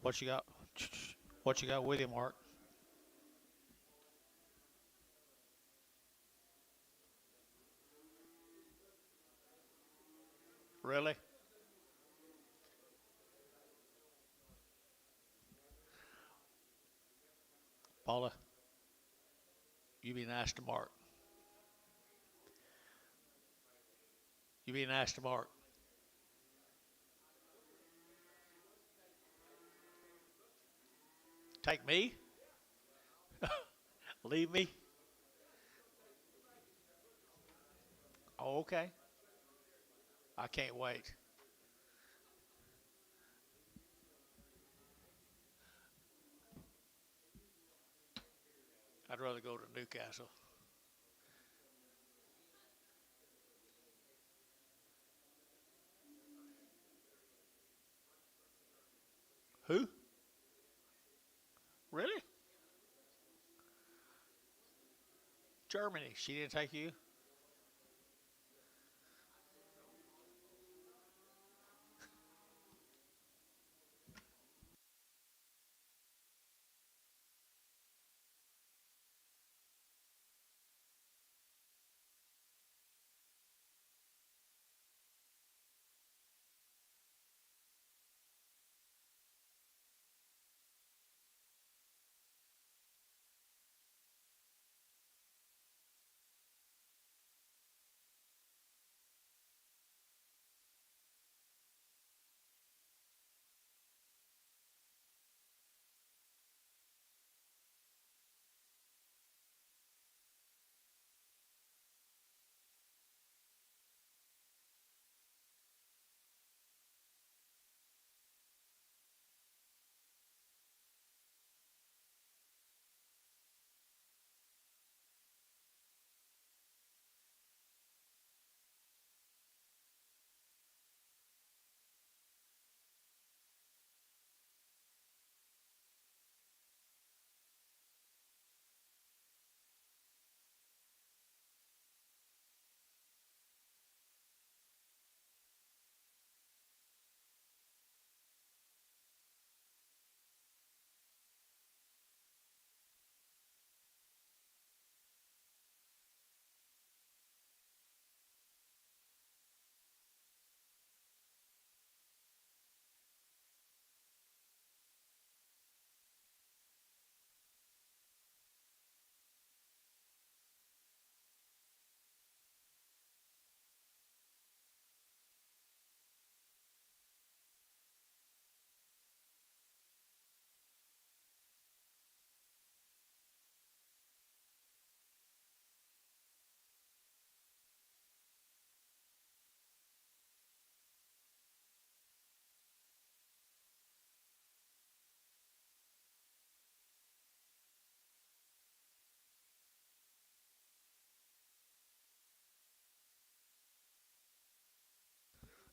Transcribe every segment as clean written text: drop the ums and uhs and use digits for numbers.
What you got? What you got with you, Mark? Really? Paula, you be nice to Mark. You be nice to Mark. Take me? Leave me? Oh, okay. I can't wait. I'd rather go to Newcastle. Who? Really? Germany. She didn't take you?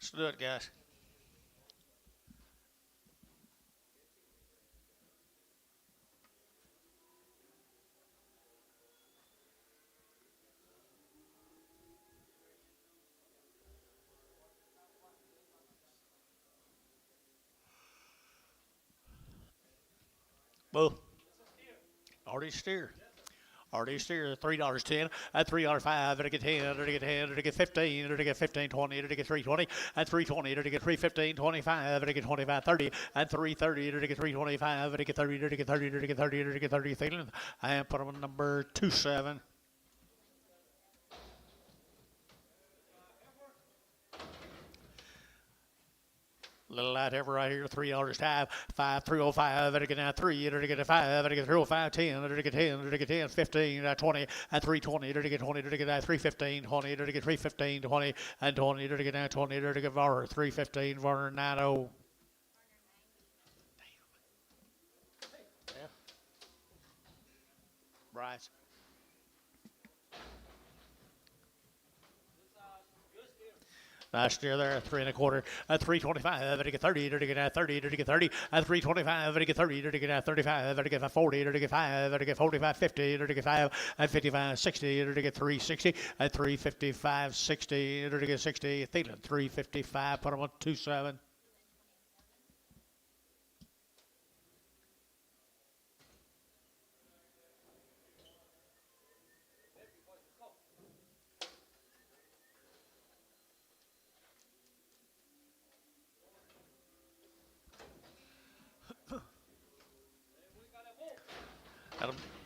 Let's do it, guys. Boo. Already steer. Already steer. $3.10. At $3.05. It'll get 10. It'll get 10. It'll get 15. It'll get 15. 20. It'll get 3.20. At 3.20. It'll get 3.15. 25. It'll get 25. 30. At 3.30. It'll get 3.25. It'll get 30. It'll get 30. It'll get 30. It'll get 30. Thielen. And put them on number 27. Little light ever right here, $3 tab, 5, 305, it'll get down 3, it'll get a 5, it'll get 305, 10, it'll get 10, it'll get 10, 15, 20, and 320, it'll get 20, it'll get down 315, 20, it'll get 315, 20, and 20, it'll get down 20, it'll get Varner, 315, Varner 90. Yeah. Bryce. Nice steer there, 3 1/4, at 325, it'll get 30, it'll get at 30, it'll get 30, at 325, it'll get 30, it'll get at 35, it'll get 40, it'll get 5, it'll get 45, 50, it'll get 5, at 55, 60, it'll get 360, at 355, 60, it'll get 60, Thielen, 355, put him on 27.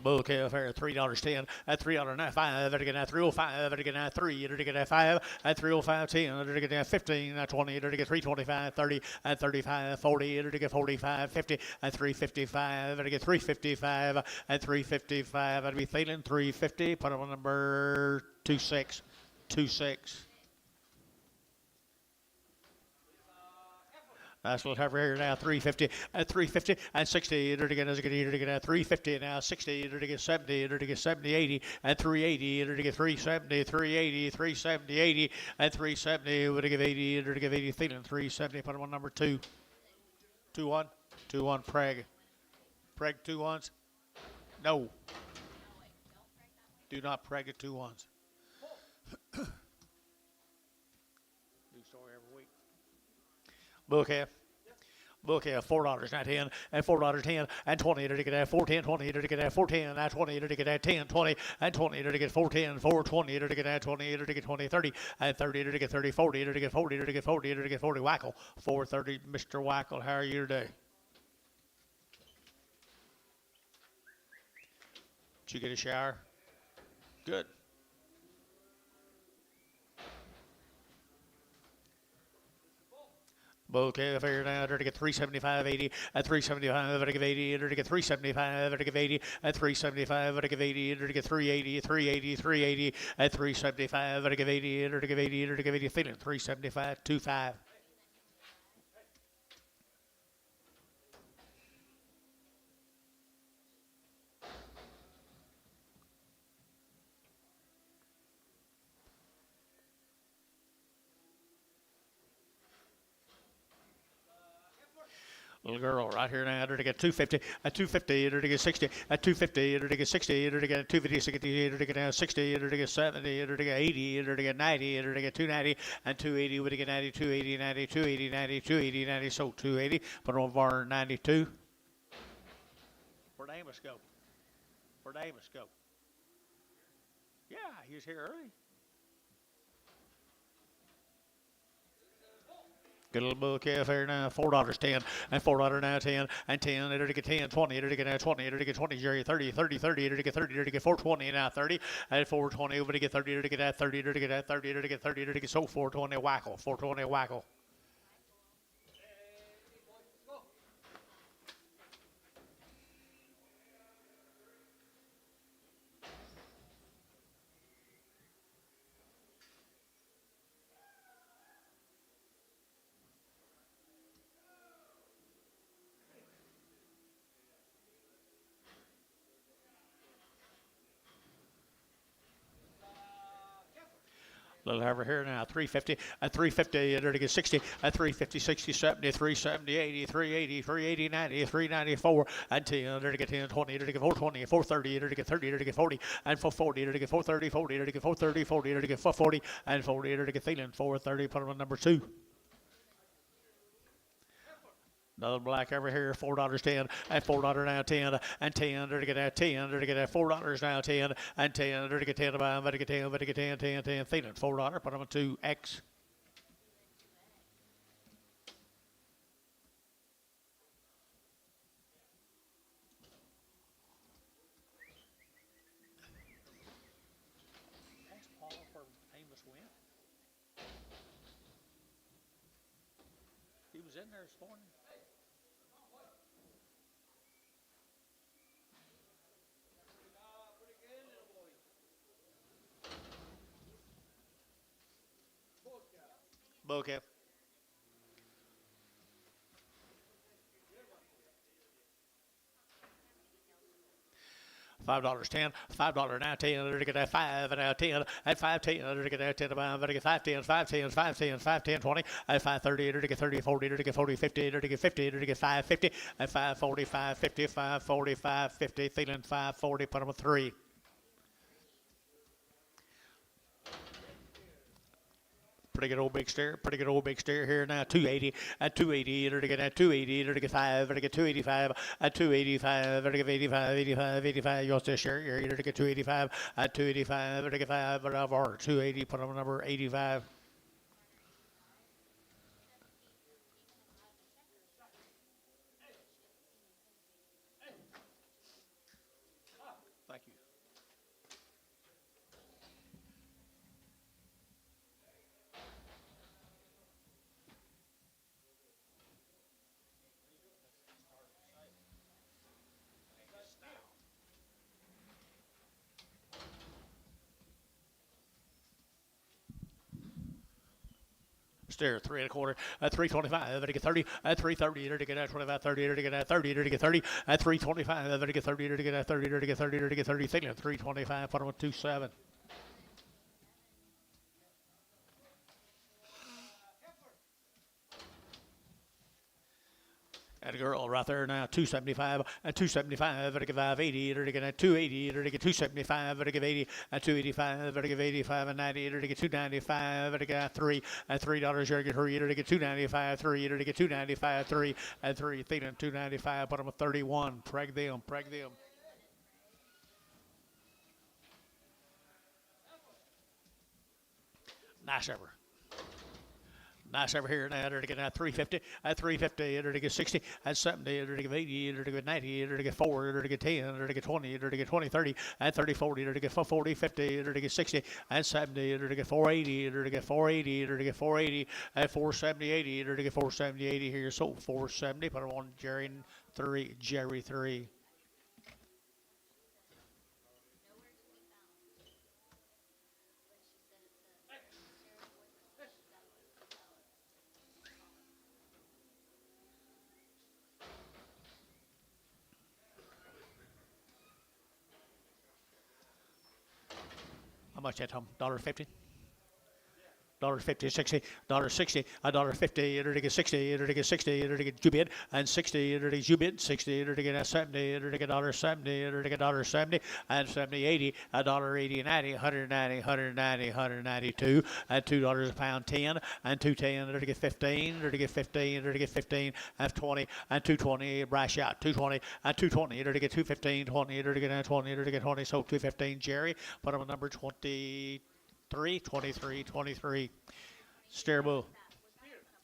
Bull calf here, $3.10 at $3.95, at again at 305, at again at 3, at again at 5, at 305.10, at again at 15, at 20, at again 325, 30, at 35, 40, at again 45, 50, at 355, at again 355, at 355, I'd be feeling 350, put him on number 26, 26. Nice little heifer here now, 350 at 350 and 60. It again as it get at 350 now, 60. It get 70. It get 70, 80 and 380. It get 370, 380, 370, 80 and 370. Would give 80. It give 80. Feeling 370. Put him on number 2. 2-1. 2-1. Preg. Preg 2-1s. No. Do not preg at 2-1s. New story every week. Bull calf. Bull calf, $4, not 10, and $4.10, and 20, to get at 410, 20, to get at 410, and 20, to get at 10, 20, and 20, to get 410, 420, to get at 20, to get 20, 30, and 30, to get 30, 40, to get 40, to get 40, to get 40, Whackle, 430, Mr. Whackle, how are you today? Did you get a shower? Good. Bull calf here now, to get 375, 80, at 375, to get 80, to get 375, to get 80, at 375, to get 80, to get 380, 380, 380, at 375, to get 80, to get 80, to get 80, feeling 375, 25. Little girl right here now, to get 250, at 250, to get 60, at 250, to get 60, to get 250, 60, to get 60, to get 70, to get 80, to get 90, to get 290, and 280, would get 90, 280, 90, 280, 90, 280, 90, so 280, put on bar 92. Where'd Amos go? Where'd Amos go? Yeah, he was here early. Get a little bull calf here now, $4.10, and $4 now 10, and 10, to get 10, 20, to get 20, to get 20, Jerry, 30, 30, 30, to get 30, to get 420 now 30, and 420, over to get 30, to get at 30, to get at 30, to get 30, to get so 420 Whackle, 420 Whackle. Little heifer here now, 350, at 350, to get 60, at 350, 60, 70, 370, 80, 380, 380, 90, 394, and 10, to get 10, 20, to get 420, 430, to get 30, to get 40, and 440, to get 430, 40, to get 430, 40, to get 440, and 40, to get feeling 430, put him on number 2. Another black over here, $4.10, and $4 now 10, and 10, to get at 10, to get at $4 now 10, and 10, to get 10 to buy, to get 10, to get 10, 10, 10, feeling $4, put them on 2X. Ask Paul where Amos went. He was in there this morning. Bull calf. $5.10, $5 now 10, to get that 5 and now 10, at 5.10, to get that 10 to buy, to get 5.10, 5.10, 5.10, 5.10, 20, at 5.30, to get 30, 40, to get 40, 50, to get 50, to get 5.50, at 5.40, 5.50, 5.40, 5.50, feeling 5.40, put them at 3. Pretty good old big steer here now, 280, at 280, to get at 280, to get 5, to get 285, at 285, to get 85, 85, 85, you'll still share, you're to get 285, at 285, to get 5, but over 280, put on number 85. Steer 3 1/4 at 325. Better get 30 at 330. Better get at 25 30. Better get at 30. Better get 30 at 325. Better get 30. Better get at 30. Better get 30. Better get 30. Thinking 325. Put him at 27. And a girl right there now, 275 at 275, better give 580, better get at 280, better get 275, better give 80 at 285, better give 85 and 90, better get 295, better get 3 at $3, better get hurry, better get 295, 3, better get 295, 3 at 3, thinking 295, put them at 31, preg them, preg them. Nice ever. Nice over here now. They're to get at 350, at 350, they're to get 60, at 70, they're to get 80, they're to get 90, they're to get 4, they're to get 10, they're to get 20, they're to get 20, 30, at 30, 40, they're to get 40, 50, they're to get 60, at 70, they're to get 480, they're to get 480, they're to get 480, at 470, 80, they're to get 470, 80 here. So 470, put them on Jerry 3, Jerry 3. How much that, Tom? $1.50? $1.50, 60, $1.60, $1.50, it'll get 60, it'll get 60, it'll get Jubid, and 60, it'll get Jubid, 60, it'll get 70, it'll get $1.70, it'll get $1.70, and 70, 80, $1.80, 90, 190, 190, 192, and $2 a pound, 10, and 210, it'll get 15, it'll get 15, it'll get 15, and 20, and 220, brash out, 220, and 220, it'll get 215, 20, it'll get 20, it'll get 20, so 215, Jerry, put him on number 20. 23. Steer bull.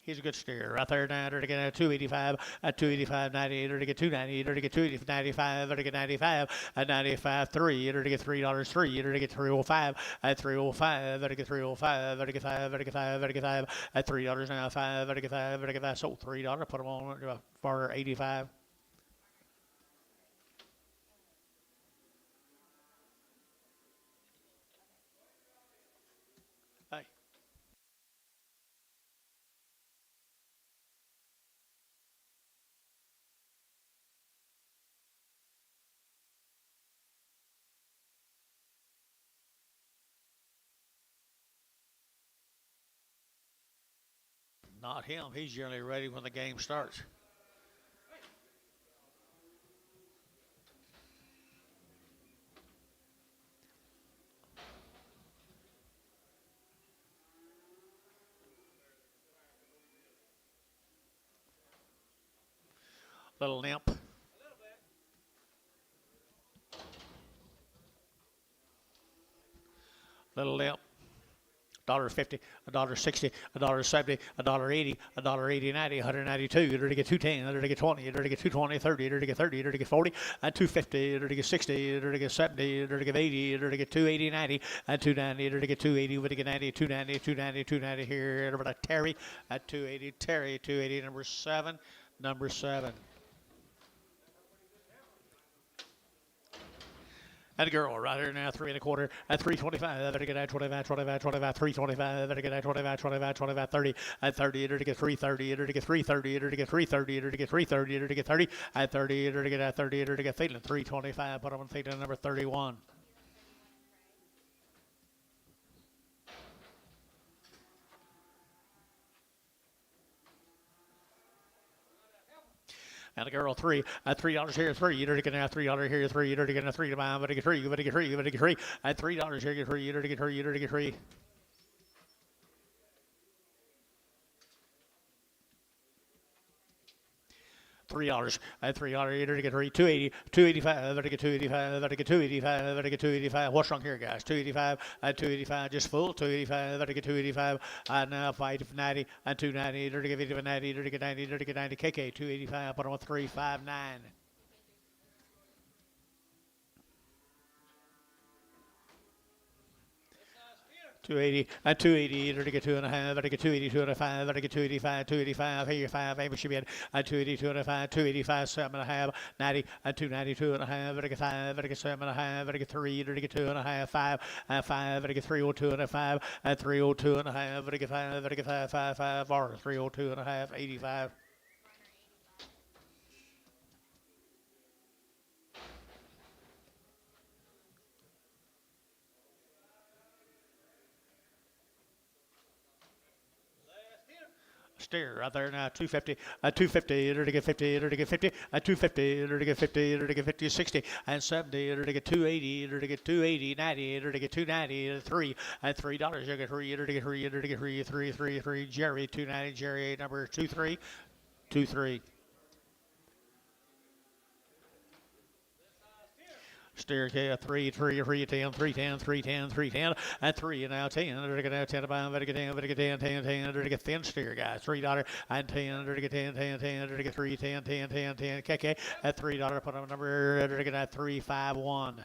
He's a good steer. Right there now, to get at 285, at 285, 90, to get 290, to get 295, to get 95, at 95, 3, to get $3, 3, to get 305, at 305, to get 305, to get 5, to get 5, to get 5, at $3 now, 5, to get 5, to get 5, so $3, put them on for 85. Hey. Not him. He's generally ready when the game starts. Little nymph. Little nymph. $1.50, $1.60, $1.70, $1.80, $1.80, 90, 192, you're to get 210, you're to get 20, you're to get 220, 30, you're to get 30, you're to get 40, and 250, you're to get 60, you're to get 70, you're to get 80, you're to get 280, 90, and 290, you're to get 280, you're to get 90, 290, 290, 290 here, everybody Terry at 280, Terry 280, number 7, number 7. And a girl right here now, 3 1/4 at 325. Better get at 25, 25, 25, 325. Better get at 25, 25, 25, 30 at 30. Better get 330. Better get 330. Better get 330. Better get 330. Better get 30 at 30. Better get at 30. Better get Thielen 325. Put on Thielen number 31. And a girl 3 at $3 here, 3. You're to get a $3 here, 3. You're to get a 3 to buy. Better get 3. You better get 3. You better get 3 at $3 here, get 3. You're to get 3. You're to get 3. $3 at $3. You're to get 3. 280, 285. Better get 285. Better get 285. Better get 285. What's wrong here, guys? 285 at 285. Just full. 285. Better get 285. And now fight for 90 and 290. You're to get 50 for 90. You're to get 90. You're to get 90. KK 285. Put on 359. 280 and 280 to get 2.5, to get 280, 205, to get 285, 285, 85, maybe should be at 280, 205, 285, 7.5, 90 and 290, 2.5, to get 5, to get 7.5, to get 3, to get 2.5, 5 and 5, to get 302 and 5 and 302 and 5, to get 5, to get 5, 5, 5, or 302 and 85. Steer right there now, 250, 250, to get 50, to get 50, 250, to get 50, to get 50, 60, and 70, to get 280, to get 280, 90, to get 290, 3, and $3, you get 3, to get 3, to get 3, 3, 3, 3, Jerry, 290, Jerry, number 23, 23. Steer K 3, 3, 3, 10, 3, 10, 3, 10, 3, 10, and 3, and now 10. Better get 10 about, better get 10, better get 10, 10, 10, better get thin steer, guys. $3 and 10, better get 10, 10, 10, better get 3, 10, 10, 10, 10. KK at $3, put on number, better get that 3, 5, 1.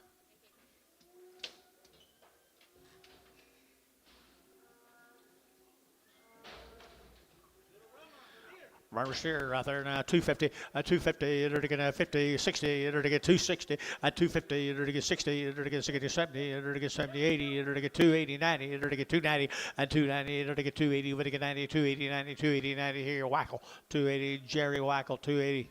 Rubber steer right there now, 250, 250, to get 50, 60, to get 260, 250, to get 60, to get 60, 70, to get 70, 80, to get 280, 90, to get 290, and 290, to get 280, to get 90, 280, 90, 280, 90 here, Wackel, 280, Jerry Wackel, 280.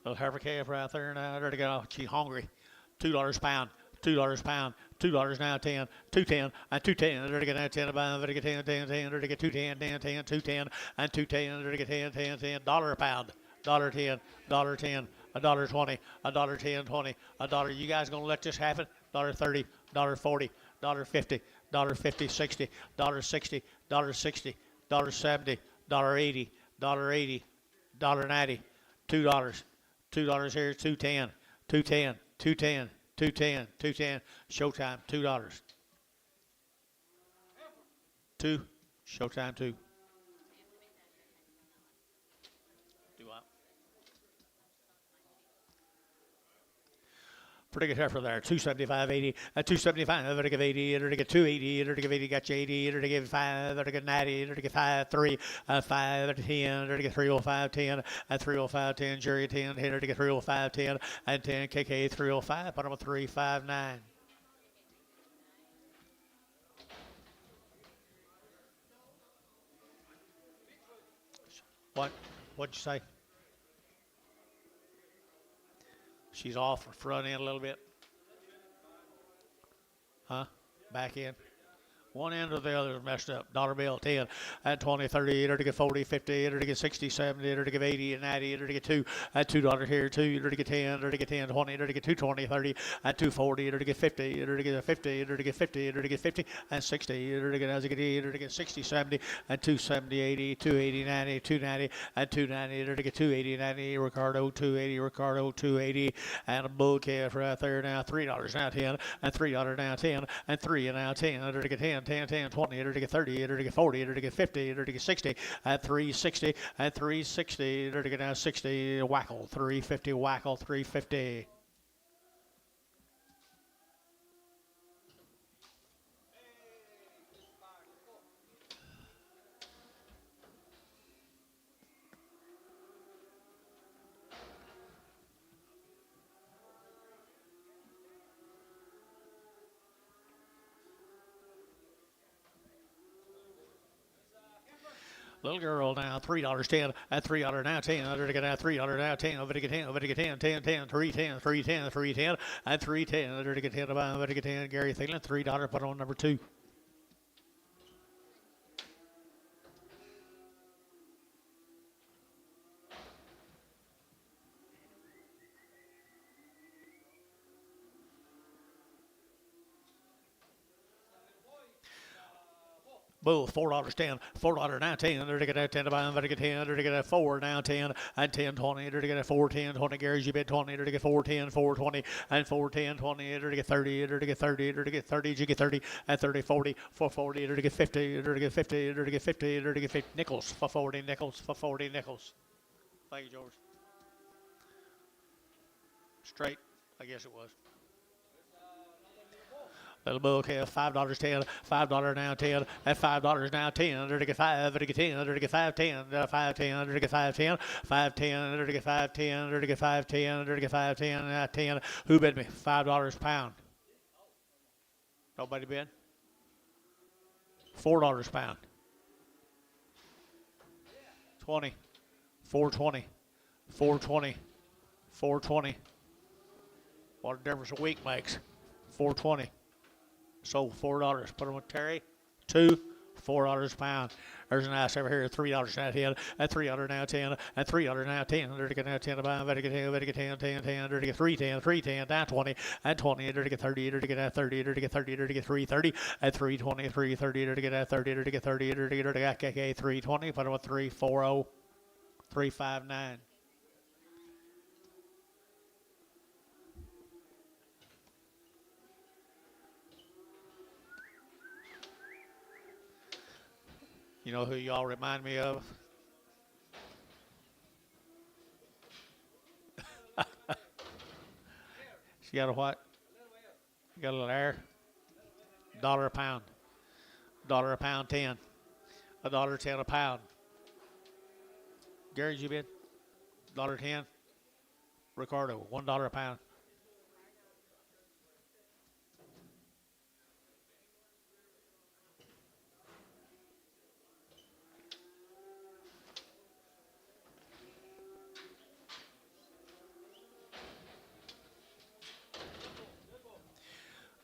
Little heifer calf right there now. There to go. She's hungry. $2 pound. $2 pound. $2 now 10. 210 and 210. There to get 10 about. There to get 10, 10, 10. There to get 210, 10, 10, 210 and 210. There to get 10, 10, 10. Dollar a pound. $1.10. $1.10. $1.20. $1.10. 20. $1. You guys gonna let this happen? $1.30. $1.40. $1.50. $1.50. 60. $1.60. $1.60. $1.70. $1.80. $1.80. $1.90. $2. $2 here, 210, 210, 210, 210, 210. Showtime, $2. 2. Showtime, 2. Do what? Pretty good heifer there. 275, 80, 275. Better give 80. Better give 280. Better give 80. Got you 80. Better give 5. Better give 90. Better give 5, 3, 5, 10. Better give 305, 10, and 305, 10. Jerry 10. Better give 305, 10, and 10. KK 305. Put them a 359. What? What'd you say? She's off her front end a little bit. Huh? Back end. One end or the other is messed up. Dollar bill, 10, and 20, 30, to get 40, 50, to get 60, 70, to get 80, and 90, to get 2, and $2 here, 2, to get 10, to get 10, 20, to get 220, 30, and 240, to get 50, to get 50, to get 50, to get 50, and 60, to get as to get 60, 70, and 270, 80, 280, 90, 290, and 290, to get 280, 90, Ricardo, 280, Ricardo, 280, and a bull calf right there now, $3 now 10, and $3 now 10, and 3 and now 10, to get 10, 10, 10, 20, to get 30, to get 40, to get 50, to get 60, at 360, at 360, to get now 60, Wackel, 350, Wackel, 350. Little girl now, $3.10, at $3 now 10, under to get out $3 now 10, over to get 10, over to get 10, 10, 10, 310, 310, 310, and 310, under to get 10, over to get 10, Gary Thielen, $3, put on number 2. Bull, $4.10, $4.19, there to get that 10 to buy, there to get 10, there to get that 4, now 10, and 10, 20, there to get that 4, 10, 20, Gary's you bid 20, there to get 4, 10, 4, 20, and 4, 10, 20, there to get 30, there to get 30, there to get 30, you get 30, and 30, 40, 440, there to get 50, there to get 50, there to get 50, there to get 50, nickels, for 40 nickels, for 40 nickels. Thank you, George. Straight, I guess it was. Little bull calf, $5.10, $5 now 10, and $5 now 10, there to get 5, there to get 10, there to get 5.10, 5.10, there to get 5.10, 5.10, there to get 5.10, there to get 5.10, there to get 5.10, 10. Who bid me? $5 a pound. Nobody bid? $4 a pound. 20, 420, 420, 420. What a difference a week makes. 420. Sold $4. Put them with Terry. 2, $4 a pound. There's an ass over here. $3 now 10, and $3 now 10, and $3 now 10. There to get now 10 to buy. Better get 10, better get 10, 10, 10. There to get 310, 310, down 20, and 20. There to get 30. There to get that 30. There to get 30. There to get 330, and 320, 330. There to get that 30. There to get 30. There to get 320. Put them with 340, 359. You know who y'all remind me of? She got a what? You got a little air? $1 a pound. $1 a pound 10. $1.10 a pound. Gary, you bid? $1.10. Ricardo, $1 a pound.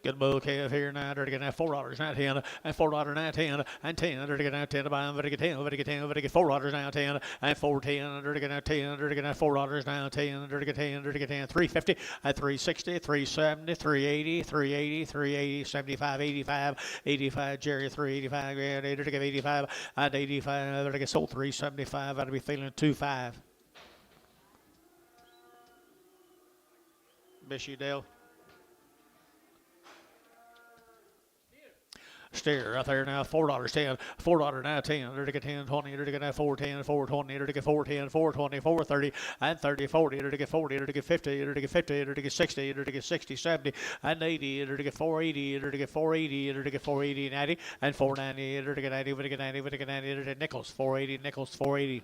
Get a bull calf here now. They're getting that $4 now 10, and $4 now 10, and 10. They're getting that 10 to buy them. Better get 10, better get 10, better get $4 now 10, and 410. They're getting that 10. They're getting that $4 now 10. They're getting 10. They're getting 10. 350, and 360, 370, 380, 380, 380, 75, 85, 85. Jerry 385. Yeah, they're getting 85 and 85. They're getting sold 375. I'd be feeling 25. Miss you, Dale. Steer right there now, $4.10, $4 now 10, there to get 10, 20, there to get that 410, 420, there to get 410, 420, 430, and 30, 40, there to get 40, there to get 50, there to get 50, there to get 60, there to get 60, 70, and 80, there to get 480, there to get 480, there to get 480 and 90, and 490, there to get 90, there to get 90, there to get 90, there to get nickels, 480, nickels, 480.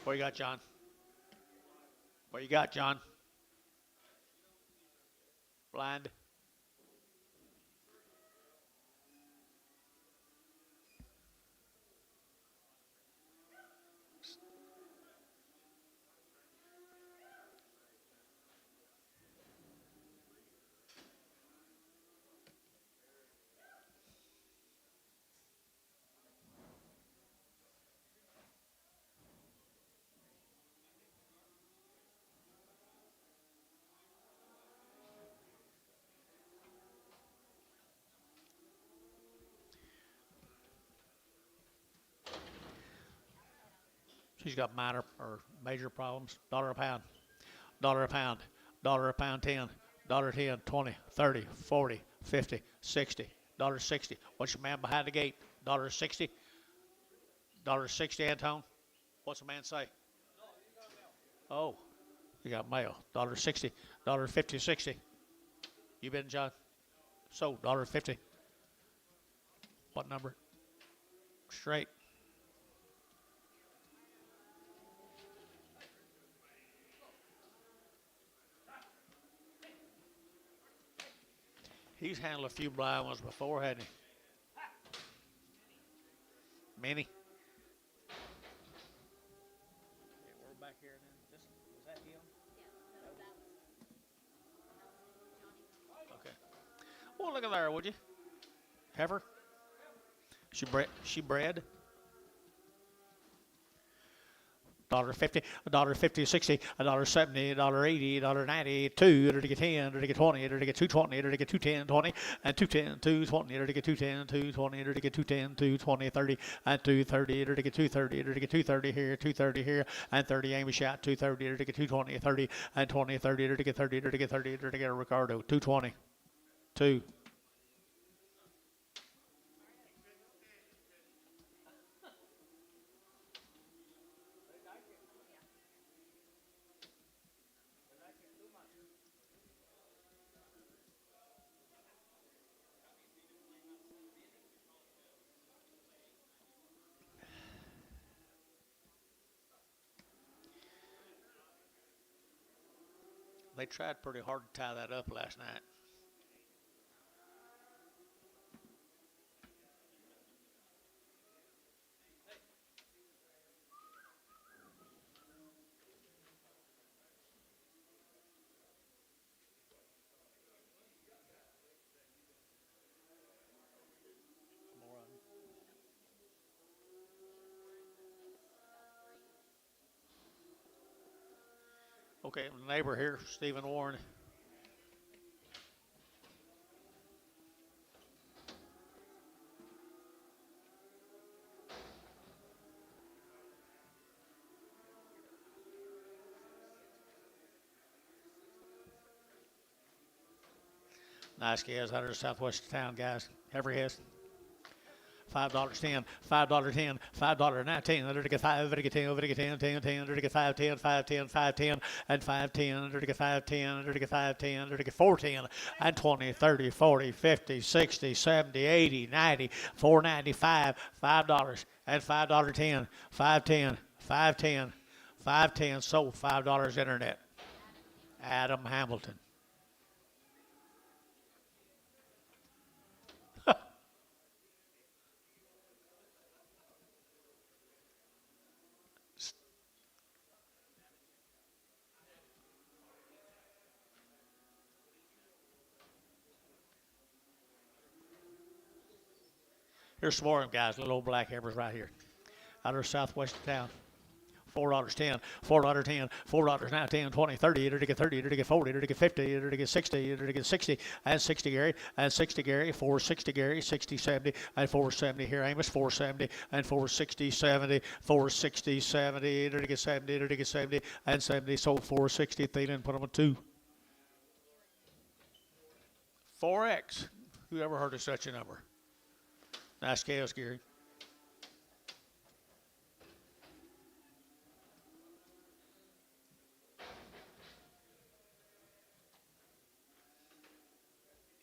What you got, John? What you got, John? Blind. She's got minor or major problems. $1 a pound. $1 a pound. $1 a pound 10. $10, 20, 30, 40, 50, 60. $60. What's your man behind the gate? $60. $60, Antone. What's the man say? Oh, you got mail. $60. $50, 60. You been, John? So $50. What number? Straight. He's handled a few blind ones before, hadn't he? Many. Yeah, we're back here. This, was that him? Okay. Well, look at there, would you? Heifer. She bred. $1.50, $1.50, $60, $1.70, $1.80, $1.90, $2, $10, $10, $20, $2.20, $2.10, 20, and $2.10, $2.20, $2.10, $2.20, $2.10, $2.20, 30, and $2.30, $2.30, $2.30 here, $2.30 here, and 30 Amy shot, $2.30, $2.20, 30, and 20, 30, $30, $30, Ricardo, $2.20, 2. They tried pretty hard to tie that up last night. Okay, neighbor here, Stephen Warren. Nice guys out of the southwest of town, guys. Every has. $5.10, $5.10, $5.19, under to get 5, under to get 10, over to get 10, 10, 10, under to get 5, 10, 5, 10, 5, 10, and 5, 10, under to get 5, 10, under to get 5, 10, under to get 4, 10, and 20, 30, 40, 50, 60, 70, 80, 90, 4.95, $5, and $5.10, 5.10, 5.10, 5.10, sold $5 internet. Adam Hamilton. Here's some more of them guys, little old black hammers right here. Out of the southwest of town. $4.10, $4.10, $4 now, 10, 20, 30, to get 30, to get 40, to get 50, to get 60, to get 60, and 60 Gary, and 60 Gary, 460 Gary, 60, 70, and 470 here, Amos, 470, and 460, 70, 460, 70, to get 70, to get 70, and 70, sold 460, Thielen, put them on 2. 4X, who ever heard of such a number? Nice scales, Gary.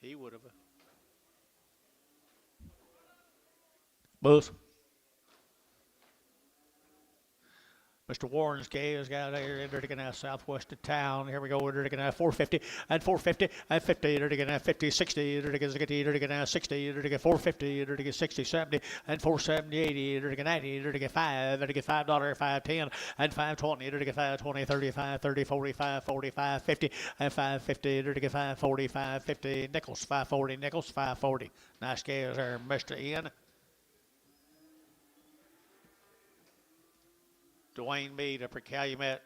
He would have. Buzz. Mr. Warren's Gays got there into the canal southwest of town. Here we go into the canal 450 and 450 and 50 into the canal 50, 60 into the canal 60 into the 450 into the 60, 70 and 470, 80 into the 90 into the 5 into the $5, 5.10 and 5.20 into the 5.20, 35, 30, 45, 45, 50 and 5.50 into the 5.40, 5.50 nickels, 5.40 nickels, 5.40. Nice Gays there, Mr. Ian. Dwayne Mead up at Calumet.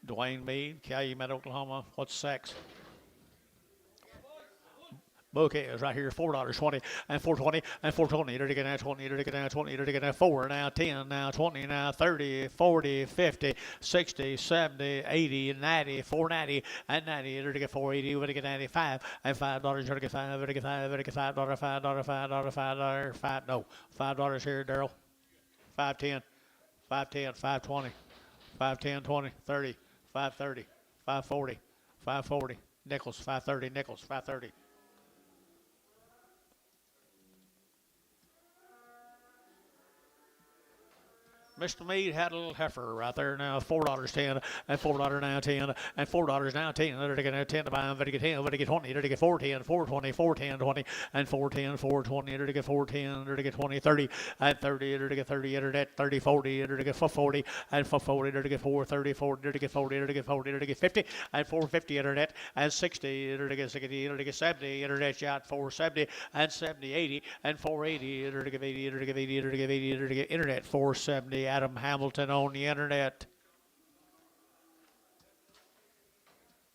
Dwayne Mead, Calumet, Oklahoma. What's sex? Bouquet is right here, $4.20 and 4.20 and 4.20. You're taking now 20. You're taking now 20. You're taking now 4. Now 10. Now 20. Now 30, 40, 50, 60, 70, 80, 90, 4.90 and 90. You're taking 4.80. You're taking 95 and $5. You're taking 5. You're taking 5. You're taking $5. $5. $5. $5. $5. No, $5 here, Daryl. 5.10. 5.10. 5.20. 5.10. 20. 30. 5.30. 5.40. 5.40. Nickels. 5.30. Nickels. 5.30. Mr. Mead had a little heifer right there now, $4.10, and $4 now 10, and $4 now 10. They're going to 10 to buy, but get 10, but get 20, they're get 410, 420, 410, 20, and 410, 420, they're get 410, they're get 20, 30, and 30, they're get 30, internet 30, 40, they're get 40, and 40, they're get 430, 40, they're get 40, they're get 40, they're get 50, and 450 internet, and 60, they're get 60, they're get 70, internet shot 470, and 70, 80, and 480, they're get 80, they're get 80, they're get 80, they're get internet 470. Adam Hamilton on the internet.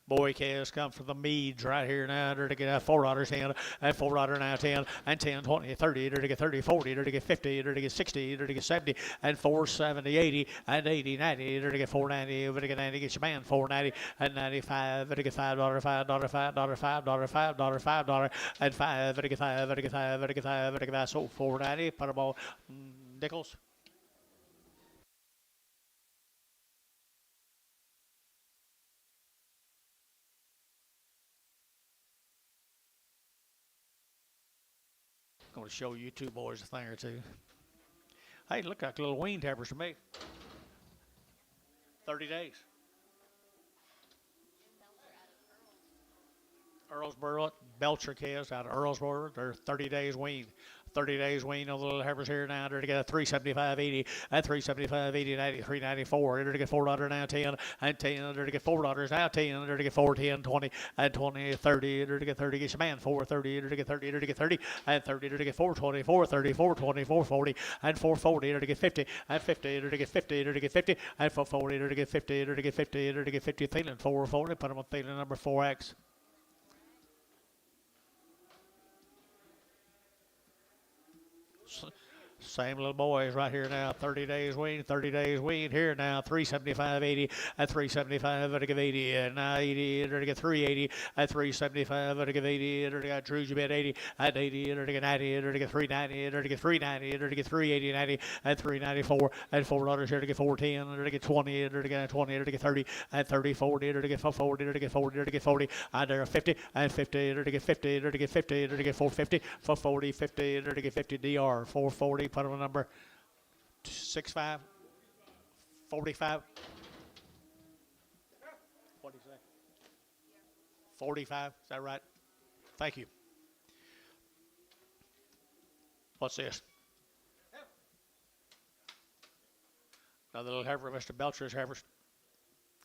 Boy calves come from the Meads right here now. They're to get $4 10, and $4 now 10, and 10, 20, 30, they're to get 30, 40, they're to get 50, they're to get 60, they're to get 70, and 470, 80, and 80, 90, they're to get 490, they're to get 90, get your man 490, and 95, they're to get $5, $5, $5, $5, $5, $5, $5, and 5, they're to get 5, they're to get 5, they're to get 5, they're to get 5, so 490, put them all nickels. Going to show you two boys a thing or two. Hey, look like little wean tappers to me. 30 days. Earlsboro, Belcher calves out of Earlsboro. They're 30 days weaned. 30 days weaned on the little heifers here now. They're to get a 375.80 at 375.80 90 394. They're to get $4 now 10 and 10. They're to get $4 now 10. They're to get 4 10 20 and 20 30. They're to get 30. Get your man 430. They're to get 30. They're to get 30 and 30. They're to get 420 430 420 440 and 440. They're to get 50 and 50. They're to get 50. They're to get 50 and 440. They're to get 50. They're to get 50. They're to get 50. Thielen 440. Put them on Thielen number 4X. Same little boys right here now. 30 days weaned, 30 days weaned here now. 375.80 at 375 at a give 80 and 80 at a get 380 at 375 at a give 80 at a get Drew Jabet 80 at 80 at a get 90 at a get 390 at a get 390 at a get 380 90 at 394 at $4 here to get 410 at a get 20 at a get 20 at a get 30 at 30 40 at a get 40 at a get 40 at a get 40 and there 50 and 50 at a get 50 at a get 50 at a get 450 for 40 50 at a get 50 DR 440. Put on number 65, 45. What do you say? 45. Is that right? Thank you. What's this? Another little heifer, Mr. Belcher's heifers.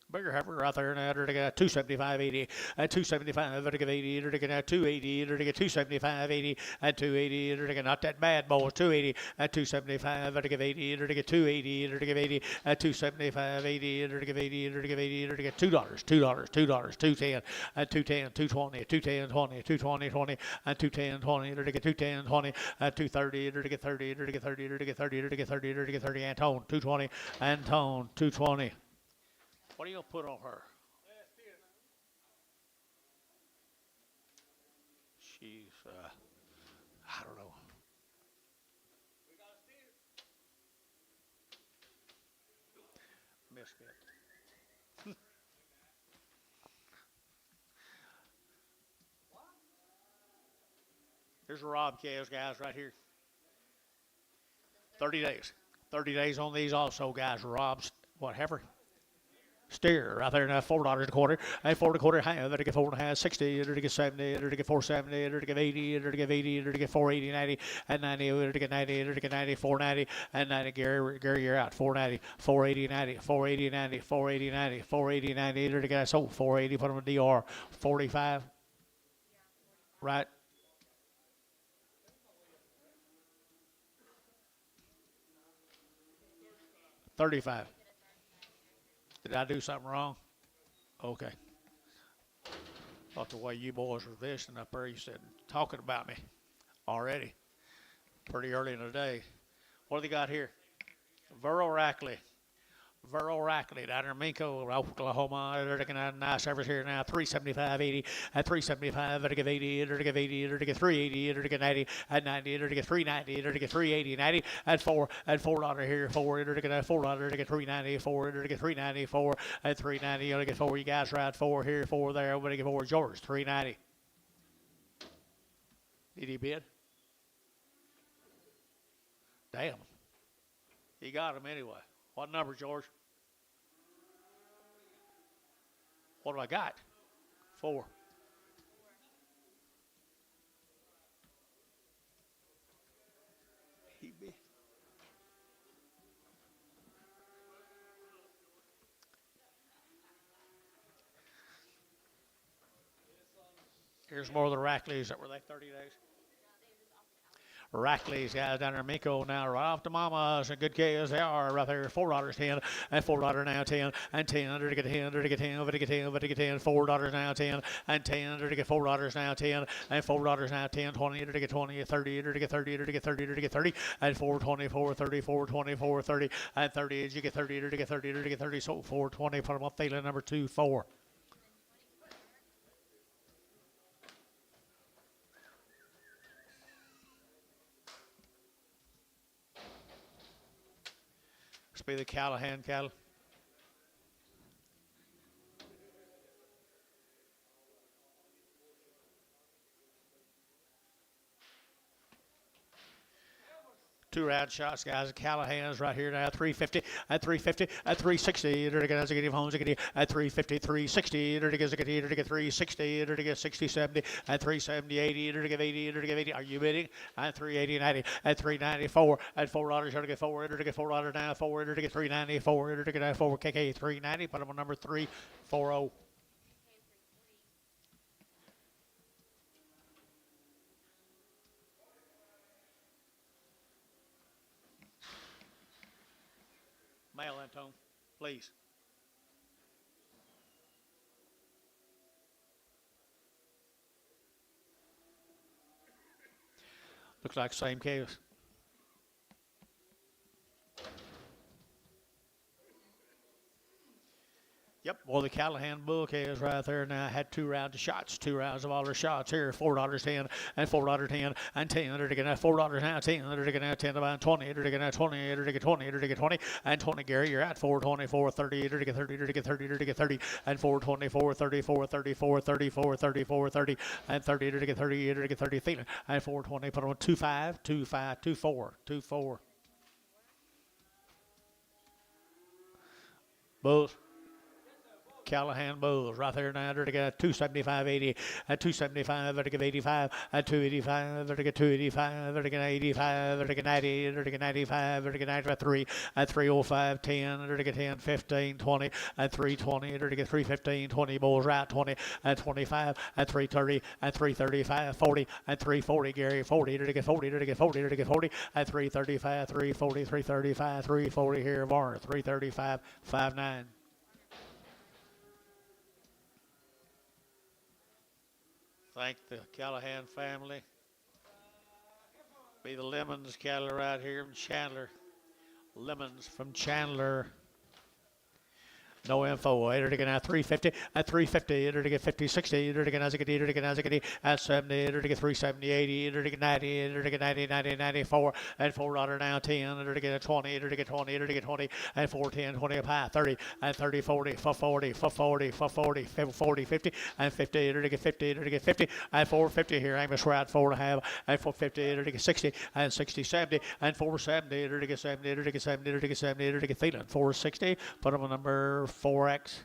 Bigger heifer right there now. They're to get 275.80 at 275. They're to get 80. They're to get 280. They're to get 275.80 at 280. They're to get not that bad, boys. 280 at 275. They're to get 80. They're to get 280. They're to get 80 at 275.80. They're to get 80. They're to get 80. They're to get $2, $2, $2, 210 at 210, 220, 210, 20, 220, 20 at 210, 20. They're to get 210, 20 at 230. They're to get 30. They're to get 30. They're to get 30. They're to get 30. They're to get 30. Antone 220. Antone 220. What are you going to put on her? She's, I don't know. Misfit. Here's a Rob calves, guys, right here. 30 days. 30 days on these also, guys. Rob's, what, heifer? Steer right there now, $4 a quarter, and $4 half. They're to get 4.5, 60. They're to get 70. They're to get 470. They're to get 80. They're to get 80. They're to get 480, 90, and 90. They're to get 90. They're to get 90, 490, and 90. Gary, you're out. 490, 480, 90, 480, 90, 480, 90, 480, 90. They're to get sold 480. Put them in DR 45. Right. $35. Did I do something wrong? Okay. Thought the way you boys were visiting up there, you said, talking about me already. Pretty early in the day. What do they got here? Verl Rackley. Verl Rackley down in Minko, Oklahoma. They're looking at a nice service here now. 375.80 at 375. They're to get 80. They're to get 80. They're to get 380. They're to get 90 at 90. They're to get 390. They're to get 380. 90 at $4 here. 4. They're to get $4. They're to get 390. 4. They're to get 390. 4 at 390. You're to get 4. You guys right. 4 here. 4 there. I'm going to get 4. George 390. Did he bid? Damn. He got him anyway. What number, George? What do I got? 4. He be. Here's more of the Rackleys that were there 30 days. Rackley's guys down there, Miko now, right off the mamas, and good kids they are right there. $4.10, and $4 now 10, and 10 under to get 10, under to get 10, over to get 10, over to get 10, $4 now 10, and 10 under to get $4 now 10, and $4 now 10, 20 under to get 20, 30 under to get 30, under to get 30, under to get 30, and 424, 34, 24, 30, and 30 as you get 30 under to get 30, under to get 30, so 420 put them up, feeling number 2, 4. This be the Callahan cattle. Two round shots, guys. Callahan's right here now. 350 at 350 at 360. They're going to get homes at 350, 360. They're going to get 360. They're to get 60, 70 at 370, 80. They're to get 80. They're to get 80. Are you bidding? At 380, 90 at 394 at $4. They're to get 4. They're to get $4 now. 4. They're to get 394. They're to get 4. KK 390. Put them on number 340. Mail, Antone, please. Looks like same case. Yep, well, the Callahan book is right there now. Had 2 rounds of shots, 2 rounds of all their shots here. $4.10 and $4.10 and 10. They're to get $4 now, 10. They're to get 10 about 20. They're to get 20. They're to get 20. They're to get 20 and 20. Gary, you're at 424, 30. They're to get 30. They're to get 30. They're to get 30 and 424, 34, 34, 34, 34, 30 and 30. They're to get 30. They're to get 30. Thielen and 420. Put on 25, 25, 24, 24. Bulls. Callahan Bulls right there now. They're to get 275.80 at 275. They're to get 85 at 285. They're to get 285. They're to get 85. They're to get 90. They're to get 95. They're to get 93 at 305. 10. They're to get 10, 15, 20 at 320. They're to get 315. 20 Bulls right 20 at 25 at 330 at 335. 40 at 340. Gary 40. They're to get 40. They're to get 40. They're to get 40 at 335. 340. 335. 340 here. Var 335. 59. Thank the Callahan family. Be the Lemons cattle right here from Chandler. Lemons from Chandler. No info. They're to get 350 at 350. They're to get 50, 60. They're to get Nazakati. They're to get Nazakati at 70. They're to get 370, 80. They're to get 90. They're to get 90, 90, 94 and $4 now 10. They're to get 20. They're to get 20. They're to get 20 and 410, 20 up high. 30 and 30, 40, 40, 40, 40, 40, 50 and 50. They're to get 50. They're to get 50 and 450 here. Amos Route 4.5 and 450. They're to get 60 and 60, 70 and 470. They're to get 70. They're to get 70. They're to get 70. They're to get Thielen 460. Put them on number 4X.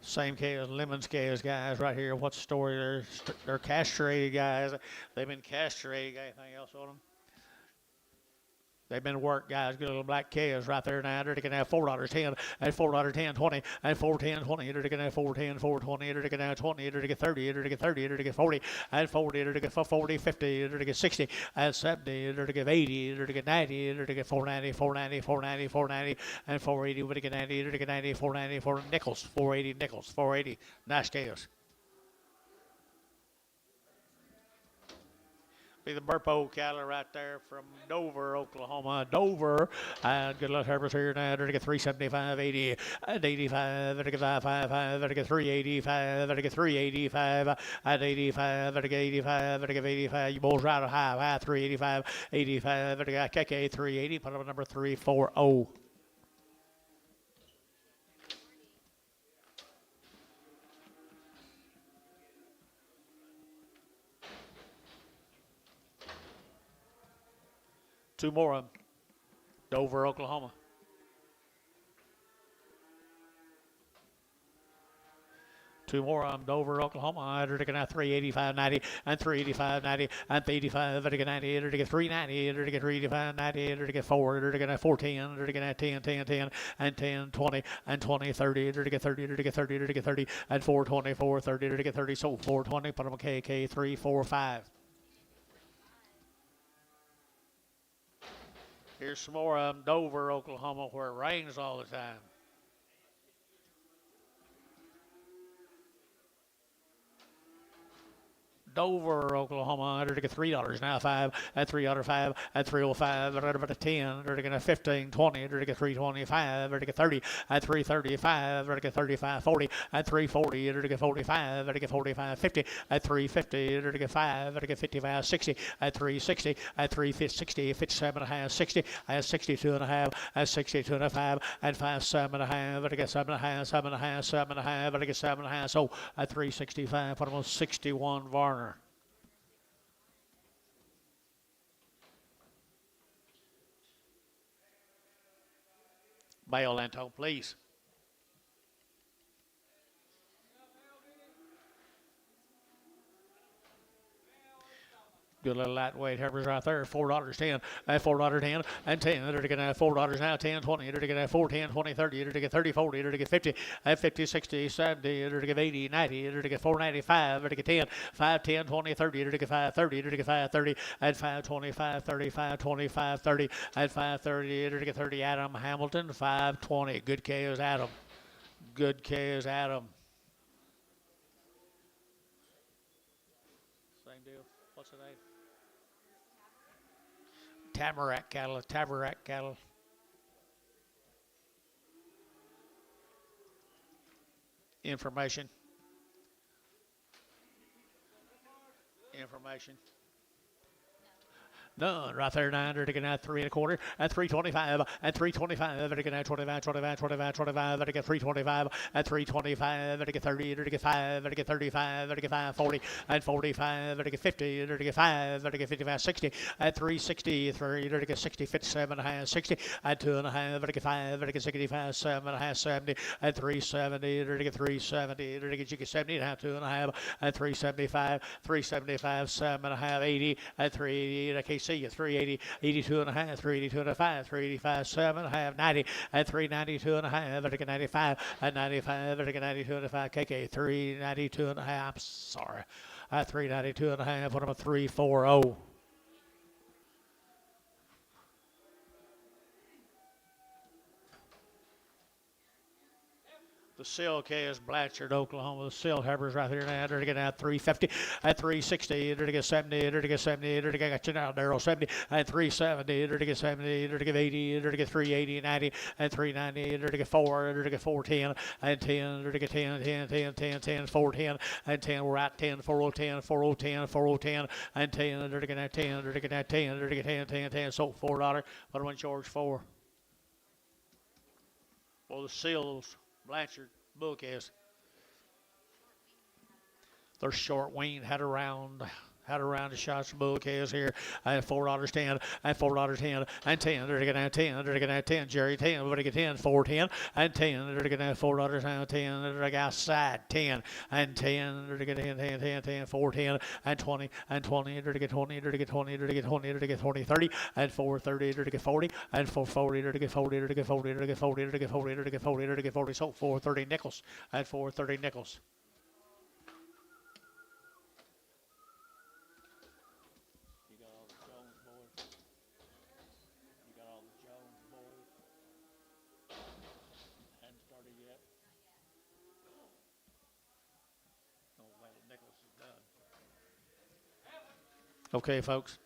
Same case, Lemons case, guys, right here. What's the story? They're castrated, guys. They've been castrated. Got anything else on them? They've been worked, guys. Good little black calves right there now. They're going to have $4.10 and $4.10, 20 and 410, 20. They're going to have 410, 420. They're going to have 20. They're going to get 30. They're going to get 30. They're going to get 40 and 40. They're going to get 40, 50. They're going to get 60 and 70. They're going to get 80. They're going to get 90. They're going to get 490, 490, 490, 490 and 480. They're going to get 90. They're going to get 90, 490, 4 nickels, 480 nickels, 480. Nice calves. Be the Burpo cattle right there from Dover, Oklahoma. Dover. And good luck, Herbert's here now. They're to get 375, 80, and 85. They're to get 555. They're to get 385. They're to get 385, and 85. They're to get 85. They're to get 85. You bulls right high, 385, 85. They're to get KK 380. Put up number 340. Two more of them. Dover, Oklahoma. Two more on Dover, Oklahoma. They're going to 385.90 and 385.90 and 85. They're going to 90. They're going to get 390. They're going to get 385.90. They're going to get 4. They're going to 410. They're going to 10, 10, 10 and 10, 20 and 20, 30. They're going to get 30. They're going to get 30. They're going to get 30 and 420, 430. They're going to get 30. So 420. Put them on KK 3, 4, 5. Here's some more on Dover, Oklahoma, where it rains all the time. Dover, Oklahoma. They're to get $3 now, 5 and $3.05 and 305. They're about a 10. They're to get 15, 20. They're to get 325. They're to get 30 and 335. They're to get 35, 40 and 340. They're to get 45. They're to get 45, 50 and 350. They're to get 5. They're to get 55, 60 and 360 and 360, 57 and a half, 60 and 62 and a half and 62 and a half and 57 and a half. They're to get 7 and a half, 7 and a half, 7 and a half. They're to get 7 and a half. So at 365, put them on 61 Varner. Bail, Anton, please. Good little lightweight heifers right there. $4.10 and $4.10 and 10. They're to get $4 now. 10, 20. They're to get 4, 10, 20, 30. They're to get 30, 40. They're to get 50 and 50, 60, 70. They're to get 80, 90. They're to get 4.95. They're to get 10, 5, 10, 20, 30. They're to get 5, 30. They're to get 5, 30 and 5, 25, 35, 25, 30 and 5, 30. They're to get 30. Adam Hamilton 5, 20. Good K is Adam. Good K is Adam. Same deal. What's the name? Tamarack cattle, Tamarack cattle. Information. None right there. 9. They're taking out 3 1/4 and 325 and 325. They're taking out 25, 25, 25, 25. They're taking 325 and 325. They're taking 30. They're taking 5. They're taking 35. They're taking 5, 40 and 45. They're taking 50. They're taking 5. They're taking 55, 60 and 363. They're taking 60, 57 and a half, 60 and 2 and a half. They're taking 5. They're taking 65, 7 and a half, 70 and 370. They're taking 370. They're taking 70 and a half, 2 and a half and 375, 375, 7 and a half, 80 and 380. I can't see you. 380, 82 and a half, 382 and a half, 385, 7 and a half, 90 and 392 and a half. They're taking 95 and 95. They're taking 92 and a half. KK 392 and a half. I'm sorry. 392 and a half. What am I? 340. The Silk is Blanchard, Oklahoma. The Silk heifers right here now. They're getting out 350 and 360. They're to get 70. They're to get 70. They're to get you now, Daryl 70 and 370. They're to get 70. They're to get 80. They're to get 380, 90 and 390. They're to get 4. They're to get 410 and 10. They're to get 10, 10, 10, 10, 10, 410 and 10. We're at 10, 4010, 4010, 4010 and 10. They're to get that 10. They're to get that 10. They're to get 10, 10, 10. So $4. What do I charge for? Well, the Sills. Blanchard book is. They're short weaned, had around the shots book is here and $4.10 and $4.10 and 10. They're getting at 10. They're getting at 10. Jerry 10. We're going to get 10, 410 and 10. They're getting at $4 and 10. They're getting outside 10 and 10. They're getting 10, 10, 10, 10, 410 and 20 and 20. They're getting 20. They're getting 20. They're getting 20. They're getting 20, 30 and 430. They're getting 40 and 440. They're getting 40. They're getting 40. They're getting 40. They're getting 40. They're getting 40. They're getting 40. So 430 nickels and 430 nickels. Okay, folks.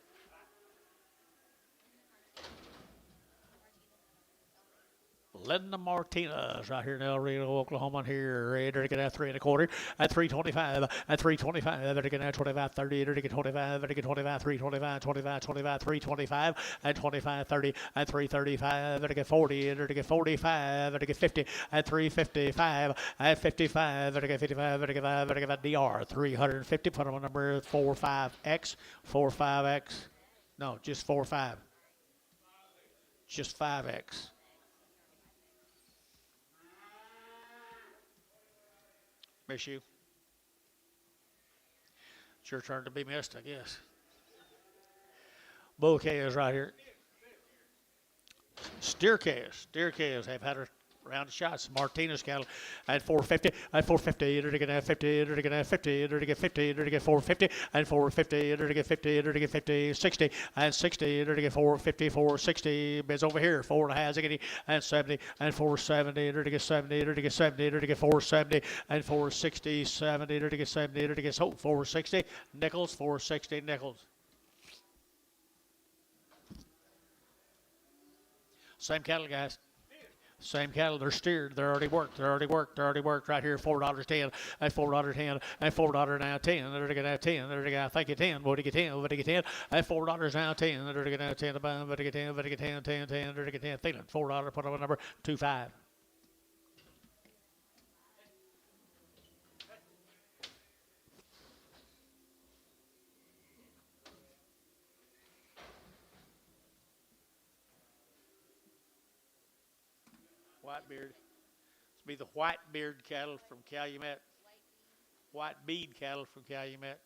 Linda Martinez right here in El Reno, Oklahoma. Here, they're getting at 3 1/4 at 325 at 325. They're getting at 25, 30. They're getting 25. They're getting 25, 325, 25, 25, 325 and 25, 30 and 335. They're getting 40. They're getting 45. They're getting 50 at 355 at 55. They're getting 55. They're getting 5. They're getting DR 350. Put them on number 45X. 45X. No, just 45. Just 5X. Miss you. It's your turn to be missed, I guess. Bull calves right here. Steer calves have had a round of shots. Martinez cattle at 450, at 450, to get 50, to get 50, to get 50, to get 450, and 450, to get 50, to get 50, 60, and 60, to get 450, 460. Bids over here, 4.5, and 70, and 470, to get 70, to get 70, to get 470, and 460, 70, to get 70, to get 460, nickels, 460, nickels. Same cattle, guys. Same cattle, they're steered, they're already worked right here, $4.10, at $4.10, and $4 now 10, they're gonna have 10, they're gonna thank you 10, what do you get 10, what do you get 10, at $4 now 10, they're gonna have 10 above, what do you get 10, what do you get 10, 10, 10, they're gonna get 10, feeling $4, put up a number 25. Whitebeard. This will be the Whitebeard cattle from Calumet. White bead cattle from Calumet.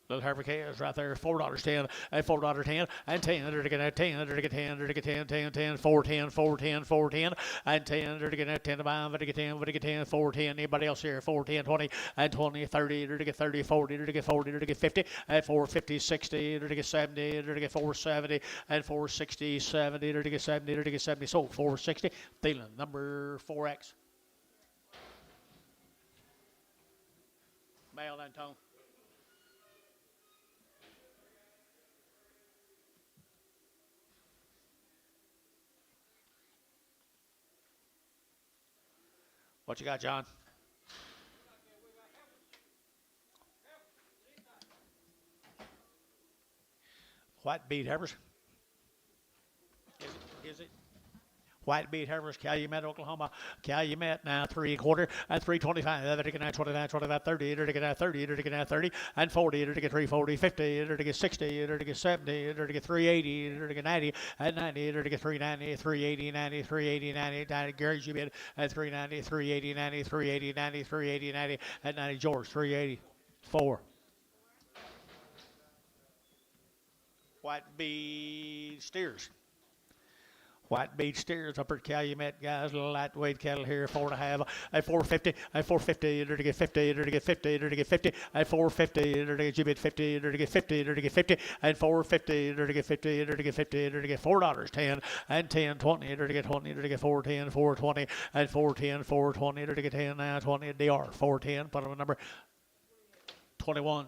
Little Hereford calves right there, $4.10, and $4.10, and 10, they're going to get 10, they're going to get 10, they're going to get 10, 10, 10, 410, 410, 410, and 10, they're going to get 10 to buy, they're going to get 10, they're going to get 10, 410, anybody else here, 410, 20, and 20, 30, they're going to get 30, 40, they're going to get 40, they're going to get 50, and 450, 60, they're going to get 70, they're going to get 470, and 460, 70, they're going to get 70, they're going to get 70, so 460, Thielen, number 4X. Male and tone. What you got, John? White bead heifers. Is it? White bead heifers, Calumet, Oklahoma. Calumet now 3/4 and 325. They're to get 29, 25, 30. They're to get 30. They're to get 30 and 40. They're to get 340, 50. They're to get 60. They're to get 70. They're to get 380. They're to get 90 and 90. They're to get 390, 380, 90, 380, 90. 90. Gary's you bid at 390, 380, 90, 380, 90, 380, 90, and 90. George 384. White bead steers. White bead steers up at Calumet, guys. Lightweight cattle here, 4.5 at 450, at 450, they're to get 50, they're to get 50, they're to get 50, at 450, they're to get you bid 50, they're to get 50, they're to get 50, at 450, they're to get 50, they're to get 50, they're to get $4.10, and 10, 20, they're to get 20, they're to get 410, 420, and 410, 420, they're to get 10, now 20, DR, 410, put on number 21.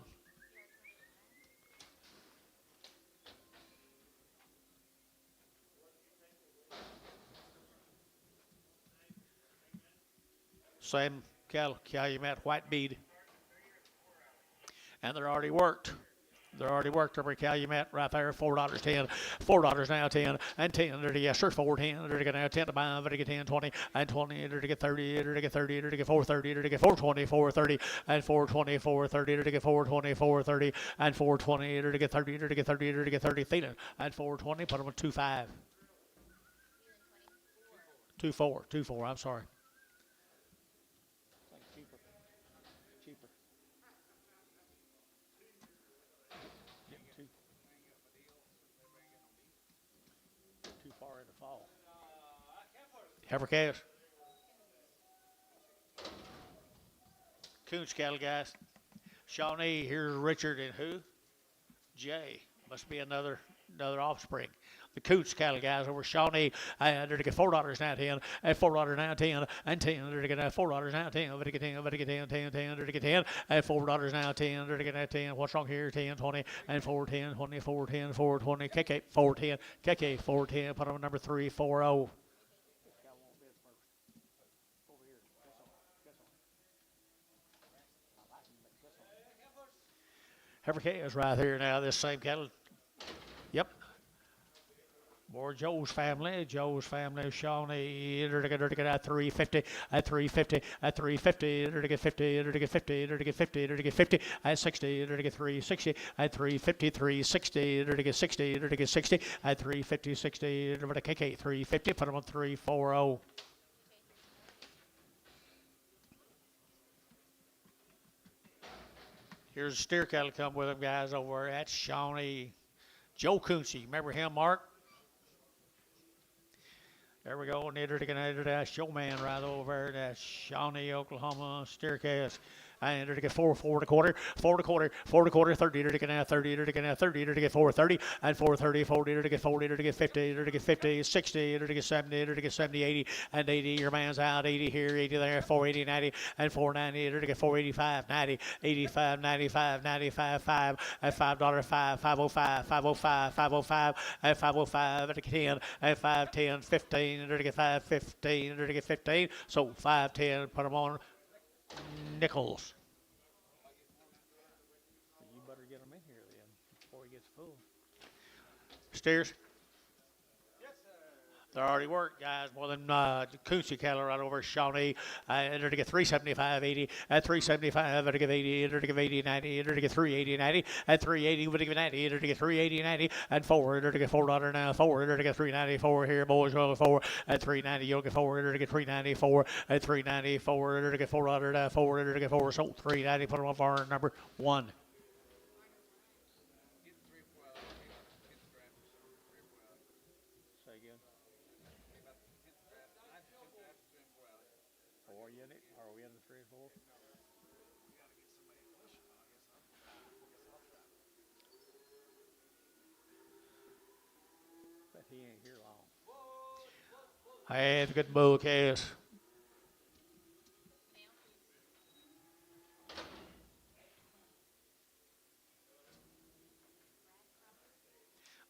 Same cattle, Calumet, white bead. And they're already worked. They're already worked over Calumet right there, $4.10, $4 now 10, and 10, they're to yes sir, 410, they're to get now 10 to buy, they're to get 10, 20, and 20, they're to get 30, they're to get 30, they're to get 430, they're to get 420, 430, and 420, 430, they're to get 420, 430, and 420, they're to get 30, they're to get 30, they're to get 30, Thielen, and 420, put them at 25. 24, I'm sorry. Cheaper. Too far in the fall. Heifer calves. Coons cattle, guys. Shawnee, here's Richard and who? Jay. Must be another offspring. The Coots cattle guys over Shawnee, and they're to get $4 now 10, and $4 now 10, and 10, they're to get $4 now 10, they're to get 10, they're to get 10, 10, 10, they're to get 10, and $4 now 10, they're to get 10, what's wrong here, 10, 20, and 410, 20, 410, 420, KK, 410, KK, 410, put on number 340. Heifer calves right here now, this same cattle. Yep. More Joe's family, Shawnee, at 350, at 350, at 350, 50, 50, 50, 50, at 60, 360, at 350, 360, 60, 60, at 350, 60, KK 350, put them on 340. Here's a steer cattle come with them guys over at Shawnee. Joe Coonsey, remember him, Mark? There we go. That's Showman right over there. That's Shawnee, Oklahoma. Staircase. And to get 4 to quarter, 4 to quarter, 4 to quarter, 30 to get now, 30 to get now, 30 to get 430, and 430, 40 to get 40 to get 50 to get 50, 60 to get 70 to get 70, 80, and 80. Your man's out, 80 here, 80 there, 480, 90, and 490 to get 485, 90, 85, 95, 95, 5, at $5, 5, 505, 505, 505, at 505, at 10, at 510, 15 to get 515 to get 15. So 510, put them on. Nickels. You better get them in here then before he gets full. Steers? Yes, sir. They're already worked, guys. More than Coonsey cattle right over Shawnee. Enter to get 375, 80. At 375, enter to get 80. Enter to get 80, 90. Enter to get 380, 90. At 380, enter to get 90. Enter to get 380, 90. And 4. Enter to get $4 now. 4. Enter to get 394 here, boys. 4. At 390, you'll get 4. Enter to get 394. At 394, enter to get $4 now. 4. Enter to get 4. So 390. Put them on for number 1. Say again. Four unit? Are we in the 3 and 4? Bet he ain't here long. Hey, it's a good bull case.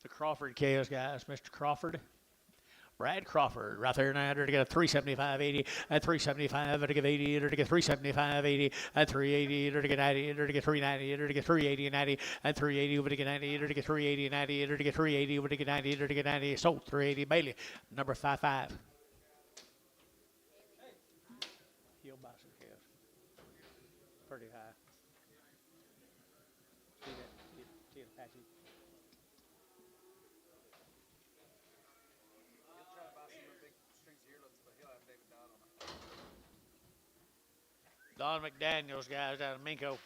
The Crawford case, guys. Mr. Crawford. Brad Crawford right there now to get a 375 80 at 375 to get 80 to get 375 80 at 380 to get 90 to get 390 to get 380 90 and 380 to get 90 to get 380 90 to get 380 to get 90 to get 90. So 380 Bailey number 55. He'll buy some calves. Pretty high. See it patchy. Don McDaniels, guys, out of Minko.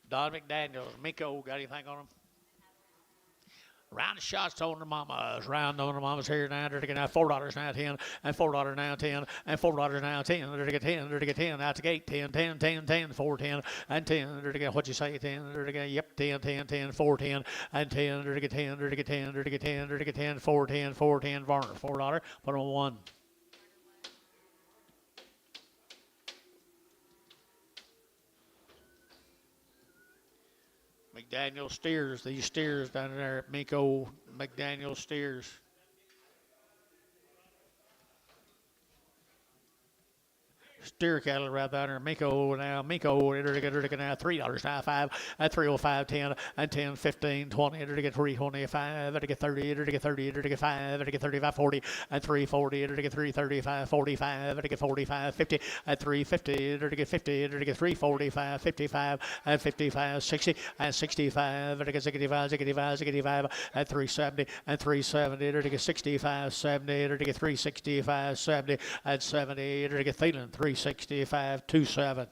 Don McDaniels. Minko, got anything on him? Round of shots on the mamas. Round on the mamas here now. They're getting out $4 now 10 and $4 now 10 and $4 now 10. They're to get 10. They're to get 10 out the gate. 10, 10, 10, 10, 4, 10 and 10. They're to get what you say 10. They're to get 10, 10, 10, 4, 10 and 10. They're to get 10. They're to get 10. They're to get 10. They're to get 10, 4, 10, 4, 10. Varner $4. Put on 1. McDaniel steers. These steers down there at Minko. McDaniel steers. Steer cattle right down there. Minko now. Minko enter to get now $3 now 5 at 305 10 and 10 15 20 enter to get 325 enter to get 30 enter to get 30 enter to get 5 enter to get 35 40 and 340 enter to get 335 45 enter to get 45 50 at 350 enter to get 50 enter to get 345 55 and 55 60 and 65 enter to get 65 65 65 at 370 and 370 enter to get 65 70 enter to get 365 70 at 70 enter to get Thielen 365 27.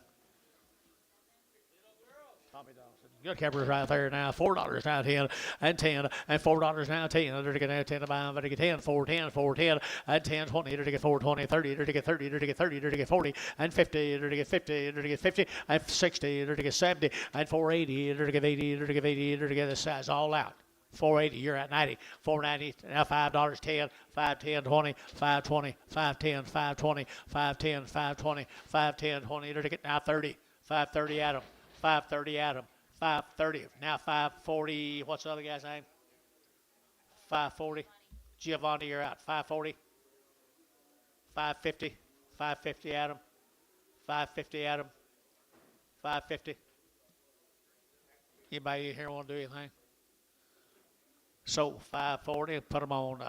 Tommy Dawson. Good cameras right there now. $4 now 10 and 10 and $4 now 10. They're to get now 10 to buy them. To get 10 4 10 4 10 and 10 20. They're to get 4 20 30. They're to get 30. They're to get 30. They're to get 40 and 50. They're to get 50. They're to get 50 and 60. They're to get 70 and 480. They're to get 80. They're to get 80. They're to get the size all out. 480, you're at 90. 490, now $5, 10, 5, 10, 20, 5, 20, 5, 10, 5, 20, 5, 10, 5, 20, 5, 10, 20. They're to get now 30, 530 Adam, 530 Adam, 530. Now 540, what's the other guy's name? 540. Giovanni, you're out. 540. 550. 550 Adam. 550 Adam. 550. Anybody here want to do anything? So 540. Put them on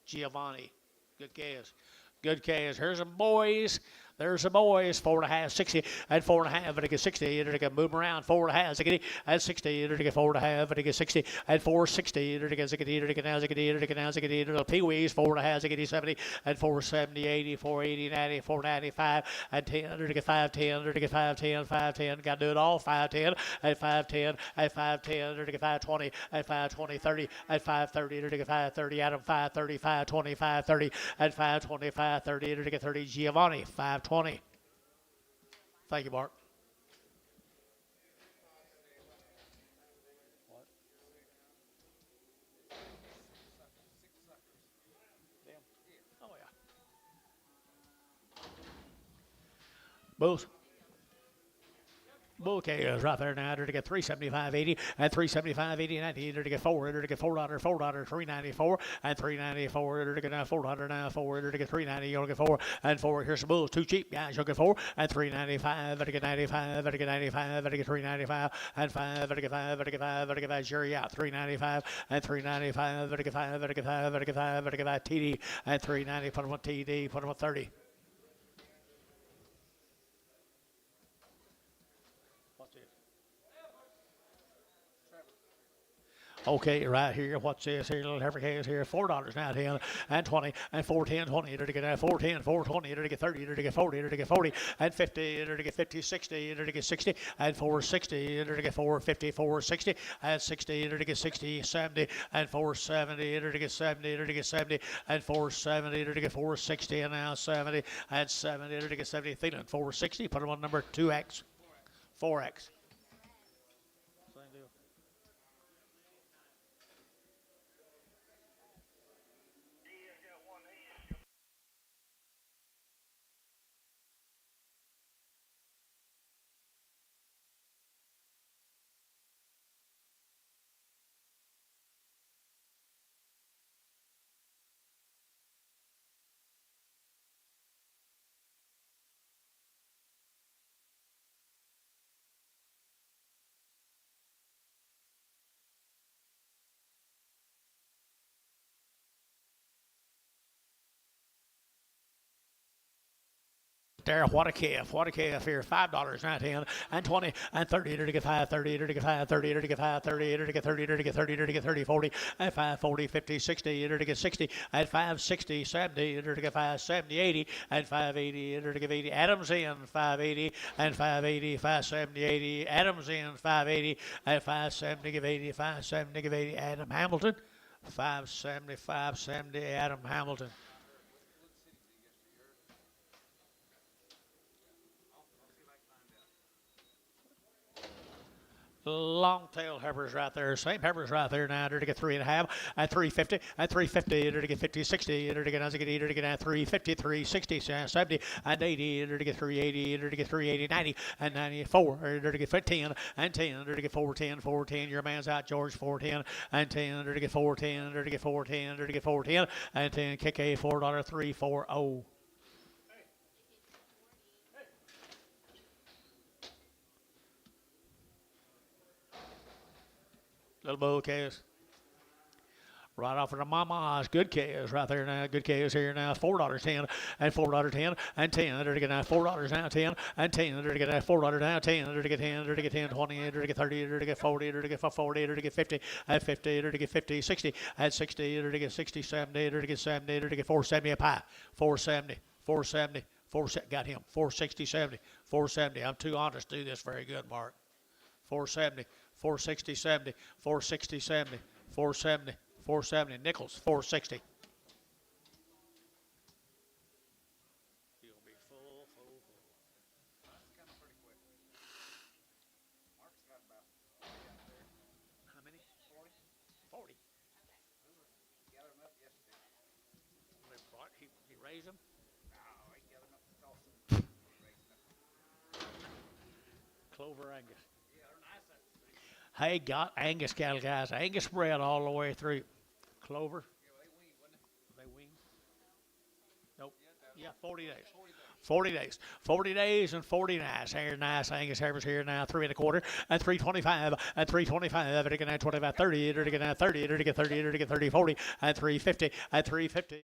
Giovanni. Good calves. Good calves. Here's some boys. There's the boys. 4.5, 60, and 4.5, and it gets 60, and it can move around. 4.5, 60, and 60, and it gets 4.5, and it gets 60, and 460, and it gets 60, and it can now 60, and it can now 60, and the Pee-wees, 4.5, 60, 70, and 470, 80, 480, 90, 495, and 10, and it gets 510, and it gets 510, 510, got to do it all, 510, and 510, and 510, and it gets 520, and 520, 30, and 530, and it gets 530, Adam, 530, 520, 530, and 520, 530, and it gets 30, Giovanni, 520. Thank you, Mark. Oh, yeah. Booth. Okay, is right there now. To get 375.80 and 375.80 90 to get 400 to get 400 394 and 394 to get now 400 now 400 to get 390 you'll get 4 and 4 here's some bulls too cheap guys you'll get 4 and 395 to get 95 to get 95 to get 395 and 5 to get 5 to get 5 to get 5 jury out 395 and 395 to get 5 to get 5 to get 5 to get 5 TD and 390 put them on TD put them on 30. Okay, right here. What's this here? Little heifer calves here. $4 now, 10 and 20 and 410, 20 to get 410, 420 to get 30 to get 40 to get 40 and 50 to get 50, 60 to get 60 and 460 to get 450, 460 and 60 to get 60, 70 and 470 to get 70 to get 70 and 470 to get 460 and now 70 and 70 to get 70. Thielen 460. Put them on number 2X, 4X. There, what a calf here, $5 now, 10 and 20 and 30 to get 530 to get 530 to get 530 to get 30 to get 30 to get 30, 40 and 540, 50, 60 to get 60 and 560, 70 to get 570, 80 and 580 to get 80. Adams in 580 and 580, 570, 80. Adams in 580 and 570 give 80, 570 give 80. Adam Hamilton 570, 570. Adam Hamilton. Long tail heifers right there. Same heifers right there now. To get 3.5 and 350 and 350 to get 50, 60 to get 90 to get 350, 360, 70 and 80 to get 380 to get 380, 90 and 94 to get 10 and 10 to get 410, 410. Your man's out, George. 410 and 10 to get 410 to get 410 to get 410 and 10. Kick a $4.340. Little bull calves. Right off of the mama's. Good calves right there now. Good calves here now. $4.10 and $4.10 and 10 to get now. $4 now. 10 and 10 to get now. $4 now. 10 to get 10 to get 10. 20 to get 30 to get 40 to get 40 to get 50 and 50 to get 50. 60 and 60 to get 60. 70 to get 70 to get 470 a pie. 470. 470. 470. Got him. 460. 70. 470. I'm too honest to do this very good, Mark. 470. 460, 70, 460, 70, 470, 470. Nichols, 460. You'll be full. That's kind of pretty quick. Mark's got about how many? 40. 40. Got him up yesterday. He raised them? No, he got him up to toss them. Clover Angus. Hey, got Angus cattle, guys. Angus bred all the way through. Clover. Yeah, they weaned, wasn't it? They weaned? Nope. Yeah, 40 days. 40 days. 40 days and 40 nights. Here, nice Angus Harvest here now. 3 1/4 and 325 and 325. It'll get 25, 30. It'll get 30. It'll get 30. It'll get 30, 40 and 350 and 350.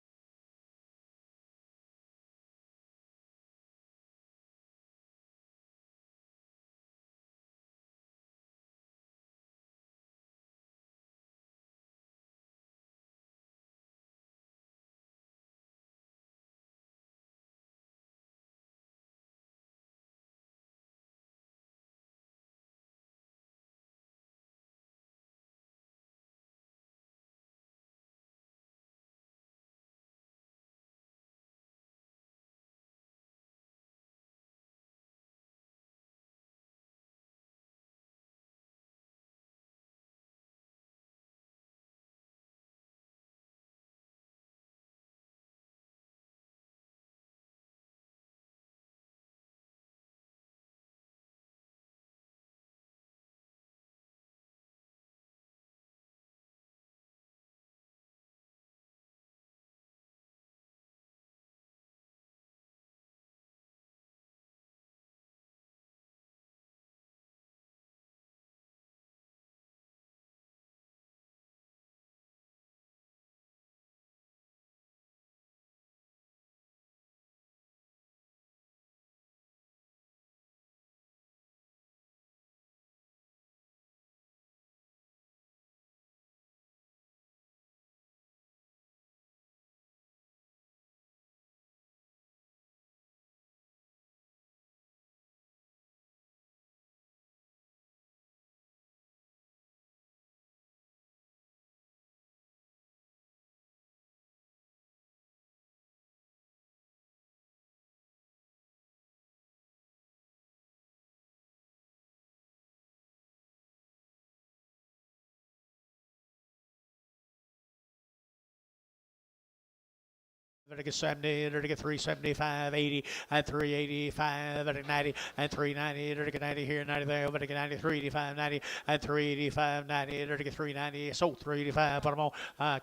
It'll get 70, it'll get 375, 80, and 385, and 90, and 390, it'll get 90 here, 90 there, it'll get 90, 385, 90, and 385, 90, it'll get 390, sold 385, put them on,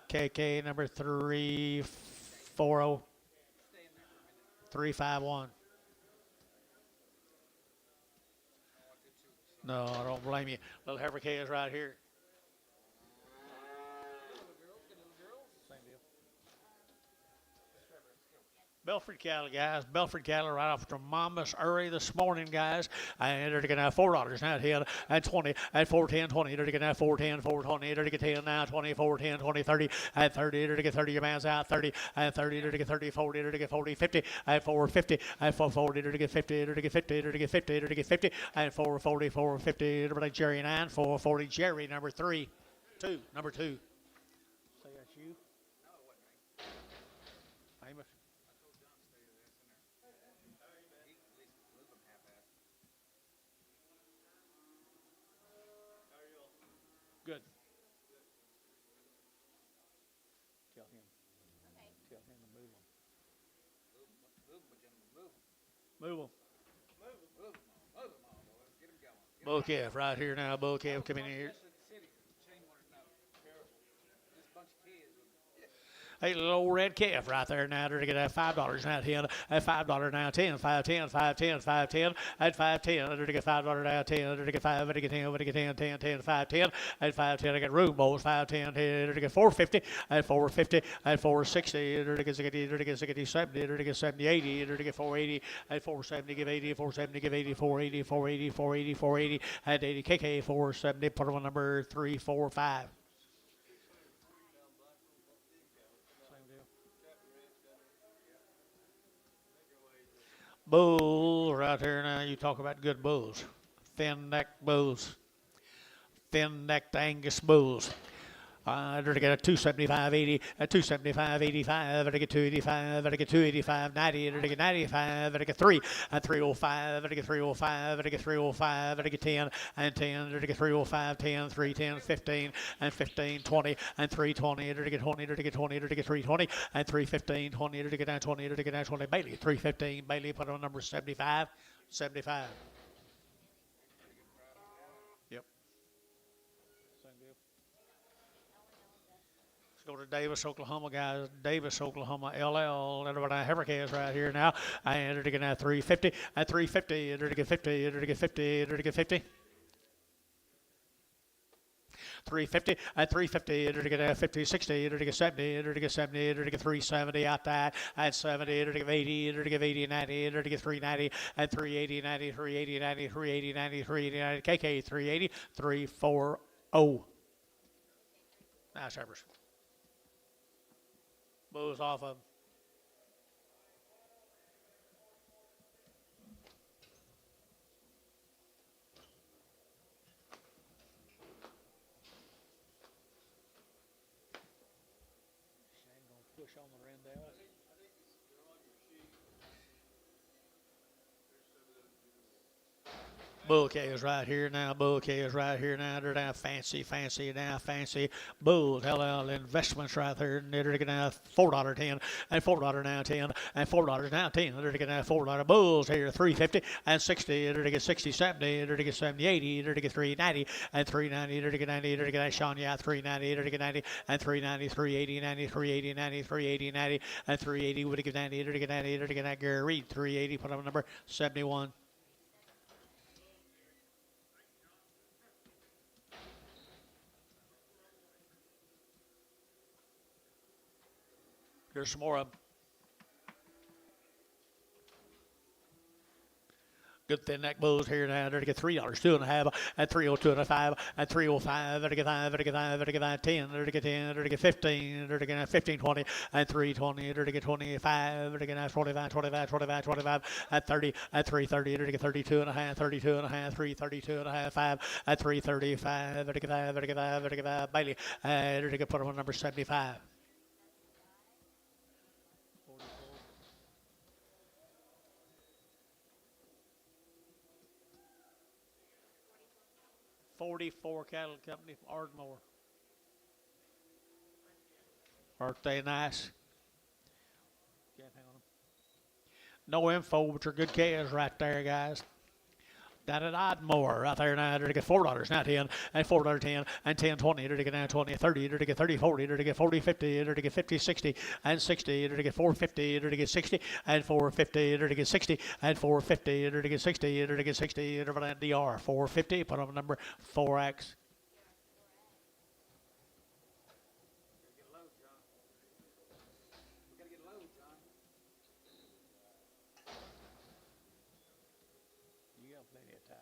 KK number 340, 351. No, I don't blame you. Little heifer is right here. Belford cattle, guys. Belford cattle right off from Mama's early this morning, guys. And they're going to have $4 now, 10 and 20 and 410, 20. They're going to have 410, 420. They're going to get 10 now, 20, 410, 20, 30 and 30. They're going to get 30. Your man's out, 30 and 30. They're going to get 30, 40. They're going to get 40, 50 and 450 and 440. They're going to get 50. They're going to get 50. They're going to get 50. They're going to get 50 and 440, 450. They're going to Jerry 9, 440. Jerry number 3, 2, number 2. Say that's you. Amos. Good. Tell him. Okay. Tell him to move them. Move them. Bull calf right here now. Bull calf coming in here. Hey, little old red calf right there now. They're going to get $5 now, 10, at $5 now, 10, 5, 10, 5, 10, 5, 10, at 5, 10. They're going to get $5 now, 10, they're going to get 5, they're going to get 10, they're going to get 10, 10, 10, 5, 10, at 5, 10. I get room bowls, 5, 10, 10, they're going to get 450, at 450, at 460, they're going to get 60, they're going to get 60, 70, they're going to get 70, 80, they're going to get 480, at 470, give 80, 470, give 80, 480, 480, 480, 480, at 80, KK, 470, put on number 345. Bull right here now. You talk about good bulls. Thin-necked bulls. Thin-necked Angus bulls. They're to get a 275, 80, a 275, 85, they're to get 285, they're to get 285, 90, they're to get 95, they're to get 3, and 305, they're to get 305, they're to get 305, they're to get 10, and 10, they're to get 305, 10, 310, 15, and 15, 20, and 320, they're to get 20, they're to get 20, they're to get 320, and 315, 20, they're to get down 20, they're to get down 20, Bailey, 315, Bailey put on number 75, 75. Go to Davis, Oklahoma, guys. Davis, Oklahoma, LL. Everybody, Hurricanes right here now. And they're going to 350 at 350. They're going to get 50. They're going to get 50. They're going to get 50. 350 at 350, they're going to 50, 60, they're going to 70, they're going to 70, they're going to 370 out that at 70, they're going to 80, they're going to 80, 90, they're going to 390 at 380, 90, 380, 90, 380, 90, 380, 90, KK 380, 340. Now, Shepherds. Bulls off of. Push on the Rendell. Bull is right here now. Bull is right here now. They're down fancy now. Fancy Bulls. Hello, investments right there. They're going to $4.10 and $4 now 10 and $4 now 10. They're going to $4 Bulls here 350 and 60. They're going to get 60, 70. They're going to get 70, 80. They're going to get 390 and 390. They're going to get 90. They're going to get Sean yeah 390. They're going to get 90 and 390, 380, 90, 380, 90, 380, 90 and 380. Would have get 90. They're going to get 90. They're going to get Gary Reed 380. Put on number 71. There's some more of them. Good thin neck bulls here now. They're to get $3, 2.5, and 302 and a 5, and 305. They're to get 5, they're to get 5, they're to get 5, 10, they're to get 10, they're to get 15, they're to get 15, 20, and 320. They're to get 25, they're to get 25, 25, 25, 25, at 30, at 330. They're to get 32 and a half, 32 and a half, 332 and a half, 5, at 335. They're to get 5, they're to get 5, they're to get 5. Bailey, they're to get put on number 75. 44 Cattle Company, Ardmore. Aren't they nice? Can't hang on them. No info, but you're good calves right there, guys. Down at Ardmore, right there now, they're to get $4 now 10, and $4 10, and 10 20, they're to get now 20, 30, they're to get 30 40, they're to get 40 50, they're to get 50 60, and 60, they're to get 450, they're to get 60, and 450, they're to get 60, and 450, they're to get 60, they're to get 60, they're to DR 450. Put on number 4X. You got plenty of time.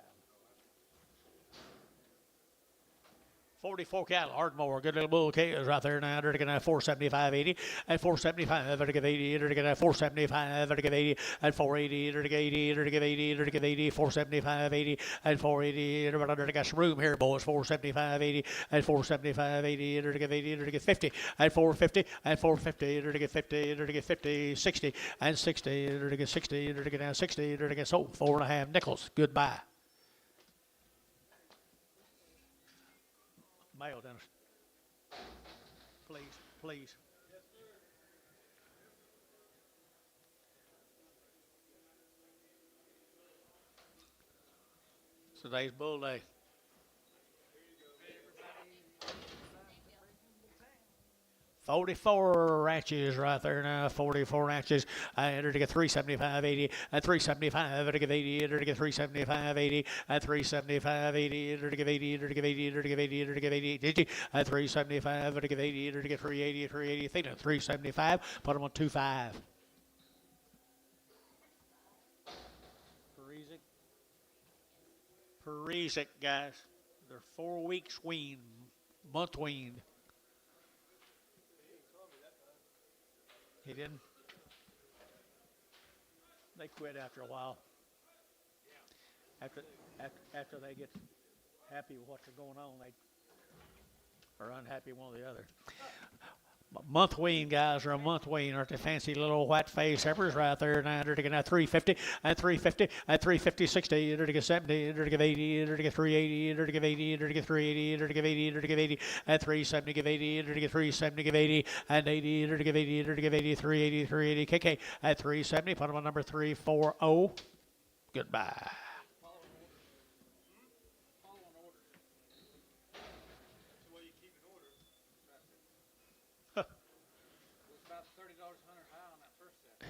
44 cattle, Ardmore, good little bull calves right there now. They're going to have 475, 80, and 475. They're to give 80. They're going to have 475. They're to give 80, and 480. They're to give 80. They're to give 80. They're to give 80. 475, 80, and 480. They're to got some room here, boys. 475, 80, and 475, 80. They're to give 80. They're to get 50, and 450, and 450. They're to get 50. They're to get 50, 60, and 60. They're to get 60. They're to get down 60. They're to get sold 4.5 nickels. Goodbye. Mail, Dennis. Please, please. Today's bull day. 44 ranches right there now. 44 ranches. They're to get 375, 80, and 375. They're to get 80. They're to get 375, 80, and 375, 80. They're to get 80. They're to get 80. They're to get 80. They're to get 80. Did you? At 375. They're to get 80. They're to get 380. 380. Think of 375. Put them on 25. Parisic, guys. They're 4 weeks weaned, month weaned. He didn't. They quit after a while. After they get happy with what's going on, they are unhappy one or the other. Month wean guys are a month wean, aren't they? Fancy little white face heifers right there. Now they're to get 350 and 350 and 350, 60. They're to get 70. They're to get 80. They're to get 380. They're to get 80. They're to get 380. They're to get 80. They're to get 80 and 370. Give 80. They're to get 370. Give 80 and 80. They're to give 80. They're to give 80. 380. 380. KK at 370. Put them on number 340. Goodbye.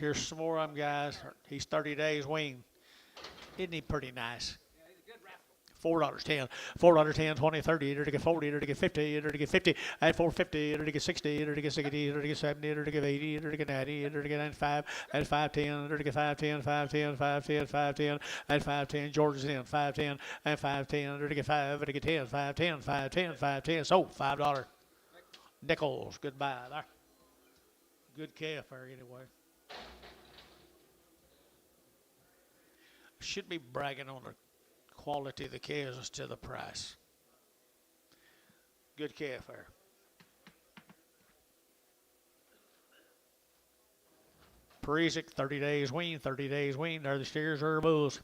Here's some more of them, guys. He's 30 days weaned. Isn't he pretty nice? $4.10, $4.10, 20, 30, to get 40, to get 50, to get 50, at 450, to get 60, to get 60, to get 70, to get 80, to get 90, to get 95, at 510, to get 510, 510, 510, 510, at 510, Georgia's in, 510, at 510, to get 5, to get 10, 510, 510, 510, so $5 nickels. Goodbye there. Good calf there anyway. Should be bragging on the quality of the calves instead of the price. Good calf there. Parisic, 30 days wean, 30 days wean. There the steers are bulls.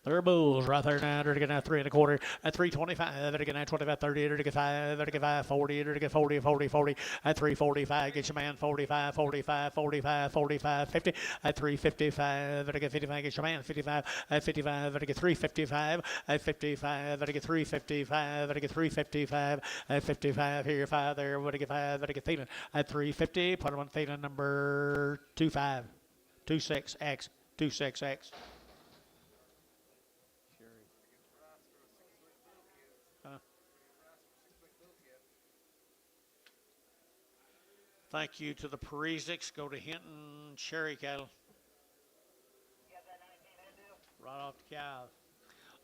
They're bulls right there now. They're getting at 3 1/4, at 325. They're getting at 25, 30. They're getting 5. They're getting 5, 40. They're getting 40, 40, 40. At 345, get your man 45, 45, 45, 45, 50. At 355, they're getting 55. Get your man 55. At 55, they're getting 355. At 55, they're getting 355. They're getting 355. At 55, here 5 there. They're getting 5. They're getting Thielen. At 350, put him on Thielen number 25, 26X, 26X. Thank you to the Parisics. Go to Hinton Cherry Cattle. Right off the cows.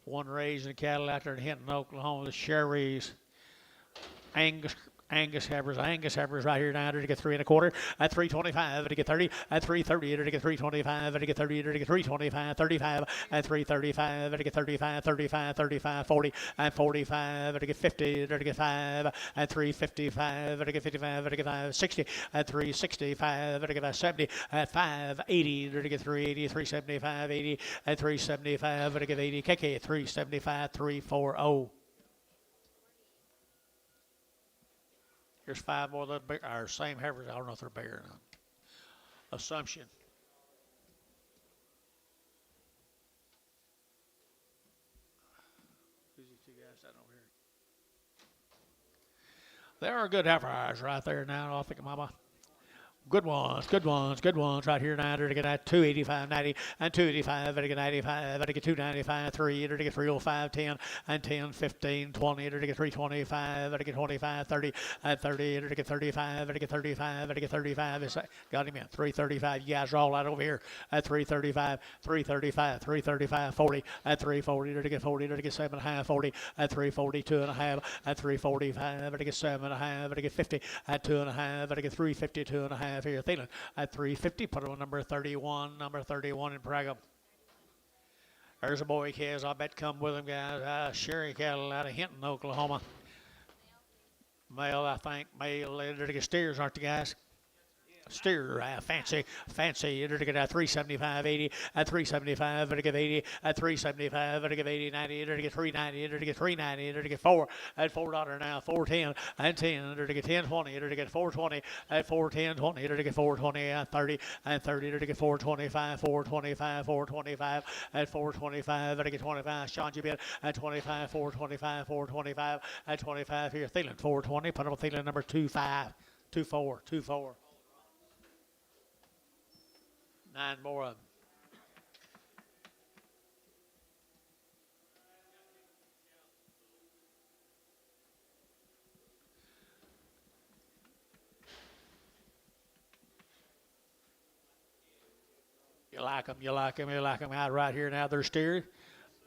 One raising cattle out there in Hinton, Oklahoma. The Sherry's Angus Heifers right here now to get 3 1/4, at 325, to get 30, at 330, to get 325, to get 30, to get 325, 35, at 335, to get 35, 35, 35, 40, at 45, to get 50, to get 5, at 355, to get 55, to get 5, 60, at 365, to get 70, at 580, to get 380, 375, 80, at 375, to get 80, KK, 375, 340. Here's 5 more of the our same heifers. I don't know if they're bigger or not. Assumption. Who's these 2 guys sitting over here? There are good heifers right there now. I think, Mama. Good ones right here now. To get at 285, 90, and 285, to get 95, to get 295, 3, to get 305, 10, and 10, 15, 20, to get 325, to get 25, 30, at 30, to get 35, to get 35, to get 35. Got him in 335. You guys are all out over here at 335, 335, 335, 40, at 340, to get 40, to get 7.5, 40, at 340, 2.5, at 345, to get 7.5, to get 50, at 2.5, to get 350, 2.5. Here, Thielen at 350. Put him on number 31 in Praga. There's a boy calves. I bet come with him, guys. Sherry cattle out of Hinton, Oklahoma. Male, I think. Male. They're steers, aren't the guys? Steer, fancy, to get at 375, 80, at 375, to get 80, at 375, to get 80, 90, to get 390, to get 390, to get 4, at $4 now, 410, and 10, to get 10, 20, to get 420, at 410, 20, to get 420, at 30, and 30, to get 425, 425, 425, at 425, to get 25, Sean Jibin, at 25, 425, 425, at 25, here, Thielen, 420, put up Thielen number 25, 24, 24. 9 more of them. You like them, you like them, you like them. Out right here now, they're steered.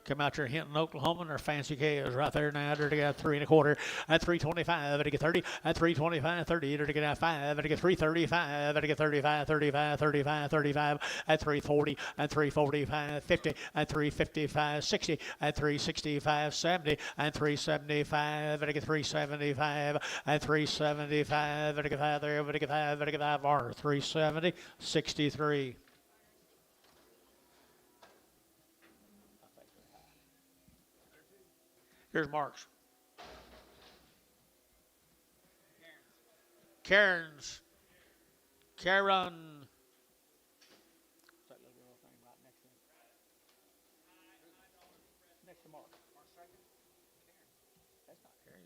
Come out there, Hinton, Oklahoma, and their fancy calves right there now. They're to get 3 1/4, at 325, to get 30, at 325, 30, to get 5, to get 335, to get 35, 35, 35, 35, at 340, at 345, 50, at 355, 60, at 365, 70, at 375, to get 375, at 375, to get 5 there, to get 5, to get 5 more, 370, 63. Here's Mark's. Cairns. Karen. That little thing right next to him. Next to Mark. That's not Karen.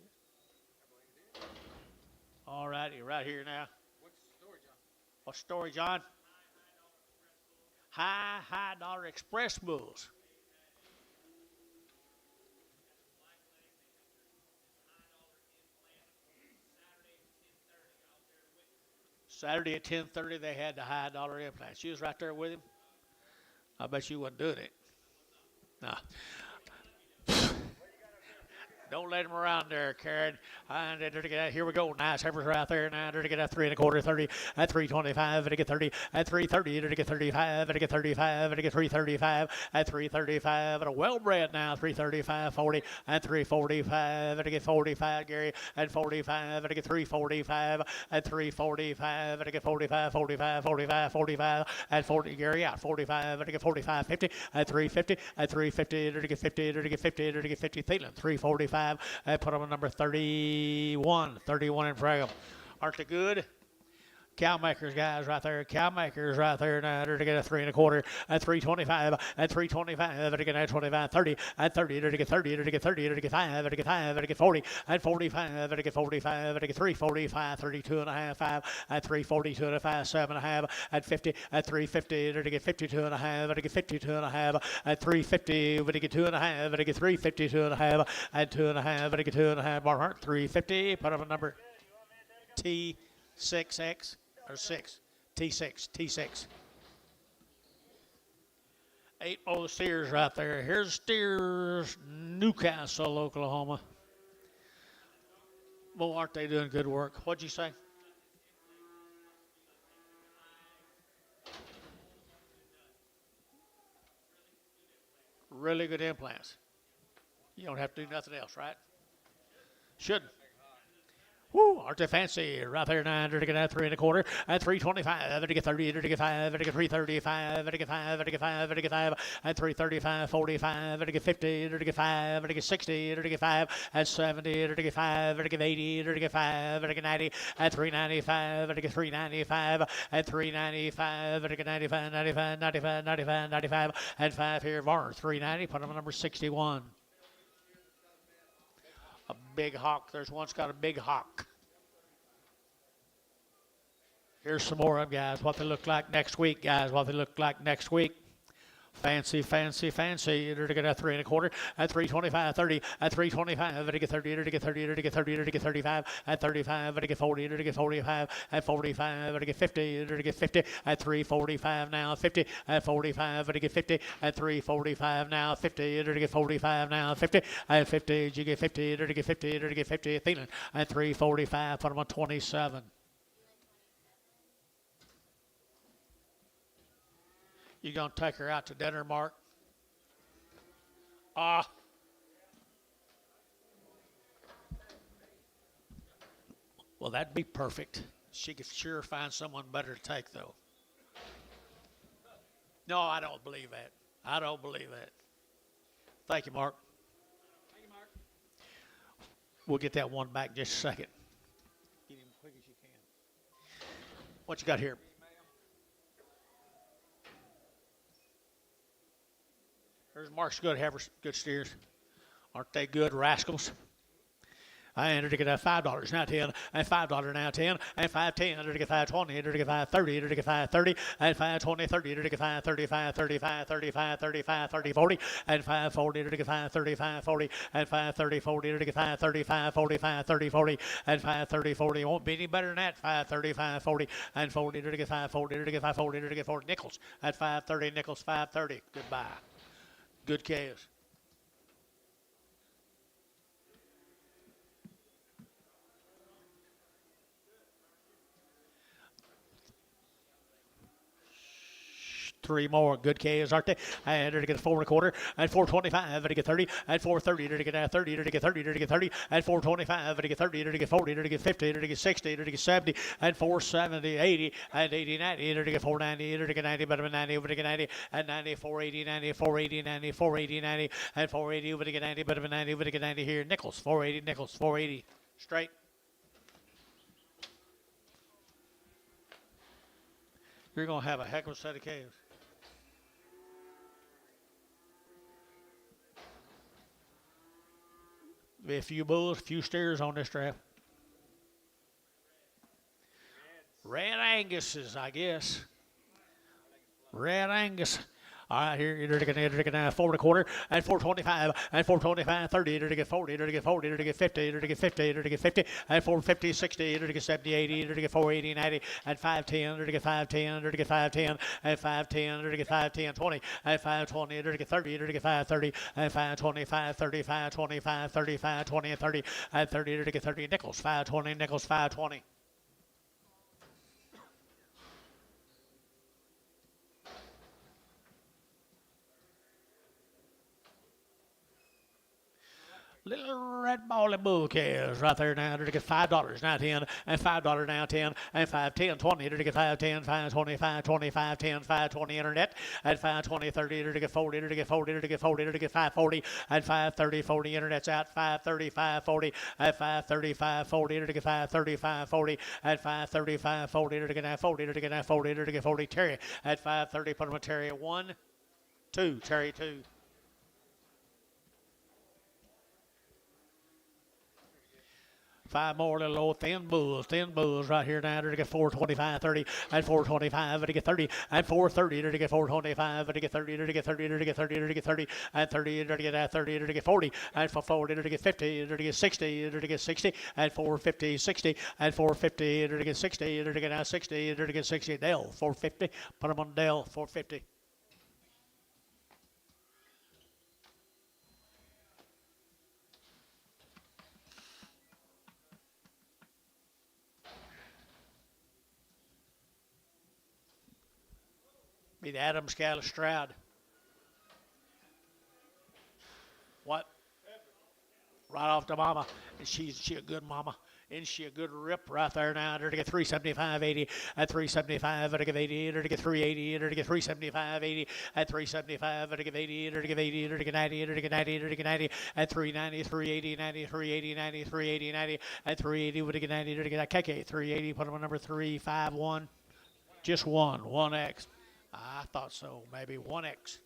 All righty, right here now. What's the story, John? What's the story, John? high dollar express bulls. Saturday at 10:30, they had the high dollar implants. You was right there with him. I bet you wasn't doing it. Nah. Don't let him around there, Karen. And here we go. Nice heifers right there. Now to get at 3 1/4, 30, at 325, and to get 30, at 330, and to get 35, and to get 35, and to get 335, at 335, and a well bred now, 335, 40, and 345, and to get 45, Gary, and 45, and to get 345, at 345, and to get 45, 45, 45, 45, at 40, Gary out, 45, and to get 45, 50, at 350, at 350, and to get 50, and to get 50, and to get 50, Thielen, 345. I put them on number 31 in Fraggle. Aren't they good? Cow makers, guys, right there. Cow makers, right there. Now they're to get a 3 1/4, at 325, at 325, at to get 25, 30, at 30, to get 30, to get 30, to get 5, at to get 5, at to get 40, at 45, at to get 45, at to get 345, 32 and a half, 5, at 342 and a 5, 7 and a half, at 50, at 350, to get 52 and a half, at to get 52 and a half, at 350, at to get 2 and a half, at to get 352 and a half, at 2 and a half, at to get 2 and a half, Barnhart, 350, put up a number T6X. Or 6, T6. 8 more steers right there. Here's steers, Newcastle, Oklahoma. Boy, aren't they doing good work? What'd you say? Really good implants. You don't have to do nothing else, right? Shouldn't. Woo, aren't they fancy? Right there, 9, to get at 3 1/4, at 325, to get 30, to get 5, to get 335, to get 5, to get 5, to get 5, at 335, 45, to get 50, to get 5, to get 60, to get 5, at 70, to get 5, to get 80, to get 5, to get 90, at 395, to get 395, at 395, to get 95, 95, 95, 95, 95, at 5 here, Varner, 390, put them on number 61. A big hawk. There's one's got a big hawk. Here's some more of them, guys. What they look like next week, guys. What they look like next week. Fancy. They're to get at 3 1/4, at 325, 30, at 325, to get 30, to get 30, to get 30, to get 35, at 35, to get 40, to get 45, at 45, to get 50, to get 50, at 345 now, 50, at 45, to get 50, at 345 now, 50, to get 45 now, 50, at 50, you get 50, to get 50, to get 50, Thielen, at 345, put them on 27. You gonna take her out to dinner, Mark? Well, that'd be perfect. She could sure find someone better to take, though. No, I don't believe that. I don't believe that. Thank you, Mark. We'll get that one back in just a second. Get him as quick as you can. What you got here? There's Mark's good heifers, good steers. Aren't they good rascals? I entered to get $5 now 10, and $5 now 10, and 5.10 to get 5.20 to get 5.30 to get 5.30, and 5.20 30 to get 5.35 35 35 35 30 40, and 5.40 to get 5.35 40, and 5.30 40 to get 5.35 45 30 40, and 5.30 40 won't be any better than that. 5.35 40, and 40 to get 5.40 to get 5.40 to get 40 nickels at 5.30 nickels 5.30. Goodbye. Good calves. Three more good calves, aren't they? And to get 4 1/4, and 425, to get 30, and 430 to get 30, to get 30, to get 30, and 425 to get 30, to get 40, to get 50, to get 60, to get 70, and 470, 80, and 80, 90, to get 490, to get 90, but 90, to get 90, and 90, 480, 90, 480, 90, 480, 90, and 480, to get 90, but 90, to get 90 here. Nickels, 480, nickels, 480. Straight. You're going to have a heck of a set of calves. Be a few bulls, a few steers on this draft. Red Angus's, I guess. Red Angus. All right, here you're going to get 4 and a quarter, and 425, and 425, 30, you're to get 40, you're to get 40, you're to get 50, you're to get 50, you're to get 50, and 450, 60, you're to get 70, 80, you're to get 480, 90, and 510, you're to get 510, you're to get 510, and 510, you're to get 510, 20, and 520, you're to get 30, you're to get 530, and 525, 35, 25, 35, 20, and 30, and 30, you're to get 30 nickels, 520, nickels, 520. Little red ball and bull calves right there now. They're to get $5 now 10 and $5 now 10 and 5 10 20. They're to get 5 10 5 25 25 10 5 20 internet and 5 20 30. They're to get 40. They're to get 40. They're to get 40. They're to get 5 40 and 5 30 40. Internet's out 5 35 40 and 5 35 40. They're to get 5 35 40 and 5 35 40. They're to get 40. They're to get 40. They're to get 40. Terry at 5 30. Put them on Terry at 1 2. Terry 2. Five more little old thin bulls right here now. They're to get 425, 30, and 425, they're to get 30, and 430, they're to get 425, they're to get 30, they're to get 30, they're to get 30, they're to get 30, and 30, they're to get 30, they're to get 40, and for 40, they're to get 50, they're to get 60, they're to get 60, and 450, 60, and 450, they're to get 60, they're to get 60, they're to get 60. Dell, 450, put them on Dell, 450. Be the Adams cattle Stroud. What? Right off the mama. And she a good mama. Isn't she a good rip right there now? They're to get 375, 80, at 375, they're to give 80, they're to get 380, they're to get 375, 80, at 375, they're to give 80, they're to give 80, they're to get 90, they're to get 90, they're to get 90, at 390, 380, 90, 380, 90, 380, 90, at 380, would get 90, they're to get KK, 380, put them on number 351. Just one, 1X. I thought so, maybe 1X.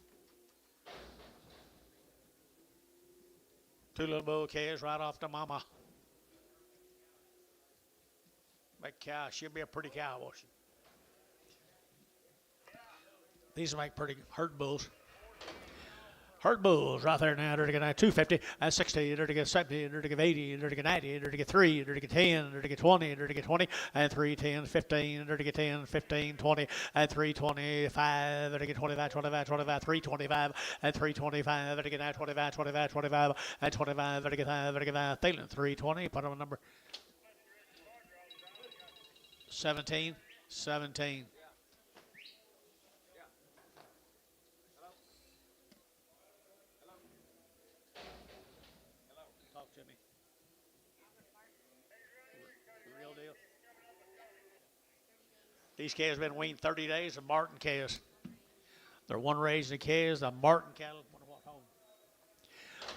Two little bull calves right off the mama. Big cow, she'll be a pretty cow, won't she? These make pretty herd bulls. Herd bulls right there now. They're to get 250, 60, they're to get 70, they're to get 80, they're to get 90, they're to get 3, they're to get 10, they're to get 20, they're to get 20, and 3, 10, 15, they're to get 10, 15, 20, and 3, 25, they're to get 25, 25, 25, 3, 25, and 3, 25, they're to get 25, 25, 25, and 25, they're to get 5, they're to get 5. Thalen, 320, put on number 17, 17. Talk to me. Real deal. These calves have been weaned 30 days of Martin calves. They're one raising calves, the Martin cattle.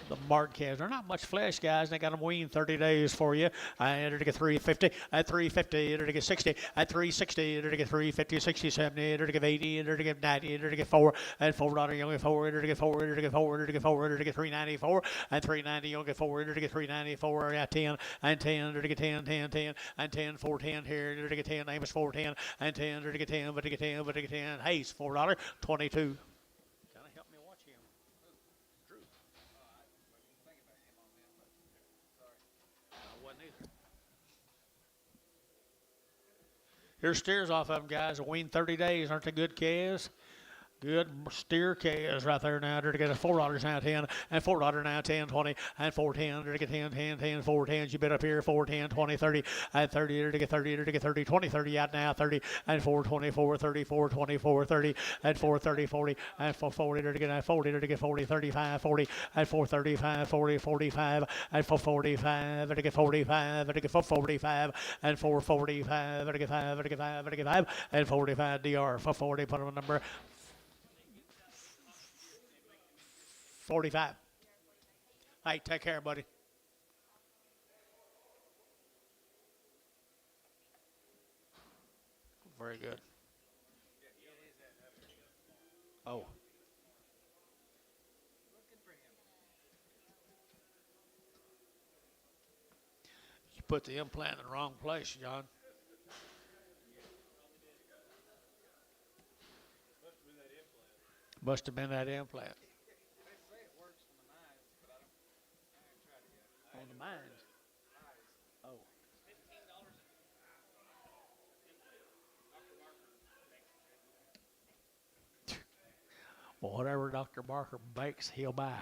The Martin calves. They're not much flesh, guys. They got them weaned 30 days for you. They're to get 350, at 350, they're to get 60, at 360, they're to get 350, 60, 70, they're to get 80, they're to get 90, they're to get 4, and $4 you'll get 4, they're to get 4, they're to get 4, they're to get 4, they're to get 394, and 390 you'll get 4, they're to get 394, at 10, and 10, they're to get 10, 10, 10, and 10, 410 here, they're to get 10, Amos 410, and 10, they're to get 10, but to get 10, but to get 10, Hayes $4, 22. Here's steers off of them, guys. A wean 30 days. Aren't they good calves? Good steer calves right there now. They're to get $4 now 10, and $4 now 10, 20, and 410. They're to get 10, 10, 10, 410. You bet up here 410, 20, 30, and 30. They're to get 30. They're to get 30, 20, 30 out now 30, and 424, 34, 24, 30, and 430, 40, and 440. They're to get 40. They're to get 40, 35, 40, and 435, 40, 45, and 445. They're to get 45. They're to get 445, and 445. They're to get 5. They're to get 5. They're to get 5, and 45 DR 440. Put them on number 45. Hey, take care, buddy. Very good. Oh. You put the implant in the wrong place, John. Must have been that implant. On the mines. Oh. Well, whatever Dr. Barker bakes, he'll buy.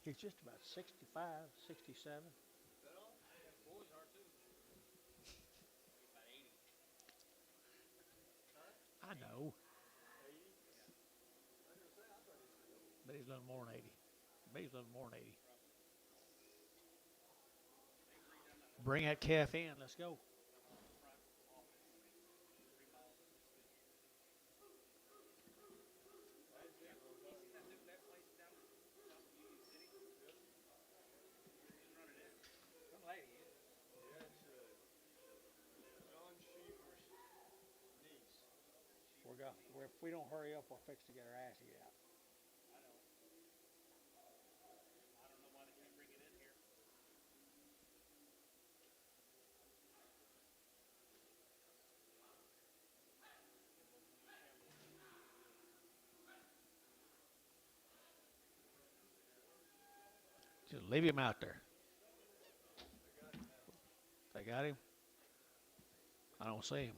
He's just about 65, 67. I know, but he's done more than 80. But he's done more than 80. Bring that calf in. Let's go. If we don't hurry up, we're fixed to get our ass eat out. Just leave him out there. They got him? I don't see him.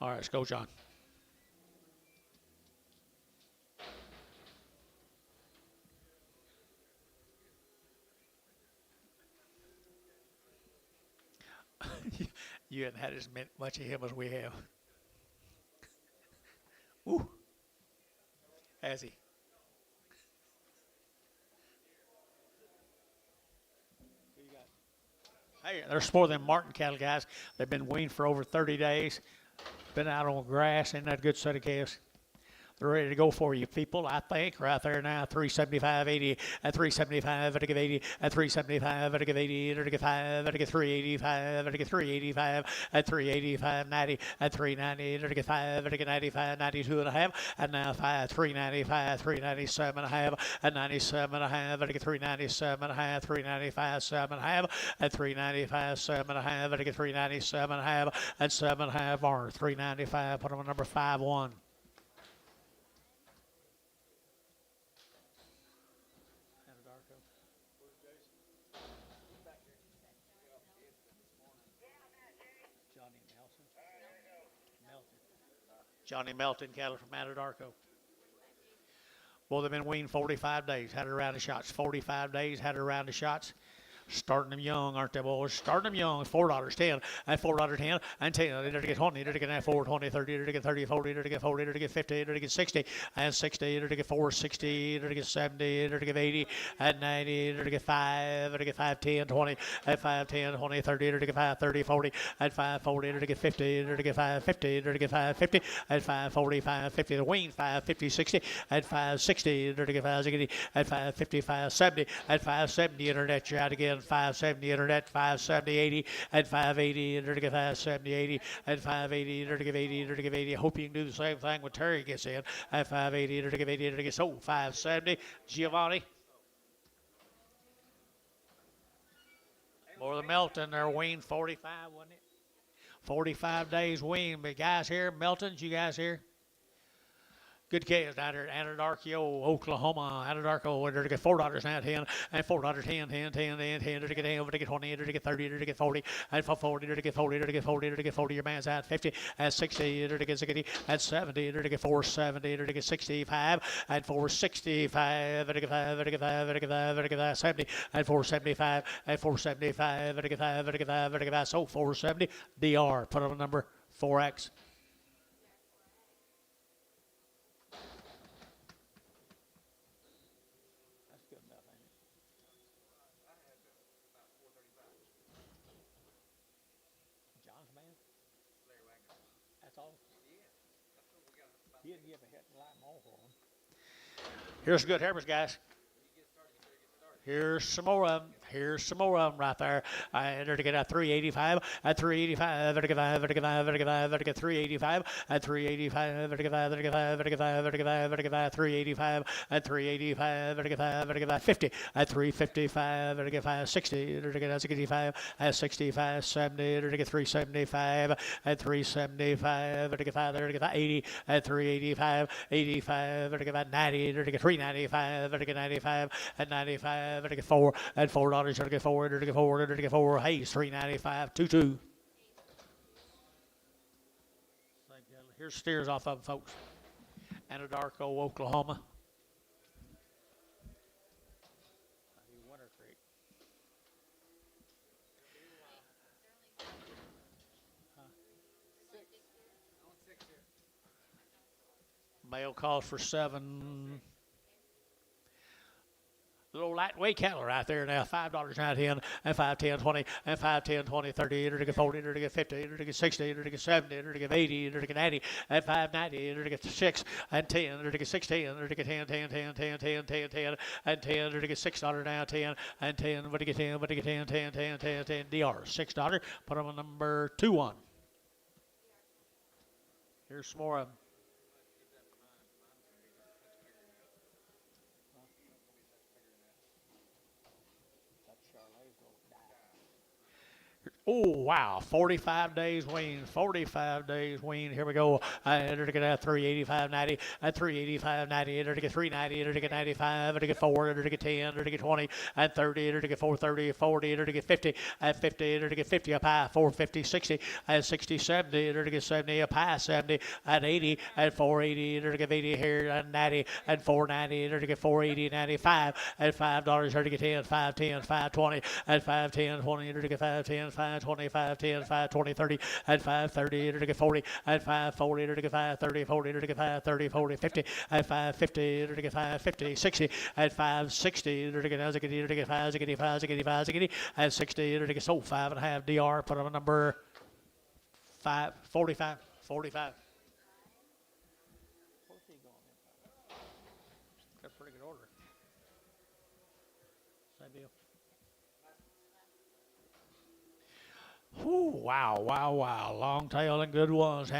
All right, let's go, John. You haven't had as much of him as we have. Woo. Has he? Hey, there's more than Martin cattle, guys. They've been weaned for over 30 days. Been out on grass. Ain't that a good set of calves? They're ready to go for you, people, I think, right there now. 375.80 at 375 at a give 80 at 375 at a give 80 at a give 5 at a give 385 at a give 385 at 385.90 at 390 at a give 5 at a give 95 92 and a half and now 5 395 397 and a half at 97 and a half at a give 397 and a half 395 7 and a half at 395 7 and a half at a give 397 and a half and 7 and a half are 395. Put them on number 5-1. Johnny Melton, cattle from Anadarko. Well, they've been weaned 45 days, had a round of shots. 45 days, had a round of shots. Starting them young, aren't they, boys? Starting them young. $4.10 and $4.10 and 10. They're to get 20. They're to get 4, 20, 30. They're to get 30, 40. They're to get 40. They're to get 50. They're to get 60 and 60. They're to get 4, 60. They're to get 70. They're to get 80 and 90. They're to get 5. They're to get 5, 10, 20 and 5, 10, 20, 30. They're to get 5, 30, 40 and 5, 40. They're to get 50. They're to get 5, 50. They're to get 5, 50 and 5, 40, 5, 50. The wean 5, 50, 60 and 5, 60. They're to get 5, 60 and 5, 50, 5, 70 and 5, 70. Internet, you're out again. 570 internet, 570, 80 and 580. And they're to get 570, 80 and 580. They're to give 80. They're to give 80. I hope you can do the same thing when Terry gets in at 580. They're to give 80. They're to get 570. Giovanni. More than Melton, they're weaned 45, wasn't it? 45 days weaned. But guys here, Melton's, you guys here? Good calves down there at Anadarko, Oklahoma. Anadarko, they're to get $4 now, 10 and $4, 10, 10, 10, 10, 10. They're to get 10, they're to get 20, they're to get 30, they're to get 40, and for 40, they're to get 40, they're to get 40, they're to get 40. Your man's out 50 and 60, they're to get 60 and 70, they're to get 470, they're to get 65 and 465, they're to get 5, they're to get 5, they're to get 5, they're to get 5, 70 and 475 and 475, they're to get 5, they're to get 5, they're to get 5. So 470, DR. Put on number 4X. Here's some good hammers, guys. Here's some more of them. Here's some more of them right there. They're to get a 385, at 385, they're to get 5, they're to get 5, they're to get 5, they're to get 385, at 385, they're to get 5, they're to get 5, they're to get 5, they're to get 5, they're to get 5, 385, at 385, they're to get 5, they're to get 5, 50, at 355, they're to get 5, 60, they're to get 65, at 65, 70, they're to get 375, at 375, they're to get 5, they're to get 80, at 385, 85, they're to get 90, they're to get 395, they're to get 95, at 95, they're to get 4, at $4, they're to get 4, they're to get 4, they're to get 4, hey, it's 395, 22. Here's steers off of them, folks. Anadarko, Oklahoma. Male calls for 7. Little lightweight cattle right there now. $5 now 10 and 5, 10, 20 and 5, 10, 20, 30, to get 40, to get 50, to get 60, to get 70, to get 80, to get 90 and 5, 90, to get 6 and 10, to get 16, to get 10, 10, 10, 10, 10, 10, 10 and 10, to get $6 now 10 and 10, but to get 10, but to get 10, 10, 10, 10, 10, DR $6. Put them on number 2-1. Here's some more of them. Oh, wow. 45 days wean. 45 days wean. Here we go. Enter to get at 385, 90. At 385, 90. Enter to get 390. Enter to get 95. Enter to get 4. Enter to get 10. Enter to get 20. At 30. Enter to get 430. 40. Enter to get 50. At 50. Enter to get 50 up high. 450, 60. At 60, 70. Enter to get 70 up high. 70. At 80. At 480. Enter to get 80 here. At 90. At 490. Enter to get 480, 95. At $5. Enter to get 10. 510. 520. At 510. 20. Enter to get 510. 525, 10, 5, 20, 30, at 530, to get 40, at 540, to get 530, 40, to get 530, 40, 50, at 550, to get 550, 60, at 560, to get 5, to get 5, to get 5, to get 5, to get at 60, to get sold 5.5 DR, put on number 5, 45, 45. That's a pretty good order. Same deal. Ooh, wow, wow, wow. Long tail and good ones.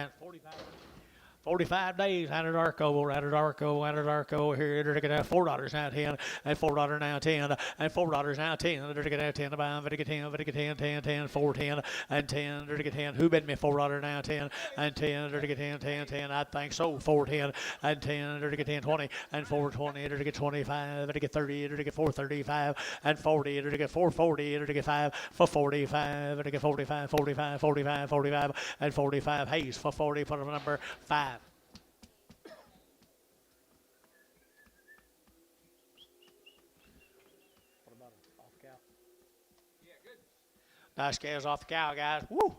45 days. Anadarko. Here, to get $4 now 10, and $4 now 10, and $4 now 10. To get 10 to buy, to get 10, to get 10, 10, 10, 4, 10, and 10. To get 10. Who bid me $4 now 10, and 10. To get 10, 10, 10. I think so. 4, 10, and 10. To get 10, 20, and 4, 20. To get 25. To get 30. To get 4, 35, and 40. To get 4, 40. To get 5 for 45. To get 45, 45, 45, 45, and 45. Hayes for 40. Put on number 5. Nice calves off the cow, guys. Woo!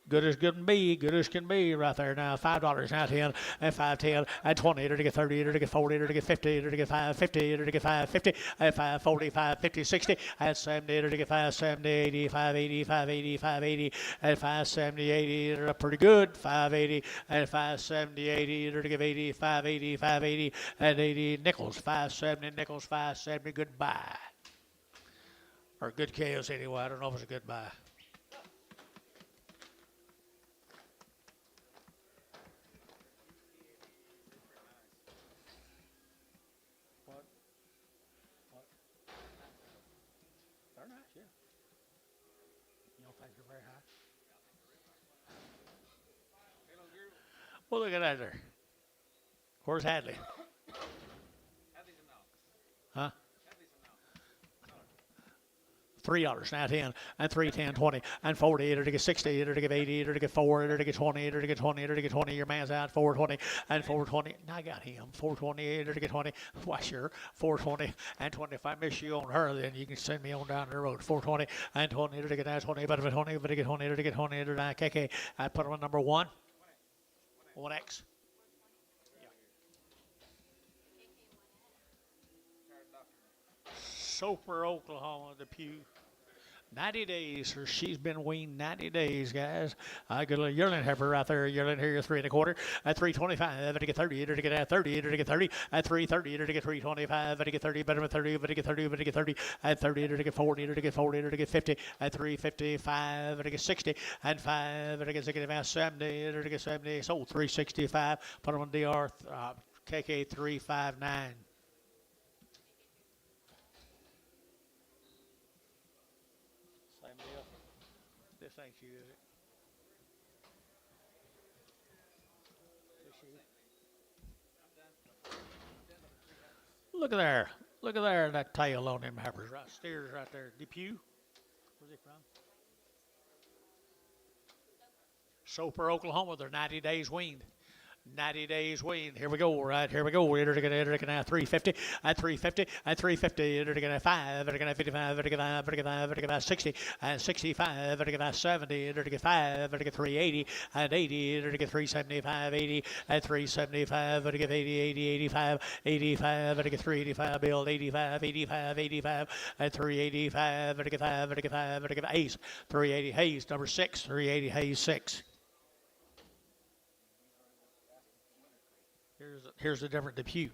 Good as good can be, good as can be right there now. $5 now 10, and 5, 10, and 20, to get 30, to get 40, to get 50, to get 5, 50, to get 5, 50, and 5, 40, 5, 50, 60, and 70, to get 5, 70, 80, 5, 80, 5, 80, 5, 80, and 5, 70, 80, they're pretty good. 5, 80, and 5, 70, 80, to get 80, 5, 80, 5, 80, and 80 nickels. 5, 70 nickels, 5, 70, goodbye. Or good chaos anyway. I don't know if it's a goodbye. What? They're nice, yeah. You don't think they're very high? Well, look at that there. Where's Hadley? Huh? $3 now 10, and 3, 10, 20, and 40, to get 60, to get 80, to get 4, to get 20, to get 20, to get 20. Your man's out 420 and 420. I got him 428 to get 20. Why sure 420 and 20. If I miss you on her, then you can send me on down the road. 420 and 20 to get 20, but 20, but to get 20, to get 20 to KK. I put him on number 1. 1X. Soper, Oklahoma, the Pew. 90 days. She's been weaned 90 days, guys. Good little yearling heifer right there. Yearling here, 3 1/4 at 325. To get 30, to get at 30, to get 30 at 330, to get 325, to get 30, better than 30, to get 30, to get 30 at 30, to get 40, to get 40, to get 50 at 355, to get 60 and 5, to get 65, 70, to get 70. Sold 365. Put them on DR KK 359. Same deal. This ain't you, is it? Look at there. Look at there, that tail on them heifers. Right, steers right there. Depew. Where's it from? Soper, Oklahoma. They're 90 days weaned. 90 days weaned. Here we go, right? Here we go. We're going to now 350 at 350 at 350. We're going to 5. We're going to 55. We're going to 5. We're going to 60 and 65. We're going to 70. We're going to 5. We're going to 380 and 80. We're going to 375. 80 at 375. We're going to 80 80 85 85. We're going to 385. Build 85 85 85 at 385. We're going to 5. We're going to 5. We're going to Hayes 380 Hayes number 6 380 Hayes 6. Here's the different Dupree.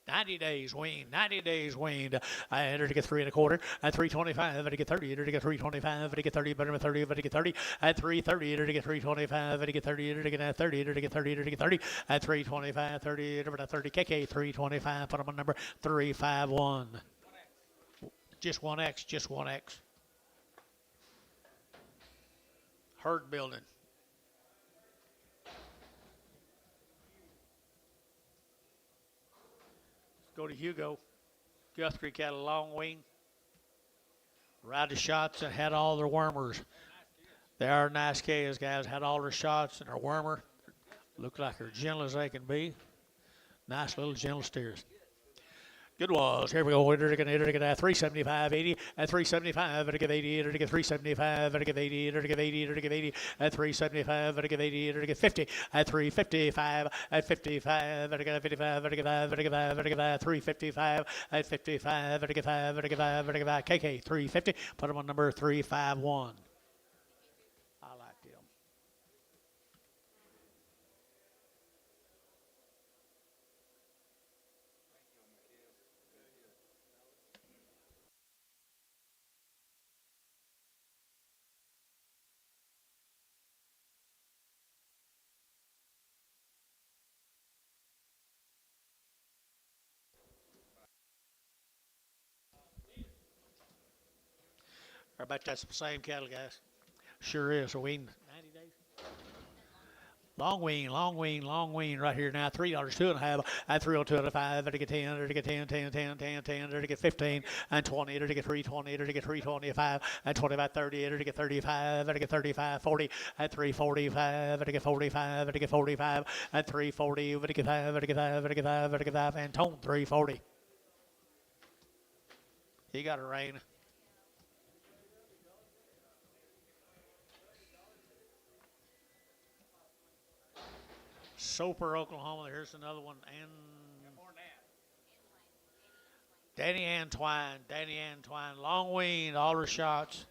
90 days weaned, 90 days weaned. I entered to get 3 1/4 at 325. I to get 30. To get 325. To get 30. Better than 30. To get 30 at 330. To get 325. To get 30. To get 30. To get 30. To get 30 at 325. 30. To 30. KK 325. Put them on number 351. Just 1X. Just 1X. Herd building. Go to Hugo. Guthrie had a long wing. Ride the shots and had all their wormers. They are nice calves, guys. Had all their shots and their wormer. Look like they're gentle as they can be. Nice little gentle steers. Good was. Here we go. We're going to get 375, 80 at 375. To get 80. To get 375. To get 80. To get 80. To get 80 at 375. To get 80. To get 50 at 355 at 55. To get 55. To get 5. To get 5. To get 5. 355 at 55. To get 5. To get 5. To get 5. KK 350. Put them on number 351. I like them. I bet that's the same cattle, guys. Sure is. So we 90 days. Long wing right here now. $3, 2.5 at 302 and a 5. To get 10, to get 10, 10, 10, 10, 10, to get 15 and 20, to get 320, to get 325 and 25, 30, to get 35, to get 35, 40 at 345, to get 45, to get 45 at 340, to get 5, to get 5, to get 5, to get 5, and Tone 340. He got a rain. Soper, Oklahoma. Here's another one. And Danny Antwine. Long weaned, all her shots.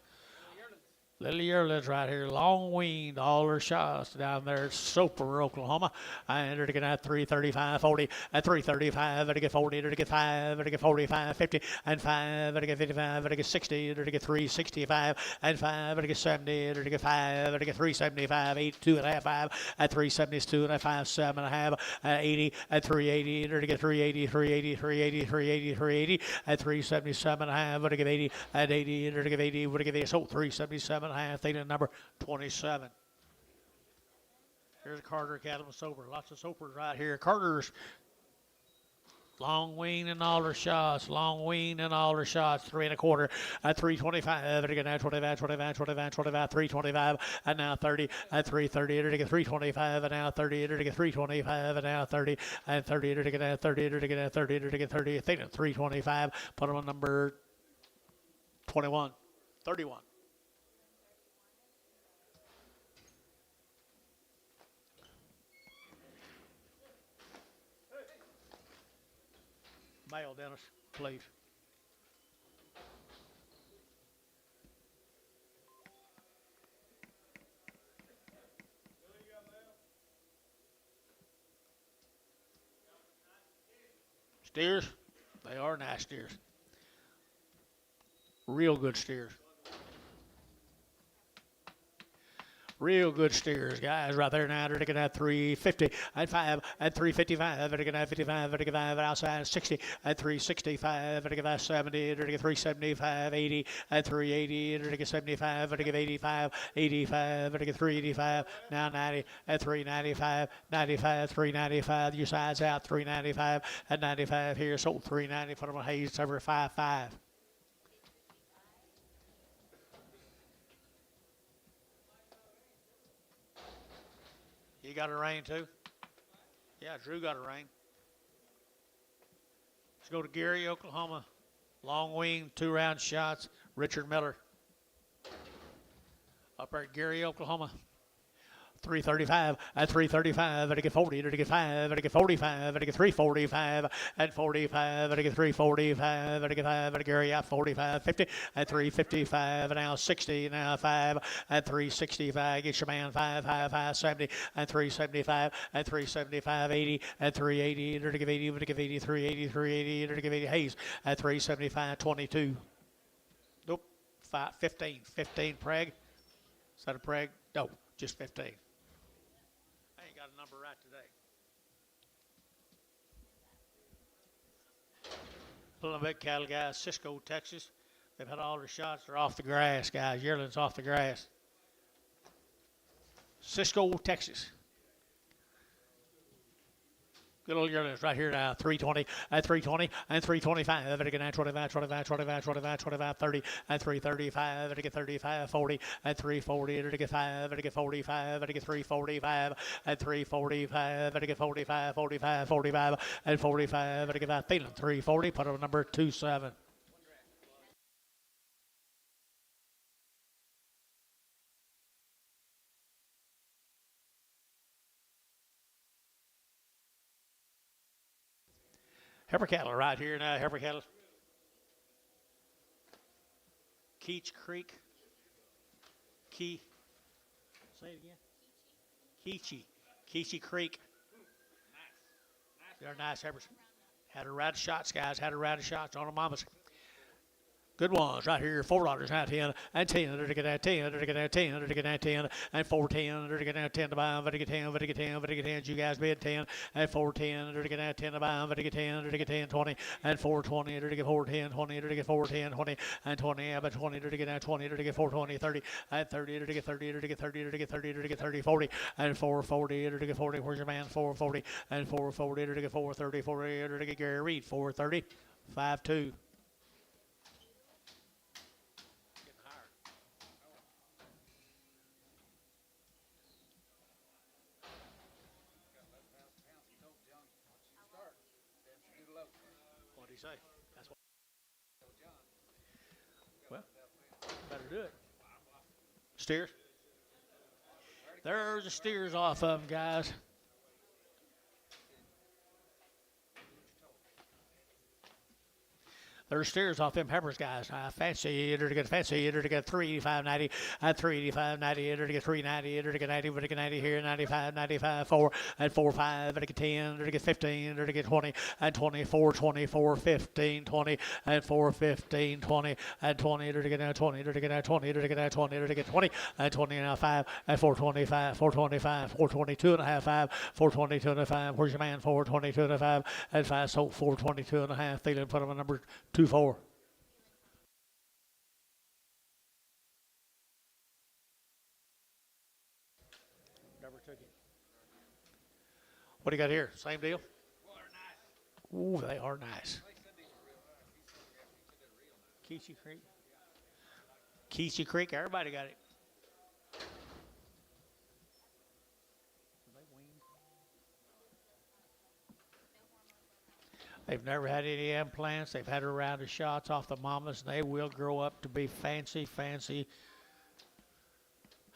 Little yearlings right here, long weaned, all her shots down there at Soper, Oklahoma. I entered to get at 335, 40, at 335, to get 40, to get 5, to get 45, 50, and 5, to get 55, to get 60, to get 365, and 5, to get 70, to get 5, to get 375, 8, 2.5, 5, at 372, and 5, 7.5, at 80, at 380, to get 380, 380, 380, 380, 380, at 377.5, to get 80, at 80, to get 80, to get 80, so 377. Thing number 27. Here's Carter Academy Soper. Lots of Sopers right here. Carter's long wean and all her shots. Long wean and all her shots. 3 1/4 at 325. To get now 25, 25, 25, 25, 325, and now 30 at 330. To get 325, and now 30. To get 325, and now 30 and 30. To get now 30. To get now 30. To get 30. I think at 325. Put them on number 21, 31. Mail, Dennis, please. Steers, they are nice steers. Real good steers. Real good steers, guys, right there now. They're looking at 350 and 5 and 355. They're looking at 55, they're looking at outside 60 and 365. They're looking at 70, they're looking at 375, 80 and 380. They're looking at 75, they're looking at 85, 85, they're looking at 385, now 90 and 395, 95, 395. Your side's out 395 and 95 here. Sold 390. Put them on Hayes over 55. You got a rain too? Yeah, Drew got a rain. Let's go to Gary, Oklahoma. Long wing, 2-round shots. Richard Miller. Up there at Gary, Oklahoma. 335 at 335 and I get 40 and I get 5 and I get 45 and I get 345 and 45 and I get 345 and I get 5 and I Gary out 45 50 at 355 and now 60 now 5 at 365 get your man 5 5 5 70 and 375 and 375 80 and 380 and I give 80 and I give 80 380 380 and I give 80 Hayes at 375 22 nope 5 15 15 Prague is that a Prague no just 15 got a number right today. Little bit cattle guys, Cisco, Texas. They've had all their shots. They're off the grass, guys. Yearlings off the grass. Cisco, Texas. Good old yearlings right here now. 320 and 320 and 325. And again, 25, 25, 25, 25, 25, 30 and 335. And again, 35, 40 and 340. And again, 5 and again, 45 and again, 345 and 345 and again, 45, 45, 45 and 45 and again, that feeling 340. Put on number 27. Heifer cattle right here now, heifer cattle. Keach Creek. Say it again. Keachy Creek. They're nice heifers. Had a round of shots, guys. Had a round of shots on the mamas. Good ones right here. $4 now 10 and 10. They're to get that 10. They're to get that 10. They're to get that 10 and 410. They're to get that 10 to buy. They're to get 10. They're to get 10. They're to get 10. You guys bid 10 and 410. They're to get that 10 to buy. They're to get 10. They're to get 10 20 and 420. They're to get 410 20. They're to get 410 20 and 20. About 20. They're to get that 20. They're to get 420 30 and 30. They're to get 30. They're to get 30. They're to get 30. They're to get 30 40 and 440. They're to get 40. Where's your man? 440 and 440. They're to get 430 40. They're to get Gary Reed 430 52. Say. That's what. Well, better do it. Steers. There's the steers off of them, guys. There's steers off them peppers, guys. Fancy, enter to get fancy, enter to get 385.90 and 385.90, enter to get 390, enter to get 90, enter to get 90 here, 95, 95, 4 and 4, 5, enter to get 10, enter to get 15, enter to get 20 and 24, 24, 15, 20 and 4, 15, 20 and 20, enter to get 20, enter to get 20, enter to get 20, enter to get 20 and 20 and now 5 and 425, 425, 422 and a half, 5, 422 and a 5. Where's your man? 422 and a 5 and 5 sold 422 and a half. Feeling put him on number 2-4. Never took it. What do you got here? Same deal? Ooh, they are nice. Keachy Creek. Keachy Creek, everybody got it. They've never had any implants. They've had a round of shots off the mamas, and they will grow up to be fancy, fancy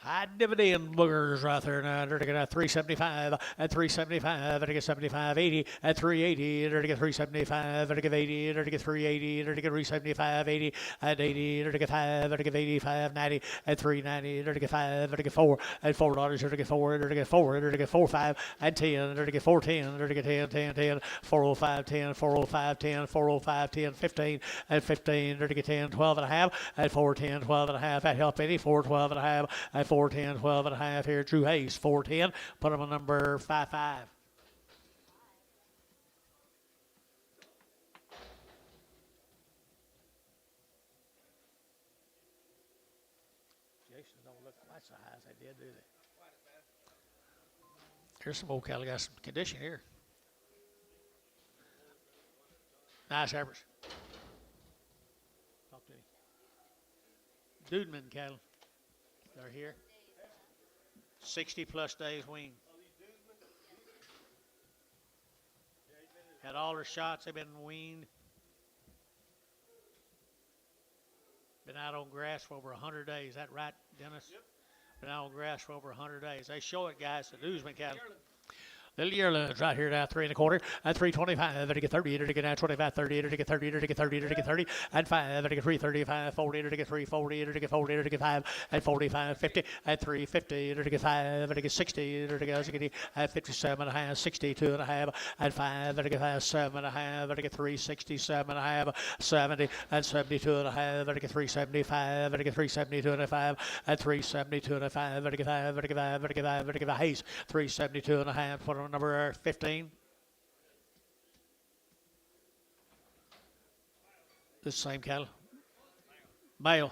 High dividend boogers right there now. They're going to 375 at 375. They're get 75, 80 at 380. They're get 375. They're get 80. They're get 380. They're get 375, 80 at 80. They're get 5. They're get 85, 90 at 390. They're get 5. They're get 4 at $4. They're get 4. They're get 4. They're get 4, 5 at 10. They're get 410. They're get 10, 10, 10, 405, 10, 405, 10, 405, 10, 15 at 15. They're get 10, 12 and a half at 410, 12 and a half at Help Any 412 and a half at 410, 12 and a half here. Drew Hayes, 410. Put him on number 55. Jason don't look quite so high as they did, do they? Here's some old cattle. Got some condition here. Nice average. Talk to me. Dudeman cattle. They're here. 60 plus days weaned. Had all their shots. They've been weaned. Been out on grass for over 100 days. Is that right, Dennis? Yep. Been out on grass for over 100 days. They show it, guys. The Dudeman cattle. Little yearlings right here now, 3 1/4 at 325. They get 30. They get now 25, 30. They get 30. They get 30. They get 30 and 5. They get 335, 40. They get 340. They get 40. They get 5 at 45, 50 at 350. They get 5. They get 60. They get at 57 and a half, 62 and a half at 5. They get 5, 7 and a half. They get 367 and a half, 70 and 72 and a half. They get 375. They get 372 and a 5 at 372 and a 5. They get 5. They get 5. They get 5. They get 5. Hayes 372 and a half. Number 15. This same cattle. Male.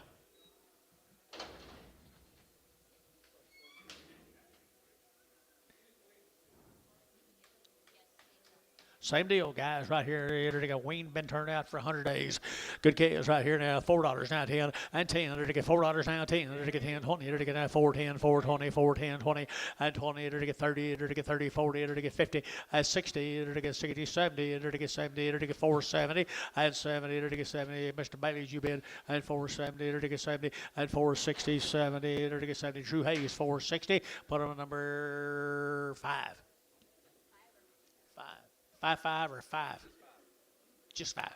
Same deal, guys, right here. They got weaned, been turned out for 100 days. Good calves right here now, $4 now, 10 and 10. They get $4 now, 10. They get 10, 20. They get now 410, 420, 410, 20 and 20. They get 30. They get 30, 40. They get 50 and 60. They get 60, 70. They get 70. They get 470 and 70. They get 70. Mr. Bailey's you bid and 470. They get 70 and 460, 70. They get 70. Drew Hayes 460. Put on number 5. 5 or 5? Just 5. Is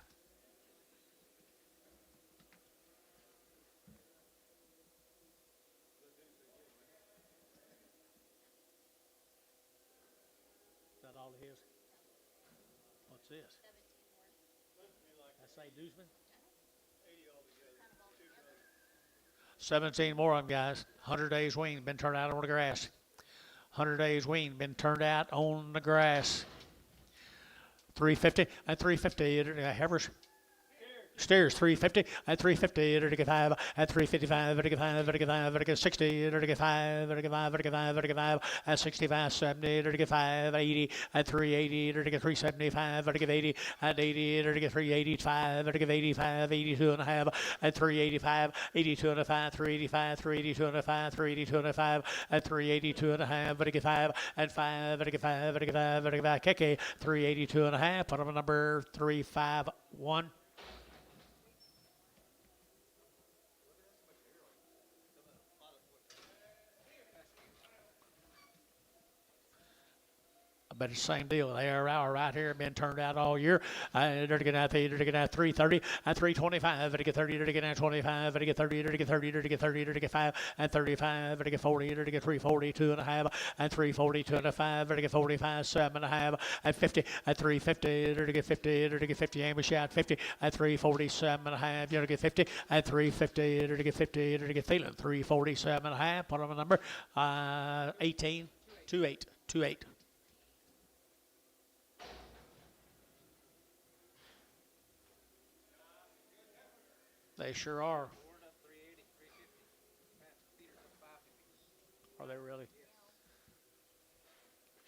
that all it is? What's this? That's say Duzman? 17 more of them, guys. 100 days weaned, been turned out on the grass. 100 days weaned, been turned out on the grass. 350 and 350. Heifers. Steers 350 at 350. They get 5 at 355. They get 5. They get 5. They get 60. They get 5. They get 5. They get 5. They get 5 at 65, 70. They get 5 80 at 380. They get 375. They get 80 at 80. They get 385. They get 85, 82 and a half at 385, 82 and a 5, 385, 382 and a 5, 382 and a 5 at 382 and a half. They get 5 at 5. They get 5. They get 5. They get 5. Keke 382 and a half. Put them on number 351. But it's the same deal. They are right here, been turned out all year. They're getting out 330 and 325. They get 30. They get out 25. They get 30. They get 30. They get 30. They get 5 and 35. They get 40. They get 342 and a half and 342 and a 5. They get 45, 7 and a half and 50 at 350. They get 50. They get 50. Amish out 50 at 347 and a half. They get 50 at 350. They get 50. They get Thielen 347 and a half. Put on a number 18, 28, 28. They sure are. Are they really?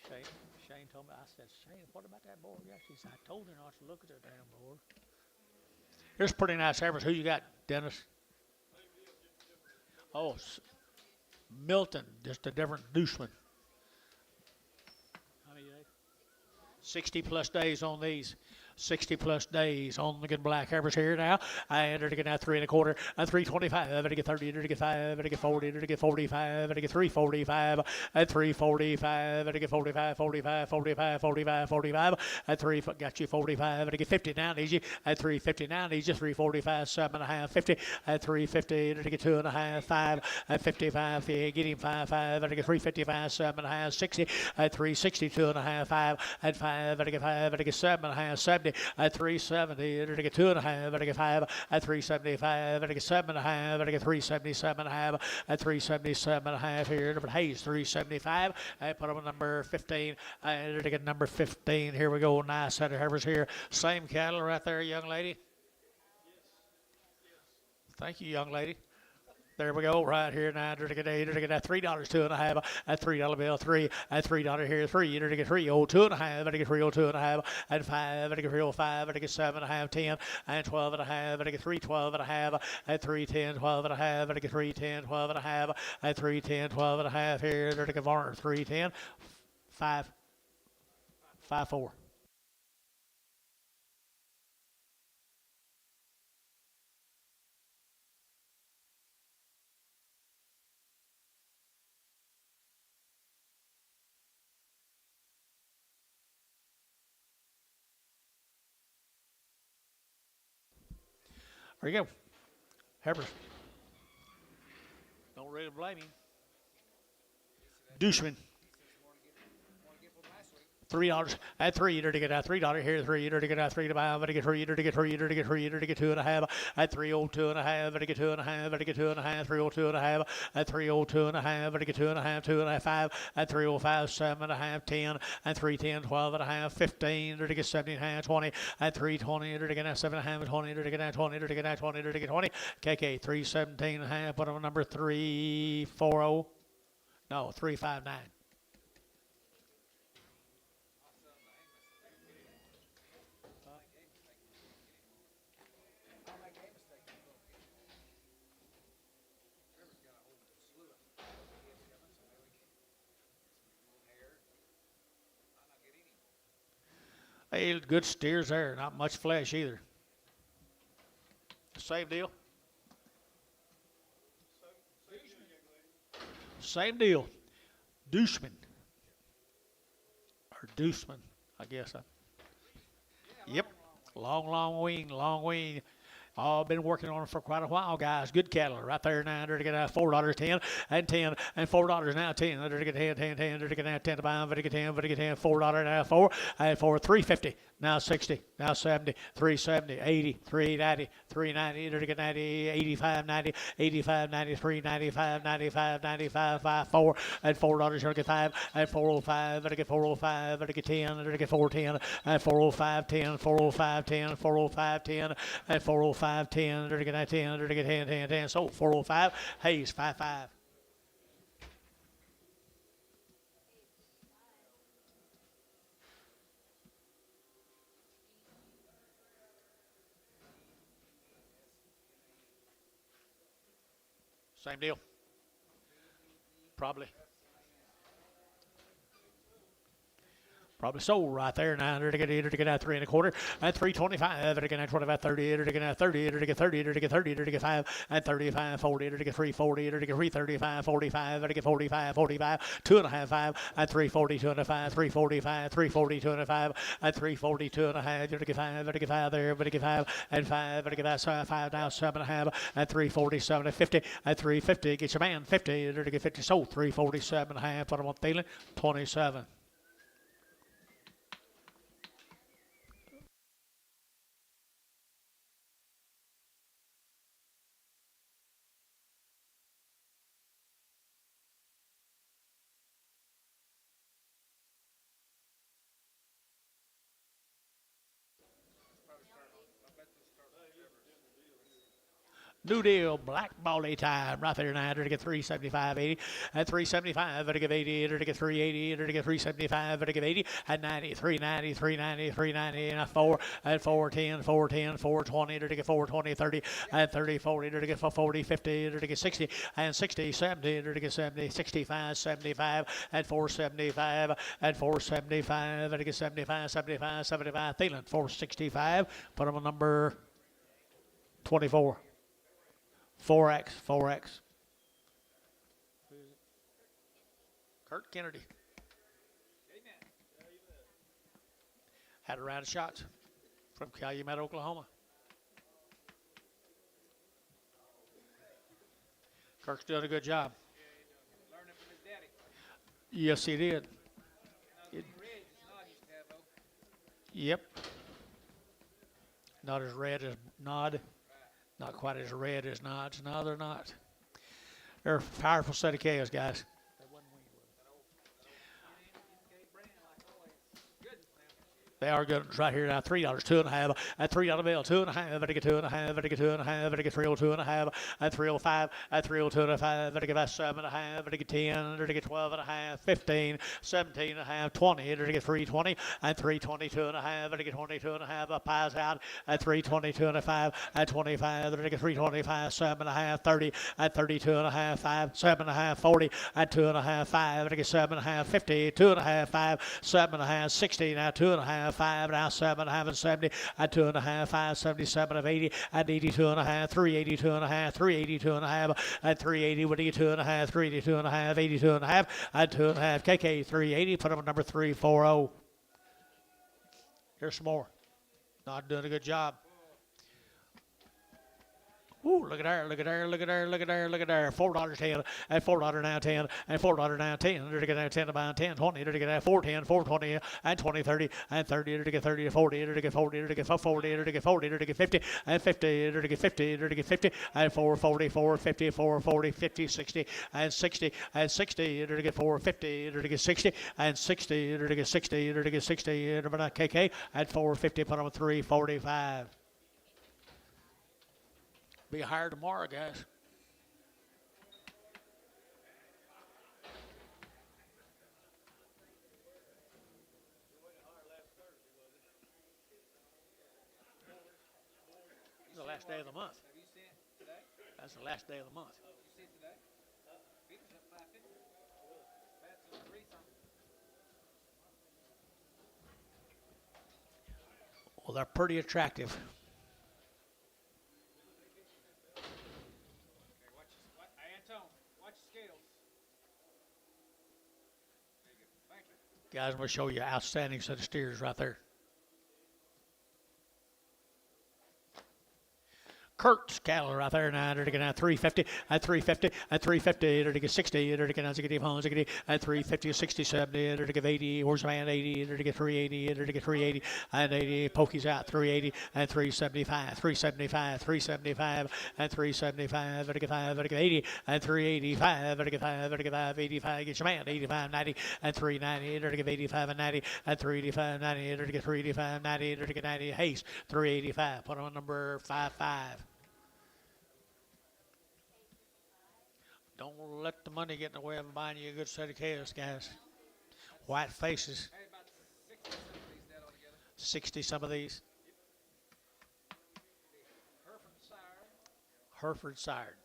Shane told me, I said, Shane, what about that board? Yeah, she said, I told her not to look at that damn board. Here's pretty nice average. Who you got, Dennis? Oh, Milton, just a different Deuceman. How many days? 60 plus days on these. 60 plus days on the good black heifers here now. And they're getting out 3 1/4, and 325, and they get 30, and they get 5, and they get 40, and they get 45, and they get 345, and 345, and they get 45, 45, 45, 45, 45, and 3 got you 45, and they get 50 now, need you, and 350 now, need you, 345, 7.5, 50, and 350, and they get 2.5, 5, and 55, get him 5, 5, and they get 355, 7.5, 60, and 360, 2.5, 5, and 5, and they get 5, and they get 7.5, 70, at 370, and they get 2.5, and they get 5, at 375, and they get 7.5, and they get 377.5, at 377.5 here. Number Hayes, 375, and put them on number 15, and they get number 15. Here we go. Nice set of heifers here. Same cattle right there, young lady. Thank you, young lady. There we go, right here now. They're going to get that $3, 2.5, at $3 bill, 3, at $3 here, 3. They're going to get 302.5, and they get 302.5, and 5, and they get 305, and they get 7.5, 10, and 12.5, and they get 312.5, at 310, 12.5, and they get 310, 12.5, at 310, 12.5 here. They're going to get Varner, 310, 5, 5, 4. There you go. Heifers. Don't really blame him. Douchman. $3 at 3. You're to get out $3 here, 3. You're to get out 3 to 5. To get 3. You're to get 3. You're to get 3. You're to get 2.5 at 302.5. To get 2.5. To get 2.5. 302.5 at 302.5. To get 2.5. 2.5 at 305. 7.5. 10 and 310. 12.5. 15. To get 17.5. 20 at 320. To get out 7.5. 20. To get out 20. To get out 20. To get 20. KK 317.5. Put on number 340. No, 359. Hey, good steers there. Not much flesh either. Same deal. Same deal. Douchman. Or Deuceman, I guess. Yep. Long wing, long wing. Oh, been working on it for quite a while, guys. Good cattle right there now. They're to get $4, 10, and 10, and $4 now, 10. They're to get 10, 10, 10. They're to get 10 to 5. They're to get 10, they're to get 10, $4 now, 4, and 4, 350. Now 60, now 70, 370, 80, 390, 390. They're to get 90, 85, 90, 85, 93, 95, 95, 95, 5, 4, and $4. They're to get 5, and 405. They're to get 405. They're to get 10. They're to get 410, and 405, 10, 405, 10, 405, 10, and 405. 10, they're to get 10, they're to get 10, 10, 10. So 405, Hayes 5-5. Same deal. Probably sold right there now. They're to get out 3 1/4 at 325. They're to get 25, 30. They're to get 30. They're to get 30. They're to get 30. They're to get 5 at 35, 40. They're to get 340. They're to get 335, 45. They're to get 45, 45. 2.5, 5 at 340, 2.5, 345, 340, 2.5 at 340, 2.5. They're to get 5. They're to get 5 there. They're to get 5 and 5. They're to get 5 now, 7.5 at 340, 7 at 50 at 350. Get your man 50. They're to get 50. Sold 347.5. Put them on Thielen 27. New deal, black bally time, right there now. To get 375, 80, and 375, to give 80, to get 380, to get 375, to give 80, and 90, 390, 390, 390, and a 4, and 410, 410, 420, to get 420, 30, and 30, 40, to get 40, 50, to get 60, and 60, 70, to get 70, 65, 75, and 475, and 475, to get 75, 75, 75, Thielen, 465, put him on number 24. 4X. Kurt Kennedy. Had a round of shots from Calumet, Oklahoma. Kirk's doing a good job. Learning from his daddy. Yes, he did. Yep. Not as red as Nod. Not quite as red as Nods. No, they're not. They're a powerful set of calves, guys. They are good right here now. $3, 2.5, at $3 bill, 2.5, at 2.5, at 2.5, at 302.5, at 305, at 302.5, at 7.5, at 10, at 12.5, 15, 17.5, 20, at 320, at 322.5, at 22.5, up pies out at 322.5, at 25, at 325, 7.5, 30, at 32.5, 5, 7.5, 40, at 2.5, 5, at 7.5, 50, 2.5, 5, 7.5, 60, now 2.5. 5, now 7.5 and 70 at 2.5, 5, 77 of 80 at 82.5, 382.5, 382.5 at 380, what do you 2.5, 382.5, 82.5 at 2.5, KK 380, put him on number 340. Here's some more. Not doing a good job. Ooh, look at there, look at there, look at there, look at there, look at there. $4.10, and $4 now 10, and $4 now 10. There to get there 10 about 10, 20, there to get there 410, 420, and 20, 30, and 30, there to get 30 to 40, there to get 40, there to get 40, there to get 40, there to get 50, and 50, there to get 50, there to get 50, and 440, 450, 440, 50, 60, and 60, and 60, there to get 450, there to get 60, and 60, there to get 60, there to get 60, and KK at 450, put on 345. Be higher tomorrow, guys. It's the last day of the month. Have you seen it today? That's the last day of the month. You see it today? Peter's at 550. Bats at 3 something. Well, they're pretty attractive. Guys, I'm going to show you an outstanding set of steers right there. Kurt's cattle right there now. They're getting at 350, at 350, at 350. They're getting 60. They're getting at 350, 60, 70. They're getting 80. Horse man 80. They're getting 380. They're getting 380 and 80. Pokey's out 380 and 375, 375, 375 and 375. They're getting 5. They're getting 80 and 385. They're getting 5. They're getting 585. Get your man 85, 90 and 390. They're getting 85 and 90 and 385, 90. They're getting 385, 90. They're getting 90. Hayes 385. Put on number 55. Don't let the money get in the way of buying you a good set of calves, guys. White faces. Hey, about 60 some of these dead altogether. 60 some of these. Hereford sired.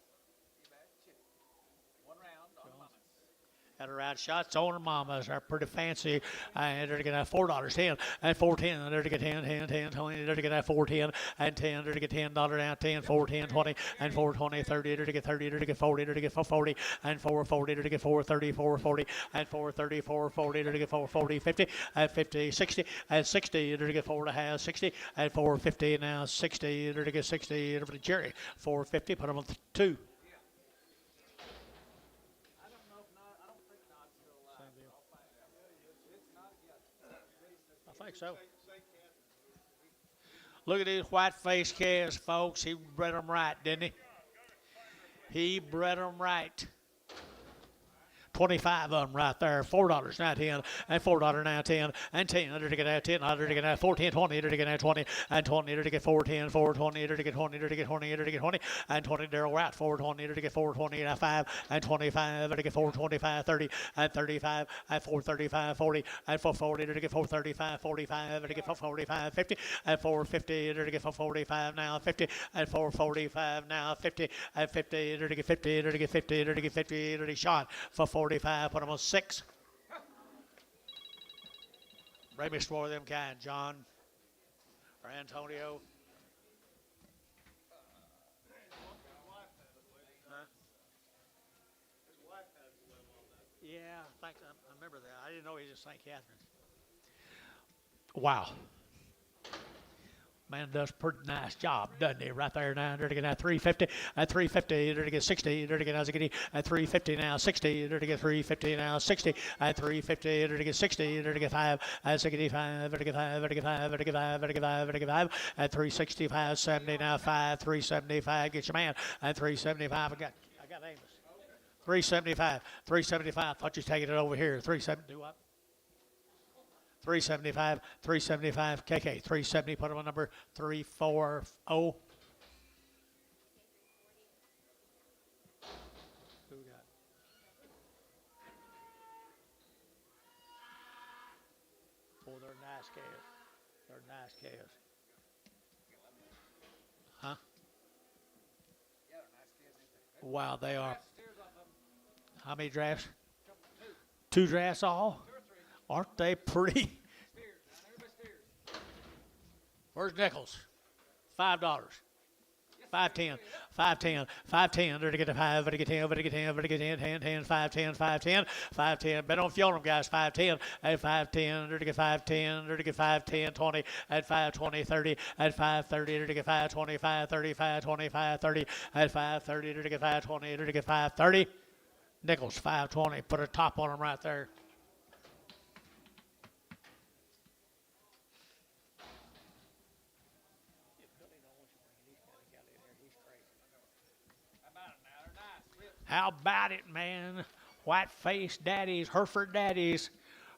One round on mamas. Had a round shots on the mamas are pretty fancy. And they're to get that $4, 10, and 410. They're to get 10, 10, 10, 20. They're to get that 410 and 10. They're to get $10 down, 10, 410, 20, and 420, 30. They're to get 30. They're to get 40. They're to get 40 and 440. They're to get 430, 440 and 430, 440. They're to get 440, 50 and 50, 60 and 60. They're to get 4.5, 60 and 450 now 60. They're to get 60. They're to Jerry 450. Put them on 2. I think so. Look at these white-faced calves, folks. He bred them right, didn't he? He bred them right. 25 of them right there. $4 now 10 and $4 now 10 and 10 to get out 10 to get out 14 20 to get out 20 and 20 to get 410 420 to get 20 to get 20 to get 20 and 20 Daryl Rat 420 to get 420 and 5 and 25 to get 425 30 and 35 and 435 40 and 440 to get 435 45 to get 445 50 and 450 to get 445 now 50 and 445 now 50 and 50 to get 50 to get 50 to get 50 to get shot for 45. Put them on 6. Bring me more of them kind, John or Antonio. Huh? Yeah, I think I remember that. I didn't know he was just St. Catherine's. Wow. Man does a pretty nice job, doesn't he? Right there now, to get that 350, at 350, to get 60, to get Azagini, at 350 now, 60, to get 350 now, 60, at 350, to get 60, to get 5, at 65, to get 5, to get 5, to get 5, to get 5, to get 5, at 365, 70 now, 5, 375, get your man, at 375, I got Amos. 375, 375, thought you was taking it over here, 370, do what? 375, 375, KK, 370, put him on number 340. Who we got? Oh, they're nice calves. They're nice calves. Huh? Wow, they are. How many drafts? 2 drafts all? Aren't they pretty? Where's Nichols? $5. 510, 510, 510, to get a 5, to get 10, to get 10, to get 10, 10, 10, 510, 510, 510. Bet on fuel them guys, 510, at 510, to get 510, to get 510, 20, at 520, 30, at 530, to get 525, 35, 25, 30, at 530, to get 520, to get 530. Nichols, 520, put a top on them right there. How about it, man? White-faced daddies, Hereford daddies.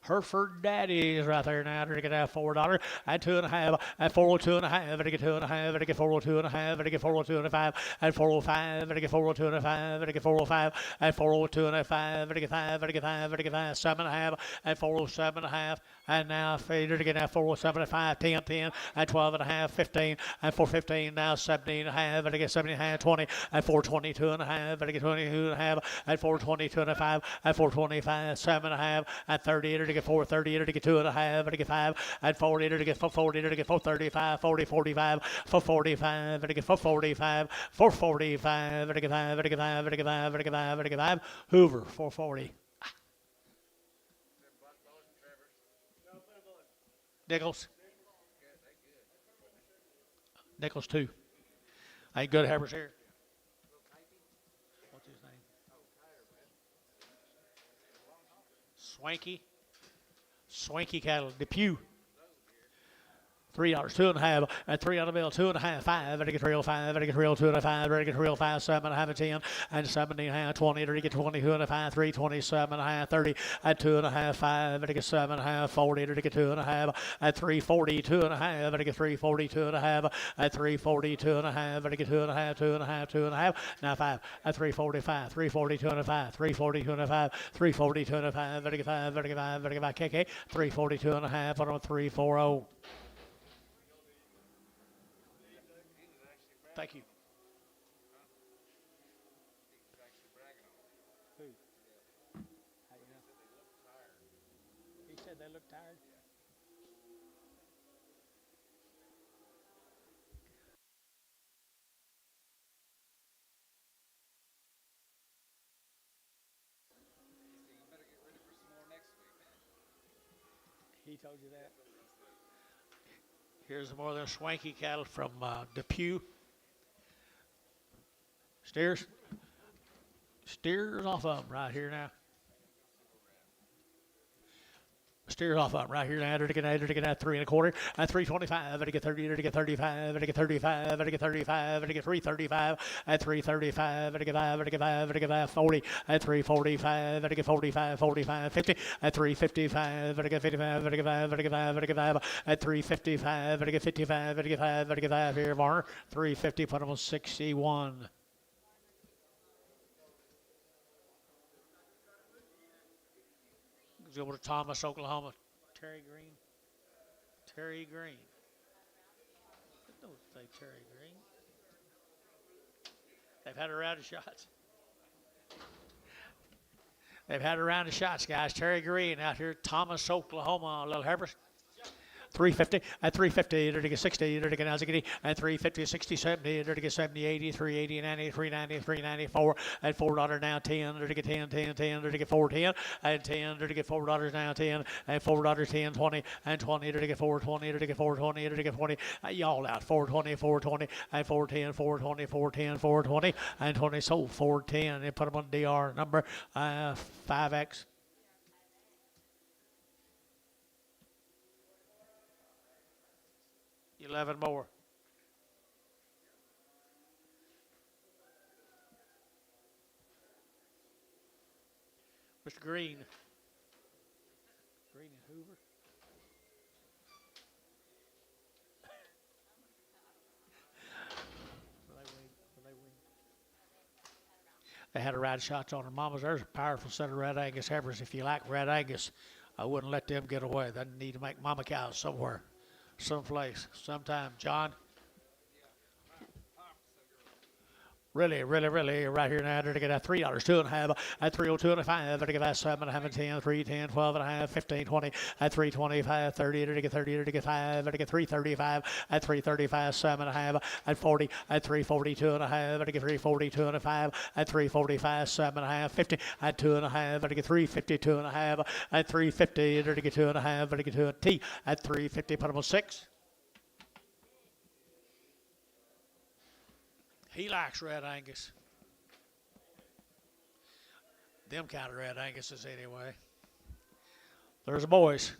Hereford daddies right there now to get that $4 and 2.5 and 402.5 to get 2.5 to get 402.5 to get 402.5 and 405 to get 402.5 to get 405 and 402.5 to get 5 to get 5 to get 5 7.5 and 407.5 and now fader to get that 407.5 10 10 and 12.5 15 and 415 now 17.5 to get 17.5 20 and 422.5 to get 22.5 and 422.5 and 425 7.5 and 30 to get 430 to get 2.5 to get 5 and 40 to get 440 to get 435 40 45 445 to get 445 445 to get 5 to get 5 to get 5 to get 5 to get 5 Hoover 440. Nichols. Nichols 2. Ain't good Harper's here. What's his name? Swanky cattle. Depew. $3, 2.5, and 3 on the bill, 2.5, 5, and to get real 5, and to get real 2.5, and to get real 5, 7.5, and 10, and 17.5, 20, and to get 22.5, 3, 27.5, 30, and 2.5, 5, and to get 7.5, 40, and to get 2.5, and 340, 2.5, and to get 340, 2.5, and 340, 2.5, and to get 2.5, 2.5, 2.5, now 5, and 345, 340, 2.5, 340, 2.5, 340, 2.5, and to get 5, and to get 5, and to get 5, KK, 340, 2.5, on 340. Thank you. Who? How you know? He said they look tired. He told you that. Here's more of them swanky cattle from Depew. Steers off of them right here now. Steers off up right here now. To get 3 1/4 and 325. To get 30. To get 35. To get 35. To get 35. To get 335 and 335. To get 5. To get 5. To get 40 and 345. To get 45. 45 50 and 355. To get 55. To get 5. To get 5. To get 5 and 355. To get 55. To get 5. To get 5 here, Varner. 350. Put him on 61. Goes over to Thomas, Oklahoma. Terry Green. Terry Green. Don't say Terry Green. They've had a round of shots. They've had a round of shots, guys. Terry Green out here, Thomas, Oklahoma. Little Herbert. 350 and 350 to get 60 to get 90 and 350 60 70 to get 70 80 380 90 390 394 and $4 now 10 to get 10 10 10 to get 410 and 10 to get $4 now 10 and $4 10 20 and 20 to get 420 to get 420 to get 40 y'all out 420 420 and 410 420 410 420 and 20 sold 410 and put them on DR number 5X. $11 more. Mr. Green. Green and Hoover. They had a ride shots on their mamas. There's a powerful set of Red Angus heifers. If you like Red Angus, I wouldn't let them get away. They need to make mama cows somewhere. Someplace, sometime, John. Really, right here now, to get that $3, 2.5, at 302 and a 5, to get that 7, 10, 3, 10, 12 and a half, 15, 20, at 325, 30, to get 30, to get 5, to get 335, at 335, 7.5, at 40, at 342 and a half, to get 342 and a 5, at 345, 7.5, 50, at 2.5, to get 352 and a half, at 350, to get 2.5, to get 2 at T, at 350, put them on 6. He likes Red Angus. Them kind of Red Anguses anyway. There's the boys.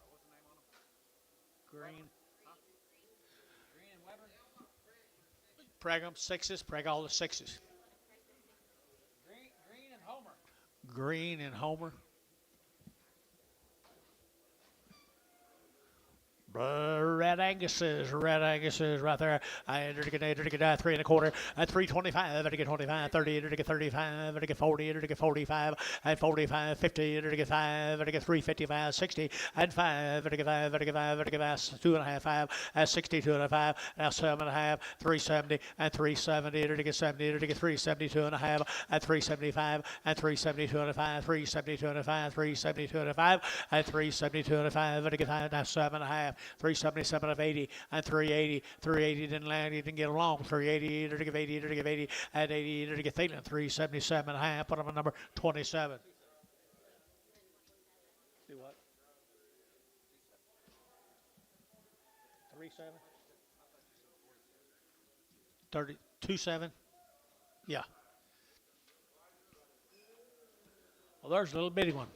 What's the name on them? Green. Huh? Green and Weber? Preg them, 6s. Preg all the 6s. Green and Homer. Green and Homer. Red Anguses right there. I to get 3 1/4 at 325 to get 25, 30 to get 35 to get 40 to get 45 and 45, 50 to get 5 to get 355, 60 and 5 to get 5 to get 5 to get 2.5 5 at 62 and a 5 now 7.5 370 and 370 to get 70 to get 372 and a half at 375 and 372 and a 5 372 and a 5 372 and a 5 at 372 and a 5 to get 5 now 7.5 377 of 80 and 380 didn't land, he didn't get along. 380 to give 80 to give 80 at 80 to get Thielen. 377 and a half. Put him on number 27. Do what? 37. 32.7. Yeah. Well, there's a little bitty one.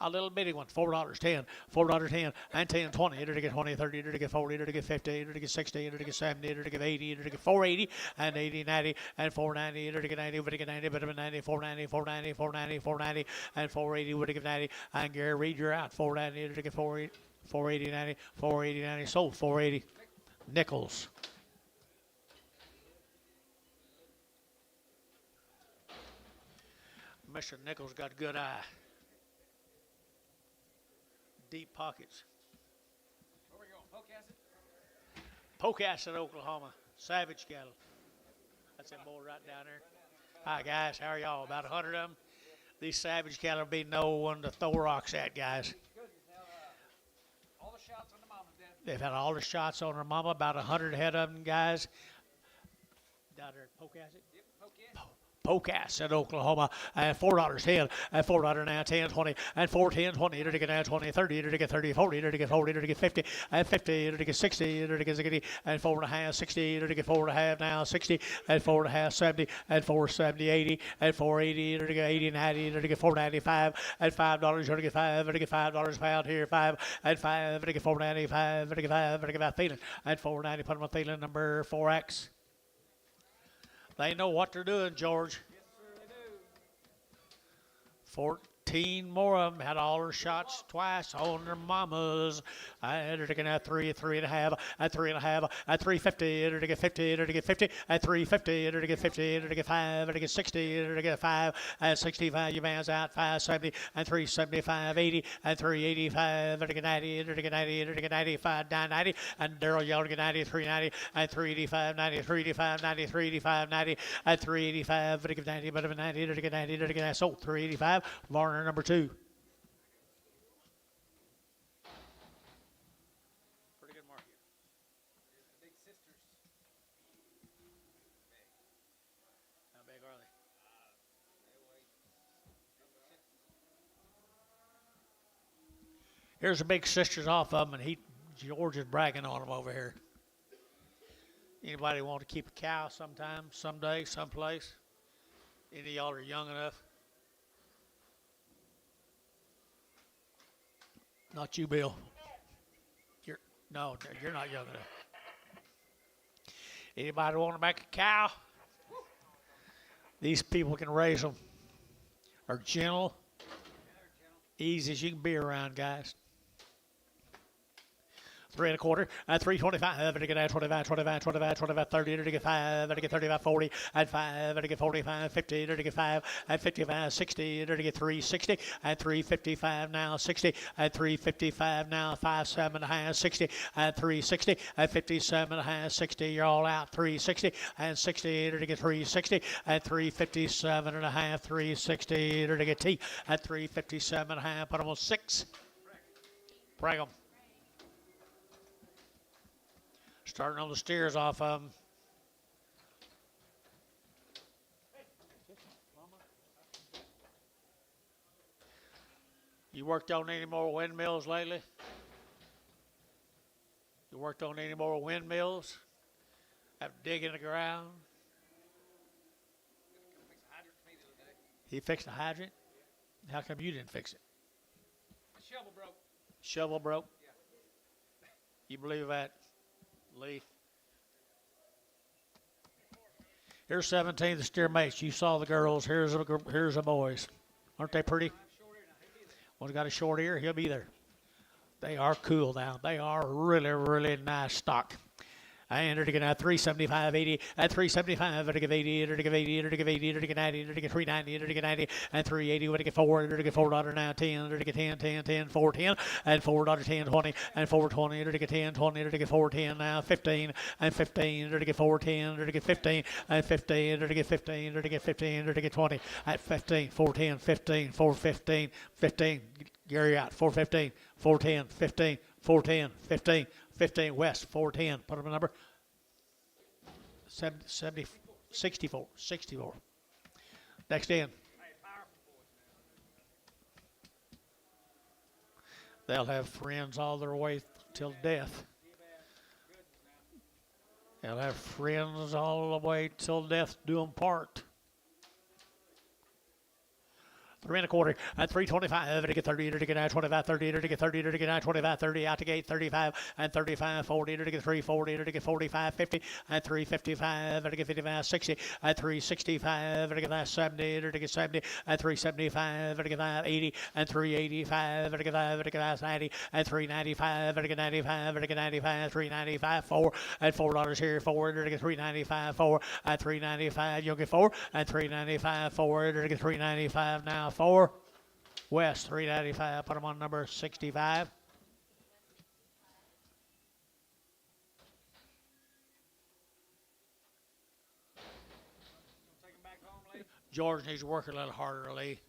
A little bitty one, $4, 10, $4, 10, and 10, 20, to get 20, 30, to get 40, to get 50, to get 60, to get 70, to get 80, to get 480, and 80, 90, and 490, to get 90, to get 90, but 90, 490, 490, 490, 490, and 480, to get 90, and Gary, read your out, 490, to get 480, 480, 90, 480, 90, sold 480, Nichols. Mr. Nichols got a good eye. Deep pockets. Where we going? Pocasset, Oklahoma. Savage cattle. That's that boy right down there. Hi, guys. How are y'all? About 100 of them. These savage cattle be no one to throw rocks at, guys. All the shots on the mama's dead. They've had all the shots on their mama. About 100 head of them, guys. Down there at Pocasset. Yep, Pocasset. Pocas in Oklahoma at $4.10, at $4 now, 10, 20, and 4, 10, 20, to get now 20, 30, to get 30, 40, to get 40, to get 50, at 50, to get 60, to get 60, and 4.5, 60, to get 4.5 now, 60, and 4.5, 70, and 470, 80, and 480, to get 80, 90, to get 495, at $5, to get 5, to get $5 a pound here, 5, and 5, to get 495, to get 5, to get that feeling, and 490, put them on feeling number 4X. They know what they're doing, George. Yes, sir, they do. 14 more of them had all their shots twice on their mamas. They're taking at 3, 3.5, at 3.5, at 350, they're to get 50, they're to get 50, at 350, they're to get 50, they're to get 5, they're to get 60, they're to get 5, at 65, you man's out, 570, and 375, 80, and 385, they're to get 90, they're to get 90, they're to get 95, 990, and Daryl yelled to get 90, 390, and 385, 90, 385, 90, 385, 90, and 385, they're to get 90, but 90, they're to get 90, they're to get 90, so 385, Varner number 2. Pretty good market. Here's the big sisters. How big are they? They weigh number 6. Here's the big sisters off of them, and George is bragging on them over here. Anybody want to keep a cow sometime, someday, someplace? Any of y'all are young enough? Not you, Bill. No, you're not young enough. Anybody want to make a cow? These people can raise them. Are gentle, easy as you can be around, guys. 3 1/4, at 325, to get 25, 25, 25, 25, 30, to get 5, to get 35, 40, at 5, to get 45, 50, to get 5, at 55, 60, to get 360, at 355 now, 60, at 355 now, 57.5, 60, at 360, at 57.5, 60, you're all out, 360, and 60, to get 360, at 357.5, 360, to get T, at 357.5, put them on 6. Brag them. Starting on the steers off of them. You worked on any more windmills lately? You worked on any more windmills? Have to dig in the ground? Fix a hydrant for me the other day. He fixed the hydrant? How come you didn't fix it? The shovel broke. Shovel broke? Yeah. You believe that, Lee? Here's 17, the steer mates. You saw the girls. Here's the boys. Aren't they pretty? Short ear now. He'll be there. One's got a short ear. He'll be there. They are cool now. They are really, really nice stock. And to get at 375, 80, at 375, to give 80, to give 80, to give 80, to get 90, to get 390, to get 90, and 380, to get 4, to get $4 now, 10, to get 10, 10, 10, 410, and $4, 10, 20, and 420, to get 10, 20, to get 410 now, 15, and 15, to get 410, to get 15, and 15, to get 15, to get 15, to get 20, at 15, 410, 15, 415, 15, Gary out, 415, 410, 15, 410, 15, 15 West, 410. Put up a number. 70, 64. 64. Next in. Hey, powerful boys now. They'll have friends all their way till death. They'll have friends all the way till death do them part. 3 1/4, at 325, to get 30, to get out 25, 30, to get 30, to get out 25, 30, out to gate 35, and 35, 40, to get 340, to get 45, 50, and 355, to get 55, 60, at 365, to get that 70, to get 70, at 375, to get that 80, and 385, to get that, to get that 90, and 395, to get 95, to get 95, 395, 4, and $4 here, 4, to get 395, 4, at 395, you'll get 4, and 395, 4, to get 395 now. 4 West, 395. Put them on number 65. Take him back home, Lee. George needs to work a little harder, Lee.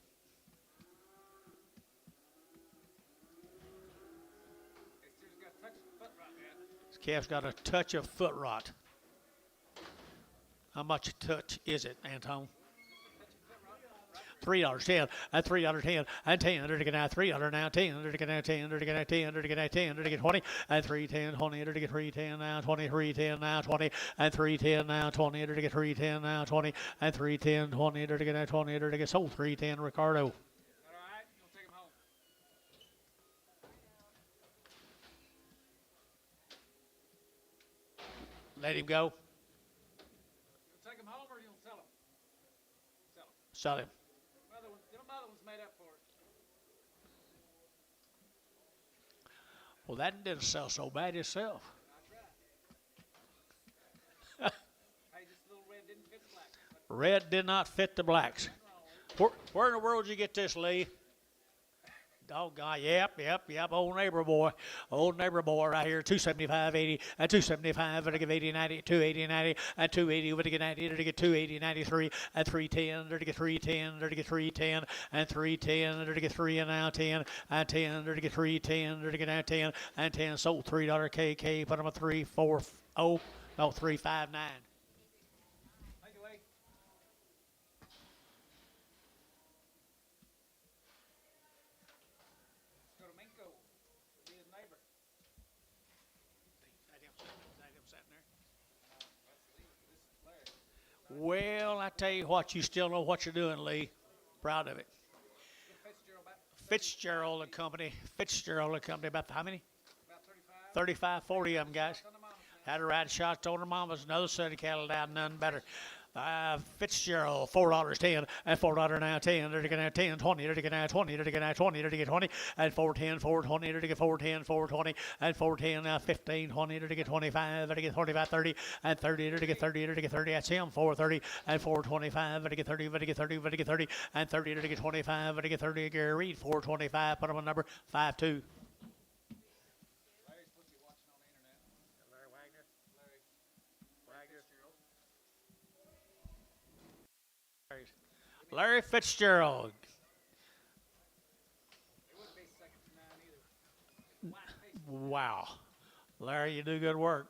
It's just got a touch of foot right there. This calf's got a touch of foot rot. How much a touch is it, Anton? $3.10, and $3.10, and 10, to get now $3 now, 10, to get now 10, to get now 10, to get now 10, to get 20, and 3.10, 20, to get 3.10 now, 20, 3.10 now, 20, and 3.10 now, 20, to get 3.10 now, 20, and 3.10, 20, to get now 20, to get sold 3.10, Ricardo. All right, you'll take him home. Let him go. You'll take him home or you'll sell him? Sell him. Sell him. Them other ones made up for it. Well, that didn't sell so bad itself. That's right. Hey, this little red didn't fit the black. Red did not fit the blacks. Where in the world did you get this, Lee? Doggone, yep. Old neighbor boy right here. 275.80 and 275. But I give 80.90, 280.90 and 280. But I get 90. To get 280.93 and 310. To get 310. To get 310 and 310. To get 3 and now 10 and 10. To get 310. To get now 10 and 10. Sold $3 KK. Put them a 340. No 359. Thank you, Lee. Let's go to Minko. Be his neighbor. Well, I tell you what, you still know what you're doing, Lee. Proud of it. Fitzgerald back. Fitzgerald and Company. About how many? About 35. 35, 40 of them, guys. On the mama's name. Had a ride shots on their mamas. Another set of cattle down, none better. Fitzgerald, $4.10 and $4 now 10. They're now 10, 20. They're now 20. They're now 20. They're 20 and 410, 420. They're 410, 420 and 410 now 15, 20. They're 25. They're 25, 30 and 30. They're 30. They're 30. That's him. 430 and 425. They're 30. They're 30. They're 30 and 30. They're 25. They're 30. Gary Reed 425. Put him on number 52. Larry's supposed to be watching on the internet. Larry Wagner. Larry. Fitzgerald. Larry Fitzgerald. It wouldn't be second to none either. Black face. Wow. Larry, you do good work.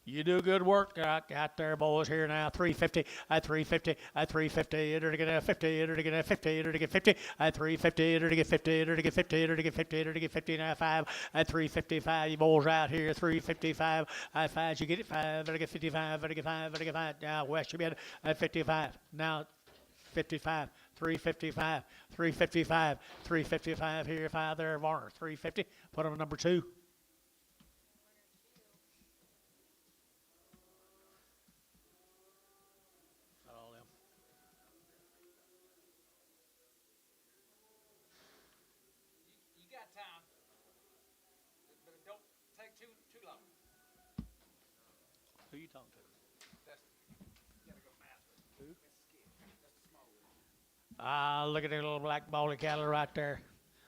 You do good work out there, boys. Here now, 350 at 350 at 350. Enter to get a 50. Enter to get a 50. Enter to get 50 at 350. Enter to get 50. Enter to get 50. Enter to get 50. Enter to get 50 now 5 at 355. You boys out here 355 at 5. You get it 5. Enter to get 55. Enter to get 5. Enter to get 5. Now West, you be at 55. Now 55. 355. 355. 355 here 5 there. Varner 350. Put on number 2. You got time. But it don't take too long. Who you talking to? That's, you gotta go fast with it. Who? That's skid. That's the small one. Look at that little black bally cattle right there.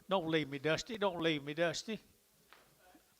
Don't leave me, Dusty. Don't leave me, Dusty.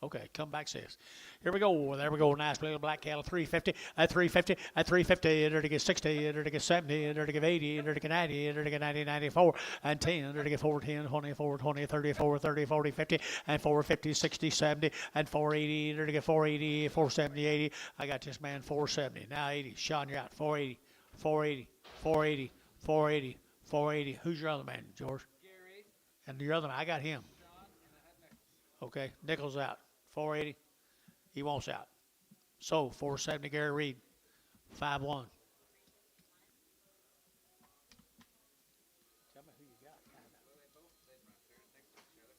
Okay, come back, sis. Here we go. There we go. Nice little black cattle. 350 at 350 at 350. Enter to get 60. Enter to get 70. Enter to get 80. Enter to get 90. Enter to get 90, 94 and 10. Enter to get 410, 24, 20, 34, 30, 40, 50 and 450, 60, 70 and 480. Enter to get 480, 470, 80. I got this man 470. Now 80. Sean, you're out. 480, 480, 480, 480, 480. Who's your other man, George? Gary, And your other man, I got him. John, and I had Nichols. Okay, Nichols out. 480. He wants out. So 470 Gary Reed. 5-1. Tell me who you got. Well, they both said right there next to each other.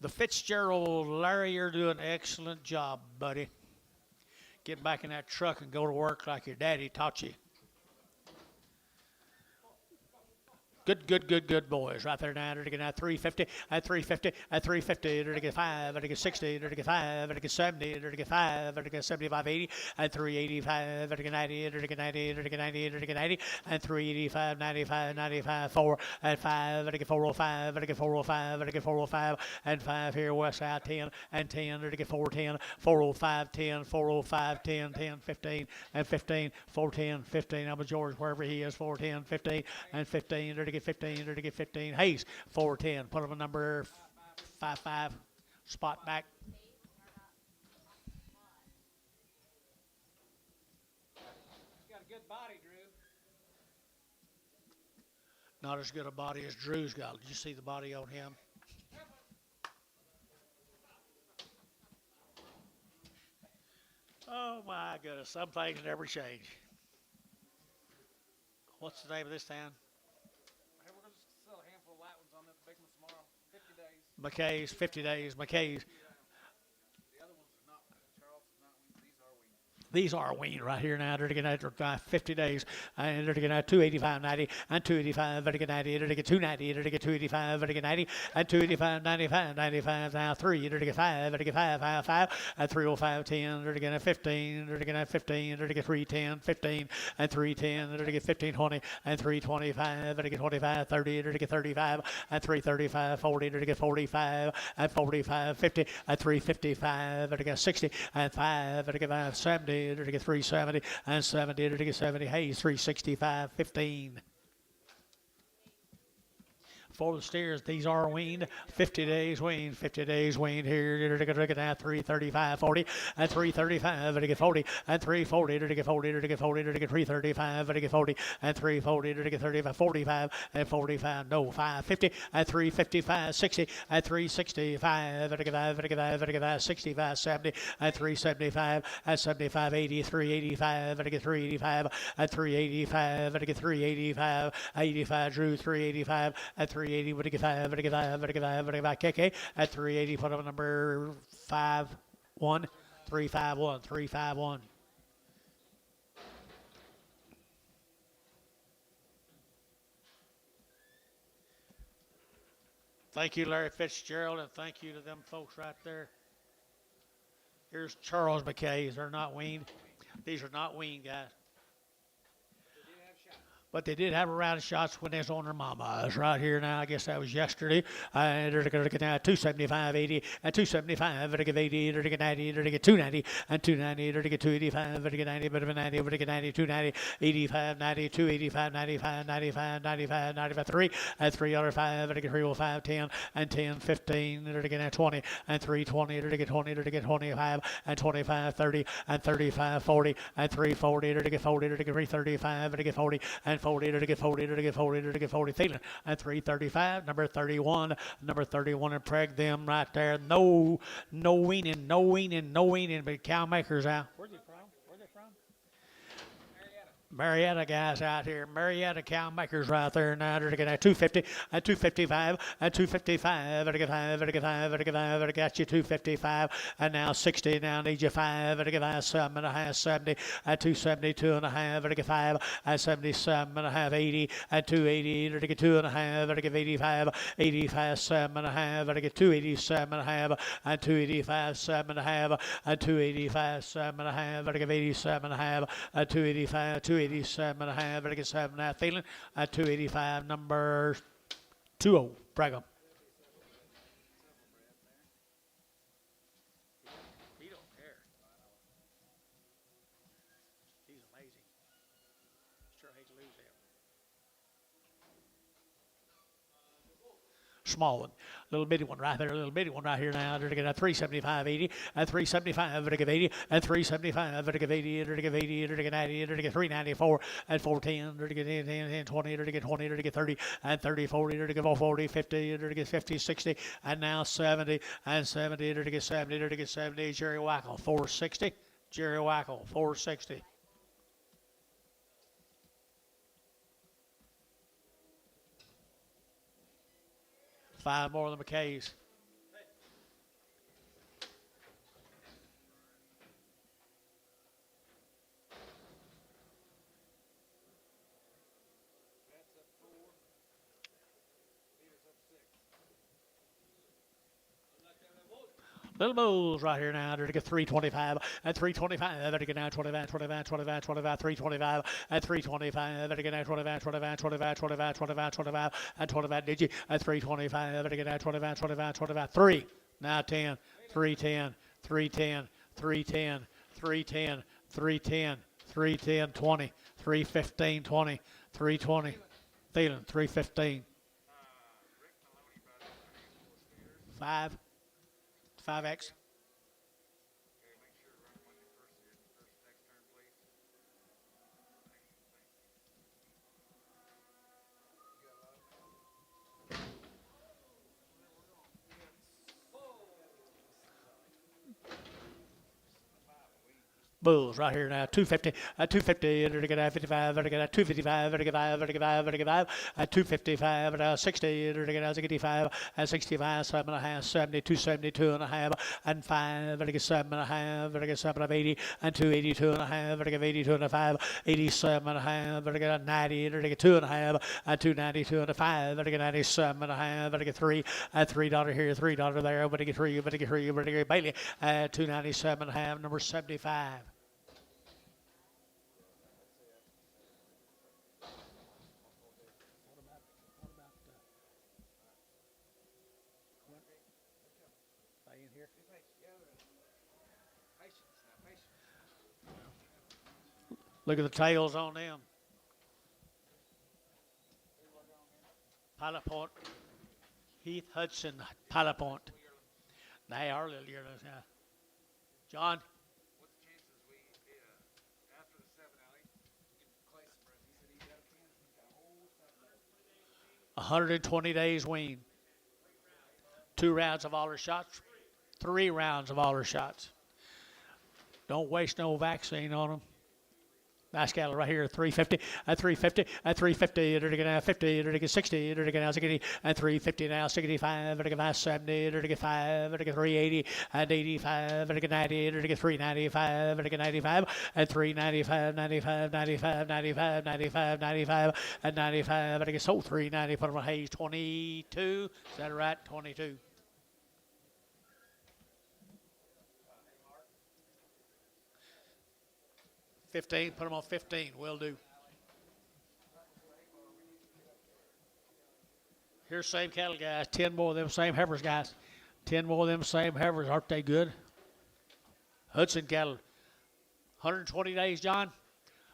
The Fitzgerald, Larry, you're doing an excellent job, buddy. Get back in that truck and go to work like your daddy taught you. Good boys. Right there now. They're to get now 350 at 350 at 350. They're to get 5. They're to get 60. They're to get 5. They're to get 70. They're to get 5. They're to get 75, 80 and 385. They're to get 90. They're to get 90. They're to get 90. They're to get 90 and 385, 95, 95, 4 and 5. They're to get 405. They're to get 405. They're to get 405 and 5 here. West out 10 and 10. They're to get 410, 405, 10, 405, 10, 10, 15 and 15, 410, 15. I'm a George wherever he is. 410, 15 and 15. They're to get 15. They're to get 15. Hayes 410. Put him a number 55. Spot back. Not as good a body as Drew's got. Did you see the body on him? Oh my goodness, some things never change. What's the name of this town? Hey, we're gonna just sell a handful of light ones on the big ones tomorrow. 50 days. McKay's, 50 days. McKay's. The other ones are not. Charles is not. These are weaned. These are weaned right here now. They're going to 50 days. And they're going to 285.90 and 285. They're going to 90. They're going to 290. They're going to 285. They're going to 90 and 285. 95. 95 now 3. They're going to 5. They're going to 5. 5 and 305. 10. They're going to 15. They're going to 15. They're going to 310. 15 and 310. They're going to 15. 20 and 325. They're going to 25. 30. They're going to 35 and 335. 40. They're going to 45 and 45. 50 and 355. They're going to 60 and 5. They're going to 70. They're going to 370 and 70. They're going to 70. Hayes 365. 15. For the steers, these are weaned. 50 days weaned. 50 days weaned here. They're going to at 335, 40 and 335. They're going to 40 and 340. They're going to 40. They're going to 40. They're going to 335. They're going to 40 and 340. They're going to 35, 45 and 45. No 550 and 355, 60 and 365. They're going to 5. They're going to 5. 65, 70 and 375 and 75, 80, 385. They're going to 385 and 385. They're going to 385, 85. Drew 385 and 380. Would it get 5? Would it get 5? Would it get 5? Would it get 5? KK at 380. Put up number 5-1. 351. 351. Thank you, Larry Fitzgerald, and thank you to them folks right there. Here's Charles McKay's. They're not weaned. These are not weaned, guys. But they did have a round of shots when they was on their mamas right here now. I guess that was yesterday. They're going to get now 275, 80, and 275. They're going to get 80, they're going to get 90, they're going to get 290, and 290, they're going to get 285, they're going to get 90, but 90, they're going to get 90, 290, 85, 90, 285, 95, 95, 95, 95, 3, and 305, they're going to get 305, 10, and 10, 15, they're going to get 20, and 320, they're going to get 20, they're going to get 25, and 25, 30, and 35, 40, and 340, they're going to get 40, they're going to get 335, they're going to get 40, and 40, to get 40, to get 40, to get 40. Thielen at 335, number 31, and preg them right there. No weaning, but cow makers out. Where's he from? Marietta guys out here. Marietta cow makers right there now. They're going to 250 and 255 and 255. They're going to 5. They're going to 5. They're going to 5. They're got you 255 and now 60. Now need you 5. They're going to 5. 7 and a half. 70 and 272 and a half. They're going to 5 and 77 and a half. 80 and 280. They're going to 2 and a half. They're going to 85. 85 7 and a half. They're going to 287 and a half and 285 7 and a half and 285 7 and a half. They're going to 87 and a half and 285 287 and a half. They're going to 7 and a half. Thielen at 285. Number 20. Brigham. He don't care. He's amazing. Sure hate to lose him. Small one. Little bitty one right there, little bitty one right here now. They're going to get a 375, 80, and 375, they're going to give 80, and 375, they're going to give 80, they're going to give 80, they're going to get 90, they're going to get 394, and 410, they're going to get 10, 20, they're going to get 20, they're going to get 30, and 30, 40, they're going to get 40, 50, they're going to get 50, 60, and now 70, and 70, they're going to get 70, they're going to get 70, Jerry Wackel, 460, Jerry Wackel, 460. Five more of the McKays. Little bulls right here now. They're to get 325 and 325. They're to get now 25, 25, 25, 25, 325 and 325. They're to get now 25, 25, 25, 25, 25, 25, and 25. Digi at 325. They're to get now 25, 25, 25, 3. Now 10, 310, 310, 310, 310, 310, 310, 20, 315, 20, 320. Thielen, 315. 5. 5X. Bulls right here now. 250, 250, 55, 255, 55, 255, 60, 65, 65, 7.5, 70, 272 and a half, and 5, 7.5, 7 of 80, and 282 and a half, 82 and a 5, 87 and a half, 90, 2 and a half, and 292 and a 5, 97 and a half, $3, and $3 here, $3 there, but get 3, but get 3, but get Bailey, 297 and a half, number 75. Look at the tails on them. Pilot Point, Heath Hudson, Pilot Point. They are little yearlings now. John? What's the chances we, after the 7 alley, get Clay spread? He said he's out of Kansas. He's got a whole 7 alley. 120 days wean. 2 rounds of Aller shots. 3 rounds of Aller shots. Don't waste no vaccine on them. Nice cattle right here, 350, 350, 350, 50, 60, 60, and 350 now, 65, 70, 5, 380, and 85, 90, 395, 95, and 395, 95, 95, 95, 95, 95, and 95, and sold 390, put them on Hayes, 22, is that right, 22. $15, put them on 15, will do. Here's same cattle, guys. 10 more of them same heifers, guys. 10 more of them same heifers. Aren't they good? Hudson cattle. 120 days, John.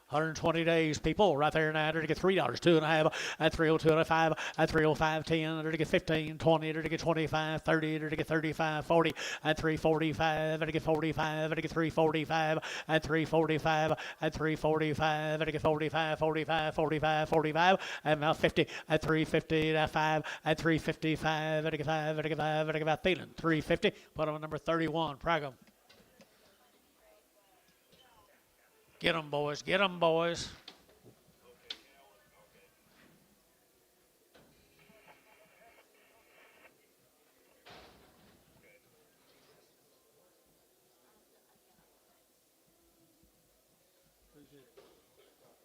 120 days, people, right there now. They're to get $3, 2.5, and 302 and a 5, and 305, 10. They're to get 15, 20. They're to get 25, 30. They're to get 35, 40, and 345. They're to get 45. They're to get 345, and 345, and 345. They're to get 45, 45, 45, 45, and now 50, and 350, and 5, and 355. They're to get 5. They're to get 5. They're to get 5. Thielen, 350. Put on number 31. Pragum. Get them, boys. Get them, boys.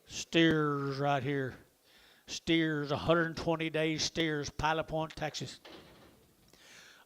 Steers right here. Steers, 120 days steers, Pilot Point, Texas.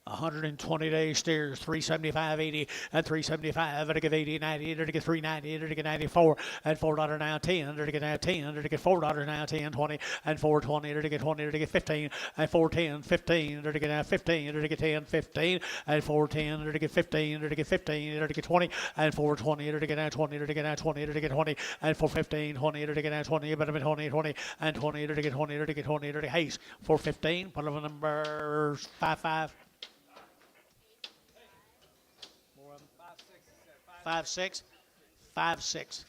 120 days steers, 375.80 and 375. They're to get 80, 90. They're to get 390. They're to get 94 and $4 now 10. They're to get now 10. They're to get $4 now 10, 20 and 420. They're to get 20. They're to get 15 and 410, 15. They're to get now 15. They're to get 10, 15 and 410. They're to get 15. They're to get 15. They're to get 20 and 420. They're to get now 20. They're to get now 20. They're to get 20 and 415, 20. They're to get now 20. Better be 20, 20 and 20. They're to get 20. They're to get 20. They're to get Hayes 415. Put them on number 55. 5-6, 5-6.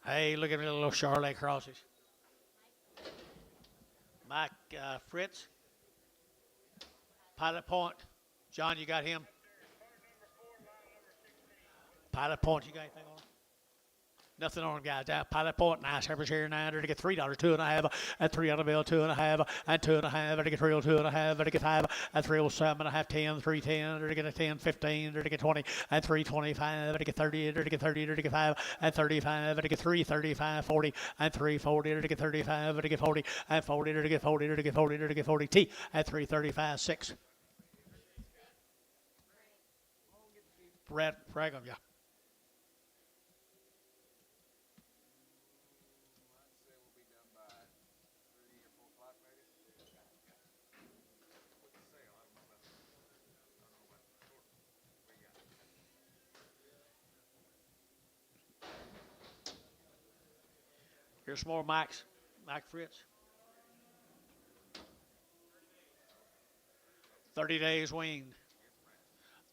Hey, look at the little Charlotte crosses. Mike Fritz. Pilot Point. John, you got him? Pilot Point, you got anything on him? Nothing on him, guys. Pilot Point, nice heifers here now. They're to get $3, 2.5, and 3 on the bill, 2.5, and 2.5. They're to get 302.5. They're to get 5, and 307.5, 10, 310. They're to get a 10, 15. They're to get 20, and 325. They're to get 30. They're to get 30. They're to get 5, and 35. They're to get 3, 35, 40, and 340. They're to get 35. They're to get 40, and 40. They're to get 40. They're to get 40. They're to get 40. T, at 335, 6. Brad Pragum, yeah. Here's some more Mike's. Mike Fritz. 30 days weaned.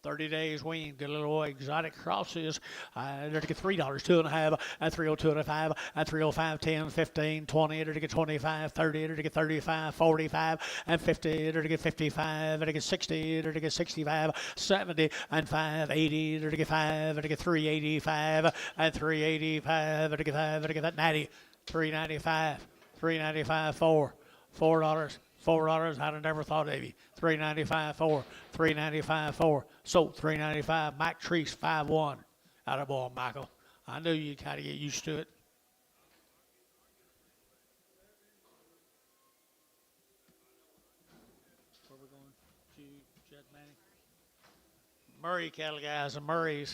30 days weaned. Get a little exotic crosses. They're to get $3, 2.5, and 302.5, and 305, 10, 15, 20. They're to get 25, 30. They're to get 35, 45, and 50. They're to get 55. They're to get 60. They're to get 65, 70, and 5, 80. They're to get 5. They're to get 385, and 385. They're to get 5. They're to get that 90, 395, 395, 4, $4. $4. I'd have never thought of you. $3.95 4. $3.95 4. So $3.95. Mike Treese 5-1. Attaboy, Michael. I knew you'd kind of get used to it. Where we going? Jed Manning. Murray cattle guys and Murrays.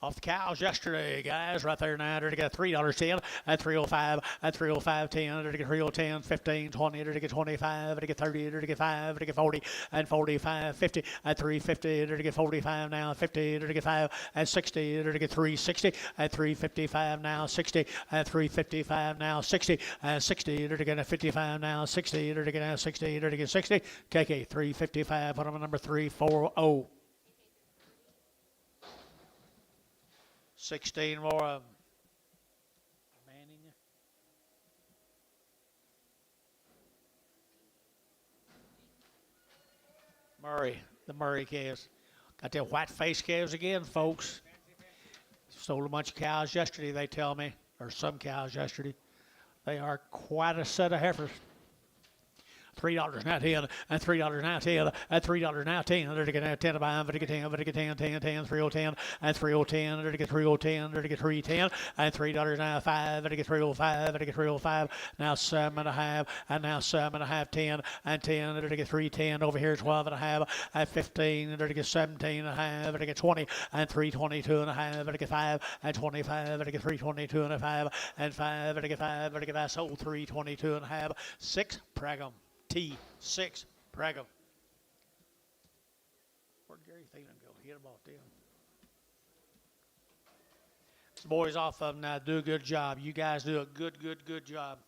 Off the cows yesterday, guys, right there now. They're to get $3.10, and 305, and 305 10. They're to get 310, 15, 20. They're to get 25. They're to get 30. They're to get 5. They're to get 40, and 45, 50, and 350. They're to get 45 now, 50. They're to get 5, and 60. They're to get 360, and 355 now, 60, and 355 now, 60, and 60. They're to get 55 now, 60. They're to get 60. They're to get 60. KK 355. Put them at number 340. 16 more of them. Manning. Murray, the Murray calves. Got their white face calves again, folks. Sold a bunch of cows yesterday, they tell me, or some cows yesterday. They are quite a set of heifers. $3 now 10, and $3 now 10, and $3 now 10. They're to get 10 to buy, but to get 10, but to get 10, 10, 10, 310, and 310. They're to get 310, they're to get 310, and $3 now 5, but to get 305, but to get 305. Now 7.5, and now 7.5, 10, and 10. They're to get 310 over here, 12.5, and 15. They're to get 17.5, but to get 20, and 322.5, but to get 5, and 25, but to get 322.5, and 5, but to get 5, but to get 5. Sold 322.5. 6 Pregum. T6 Pregum. Where'd Gary Thielen go? He had about them. The boys off of them now do a good job. You guys do a good job.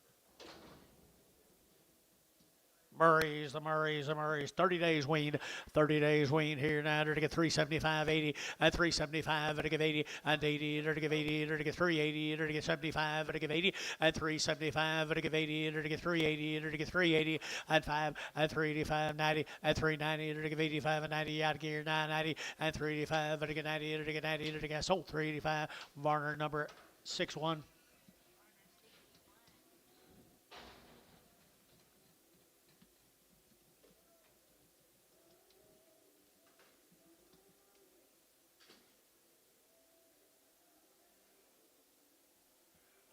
Murrays, the Murrays, the Murrays. 30 days weaned. 30 days weaned here now. They're to get 375, 80, and 375. They're to give 80, and 80. They're to give 80. They're to get 380. They're to get 75. They're to give 80, and 375. They're to give 80. They're to get 380. They're to get 380, and 5, and 385, 90, and 390. They're to give 85, and 90. Out of gear, 990, and 385. They're to get 90. They're to get 90. They're to get sold 385. Varner number 61.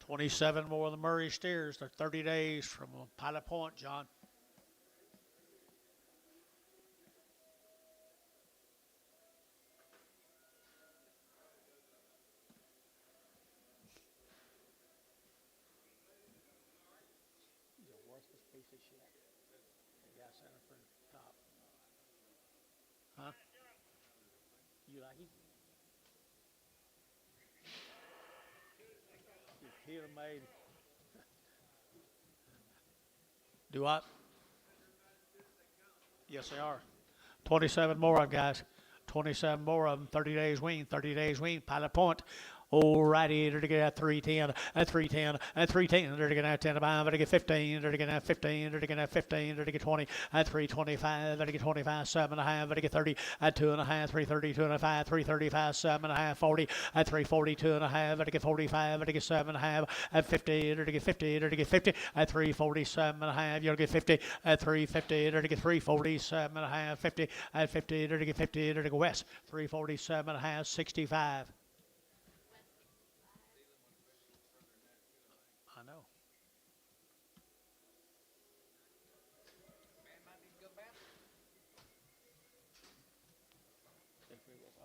$27 more of the Murray steers. They're 30 days from Pilot Point, John. He's a worthless piece of shit. The guy center for the top. Huh? You like him? He'd have made. Do what? Yes, they are. 27 more of them, guys. 27 more of them. 30 days weaned. 30 days weaned. Pilot Point. Alrighty, they're to get at 310, and 310, and 310. They're to get at 10 to buy, they're to get 15, they're to get at 15, they're to get at 15, they're to get 20, and 325, they're to get 25, 7.5, they're to get 30, and 2.5, 330, 2.5, 335, 7.5, 40, and 342 and a half, they're to get 45, they're to get 7.5, and 50, they're to get 50, they're to get 50, and 347 and a half, you're to get 50, and 350, they're to get 347 and a half, 50, and 50, they're to get 50, they're to go west, 347 and a half, 65.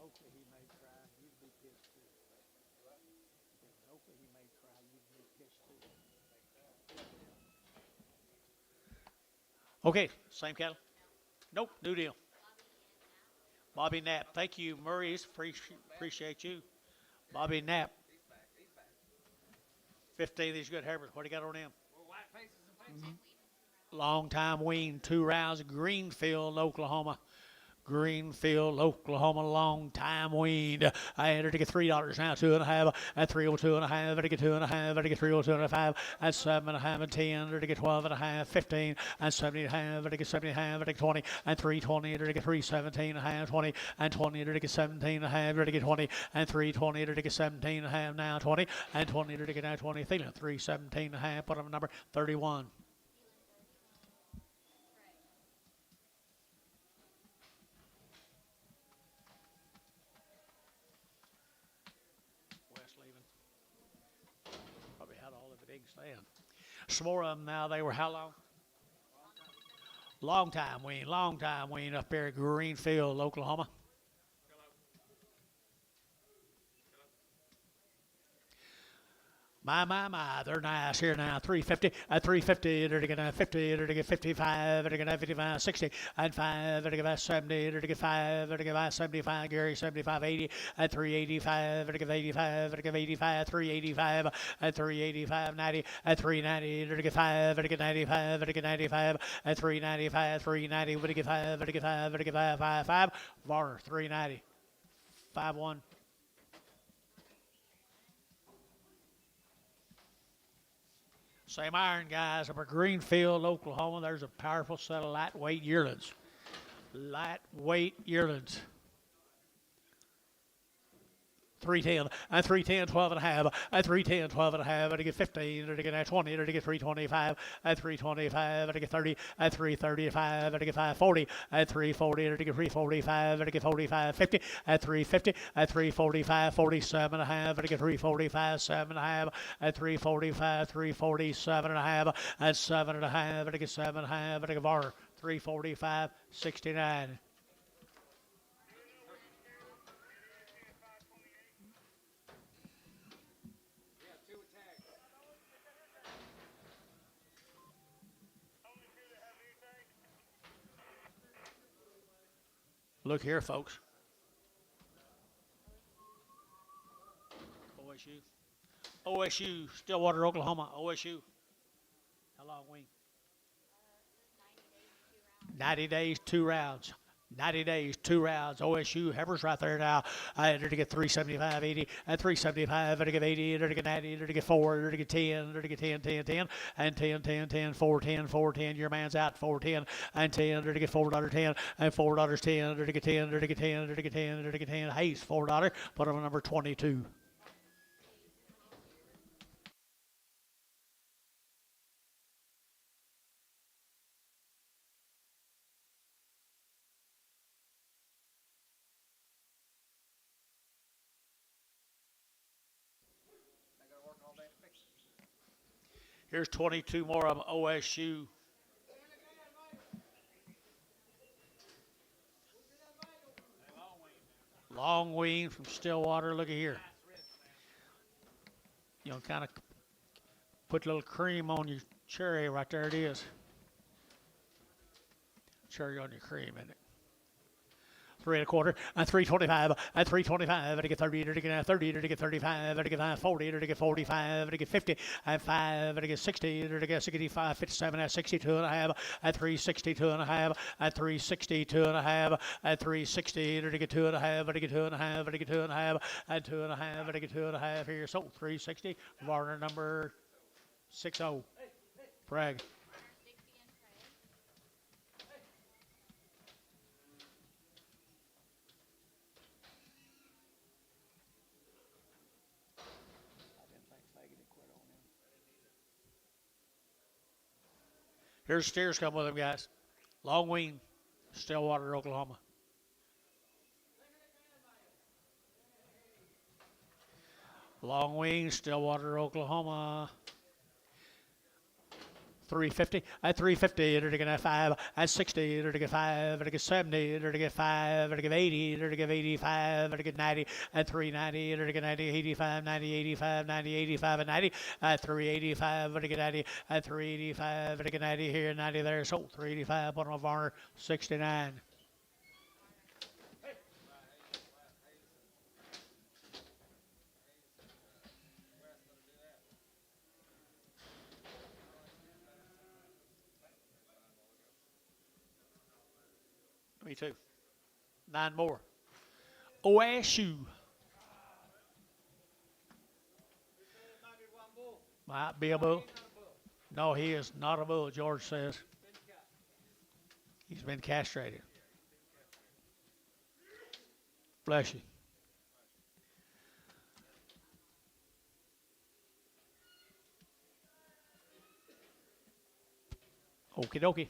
Oakley, he may cry, you'd be pissed too. If it was Oakley, he may cry, you'd be pissed too. Okay, same cattle? Nope, new deal. Bobby Knapp, thank you, Murray's, appreciate you. Bobby Knapp. 15, these good Herbert. What do you got on them? Well, white faces and faces. Long time wean, 2 rounds, Greenfield, Oklahoma. Greenfield, Oklahoma, long time weaned. I entered to get $3 now, 2.5, at 302 and a half, to get 2.5, to get 302 and a half, at 7.5 and 10, to get 12 and a half, 15, and 70 and a half, to get 70 and a half, to get 20, and 320, to get 317 and a half, 20, and 20, to get 17 and a half, to get 20, and 320, to get 17 and a half, now 20, and 20, to get now 20, feeling 317 and a half, put on number 31. Probably had all of the big stand. Some more of them now. They were how long? Long time wean up there at Greenfield, Oklahoma. My, they're nice here now. 350, at 350, they're to get 50, they're to get 55, they're to get 55, 60, and 5, they're to get 70, they're to get 5, they're to get 75, Gary, 75, 80, at 385, they're to get 85, they're to get 85, 385, at 385, 90, at 390, they're to get 5, they're to get 95, they're to get 95, at 395, 390, they're to get 5, they're to get 5, they're to get 5, 5, Varner, 390, 5-1. Same iron, guys, up at Greenfield, Oklahoma. There's a powerful set of lightweight yearlings. Lightweight yearlings. 310, and 310, 12 and a half, and 310, 12 and a half, and to get 15, and to get 20, and to get 325, and 325, and to get 30, and 335, and to get 540, and 340, and to get 345, and to get 45, 50, and 350, and 345, 47 and a half, and to get 345, 7 and a half, and 345, 347 and a half, and 7 and a half, and to get 7 and a half, and to get Varner, 345, 69. Look here, folks. OSU, Stillwater, Oklahoma. OSU. How long we? 90 days, 2 rounds. 90 days, 2 rounds. OSU, Heber's right there now. I entered to get 375, 80, and 375, to get 80, to get 90, to get 4, to get 10, to get 10, 10, 10, and 10, 10, 10, 4, 10, 4, 10. Your man's out, 4, 10, and 10, to get $4, 10, and $4, 10, to get 10, to get 10, to get 10, to get 10. Hayes, $4. Put on number 22. Here's 22 more of them, OSU. Long wean from Stillwater. Look at here. You know, kind of put a little cream on your cherry. Right there it is. Cherry on your cream, isn't it? 3 1/4, and 325, and 325, to get 30, to get 30, to get 35, to get 40, to get 45, to get 50, and 5, to get 60, to get 65, 57, at 62 and a half, at 362 and a half, at 362 and a half, at 360, to get 2 and a half, to get 2 and a half, to get 2 and a half, and 2 and a half, to get 2 and a half here. So 360, Varner number 60. Bragg. Here's steers come with them, guys. Long wean, Stillwater, Oklahoma. Long wean, Stillwater, Oklahoma. 350, at 350, to get 5, at 60, to get 5, to get 70, to get 5, to get 80, to get 85, to get 90, at 390, to get 90, 85, 90, 85, 90, 85, and 90, at 385, to get 90, at 385, to get 90 here, 90 there, so 385, put on Varner, 69. Me too. 9 more. OSU. Might be a bull. No, he is not a bull, George says. He's been castrated. Bless you. Okie dokie.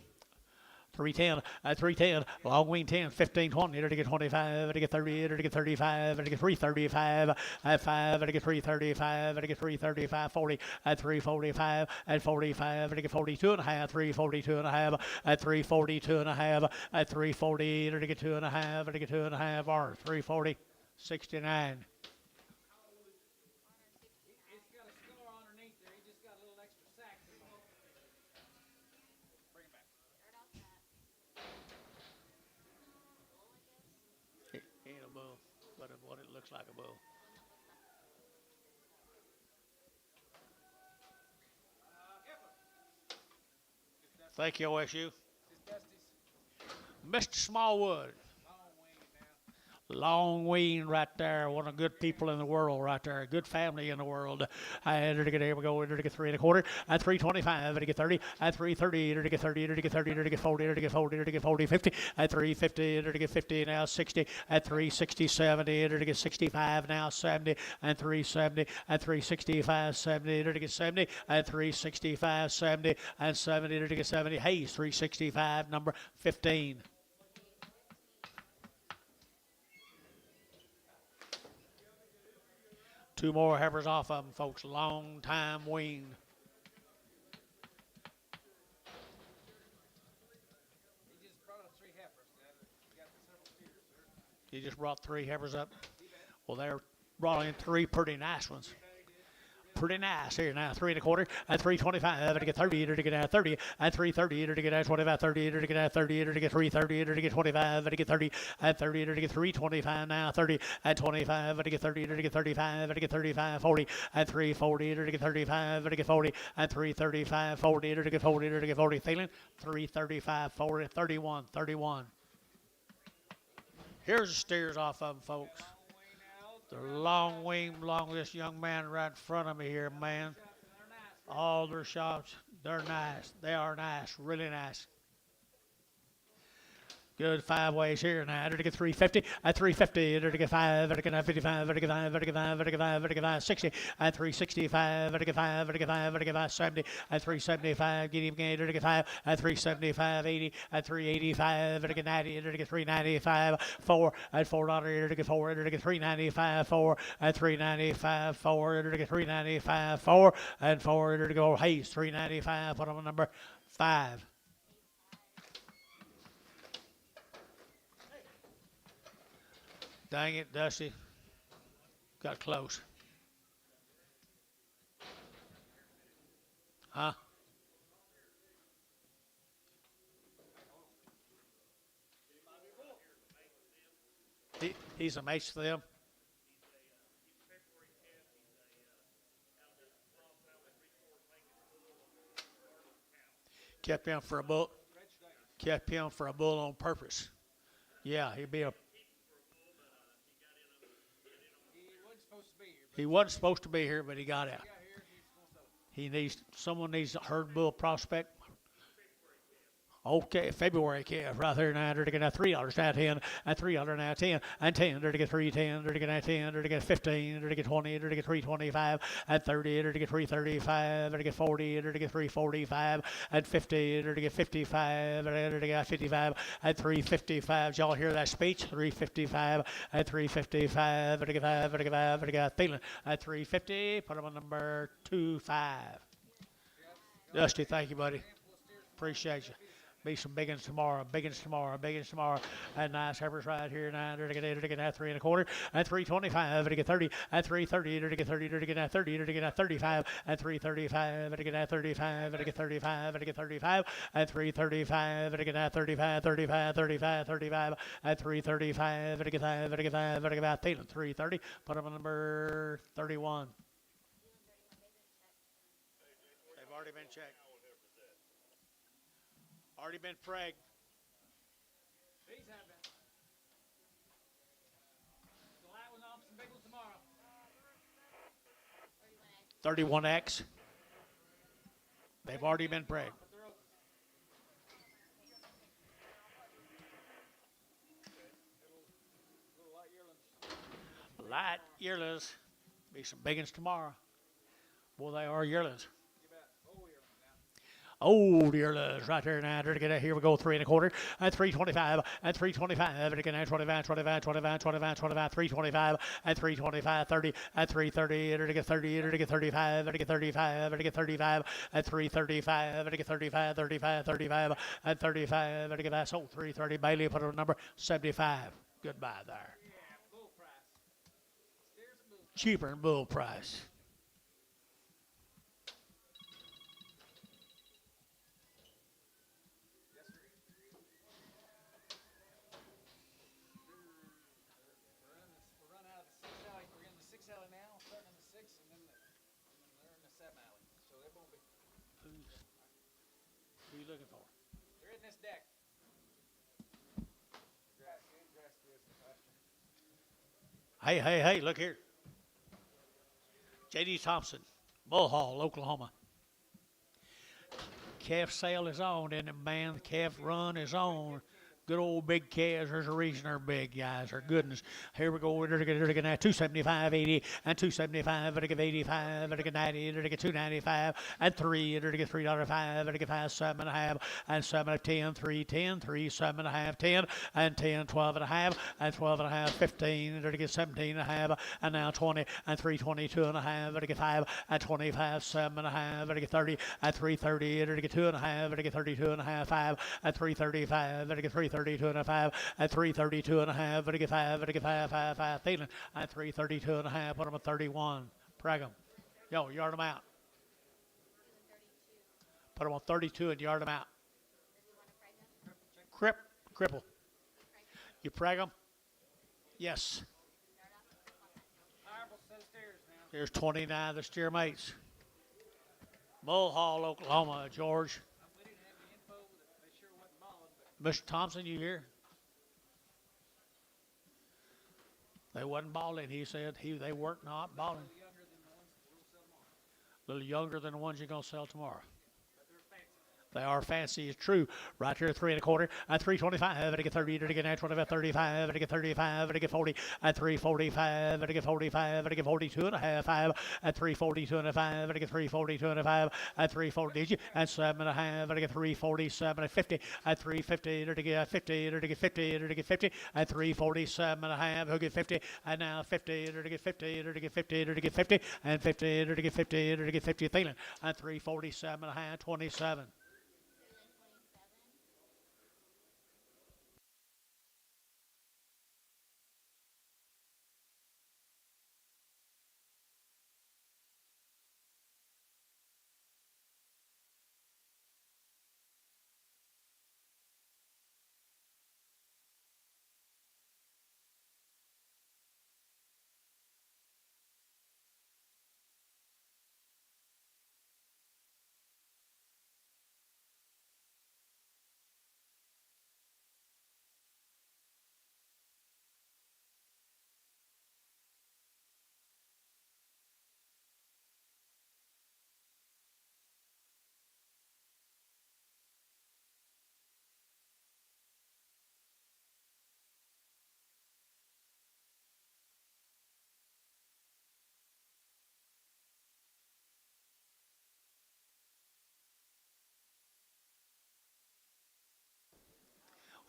310, 310, long wing 10, 15, 20, to get 25, to get 30, to get 35, to get 335, at 5, to get 335, to get 335, 40, at 345, at 45, to get 42 and a half, 342 and a half, at 342 and a half, at 340, to get 2 and a half, to get 2 and a half, or 340, 69. It's got a scar underneath there. He just got a little extra sack. Bring it back. He ain't a bull, but what it looks like a bull. Thank you, OSU. Mr. Smallwood. Long Ween right there, one of the good people in the world right there, good family in the world. Here we go, to get 3 1/4, at 325, to get 30, at 330, to get 30, to get 30, to get 40, to get 40, to get 40, 50, at 350, to get 50, now 60, at 360, 70, to get 65, now 70, and 370, at 365, 70, to get 70, at 365, 70, and 70, to get 70. Hayes, 365, number 15. Two more heifers off of them, folks. Long time wean. He just brought up 3 heifers. He got several steers, sir. He just brought 3 heifers up. Well, they're brought in 3 pretty nice ones. Pretty nice here now. 3 1/4, at 325, to get 30, to get out 30, at 330, to get out 25, 30, to get out 30, to get 330, to get 25, to get 30, at 30, to get 325, now 30, at 25, to get 30, to get 35, to get 35, 40, at 340, to get 35, to get 40, at 335, 40, to get 40, to get 40. Thielen, 335, 40, 31, 31. Here's the steers off of them, folks. The long wing belong to this young man right in front of me here, man. All their shops, they're nice. They are nice, really nice. Good 5 ways here now. To get 350, at 350, to get 5, to get 55, to get 5, to get 5, to get 5, to get 5, 60, at 365, to get 5, to get 5, to get 5, 70, at 375, get him again, to get 5, at 375, 80, at 385, to get 90, to get 395, 4, at $4, to get 4, to get 395, 4, at 395, 4, to get 395, 4, and 4, to go Hayes, 395, put on number 5. Dang it, Dusty. Got close. Huh? He's a mate to them. Kept him for a bull. Kept him for a bull on purpose. Yeah, he'd be a. He wasn't supposed to be here, but he got out. Someone needs a herd bull prospect. Okay, February calf right there now. To get $3 now 10, and $3 now 10, and 10 to get 310, to get 10, to get 15, to get 20, to get 325, and 30 to get 335, to get 40, to get 345, and 50 to get 55, to get 55, and 355. Did y'all hear that speech? 355, and 355, to get 5, to get 5, to get Thielen at 350. Put him on number 25. Dusty, thank you, buddy. Appreciate you. Be some big ones tomorrow, big ones tomorrow, big ones tomorrow. And nice heifers right here now. To get 8, to get 3 1/4, and 325, to get 30, and 330, to get 30, to get 30, to get 35, and 335, to get 35, to get 35, to get 35, and 335, to get 35, 35, 35, 35, and 335, to get 5, to get 5, to get about 330. Put them on number 31. They've already been checked. Already been fragged. These have been 31X. They've already been pregged. Light yearlings. Be some big ones tomorrow. Boy, they are yearlings. Oh, dear Luz, right there now. Here we go, 3 1/4, and 325, and 325, and again, 25, 25, 25, 25, 25, 325, and 325, 30, and 330, and again, 30, and again, 35, and again, 35, and again, 35, and 335, and again, 35, 35, 35, and 35, and again, that's sold 330. Bailey put on number 75. Goodbye there. Cheaper than bull price. Who are you looking for? They're in this deck. Grass Hey, look here. J.D. Thompson, Mulhall, Oklahoma. Calf sale is on, and the man, the calf run is on. Good old big calves. There's a reason they're big, guys. They're goodness. Here we go. They're going to 275, 80, and 275, and 85, and 90, and 295, and 3, and $3.05, and 5, 7.5, and 7, 10, 3, 10, 3, 7.5, 10, and 10, 12.5, and 12.5, 15, and 17.5, and now 20, and 322.5, and 5, and 25, 7.5, and 30, and 330, and 2.5, and 32.5, 5, and 335, and 332.5, and 332.5, and 5, and 5, 5, feeling, and 332.5, put them at 31. Preg them. Yo, yard them out. Put them on 32 and yard them out. Cripple. You preg them? Yes. Here's 29 of the steer mates. Mulhall, Oklahoma, George. Mr. Thompson, you here? They wasn't balling. He said they weren't not balling. A little younger than the ones you're going to sell tomorrow. They are fancy, it's true. Right here, 3 1/4, and 325, and 30, and 25, 35, and 35, and 40, and 345, and 45, and 42.5, 5, and 342.5, and 342.5, and 340, and 7.5, and 347, and 50, and 350, and 50, and 50, and 50, and 347.5, who get 50, and now 50, and 50, and 50, and 50, and 50, and 50, and 50, feeling, and 347.5, 27.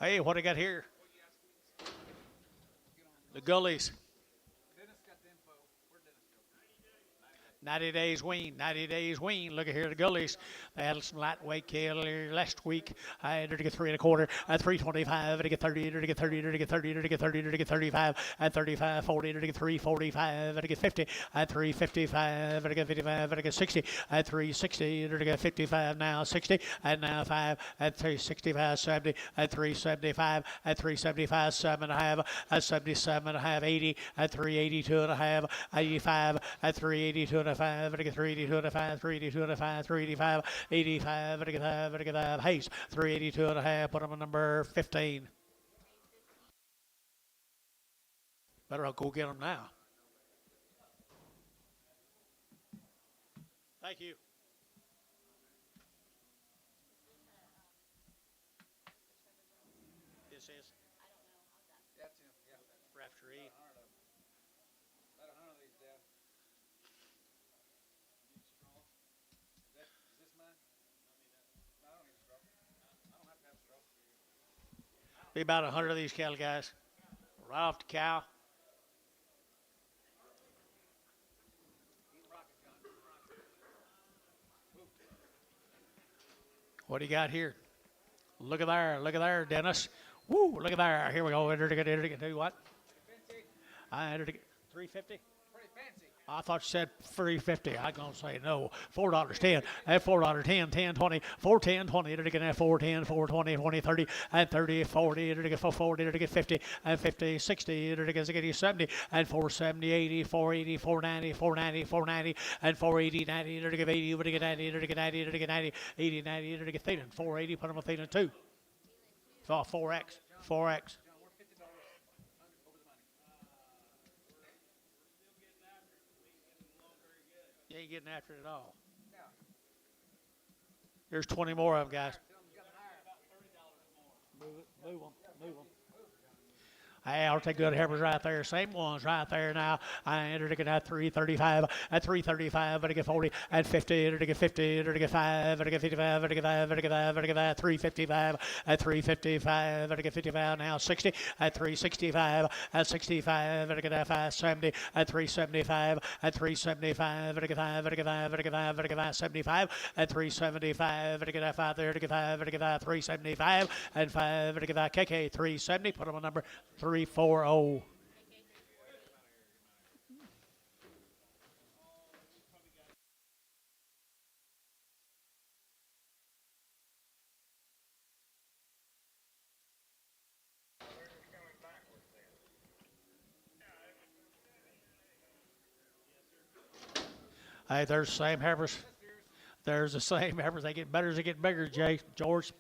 Hey, what I got here? The gullies. 90 days wean, 90 days wean. Look at here, the gullies. They had some lightweight cattle last week. I had to get 3 1/4, and 325, and to get 30, and to get 30, and to get 30, and to get 30, and to get 35, and 35, 40, and to get 345, and to get 50, and 355, and to get 55, and to get 60, and 360, and to get 55, now 60, and now 5, and 365, 70, and 375, and 375, 7.5, and 77.5, 80, and 382.5, 85, and 382.5, and to get 382.5, 382.5, 385, 85, and to get 5, and to get 5, Hayes, 382.5, put them on number 15. Better I'll go get them now. Thank you. This is Yeah, Tim. Yeah. referee. About 100 of them. About 100 of these, Dad. Need a straw? Is this mine? No, I don't need a straw. I don't have to have a straw. Be about 100 of these cattle guys. Right off the cow. Eating rocket, John. Eating rocket. What do you got here? Look at there, Dennis. Woo, look at there. Here we go. Do what? Fancy. I entered 350. Pretty fancy. I thought you said 350. I'm gonna say no. $4.10. At $4.10, 10, 20, 410, 20. It'll get 410, 420, 20, 30, and 30, 40. It'll get 440. It'll get 50, and 50, 60. It'll get 70, and 470, 80, 480, 490, 490, 490, and 480, 90. It'll get 80. It'll get 90. It'll get 90. It'll get 90, 80, 90. It'll get Thielen. 480. Put them on Thielen 2. 4x. 4x. John, we're $50 over the money. You ain't getting after it at all. Now, There's 20 more of them, guys. tell them you got an iron. Move them. Hey, I'll take good heifers right there. Same ones right there now. I entered again at 335. At 335, but I get 40. At 50, it'll get 50. It'll get 5. It'll get 55. It'll get 5. It'll get 5. It'll get 5. 355. At 355, it'll get 55. Now 60. At 365. At 65, it'll get 570. At 375. At 375, it'll get 5. It'll get 5. It'll get 5. It'll get 575. At 375, it'll get 5 there. It'll get 5. It'll get 5. 375. And 5. It'll get 5. KK 370. Put them on number 340. Hey, there's the same heifers. There's the same heifers. They get better as they get bigger, George.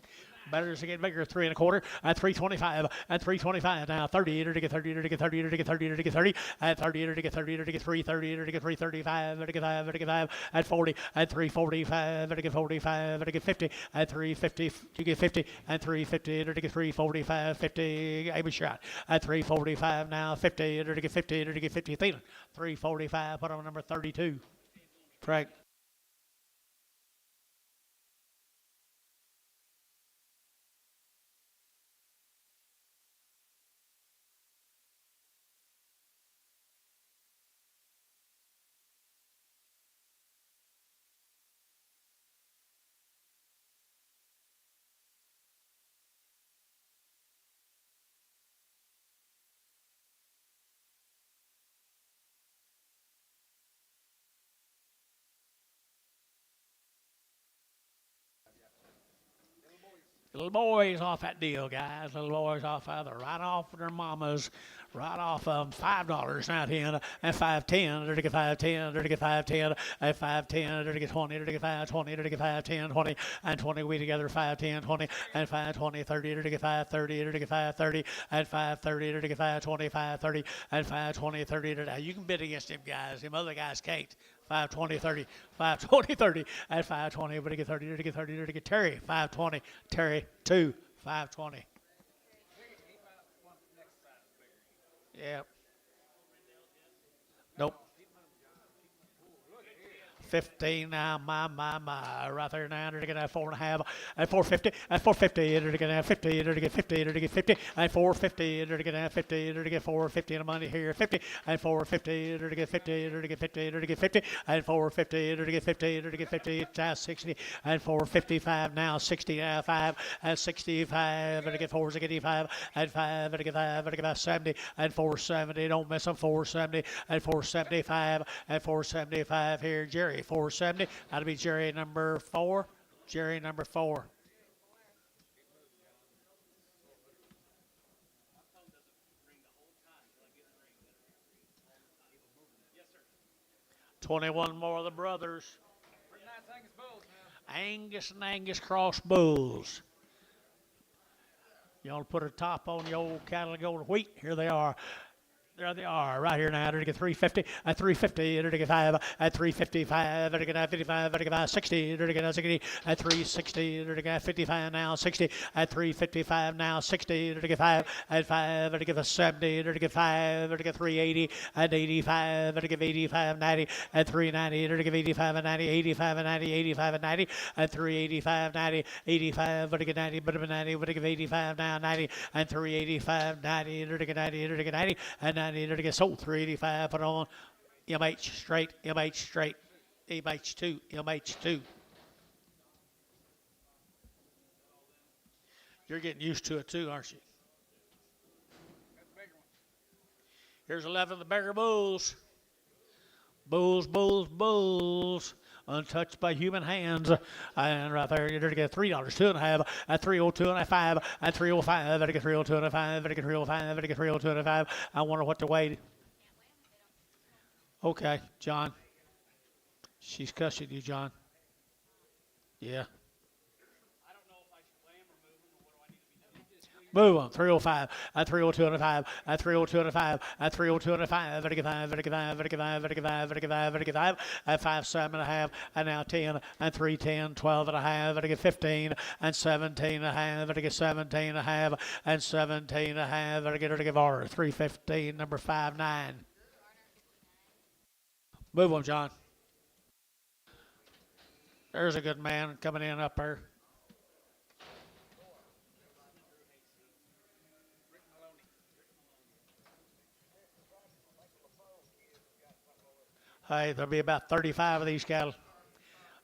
Better as they get bigger. 3 1/4. At 325. At 325. Now 30. It'll get 30. It'll get 30. It'll get 30. It'll get 30. At 30. It'll get 30. It'll get 330. It'll get 335. It'll get 5. It'll get 5. At 40. At 345. It'll get 45. It'll get 50. At 350. You get 50. At 350. It'll get 345. 50. Aim a shot. At 345. Now 50. It'll get 50. It'll get 50. Thielen. 345. Put on number 32. Craig. Little boys off that deal, guys. Little boys off of the right off of their mamas, right off of $5 now 10 and 510. They're to get 510. They're to get 510 at 510. They're to get 20. They're to get 520. They're to get 510, 20 and 20. We together 510, 20 and 520, 30. They're to get 530. They're to get 530 and 530. They're to get 520, 530 and 520, 30. Now you can bid against them guys. Them other guys can't. 520, 30, 520, 30, at 520, but to get 30, to get 30, to get Terry, 520, Terry, 2, 520. Yeah. Nope. 15 now, my, right there now, they're going to have 4.5, at 450, at 450, they're going to have 50, they're going to get 50, they're going to get 50, at 450, they're going to have 50, they're going to get 450 in the money here, 50, at 450, they're going to get 50, they're going to get 50, they're going to get 50, at 450, they're going to get 50, they're going to get 50, it's now 60, at 455 now, 60 now, 5, at 65, they're going to get 4, they're going to get 5, at 5, they're going to get 5, they're going to get 70, at 470, don't miss them, 470, at 475, at 475 here, Jerry. 470. That'll be Jerry number 4. Jerry number 4. Yes, sir. 21 more of the brothers. Pretty nice Angus bulls, man. Angus and Angus cross bulls. You want to put a top on the old cattle and gold wheat? Here they are. There they are, right here now. They're to get 350, at 350, they're to get 5, at 355, they're to get 55, they're to get 60, they're to get 60, at 360, they're to get 55 now, 60, at 355 now, 60, they're to get 5, at 5, they're to get 70, they're to get 5, they're to get 380, at 85, they're to get 85, 90, at 390, they're to get 85 and 90, 85 and 90, 85 and 90, at 385, 90, 85, they're to get 90, but 90, they're to get 85 now, 90, and 385, 90, they're to get 90, they're to get 90, and 90. They're to get sold 385. Put on MH straight, MH straight, MH2, MH2. You're getting used to it too, aren't you? That's the bigger one. Here's 11 of the bigger bulls. Bulls, bulls, bulls. Untouched by human hands. And right there, you're to get $3, 2.5, at 302 and a 5, at 305, at 302 and a 5, at 305, at 302 and a 5. I wonder what to weigh. Okay, John. She's cussing you, John. Yeah. I don't know if I should weigh him or move him, or what do I need to be doing? Move on. 305, at 302 and a 5, at 302 and a 5, at 302 and a 5, at 5, at 5, at 5, at 5, at 5, at 5, at 5, 7 and a half, and now 10, and 310, 12 and a half, at 15, and 17 and a half, at 17 and a half, and 17 and a half, at 315, number 59. Move on, John. There's a good man coming in up there. Hey, there'll be about 35 of these cattle.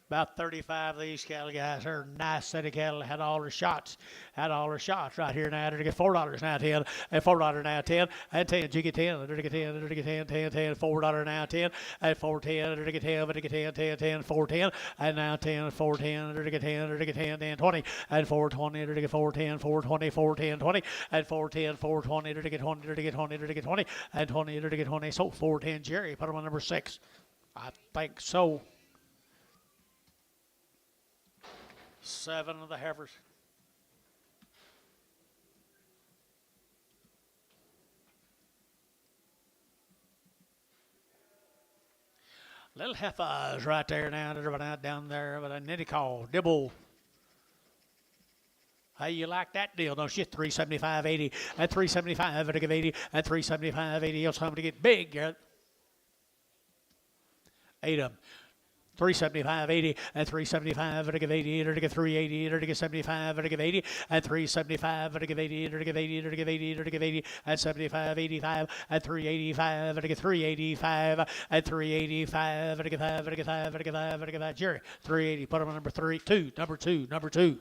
About 35 of these cattle guys. They're nice city cattle. Had all their shots. Had all their shots right here now. They're to get $4 now 10. And $4 now 10. And 10. You get 10. They're to get 10. They're to get 10. 10. 10. $4 now 10. And 410. They're to get 10. They're to get 10. 10. 10. 410. And now 10. 410. They're to get 10. They're to get 10. Then 20. And 420. They're to get 410. 420. 410. 20. And 410. 420. They're to get 20. They're to get 20. They're to get 20. And 20. They're to get 20. So 410. Jerry, put them on number 6. I think so. 7 of the heifers. Little heifers right there now. They're out down there with a nitty call. Dibble. Hey, you like that deal, don't you? 375.80 at 375 at 80 at 375.80. You'll tell them to get big, Garrett. 8 of them. 375.80 at 375 at 80 at 380 at 75 at 80 at 375 at 80 at 80 at 80 at 80 at 75 85 at 385 at 385 at 385 at 5 at 5 at 5 at 5. Jerry, 380. Put him on number 3 2 number 2 number 2.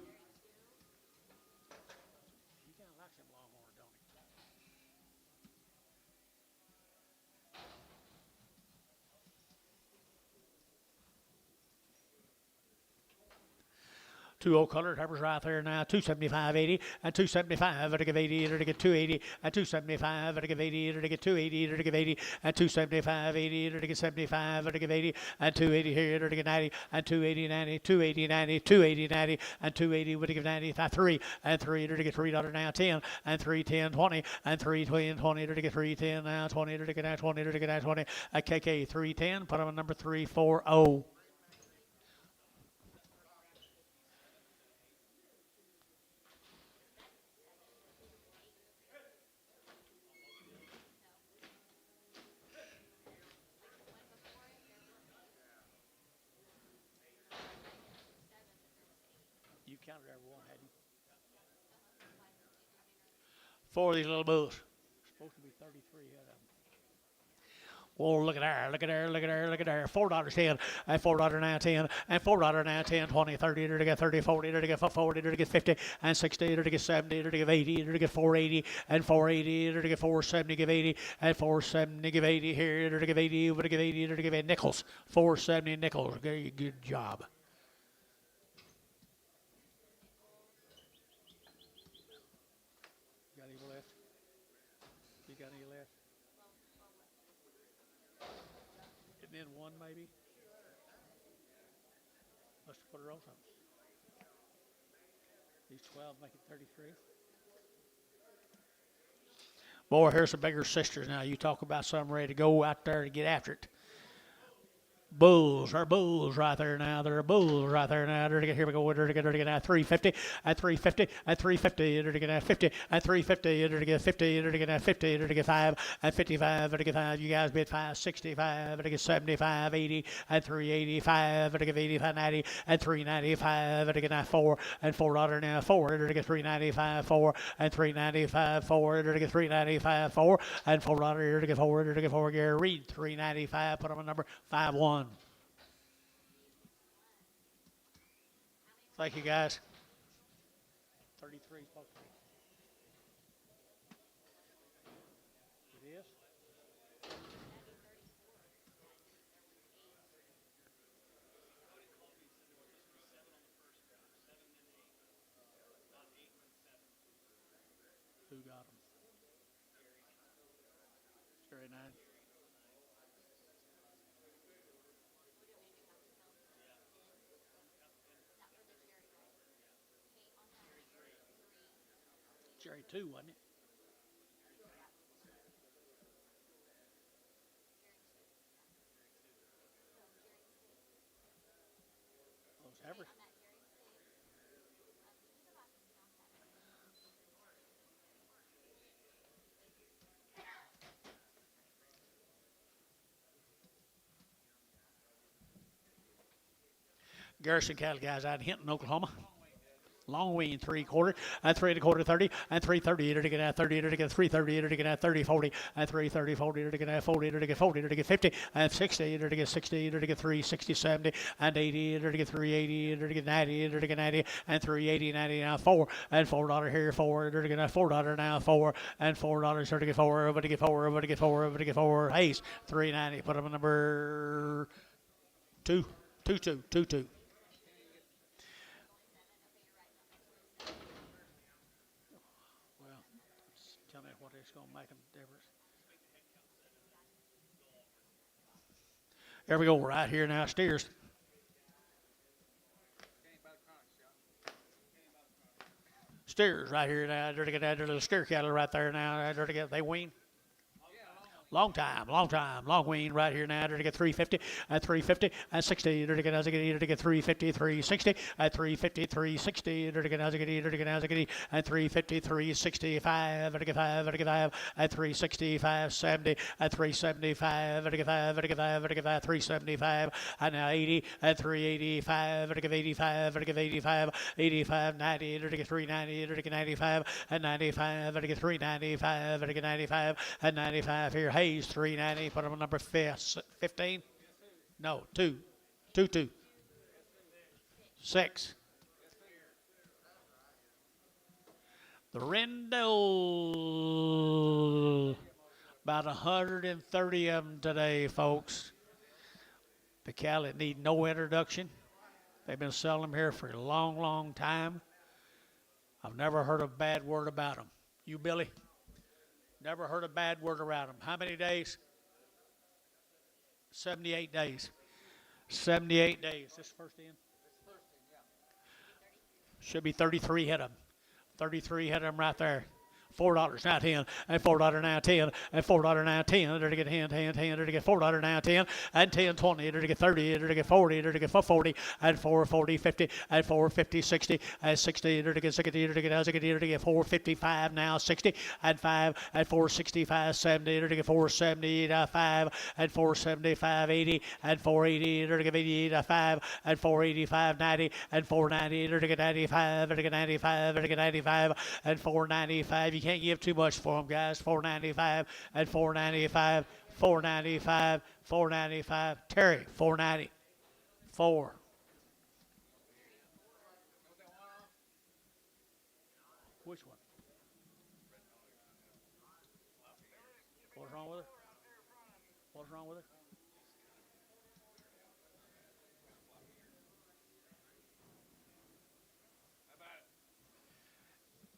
Two old colored heifers right there now. 275.80 and 275 at 80 at 280 and 275 at 80 at 280 at 80 and 275.80 at 75 at 80 and 280 here at 90 and 280 90 280 90 280 90 and 280 would give 95 3 and 3 at $3 now 10 and 310 20 and 320 20 at 310 now 20 at now 20 at now 20 at KK 310. Put them on number 340. You counted everyone, hadn't you? 4 of these little bulls. Supposed to be 33 head of them. Whoa, look at there, look at there, look at there, look at there. $4 10, and $4 now 10, and $4 now 10, 20, 30, to get 30, 40, to get 40, to get 50, and 60, to get 70, to get 80, to get 480, and 480, to get 470, give 80, and 470, give 80 here, to give 80, to give 80, to give 8 nickels. 470 nickels. Good job. Got any left? You got any left? And then one maybe? Must have put her on something. These 12 make it 33. Boy, here's some bigger sisters now. You talk about something ready to go out there to get after it. Bulls are bulls right there now. There are bulls right there now. Here we go. They're going to get at 350, at 350, at 350. They're going to get at 50, at 350. They're going to get 50. They're going to get at 50. They're going to get 5, at 55. They're going to get 5. You guys bid 5, 65. They're going to get 75, 80, at 385. They're going to get 85, 90, at 395. They're going to get 4, and $4 now 4. They're going to get 395, 4, and 395, 4. They're going to get 395, 4, and $4. They're going to get 4. They're going to get 4. Gary Reed 395. Put them on number 5-1. Thank you, guys. 33 is supposed to be. It is? Who got them? Jerry 9. Jerry 2, wasn't it? Those Evers. Garrison cattle guys out in Hinton, Oklahoma. Long wean 3/4, and 3 1/4 30, and 330 to get at 30 to get 330 to get at 30 40, and 330 40 to get at 40 to get 40 to get 50, and 60 to get 60 to get 360 70, and 80 to get 380 to get 90 to get 90, and 380 90 now 4, and $4 here 4 to get $4 now 4, and $4 to get 4, but to get 4, but to get 4, but to get 4. Hayes 390. Put them on number 2, 2 2 2 2. Tell me what it's going to make a difference. Here we go, right here now, steers. Steers right here now. They're going to get little steer cattle right there now. They're to get, they wean. Long wean right here now. They're to get 350, at 350, at 60. They're to get 350, 360, at 350, 360. They're to get at 350, 365. They're to get 5, they're to get 5, at 365, 70, at 375. They're to get 5, they're to get 5, they're to get 5, 375, and now 80, at 385. They're to get 85, they're to get 85, 85, 90. They're to get 390, they're to get 95, and 95. They're to get 395, they're to get 95, and 95 here. Hayes 390. Put them on number 15. No, 2, 2 2, 6. The Reno, about 130 of them today, folks. The cattle that need no introduction. They've been selling them here for a long time. I've never heard a bad word about them. You, Billy? Never heard a bad word around them. How many days? 78 days. 78 days. This first in? Should be 33 head of them. 33 head of them right there. $4 now 10, and $4 now 10, and $4 now 10. They're to get 10, they're to get $4 now 10, and 10 20. They're to get 30, they're to get 40, they're to get 40, and 440 50, and 450 60, and 60. They're to get 60, they're to get 455 now 60, and 5, and 465 70. They're to get 470 5, and 475 80, and 480. They're to get 88 5, and 485 90, and 490. They're to get 95, they're to get 95, they're to get 95, and 495. You can't give too much for them, guys. 495 and 495, 495, 495. Terry, 490, 4. Which one? What's wrong with her? What's wrong with her?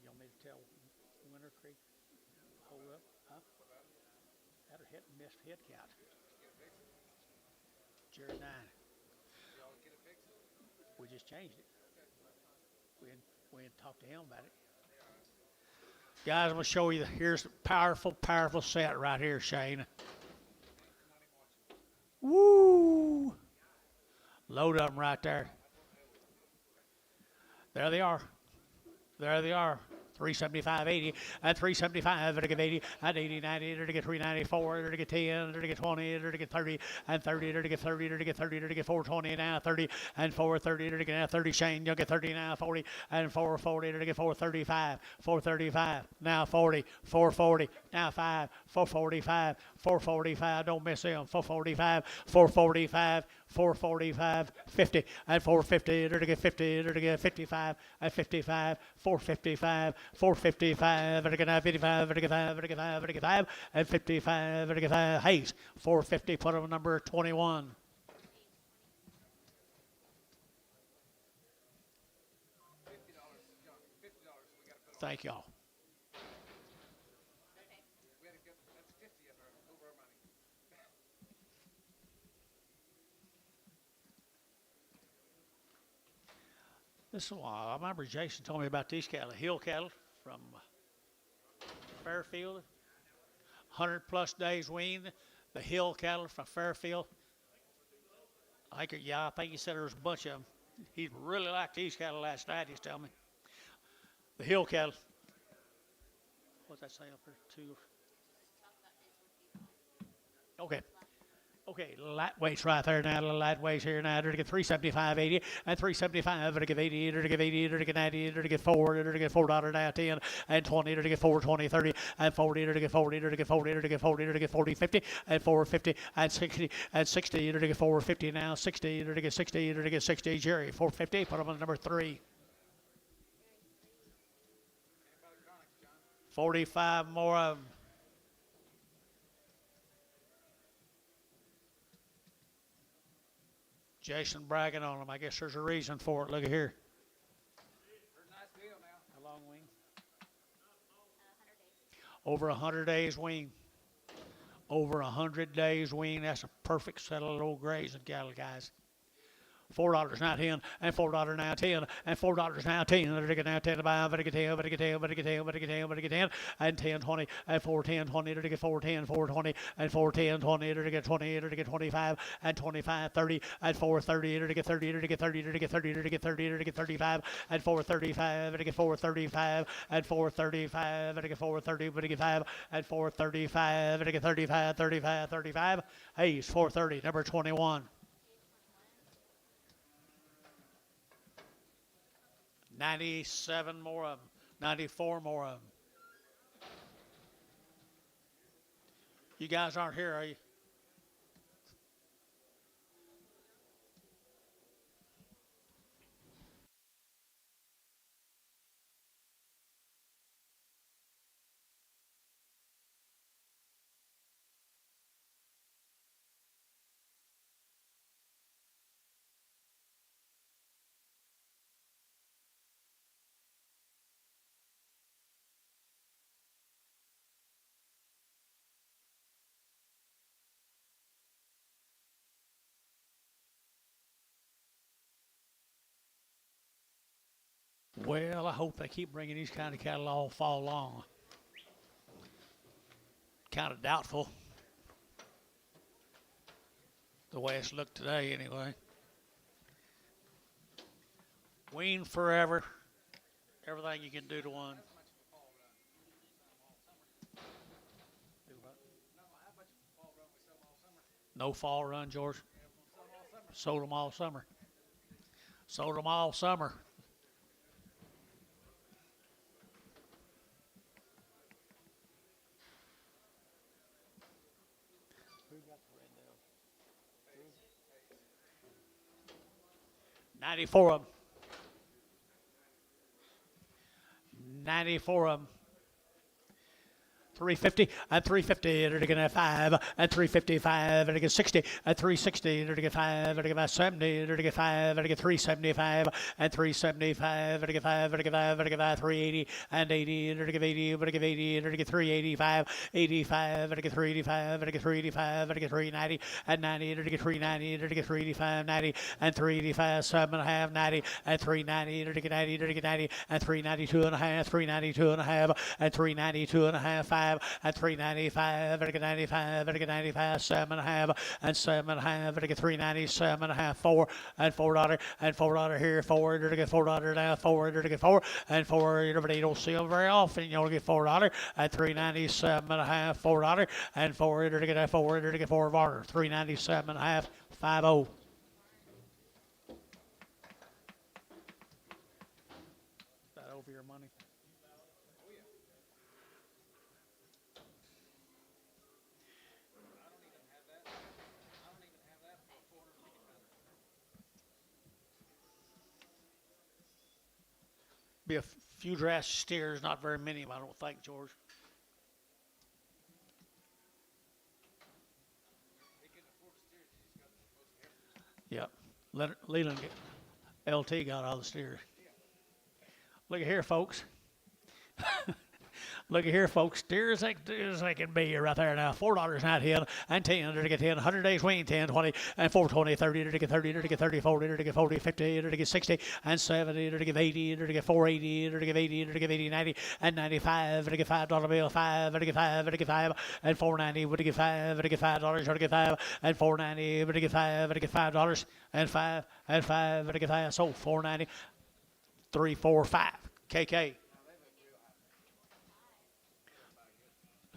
You want me to tell Winter Creek? Hold up, huh? Had a hit and missed head count. Jerry 9. We just changed it. We hadn't talked to him about it. Guys, I'm going to show you. Here's a powerful, powerful set right here, Shane. Woo! Load of them right there. There they are. There they are. 375.80 and 375 to get 80 and 80 90 to get 394 to get 10 to get 20 to get 30 and 30 to get 30 to get 30 to get 420 now 30 and 430 to get now 30 Shane you'll get 30 now 40 and 440 to get 435 now 40 440 now 5 445 don't miss him 445 50 and 450 to get 50 to get 55 and 55 455 455 and get 55 and get 5 and get 5 and get 5 and 55 and get 5 Hayes 450 put him number 21. Thank y'all. We had to get, that's 50 over our money. This is I remember Jason told me about these cattle, hill cattle from Fairfield, 100+ days weaned. The hill cattle from Fairfield. I think he said there was a bunch of them. He really liked these cattle last night. He's telling me. The hill cattle. What's that say up there? 2. Okay. Okay, lightweights right there now. Little lightweights here now. To get 375.80 and 375 to get 80 to get 80 to get 90 to get 4 to get $4 now 10 and 20 to get 4 20 30 and 40 to get 40 to get 40 to get 40 to get 40 50 and 450 and 60 to get 450 now 60 to get 60 to get 60 Jerry 450 put them on number 3. 45 more of them. Jason bragging on them. I guess there's a reason for it. Look at here. Nice deal now. How long wean? Over 100 days wean. Over 100 days wean. That's a perfect set of little grazing cattle, guys. $4 now 10 and $4 now 10 and $4 now 10 and now 10 5 and get 10 and get 10 and get 10 and get 10 and get 10 and 10 20 and 4 10 20 to get 4 10 4 20 and 4 10 20 to get 20 to get 25 and 25 30 and 4 30 to get 30 to get 30 to get 30 to get 30 to get 35 and 4 35 to get 4 35 and 4 35 to get 4 30 to get 5 and 4 35 to get 35 Hayes 430 number 21. 97 more of them. 94 more of them. You guys aren't here, are you? Well, I hope they keep bringing these kind of cattle all fall long. Kind of doubtful. The way it's looked today, anyway. Wean forever. Everything you can do to one. No fall run, George. Sold them all summer. Sold them all summer. Who got the red 94 of them. 94 of them. 350 and 350 and 5 and 355 and 60 and 360 and 5 and 70 and 5 and 375 and 375 and 5 and 5 and 380 and 80 and 80 and 80 and 385 85 and 385 and 385 and 390 and 90 and 390 and 385 90 and 385 7.5 90 and 390 and 90 and 90 and 392 and a half 392 and a half and 392 and a half 5 and 395 and 95 and 95 7.5 and 7.5 and 397 and a half 4 and $4 and $4 here 4 and $4 now 4 and 4 and 4 everybody don't see them very often you only get $4 and 397 and a half $4 and 4 and 4 and 4 barter 397 and a half 50. That over your money. Be a few dress steers, not very many, I don't think, George. Yep. Leland, LT got all the steers. Look at here, folks. Look at here, folks. Steers they can be right there now. $4 now, 10 and 10 to get 10. 100 days wean, 10, 20 and 4, 20, 30 to get 30 to get 30, 40 to get 40, 50 to get 60 and 70 to get 80 to get 480 to get 80 to get 80, 90 and 95 to get $5 bill, 5 to get 5 to get 5 and 490 to get 5 to get $5 to get 5 and 490 to get 5 to get $5 and 5 and 5 to get 5. So 490, 3, 4, 5. KK.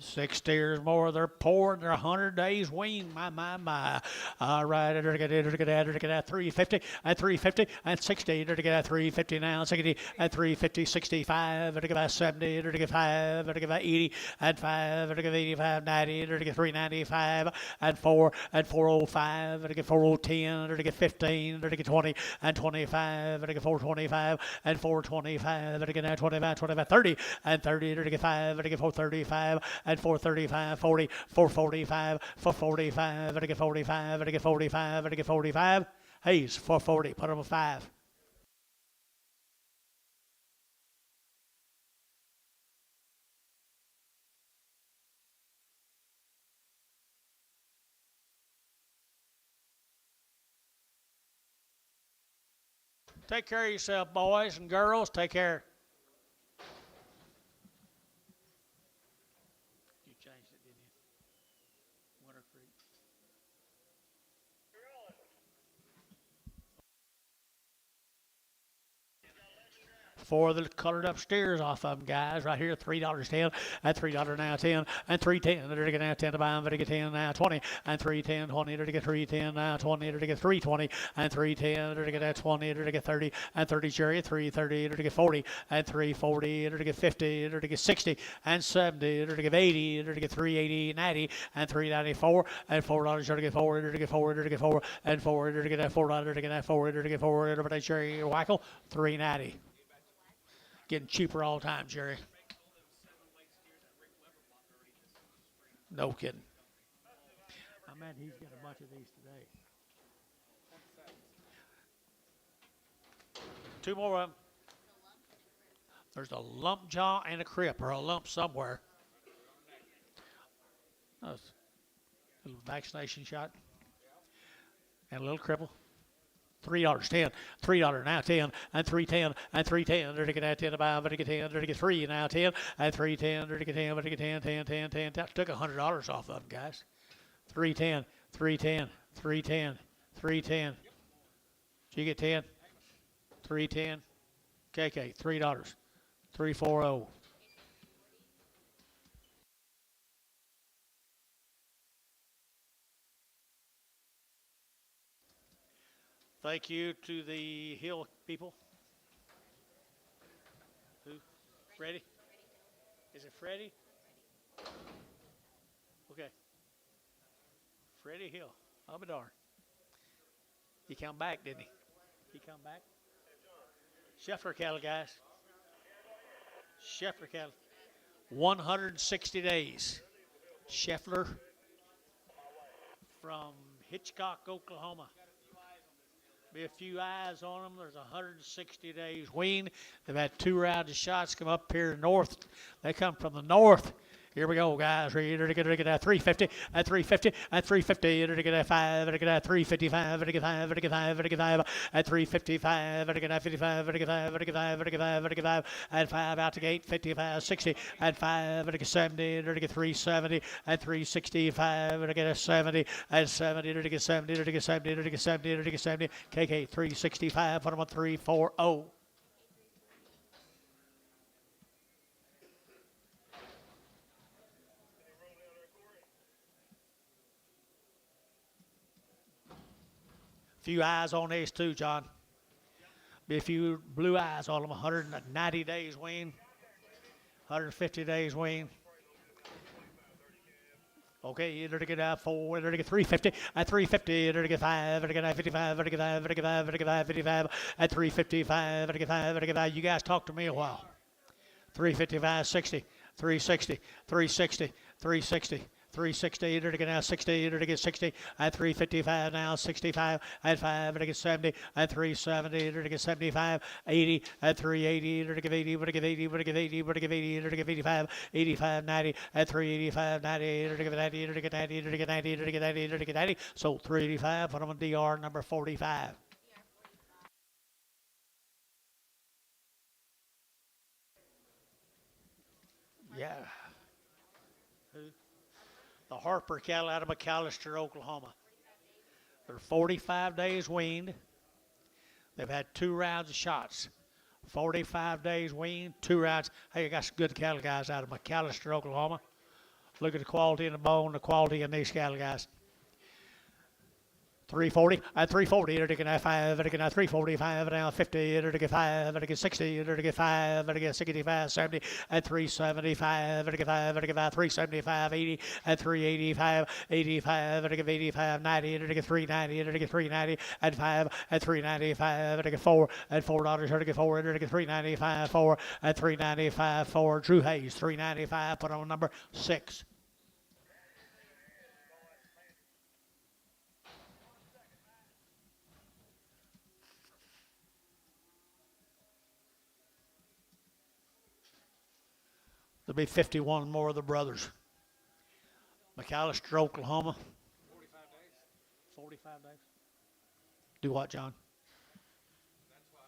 6 steers more. They're poor. They're 100 days wean. My. All right. They're going to get 350 and 350 and 60. They're going to get 350 now. 60 and 350, 65. They're going to get 70. They're going to get 5. They're going to get 80 and 5. They're going to get 85, 90. They're going to get 395 and 4 and 405. They're going to get 4010. They're going to get 15. They're going to get 20 and 25. They're going to get 425 and 425. They're going to get 25, 25, 30 and 30. They're going to get 5. They're going to get 435. And 435, 40, 445, 445, and I get 45, and I get 45, and I get 45. Hey, it's 440. Put him a 5. Take care of yourself, boys and girls. Take care. For the colored up steers off of them, guys. Right here, $3.10 and $3 now 10 and $3.10. They're to get now 10 to buy them. They're to get 10 now 20 and $3.10 20. They're to get $3.10 now 20. They're to get $3.20 and $3.10. They're to get that 20. They're to get 30 and 30 cherry. $3.30. They're to get 40 and $3.40. They're to get 50. They're to get 60 and 70. They're to get 80. They're to get 3.80 90 and $3.94 and $4. They're to get 4. They're to get 4. They're to get 4 and 4. They're to get that $4. They're to get that 4. They're to get 4. They're to get cherry whackle $3.90. Getting cheaper all the time, Jerry. No kidding. I mean, he's got a bunch of these today. 2 more of them. There's a lump jaw and a crip or a lump somewhere. Oh, a little vaccination shot and a little cripple. $3, 10, $3 now 10 and $3.10 and $3.10. They're to get that 10 to buy, but to get 10, they're to get 3 now 10 and $3.10. They're to get 10, but to get 10, 10, 10, 10. That took $100 off of them, guys. $3.10, $3.10, $3.10, $3.10. Did you get 10? $3.10. KK, $3. $3.40. Thank you to the Hill people. Who? Freddie? Is it Freddie? Okay. Freddie Hill. I'll be darned. He come back, didn't he? He come back? Scheffler cattle, guys. Scheffler cattle. 160 days. Scheffler from Hitchcock, Oklahoma. Be a few eyes on them. There's 160 days wean. They've had 2 rounds of shots come up here north. They come from the north. Here we go, guys. Ready to get that 350, at 350, at 350, ready to get that 5, ready to get that 355, ready to get 5, ready to get 5, ready to get 5, at 355, ready to get that 55, ready to get 5, ready to get 5, ready to get 5, ready to get 5, at 5 out to gate, 55, 60, at 5, ready to get 70, ready to get 370, at 365, ready to get a 70, at 70, ready to get 70, ready to get 70, ready to get 70, ready to get 70, KK 365, put them on 340. Few eyes on these too, John. Be a few blue eyes on them. 190 days wean. 150 days wean. Okay, you're to get 4, you're to get 350, at 350, you're to get 5, you're to get 55, you're to get 5, you're to get 5, you're to get 5, 55, at 355, you're to get 5, you're to get 5. You guys talk to me a while. 355, 60, 360, 360, 360. 360, you're to get now 60, you're to get 60, at 355 now, 65, at 5, you're to get 70, at 370, you're to get 75, 80, at 380, you're to give 80, you're to give 80, you're to give 80, you're to give 80, you're to give 85, 85, 90, at 385, 90, you're to give 90, you're to get 90, you're to get 90, you're to get 90, you're to get 90, so 385, put them on DR number 45. Yeah. The Harper cattle out of McAllister, Oklahoma. They're 45 days weaned. They've had 2 rounds of shots. 45 days weaned, 2 rounds. Hey, I got some good cattle guys out of McAllister, Oklahoma. Look at the quality in the bone, the quality in these cattle guys. 340, at 340, you're to get 5, you're to get 345, now 50, you're to get 5, you're to get 60, you're to get 5, you're to get 65, 70, at 375, you're to get 5, you're to get 5, 375, 80, at 385, 85, you're to get 85, 90, you're to get 390, you're to get 390, at 5, at 395, you're to get 4, at $4, you're to get 4, you're to get 395, 4, at 395, 4, Drew Hayes, 395, put on number 6. There'll be 51 more of the brothers. McAllister, Oklahoma. 45 days. 45 days. Do what, John? That's why.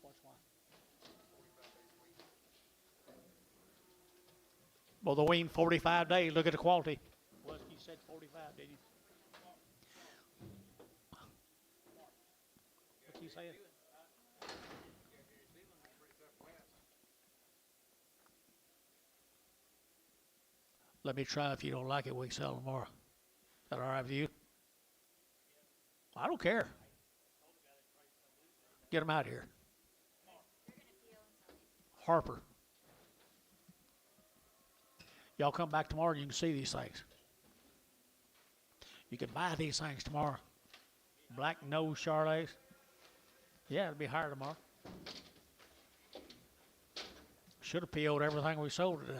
What's why? Well, the wean 45 days. Look at the quality. Well, you said 45, did you? What you saying? Let me try. If you don't like it, we can sell them more. Is that all right with you? I don't care. Get them out here. Harper. Y'all come back tomorrow and you can see these things. You can buy these things tomorrow. Black nose Charolais. Yeah, it'll be higher tomorrow. Should have PO'd everything we sold today.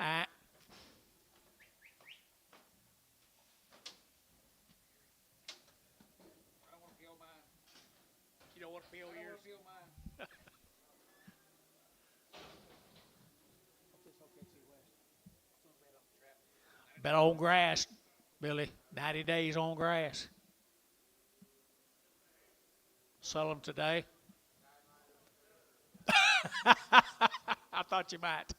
I don't want to peel mine. You don't want to PO I don't yours? want to peel mine. What's this OKC West? Bet on grass, Billy. 90 days on grass. Sell them today. I thought you might.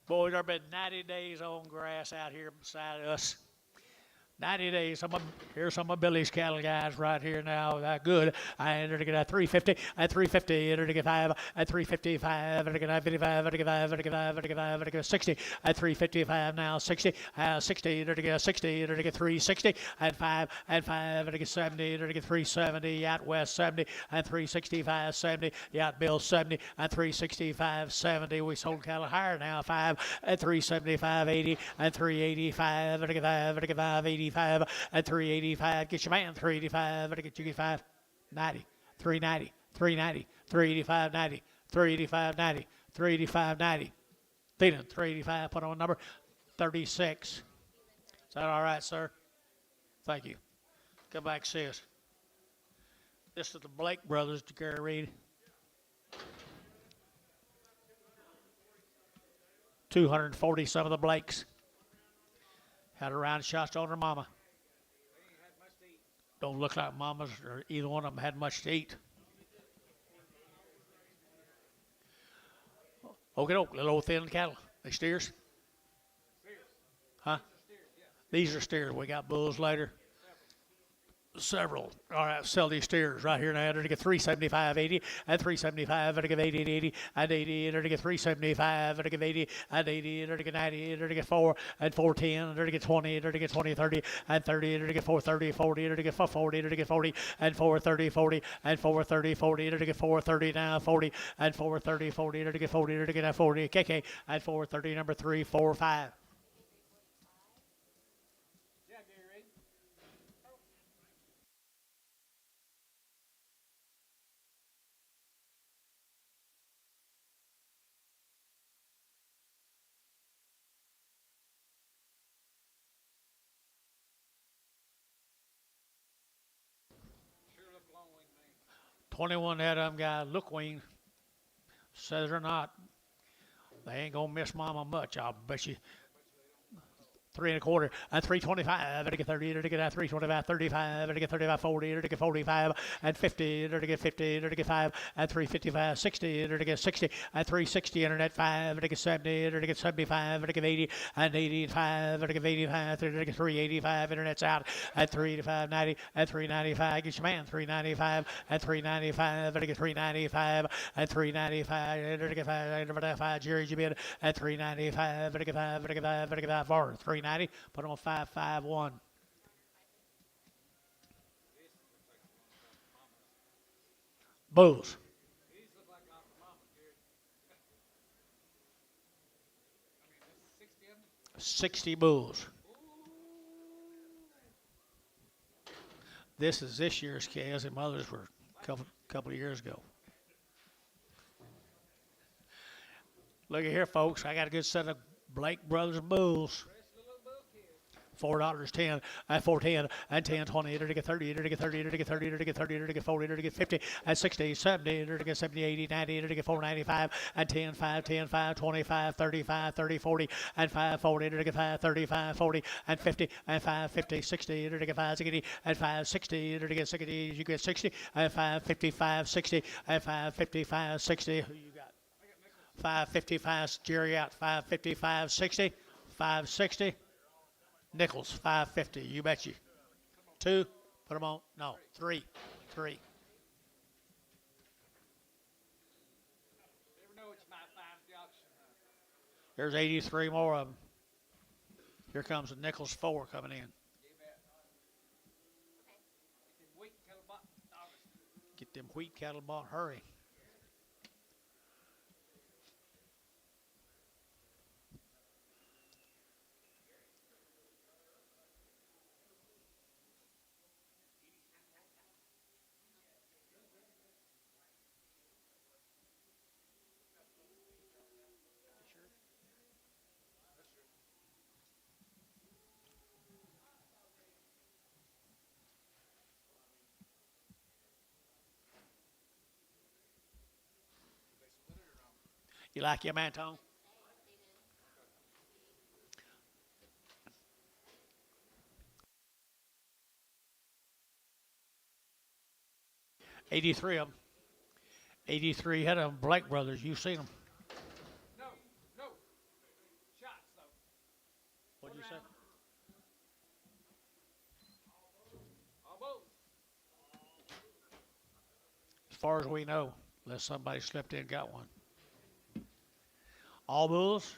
Boys, there have been 90 days on grass out here beside us. 90 days. Here's some of Billy's cattle guys right here now. That good. I entered to get at 350. At 350, entered to get 5. At 355, entered to get 55. Entered to get 5. Entered to get 5. Entered to get 5. Entered to get 60. At 355 now 60. 60. Entered to get 60. Entered to get 360. At 5. At 5. Entered to get 70. Entered to get 370. Out west 70. At 365 70. Out Bill 70. At 365 70. We sold cattle higher now. 5. At 375 80. At 385. Entered to get 5. Entered to get 5 80. At 385, get your man 385, but get you get 590, 390, 390, 385, 90, 385.90, 385.90. Feeding 385. Put on number 36. Is that all right, sir? Thank you. Come back, see us. This is the Blake brothers to Gary Reed. 240 some of the Blakes. Had a round shot on her mama. Don't look like mamas or either one of them had much to eat. Okay, little old thin cattle. They steers? Huh? These are steers. We got bulls later. Several. All right, sell these steers right here now. They're to get 375.80 and 375. They're to get 80 and 80. They're to get 375. They're to get 80 and 80. They're to get 90. They're to get 4 and 410. They're to get 20. They're to get 20, 30 and 30. They're to get 430, 40. They're to get 440. They're to get 40 and 430, 40 and 430, 40. They're to get 430 now, 40 and 430, 40. They're to get 40. They're to get 40. KK and 430. Number 3, 4, 5. Sure look long wing to me. 21 head of them guys look wean. Says they're not. They ain't gonna miss mama much, I'll bet you. 3 1/4 and 325. They're to get 30. They're to get 325, 35. They're to get 35, 40. They're to get 45 and 50. They're to get 50. They're to get 5 and 355, 60. They're to get 60 and 360. Internet 5. They're to get 70. They're to get 75. They're to get 80 and 85. They're to get 85. They're to get 385. Internet's out at 385, 90 and 395. Get your man 395 and 395. They're to get 395 and 395. They're to get 5. Jerry Jim at 395. They're to get 5. They're to get 5. They're to get 5 for 390. Put them on 551. Bulls. These look like off the mama, Gary. I mean, there's 60 of them. 60 bulls. This is this year's calves, and mothers were a couple of years ago. Look at here, folks. I got a good set of Blake Brothers bulls. $4.10 and 410 and 10, 20, to get 30, to get 30, to get 30, to get 30, to get 40, to get 50 and 60, 70, to get 70, 80, 90, to get 495 and 10, 5, 10, 5, 25, 35, 30, 40 and 5, 40, to get 5, 35, 40 and 50 and 5, 50, 60, to get 5, 60 and 5, 60, to get 60, you get 60 and 5, 55, 60 and 5, 55, 60. Who you got? 555, Jerry out, 555, 60, 560. Nickels, 550. You bet you. 2. Put them on. No, 3. 3. Never know what you might find at the auction, huh? There's 83 more of them. Here comes the Nickels 4 coming in. You bet. Get them wheat cattle bought in August. Get them wheat cattle bought. Hurry. You like your man, Tom? $83 of them. 83 head of them. Blake Brothers. You've seen them. No. Shots, though. What'd you say? All bulls. As far as we know, unless somebody slipped in and got one. All bulls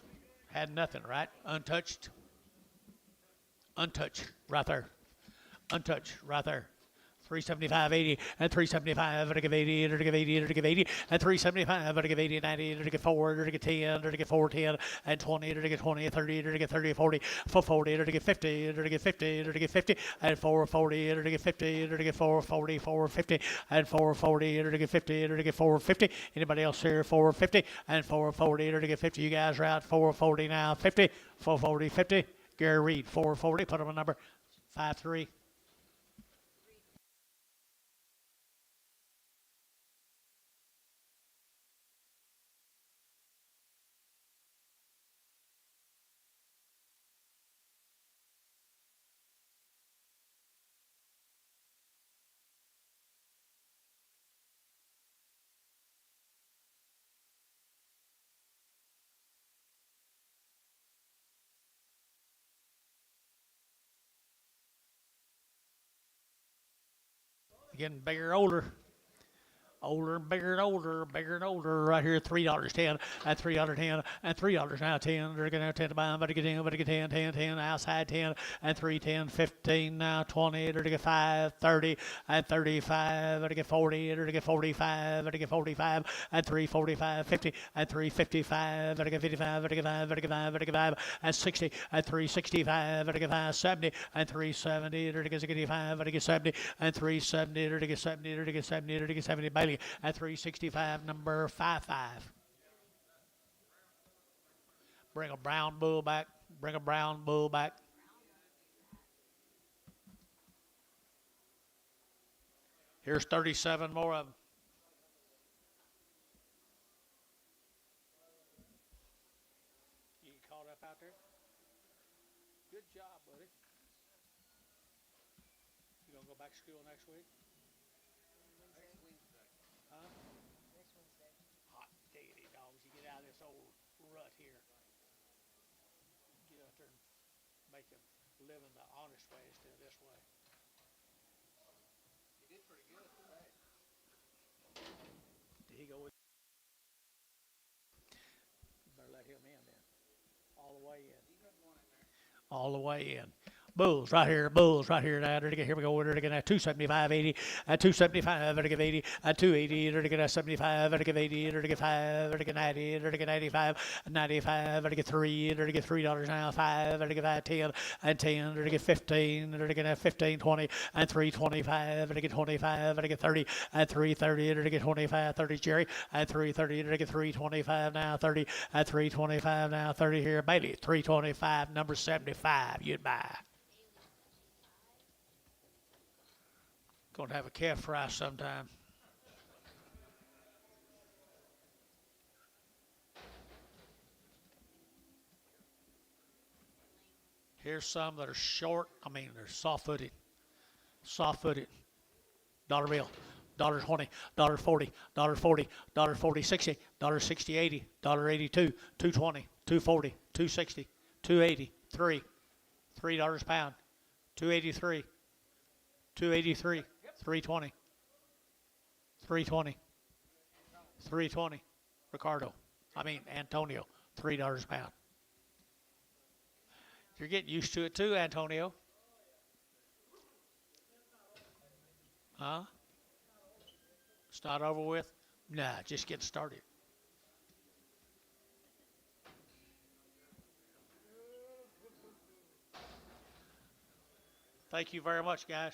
had nothing, right? Untouched. Untouched, right there. Untouched, right there. 375.80 and 375 to give 80 to give 80 to give 80 and 375 to give 80 90 to give 4 to give 10 to give 4 10 and 20 to give 20 30 to give 30 40 440 to give 50 to give 50 to give 50 and 440 to give 50 to give 440 450 and 440 to give 50 to give 450. Anybody else here? 450 and 440 to give 50. You guys are out. 440 now. 50 440 50. Gary Reed 440. Put him a number 53. Getting bigger, older and bigger and older. Right here, $3.10 and $3.10 and $3 now 10. They're gonna 10 to buy, but to get 10, 10, outside 10 and 3, 10, 15 now 20. They're to get 5, 30 and 35. They're to get 40. They're to get 45. They're to get 45 and 345, 50 and 355. They're to get 55. They're to get 5. They're to get 5. They're to get 5 and 60 and 365. They're to get 5, 70 and 370. They're to get 65. They're to get 70 and 370. They're to get 70. They're to get 70. They're to get 70. Bailey at 365, number 55. Bring a brown bull back. Bring a brown bull back. Here's 37 more of them. You caught up out there? Good job, buddy. You gonna go back to school next week? Huh? Next Wednesday. Hot diggity dogs. You get out of this old rut here. Get out there and make them live in the honest way instead of this way. You did pretty good today. Did he go with? You better let him in then. All the way in. You had one in there. All the way in. Bulls right here now. Here we go. They're to get 275, 80, 275, they're to give 80, 280, they're to get 75, they're to give 80, they're to get 5, they're to get 90, they're to get 95, 95, they're to get 3, they're to get $3 now, 5, they're to get 5, 10, and 10, they're to get 15, they're to get 15, 20, and 325, they're to get 25, they're to get 30, and 330, they're to get 25, 30, Jerry, and 330, they're to get 325 now, 30, and 325 now, 30 here, Bailey, 325, number 75, you'd buy. Going to have a calf fry sometime. Here's some that are short. I mean, they're soft-footed. Soft-footed. Dollar bill. $1.20, $1.40, $1.40, $1.40, 60, $1.60, 80, $1.82, $2.20, $2.40, $2.60, $2.80, $3 pound, $2.83, $2.83. 320. 320. 320. Ricardo. I mean Antonio. $3 a pound. You're getting used to it too, Antonio. Huh? It's not over with? Nah, just getting started. Thank you very much, guys.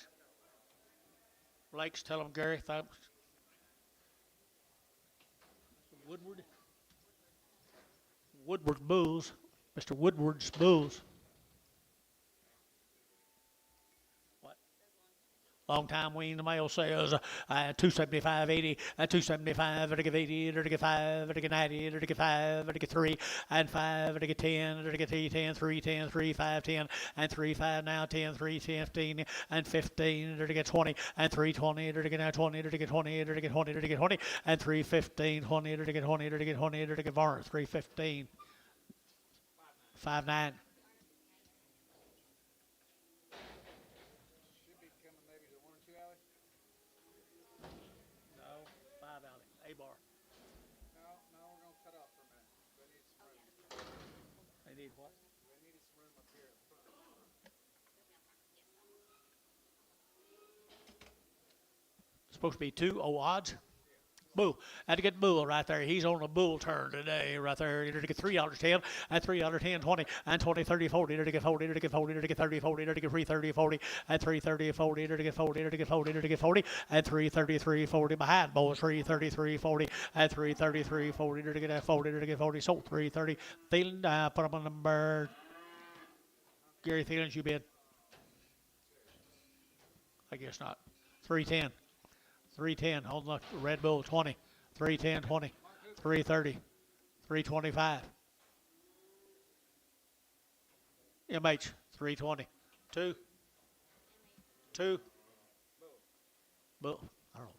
Lakes, tell them Gary, thanks. Woodward Bulls, Mr. Woodward's Bulls. What? Long time we in the mail sales, 275, 80, 275, to give 80, to get 5, to get 90, to get 5, to get 3, and 5, to get 10, to get 3, 10, 3, 10, 3, 5, 10, and 3, 5, now 10, 3, 15, and 15, to get 20, and 3, 20, to get now 20, to get 20, to get 20, to get 20, and 3, 15, 20, to get 20, to get 20, to get Varner, 3, 15, 5, 9. Should be coming maybe to 1 or 2 alley. No, 5 alley, A-bar. No, we're gonna cut off for a minute. They need some room. They need what? They needed some room up here in front. supposed to be 2-0 odds. Bull. Had to get Bull right there. He's on a bull turn today, right there. You're to get $3.10 and $3.10, 20 and 20, 30, 40. You're to get 40. You're to get 40. You're to get 30, 40. You're to get 330, 40 and 330, 40. You're to get 40. You're to get 40. You're to get 40 and 333, 40 behind. Boys 333, 40 and 333, 40. You're to get that 40. You're to get 40. So 330. Thielen, put him on number. Gary Thielen's you bid. I guess not. 310. 310 on the Red Bull 20, 310, 20, 330, 325. MH 320, 2. Bull. I don't know.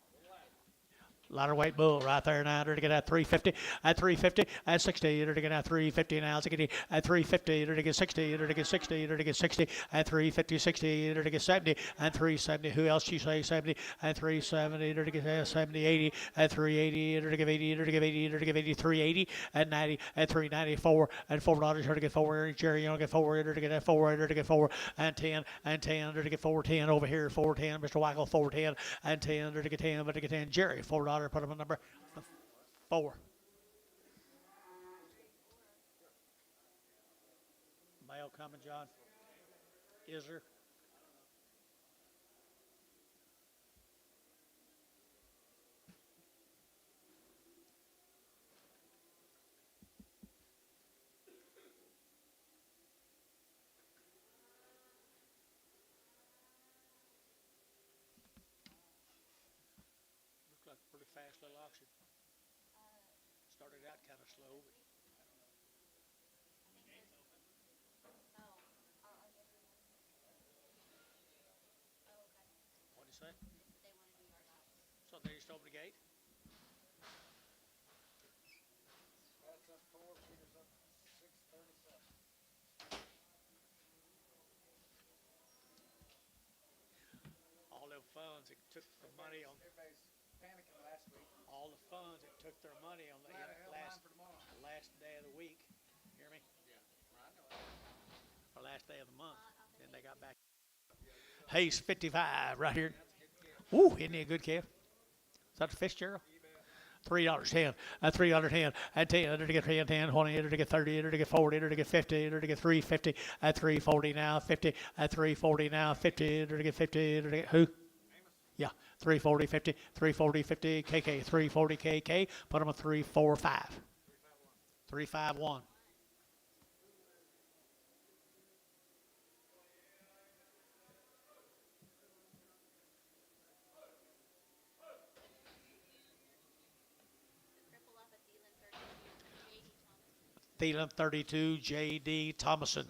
Lighter weight bull right there now. They're to get at 350, at 350, at 60. They're to get at 350 now. It's at 350. They're to get 60. They're to get 60. They're to get 60 at 350, 60. They're to get 70 and 370. Who else you say 70 and 370? They're to get 70, 80 at 380. They're to give 80. They're to give 80. They're to give 80, 380 at 90 at 394 and $4. They're to get 4. Jerry, you don't get 4. They're to get 4. They're to get 4 and 10 and 10. They're to get 410 over here. 410. Mr. Wackel 410 and 10. They're to get 10. But to get 10. Jerry $4. Put him on number 4. Mail coming, John. Is there? Looks like a pretty fast little auction. Started out kind of slow. What did you say? So they just opened the gate? That's up 4, Peter's up 637. All them funds that took the money on, Everybody's panicking last week. all the funds that took their money on the Glad I held last mine for tomorrow. last day of the week. Hear me? Yeah, I know that. Or last day of the month. Then they got back. Hayes 55 right here. Ooh, isn't he a good calf? Is that the Fitzgerald? $3.10, $3.10, at 10, to get 10, 10, 20, to get 30, to get 40, to get 50, to get 350, at 340 now, 50, at 340 now, 50, to get 50, to get who? Yeah, 340, 50, 340, 50, KK, 340 KK, put them at 345. 351. Thielen 32, J.D. Thomason.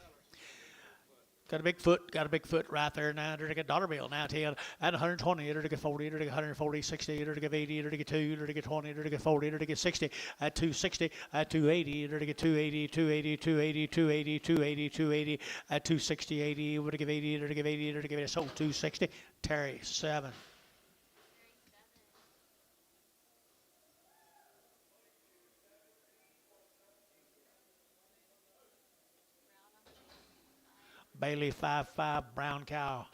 Got a big foot right there now. They're to get dollar bill now, 10 and 120. They're to get 40. They're to get 140, 60. They're to get 80. They're to get 2. They're to get 20. They're to get 40. They're to get 60 at 260 at 280. They're to get 280, 280, 280, 280, 280, 280 at 260, 80. We're to give 80. They're to give 80. They're to give it. So 260. Terry 7. Bailey 5-5 brown cow.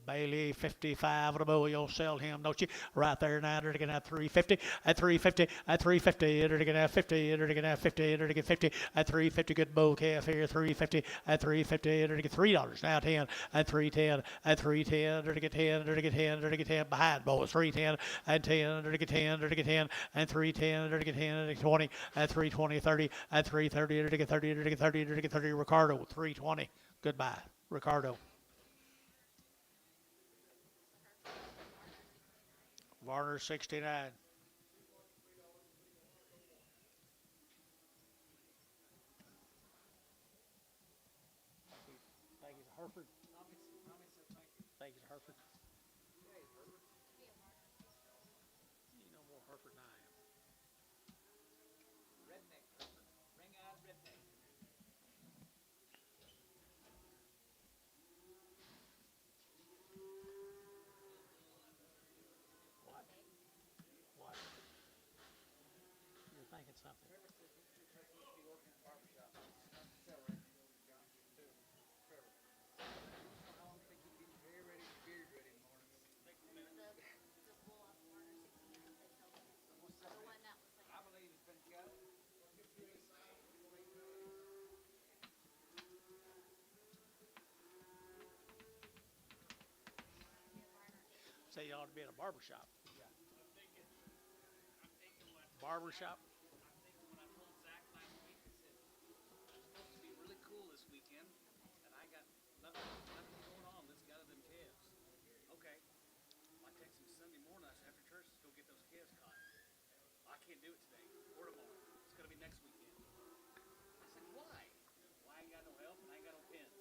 Bailey 55 of the bull. You'll sell him, don't you? Right there now. They're going to have 350 at 350 at 350. They're going to have 50. They're going to have 50. They're going to get 50 at 350. Good bull calf here. 350 at 350. They're going to get $3 now. 10 at 310 at 310. They're going to get 10. They're going to get 10. They're going to get 10 behind boys. 310 and 10. They're going to get 10. They're going to get 10 and 310. They're going to get 10 and 20 at 320. 30 at 330. They're going to get 30. They're going to get 30. They're going to get 30. Ricardo 320. Goodbye, Ricardo. Varner 69. Thank you, Hereford. Tommy said thank you. Thank you, Hereford. Hey, Herbert. You know more Hereford than I am. Redneck Herbert. Ring-eyed redneck. What? You're thinking something. Trevor said this looks like he used to be working in a barbershop. Not to sell right now, John. Too. Trevor. How long do you think he'd be hair ready and beard ready in the morning? say you ought to be in a barber shop. Yeah. Barber shop? I'm thinking when I told Zach last week, I said, it's supposed to be really cool this weekend, and I got nothing going on. Let's gather them calves. Okay. I text him Sunday morning. I said, after church, let's go get those calves caught. I can't do it today or tomorrow. It's going to be next weekend. I said, why? Well, I ain't got no help and I ain't got no pins.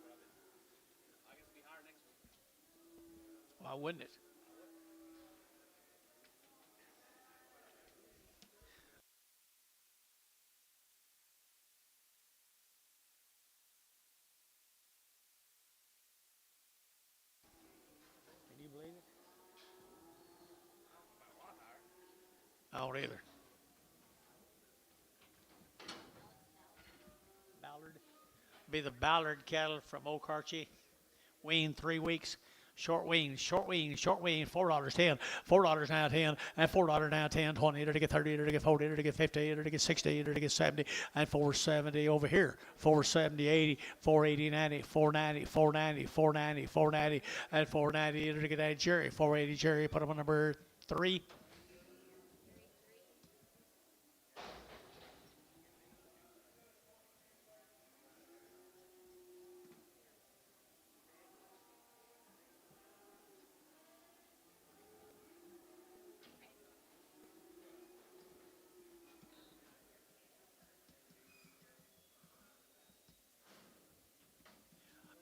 Well, I guess be higher next week. Why wouldn't it? Can you believe it? I don't either. Ballard. Be the Ballard cattle from OKC. Wean 3 weeks. Short wean, $4.10, $4 now 10, and $4 now 10, 20, to get 30, to get 40, to get 50, to get 60, to get 70, and 470 over here. 470, 80, 480, 90, 490, 490, 490, 490, and 490 to get that Jerry. 480 Jerry, put him on number 3.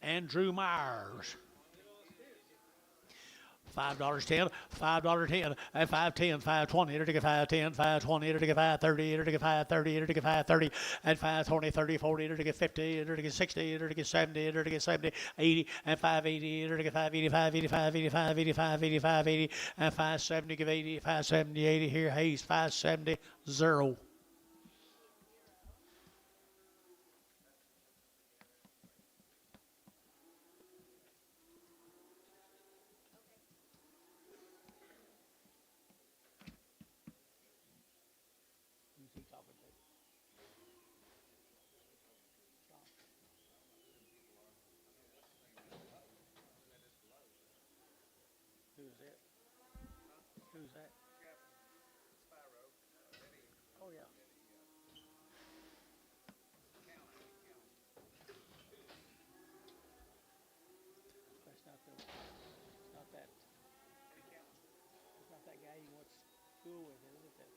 Andrew Myers. $5.10, $5.10, and $5.10, $5.20, to get $5.10, $5.20, to get $5.30, to get $5.30, to get $5.30, and $5.20, $30, $40, to get $50, to get $60, to get $70, to get $70, $80, and $5.80, to get $5.80, $5.80, $5.80, $5.80, $5.80, $5.80, and $5.70, give $80, $5.70, $80 here, Hayes, $5.70, 0. Who's that? Who's that? Oh, yeah. That's not the, it's not that. It's not that guy you went to school with, is it?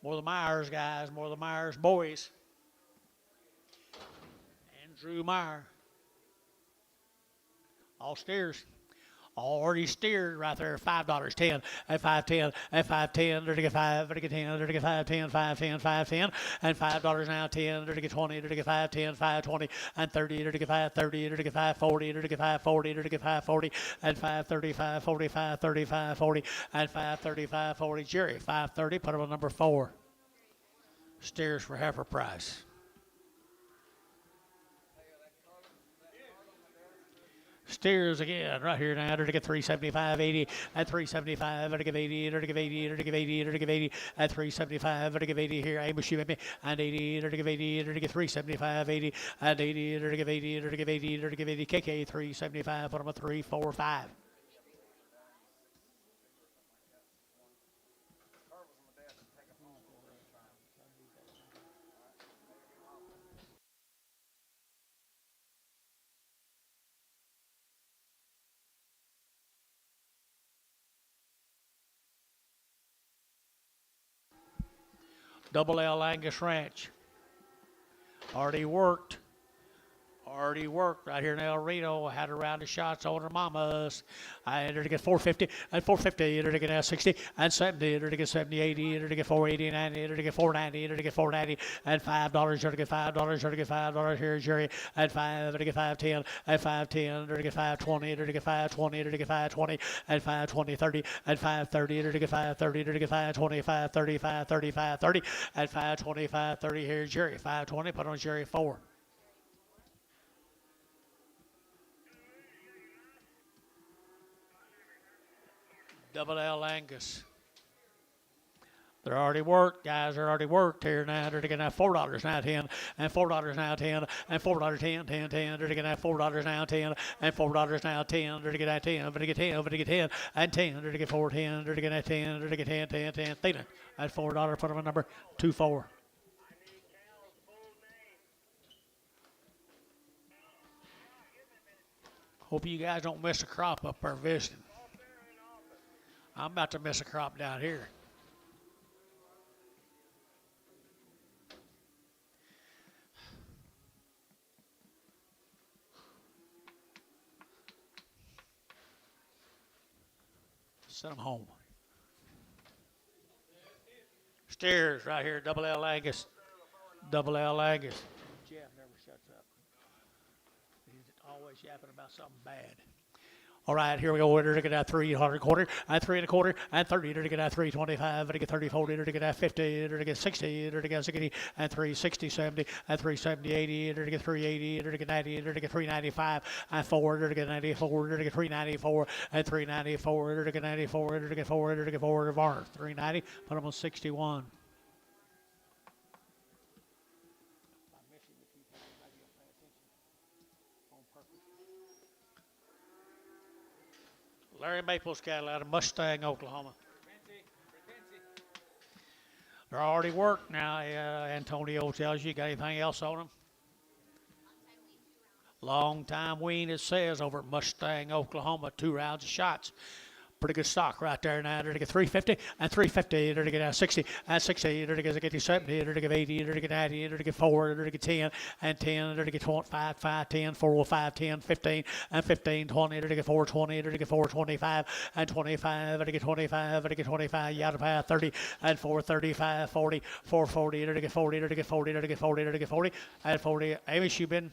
More of the Myers guys, more of the Myers boys. Andrew Meyer. All steers. Already steered right there, $5.10, and $5.10, and $5.10, to get 5, to get 10, to get 5.10, 5.10, 5.10, and $5 now 10, to get 20, to get 5.10, 5.20, and 30, to get 5.30, to get 5.40, to get 5.40, to get 5.40, and 5.30, 5.40, 5.30, 5.40, and 5.30, 5.40. Jerry, 5.30, put him on number 4. Steers for heifer price. Steers again right here now to get 375, 80, and 375, to give 80, to give 80, to give 80, to give 80, and 375, to give 80 here, Amos, you with me, and 80, to give 80, to give 375, 80, and 80, to give 80, to give 80, to give 80, KK 375, put them a 3, 4, 5. Double L Angus Ranch. Already worked right here in El Reno. I had a round of shots on her mamas. I entered to get 450 and 450, entered to get 60 and 70, entered to get 70, 80, entered to get 480, 90, entered to get 490, entered to get 490, and $5, entered to get $5, entered to get $5 here, Jerry, and 5, entered to get 510, and 510, entered to get 520, entered to get 520, entered to get 520, and 520, 30, and 530, entered to get 530, entered to get 520, 530, 530, 530, and 520, 530 here, Jerry, 520, put on Jerry 4. Double L Angus. They're already worked, guys. They're already worked here now. They're going to have $4 now, 10, and $4 now, 10, and $4, 10, 10, 10. They're going to have $4 now, 10, and $4 now, 10. They're going to get 10, they're going to get 10, they're going to get 10, and 10. They're going to get 4, 10. They're going to get 10, they're going to get 10, 10, 10. Thielen at $4. Put them in number 24. Hope you guys don't miss a crop up there visiting. I'm about to miss a crop down here. Send them home. Steers right here, double L Angus. Double L Angus. Jeff never shuts up. He's always yapping about something bad. All right, here we go. They're going to have 300 quarter, and 3 1/4, and 30. They're going to have 325. They're going to get 30, 40. They're going to have 50. They're going to get 60. They're going to get 60, and 360, 70, and 370, 80. They're going to get 380. They're going to get 90. They're going to get 395, and 4. They're going to get 94. They're going to get 394, and 394. They're going to get 94. They're going to get 4. They're going to get 4. 390. Put them on 61. Larry Maples cattle out of Mustang, Oklahoma. They're already worked now. Antonio tells you. Got anything else on them? Long time wean, it says, over at Mustang, Oklahoma. 2 rounds of shots. Pretty good stock right there now. They're to get 350, and 350. They're to get 60, and 60. They're to get 70. They're to get 80. They're to get 90. They're to get 4. They're to get 10, and 10. They're to get 25, 5, 10, 4, 5, 10, 15, and 15, 20. They're to get 420. They're to get 425, and 25. They're to get 25. They're to get 25. You out of 30, and 435, 40, 440. They're to get 40. They're to get 40. They're to get 40. They're to get 40, and 40. Amish, you been?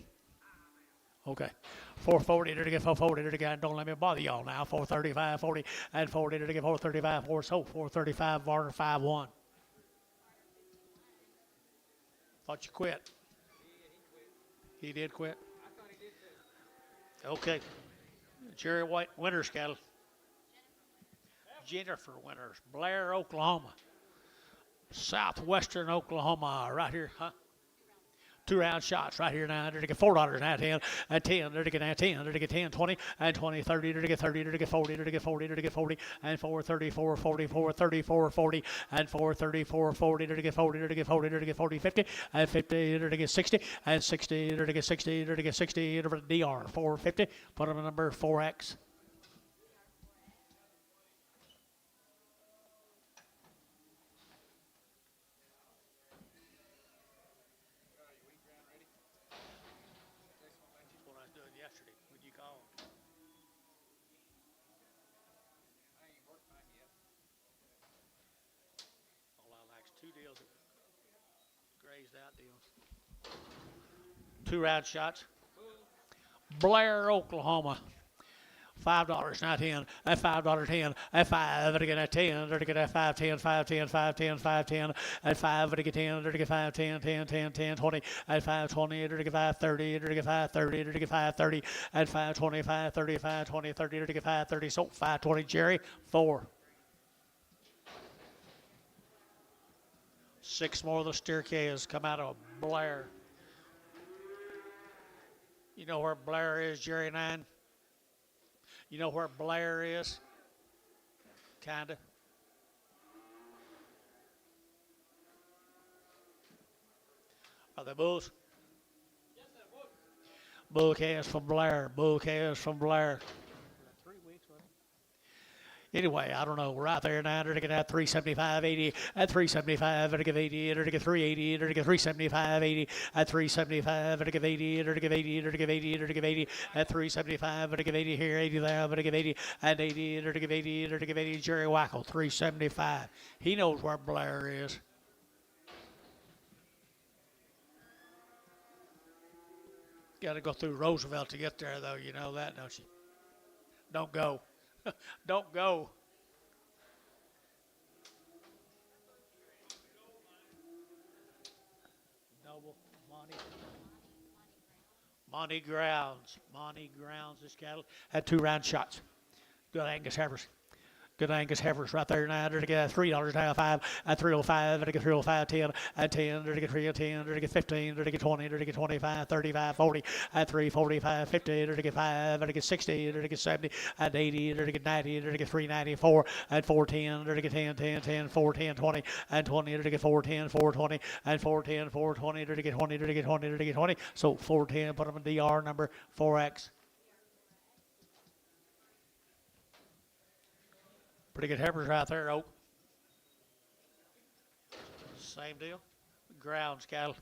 Okay. 440, they're to get 440, they're to get, don't let me bother y'all now. 435, 40, and 40, they're to get 435, 435, Varner, 5-1. Thought you quit. He did quit? I thought he did too. Okay. Jerry White, Winters cattle. Jennifer Winters, Blair, Oklahoma. Southwestern Oklahoma, right here, huh? 2 round shots right here now. They're to get $4 now, 10, and 10. They're to get 10. They're to get 10, 20, and 20, 30. They're to get 30. They're to get 40. They're to get 40. They're to get 40, and 4, 34, 44, 34, 40, and 4, 34, 40. They're to get 40. They're to get 40. They're to get 40, 50, and 50. They're to get 60, and 60. They're to get 60. They're to get 60. Over to DR, 450. Put them in number 4X. Deals, grazed out deals. 2 round shots. Blair, Oklahoma. $5 now, 10, and $5, 10, and 5. They're to get 10. They're to get 5, 10, 5, 10, 5, 10, 5, 10, and 5. They're to get 10. They're to get 5, 10, 10, 10, 10, 20, and 5, 20. They're to get 5, 30. They're to get 5, 30. They're to get 5, 30, and 5, 25, 35, 20, 30. They're to get 5, 30. So 5, 20. Jerry, 4. 6 more of the steer calves come out of Blair. You know where Blair is, Jerry 9? You know where Blair is? Kinda. Are they bulls? Yes, that would. Bull calves from Blair. Bull calves from Blair. 3 weeks, wasn't it? Anyway, I don't know. We're out there now. They're to get 375, 80, at 375. They're to get 80. They're to get 380. They're to get 375, 80, at 375. They're to give 80. They're to give 80. They're to give 80. They're to give 80 at 375. They're to give 80 here, 80 there. They're to give 80 and 80. They're to give 80. They're to give 80. Jerry Wackel, 375. He knows where Blair is. Got to go through Roosevelt to get there, though. You know that, don't you? Don't go. Don't go. Noble, Monty Grounds. Monty Grounds, this cattle had 2 round shots. Good Angus heifers. Good Angus heifers right there now. They're to get $3.95 at 305. They're to get 305 10 at 10. They're to get 310. They're to get 15. They're to get 20. They're to get 25, 35, 40 at 345, 50. They're to get 5. They're to get 60. They're to get 70 at 80. They're to get 90. They're to get 394 at 410. They're to get 10, 10, 10, 410, 20 and 20. They're to get 410, 420 and 410, 420. They're to get 20. They're to get 20. They're to get 20. So 410. Put them in DR number 4X. Pretty good heifers right there, Oak. Same deal. Grounds cattle.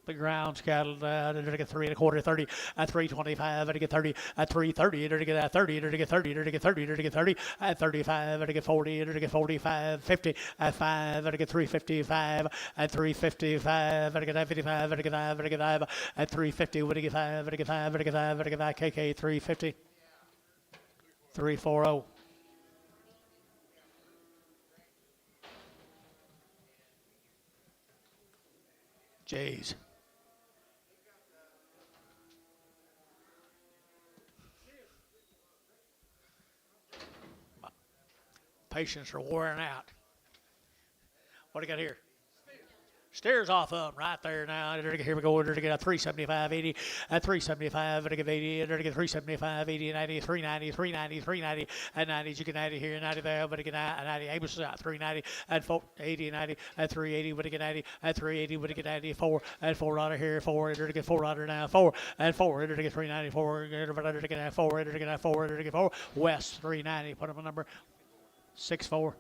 The grounds cattle, they're to get 3 1/4, 30 at 325, they're to get 30 at 330, they're to get at 30, they're to get 30, they're to get 30, they're to get 30 at 35, they're to get 40, they're to get 45, 50 at 5, they're to get 355 at 355, they're to get 55, they're to get 5, they're to get 5 at 350, they're to get 5, they're to get 5, they're to get 5, they're to get 5, KK 350, 340. Jeez. My patients are wearing out. What do you got here? Steers off of them right there now. Here we go. They're to get a 375, 80 at 375. They're to get 80. They're to get 375, 80, 90, 390, 390, 390 at 90. You get 90 here, 90 there. But to get 90. Amos is out 390 at 80, 90 at 380. But to get 90 at 380. But to get 94 at 4 out of here. 4. They're to get 4 out of now. 4 and 4. They're to get 394. They're to get 4. They're to get 4. They're to get 4. West 390. Put them a number 64.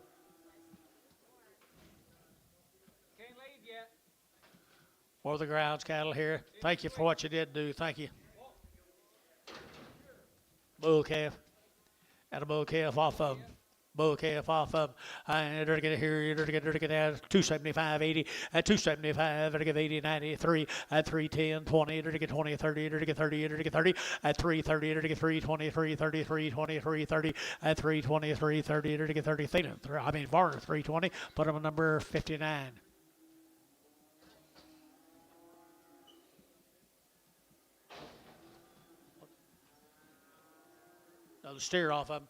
For the grounds cattle here. Thank you for what you did do. Thank you. Bull calf. And a bull calf off of them. Bull calf off of them. And they're to get here. They're to get 275, 80 at 275. They're to get 80, 93 at 310, 20. They're to get 20, 30. They're to get 30. They're to get 30 at 330. They're to get 323, 33, 23, 30 at 323, 30. They're to get 30. Varner 320. Put them at number 59. Another steer off of them.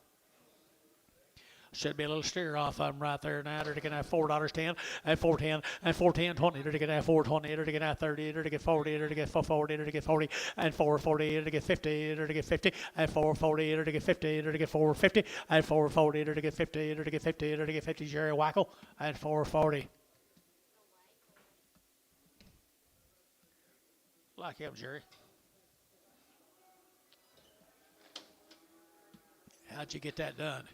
Should be a little steer off of them right there now. They're to get $4.10 at 410 and 410 20. They're to get 420. They're to get 30. They're to get 40. They're to get 440. They're to get 40 and 440. They're to get 50. They're to get 50 and 440. They're to get 50. They're to get 450 and 440. They're to get 50. They're to get 50. They're to get 50. Jerry Wackel and 440. Like him, Jerry. How'd you get that done?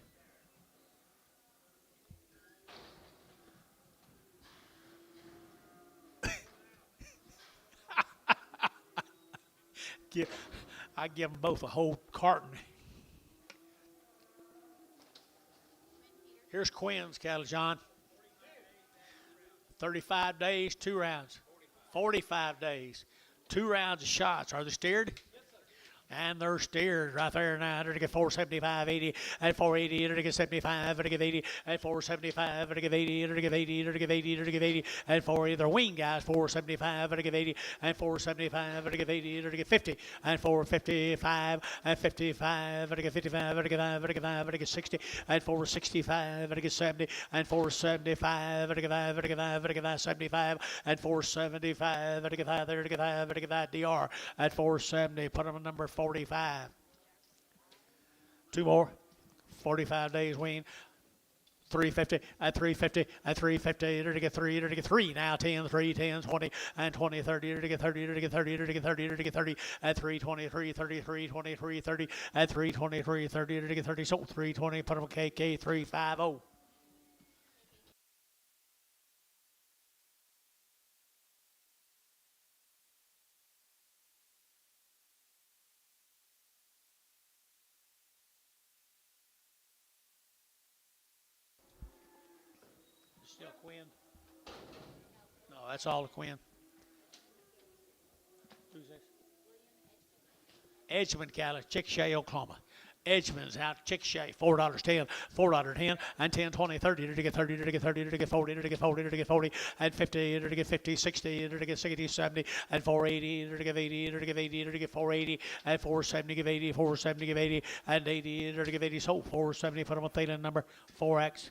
I give them both a whole carton. Here's Quinn's cattle, John. 35 days, 2 rounds. 45 days, 2 rounds of shots. Are they steered? And they're steered right there now. They're to get 475, 80 at 480. They're to get 75. They're to get 80 at 475. They're to get 80. They're to get 80. They're to get 80. They're to get 80 at 480. They're wing guys. 475. They're to get 80 and 475. They're to get 80. They're to get 50 and 455 and 55. They're to get 55. They're to get 5. They're to get 5. They're to get 60 and 465. They're to get 70 and 475. They're to get 5. They're to get 5. They're to get 575 and 475. They're to get 5. They're to get 5. They're to get 5. DR at 470. Put them in number 45. 2 more. 45 days wean. 350 at 350 at 350. They're to get 3. They're to get 3 now. 10, 3, 10, 20 and 20, 30. They're to get 30. They're to get 30. They're to get 30. They're to get 30 at 323, 33, 23, 30 at 323, 30. They're to get 30. So 320. Put them KK 350. Still Quinn? No, that's all the Quinn. Who's this? Edgemont cattle, Chickasha, Oklahoma. Edgeman's out Chickasha, $4.10, $4.10, and 10, 20, 30, to get 30, to get 30, to get 40, to get 40, to get 40, and 50, to get 50, 60, to get 60, 70, and 480, to give 80, to give 80, to get 480, and 470, give 80, 470, give 80, and 80, to give 80, so 470, put them on Thailand number 4X.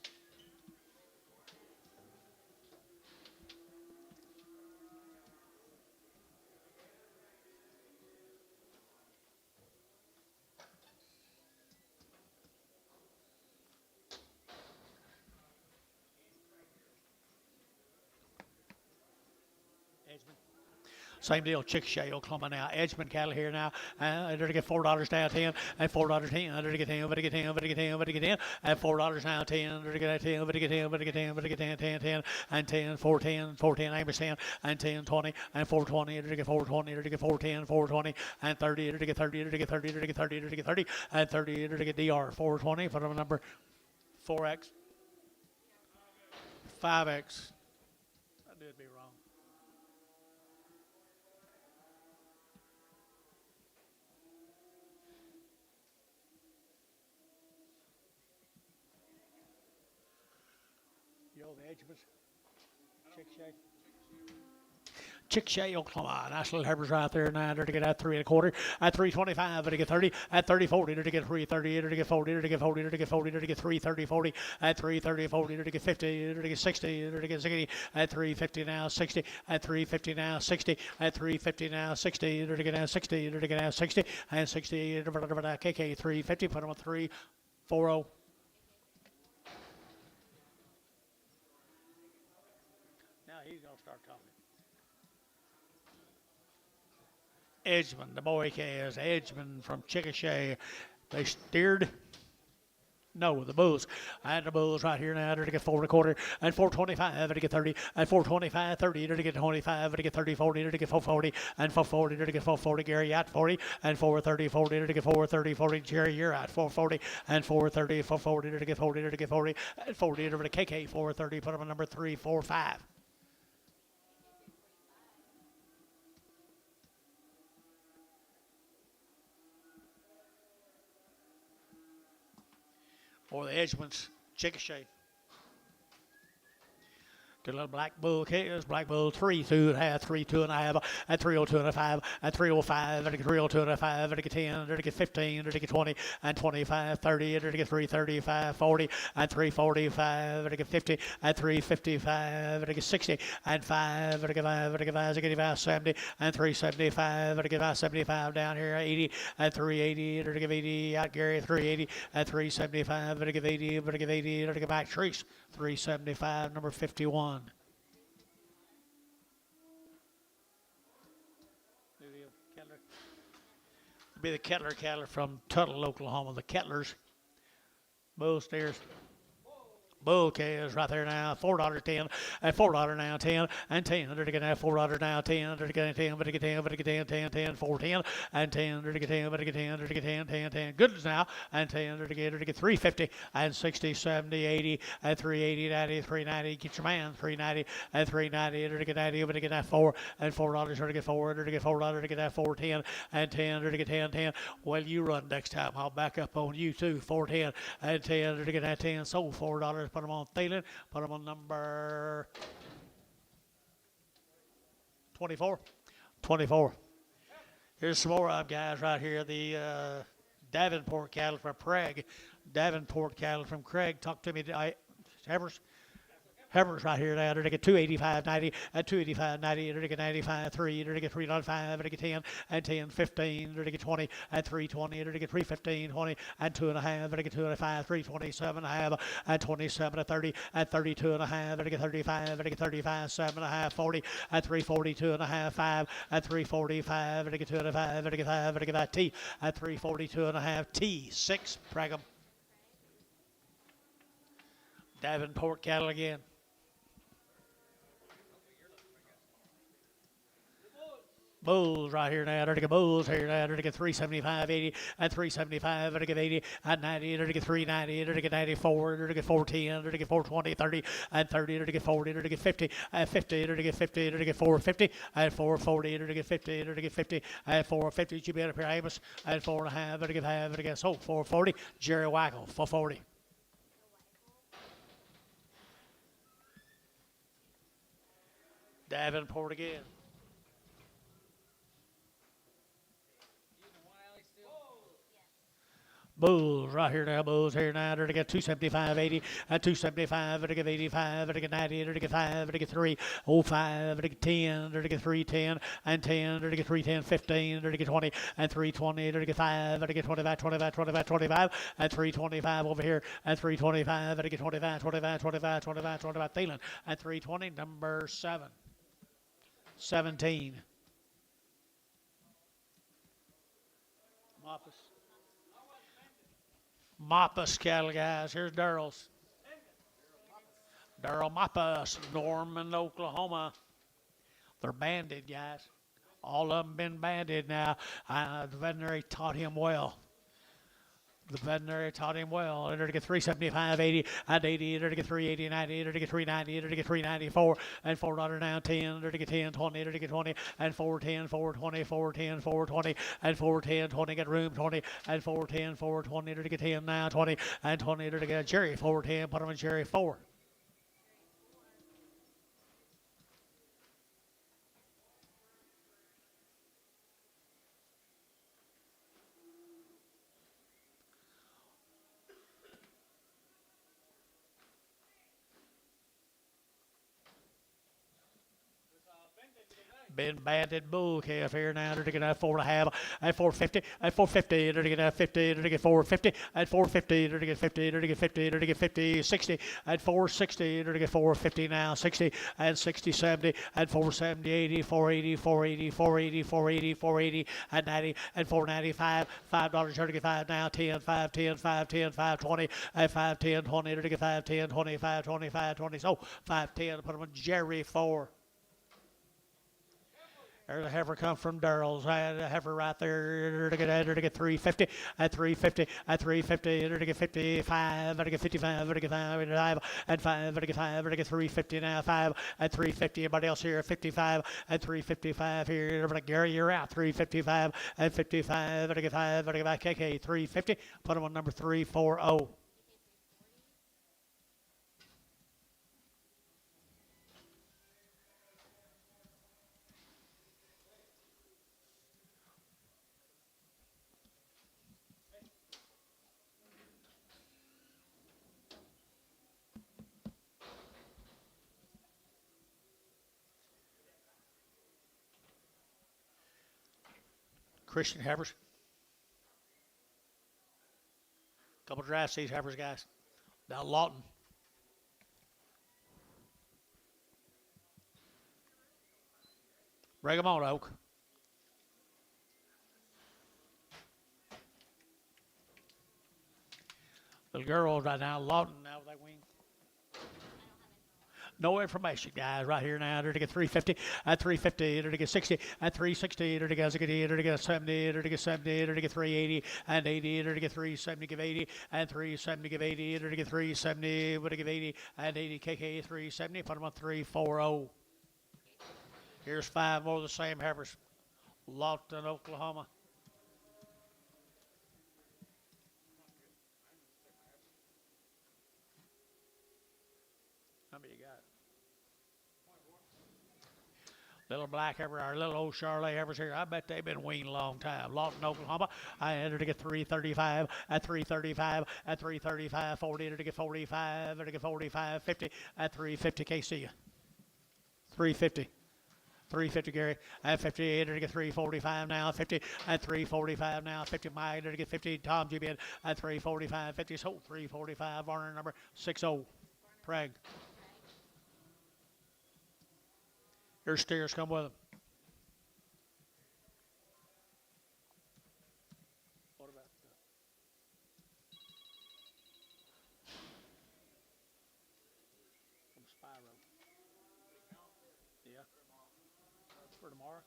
Same deal, Chickasha, Oklahoma now. Edgeman cattle here now. They're to get $4 now, 10, and $4.10. They're to get 10, but to get 10, but to get 10, but to get 10, and $4 now, 10. They're to get 10, but to get 10, but to get 10, but to get 10, 10, 10, and 10, 410, 410, Amos 10, and 10, 20, and 420. They're to get 420. They're to get 410, 420, and 30. They're to get 30. They're to get 30. They're to get 30. They're to get 30, and 30. They're to get DR 420. Put them number 4X, 5X. I did be wrong. Yo, the Edgeman's. Chickasha, Oklahoma. Nice little Herbers right there now. They're to get at 3 1/4, at 325, to get 30, at 30 40, to get 330, to get 40, to get 40, to get 40, to get 330 40, at 330 40, to get 50, to get 60, to get 60, at 350 now 60, at 350 now 60, at 350 now 60, to get out 60, to get out 60, and 60, KK 350. Put them on 340. Now he's gonna start talking. Edgeman, the boy calves, Edgeman from Chickasha. They steered. No, the bulls. And the bulls right here now, they're to get 4 1/4, and 425, to get 30, and 425, 30, to get 25, to get 30, 40, to get 440, and 440, to get 440, Gary at 40, and 430, 40, to get 430, 40, Jerry, you're at 440, and 430, 440, to get 40, to get 40, and 40, to KK, 430, put them on number 345. Or the Edgeman's Chickasha. Good little black bull calves, black bull 3 2 1/2, 3 2 1/2, at 302 1/5, at 305, at 302 1/5, at 10, at 15, at 20, and 25, 30, at 335, 40, and 345, at 50, at 355, at 60, and 5, at 5, at 5, at 5, 70, and 375, at 5, 75 down here, 80, at 380, at 80, out Gary 380, at 375, at 80, at 80, at back Trees 375, number 51. Be the Kettler cattle from Tuttle, Oklahoma. The Kettlers, bull steers, bull calves right there now. $4.10, and $4 now 10, and 10. They're to get that $4 now 10. They're to get 10, but to get 10, but to get 10, 10, 10, 410, and 10. They're to get 10, but to get 10, they're to get 10, 10, 10. Goods now, and 10. They're to get 350, and 60, 70, 80, and 380, 90, 390. Get your man 390, and 390. They're to get 90, but to get that 4, and $4. They're to get 4. They're to get $4 to get that 410, and 10. They're to get 10, 10. Well, you run next time. I'll back up on you too. 410, and 10. They're to get that 10. Sold $4. Put them on Thielen. Put them on number 24. 24. Here's some more of them guys right here. The Davenport cattle from Craig. Davenport cattle from Craig. Talk to me. Herbers right here now. They're to get 285.90, at 285.90. They're to get 95.3. They're to get 3.5. They're to get 10, and 10, 15. They're to get 20, at 320. They're to get 315, 20, and 2.5. They're to get 2.5, 327.5, and 27 at 30, at 32.5. They're to get 35. They're to get 35, 7.5, 40, at 342.5, 5, at 345. They're to get 2.5. They're to get 5. They're to get that T, at 342.5. T, 6. Pragum. Davenport cattle again. Bulls right here now. They're to get bulls here now. They're to get 375, 80, and 375. They're to get 80 and 90. They're to get 390. They're to get 94. They're to get 410. They're to get 420, 30 and 30. They're to get 40. They're to get 50 and 50. They're to get 50. They're to get 450 and 440. They're to get 50. They're to get 50 and 450. You better up here, Amos. And 4.5. They're to get half. They're to get 440. Jerry Wackel, 440. Davenport again. Bulls right here now, bulls here now. They're to get 275, 80, and 275. They're to get 85. They're to get 90. They're to get 5. They're to get 305. They're to get 10. They're to get 310 and 10. They're to get 310, 15. They're to get 20 and 320. They're to get 5. They're to get 25, 25, 25, 25, and 325 over here. And 325. They're to get 25, 25, 25, 25, 25. Thielen and 320. Number 7. 17. Mappas cattle, guys. Here's Darrell's. Darrell Mappas, Norman, Oklahoma. They're banded, guys. All of them been banded now. The veterinary taught him well. The veterinary taught him well. They're to get 375, 80, and 80. They're to get 380, 90. They're to get 390. They're to get 394, and $4 down 10. They're to get 10, 20. They're to get 20, and 410, 420, 410, 420, and 410, 20. Get room 20, and 410, 420. They're to get 10 now, 20, and 20. They're to get Jerry 410. Put them in Jerry 4. Been banded bull calf here now. They're to get 4.5 and 450 and 450. They're to get 50. They're to get 450 and 450. They're to get 50. They're to get 50. They're to get 50, 60 and 460. They're to get 450 now, 60 and 60, 70 and 470, 80, 480, 480, 480, 480, 480 and 90 and 495. $5. They're to get 5 now, 10, 5, 10, 5, 10, 5, 20 and 5, 10, 20. They're to get 5, 10, 25, 25, 20. So 5, 10. Put them on Jerry 4. There's a heifer come from Darrell's. I had a heifer right there. To get 350 and 350 and 350. To get 55. To get 55. To get 5 and 5. To get 5. To get 350 now. 5 and 350. Everybody else here 55 and 355 here. Everybody, Gary, you're out. 355 and 55. To get 5. To get back. KK 350. Put them on number 340. Christian heifers. Couple draft seeds heifers, guys. Down Lawton. Bring them on, Oak. Little girls right now, Lawton now with that wing. No information, guys, right here now. They're to get 350 at 350. They're to get 60 at 360. They're to get 70. They're to get 70. They're to get 70. They're to get 380 and 80. They're to get 370, give 80 and 370, give 80. They're to get 370, would give 80 and 80. KK 370. Put them on 340. Here's 5 more of the same heifers. Lawton, Oklahoma. How many you got? Little black heifer, our little old Charlotte heifers here. I bet they've been weaned a long time. Lawton, Oklahoma. I entered to get 335 at 335 at 335. 40 to get 45 to get 45. 50 at 350. KC. 350. 350, Gary. At 58 to get 345 now. 50 at 345 now. 50 Mike to get 50. Tom G. At 345. 50 so 345. Varner number 60. Prague. Here's steers, come with them. What about from Spyro? Yeah. For tomorrow.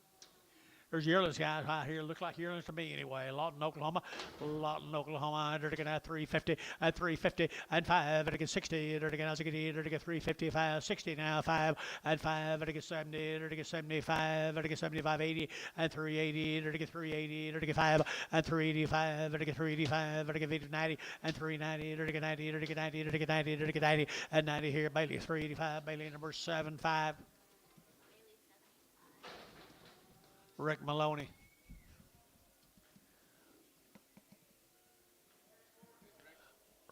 There's yearlings guys out here. Look like yearlings to me anyway. Lawton, Oklahoma. Lawton, Oklahoma. They're looking at 350, at 350, and 5, and again 60. They're looking at 60, they're looking 355, 60 now, 5, and 5, and again 70, they're looking 75, and again 75, 80, and 380, they're looking 380, they're looking 5, and 385, and again 385, and again 90, and 390, they're looking 90, they're looking 90, they're looking 90, they're looking 90, and 90 here. Bailey 385, Bailey number 75. Rick Maloney.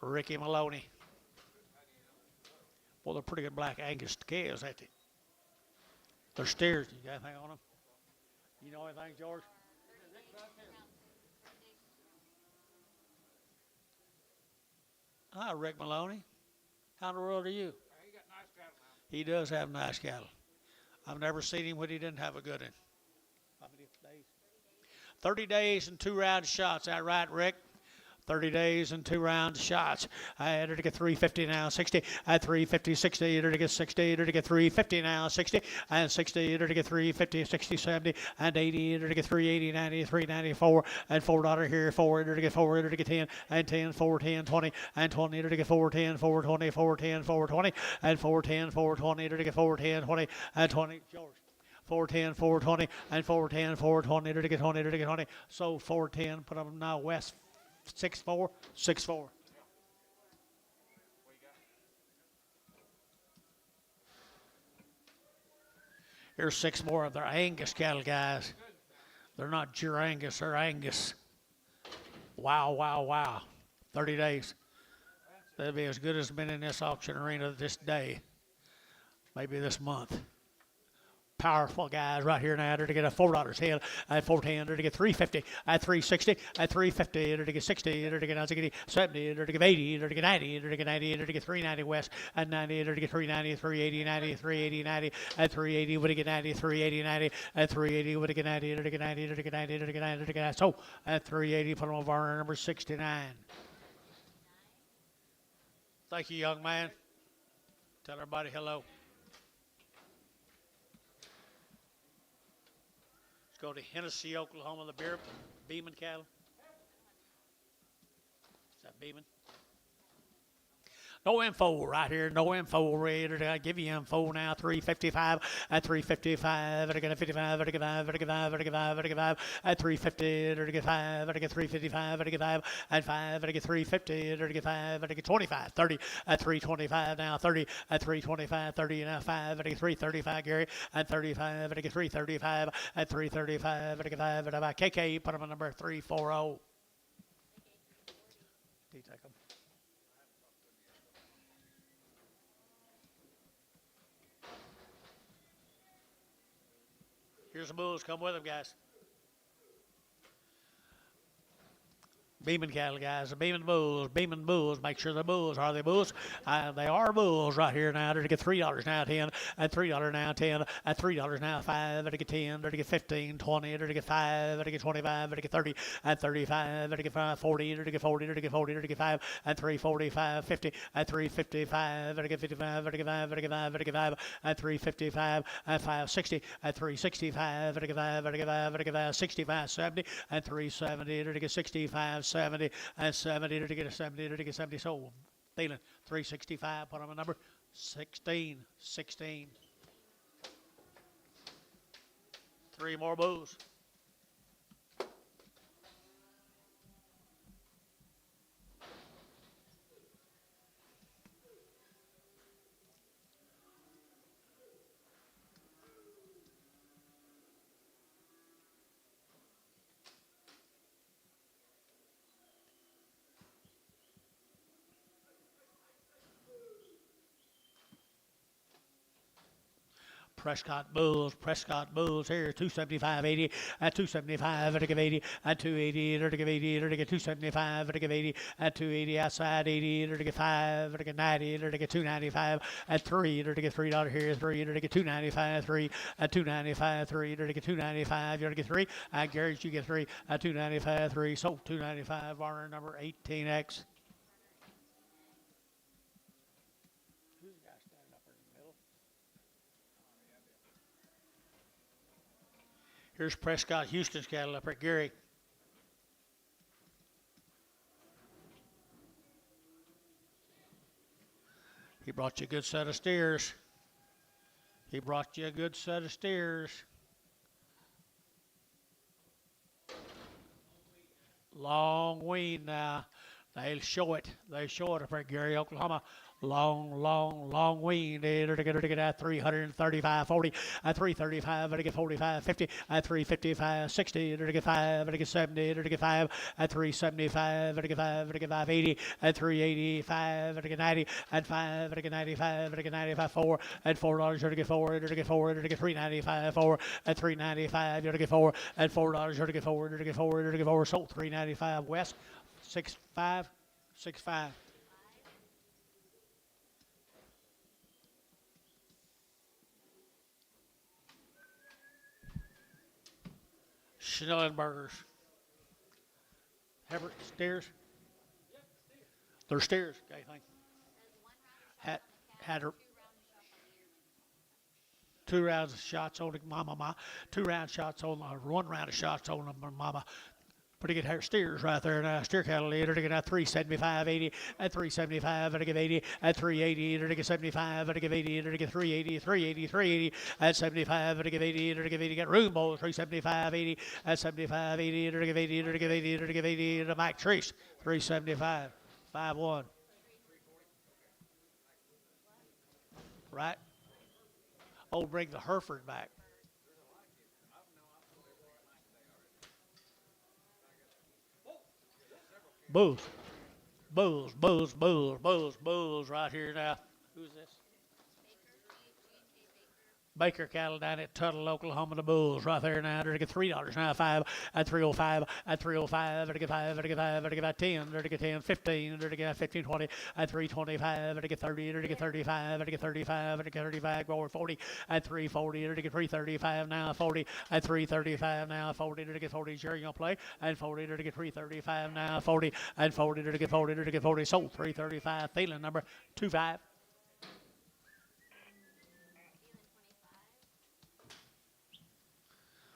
Ricky Maloney. Well, they're pretty good black Angus calves, ain't they? They're steers. You got anything on them? You know anything, George? Hi, Rick Maloney. How in the world are you? He got nice cattle now. He does have nice cattle. I've never seen him when he didn't have a good one. How many days? 30 days and 2 round shots. That right, Rick? 30 days and 2 round shots. I had her to get 350 now, 60, at 350, 60, her to get 60, her to get 350 now, 60, and 60, her to get 350, 60, 70, and 80, her to get 380, 90, 394, and $4 here, 4, her to get 4, her to get 10, and 10, 4, 10, 20, and 20, her to get 4, 10, 4, 20, 4, 10, 4, 20, and 4, 10, 4, 20, her to get 4, 10, 20, and 20. George. 410, 420, and 410, 420, to get 20, to get 20. So 410, put them now west 64, 64. Here's 6 more of their Angus cattle, guys. They're not Jura Angus, they're Angus. Wow, wow, wow. 30 days. They'll be as good as been in this auction arena this day. Maybe this month. Powerful guys right here now. They're to get a $4 head at 410. They're to get 350 at 360 at 350. They're to get 60. They're to get 70. They're to get 80. They're to get 90. They're to get 90. They're to get 390 west at 90. They're to get 390, 380, 90, 380, 90 at 380. Would get 90, 380, 90 at 380. Would get 90. They're to get 90. They're to get 90. They're to get 90. They're to get 90. So at 380, put them over our number 69. Thank you, young man. Tell everybody hello. Go to Hennessy, Oklahoma, the Beeman cattle. Is that Beeman? No info right here. No info. Ready to give you info now. 355 at 355. At 55. At 55. At 55. At 55. At 55. At 350. At 5. At 355. At 5. At 5. At 350. At 5. At 25. 30. At 325 now. 30. At 325. 30 now. 5. At 335. Gary. At 35. At 335. At 335. At 5. At about KK. Put them on number 340. Take them. Here's the bulls. Come with them, guys. Beeman cattle, guys. The Beeman bulls. Beeman bulls. Make sure the bulls. Are they bulls? They are bulls right here now. They're to get $3 now, 10. At $3 now, 10. At $3 now, 5. They're to get 10. They're to get 15, 20. They're to get 5. They're to get 25. They're to get 30. At 35. They're to get 5, 40. They're to get 40. They're to get 40. They're to get 5. At 345, 50. At 355. They're to get 55. They're to get 5. They're to get 5. They're to get 5. At 355. At 560. At 365. They're to get 5. They're to get 5. They're to get 5. 65, 70. At 370. They're to get 65. 70 and 70 to get a 70 to get 70. So feeling 365. Put on a number 16. 16. 3 more bulls. Prescott Bulls here, 275.80 at 275 at a give 80 at 280 at a give 80 at a give 275 at a give 80 at 280 outside 80 at a give 5 at a give 90 at a give 295 at 3 at a give $3 here 3 at a give 295 3 at 295 3 at a give 295 you're to get 3 at Garrett's you get 3 at 295 3 so 295 Varner number 18X. Here's Prescott Houston's cattle up at Gary. He brought you a good set of steers. He brought you a good set of steers. Long wean now. They'll show it. They show it up at Gary, Oklahoma. Long wean. They're to get at 335, 40, at 335, to get 45, 50, at 355, 60, to get 5, to get 70, to get 5, at 375, to get 5, to get 580, at 385, to get 90, at 5, to get 95, to get 95, 4, at $4, to get 4, to get 4, to get 395, 4, at 395, to get 4, at $4, to get 4, to get 4, to get 4, sold 395 West, 65, 65. Schnellenbergers. Hebert steers. They're steers. Okay, thank you. Had her 2 rounds of shots on the mama. 2 round shots on 1 round of shots on the mama. Pretty good hair steers right there now. Steer cattle leader to get at 375, 80, at 375, to give 80, at 380, to get 75, to give 80, to get 380, 380, 380, at 75, to give 80, to give 80, get room bowl, 375, 80, at 75, 80, to give 80, to give 80, to give 80, to Mike Treese, 375, 5-1. Right? Oh, bring the Hereford back. Bulls right here now. Who's this? Baker cattle down at Tuttle, Oklahoma. The Bulls right there now. They're to get $3 now. 5 at 305. At 305. They're to get 5. They're to get 5. They're to get 10. They're to get 10. 15. They're to get 15. 20. At 325. They're to get 30. They're to get 35. They're to get 35. They're to get 35. Go over 40. At 340. They're to get 335 now. 40. At 335 now. 40. They're to get 40. Jerry gonna play. And 40. They're to get 335 now. 40. And 40. They're to get 40. They're to get 40. Sold 335. Thielen number 25.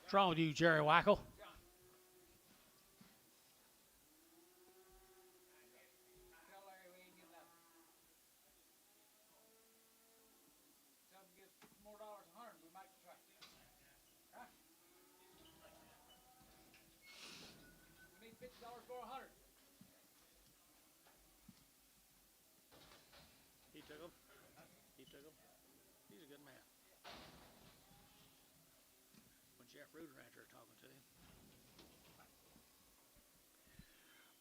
What's wrong with you, Jerry Wackel? He took him. He took him. He's a good man. When Jeff Rudenrancher talking to him.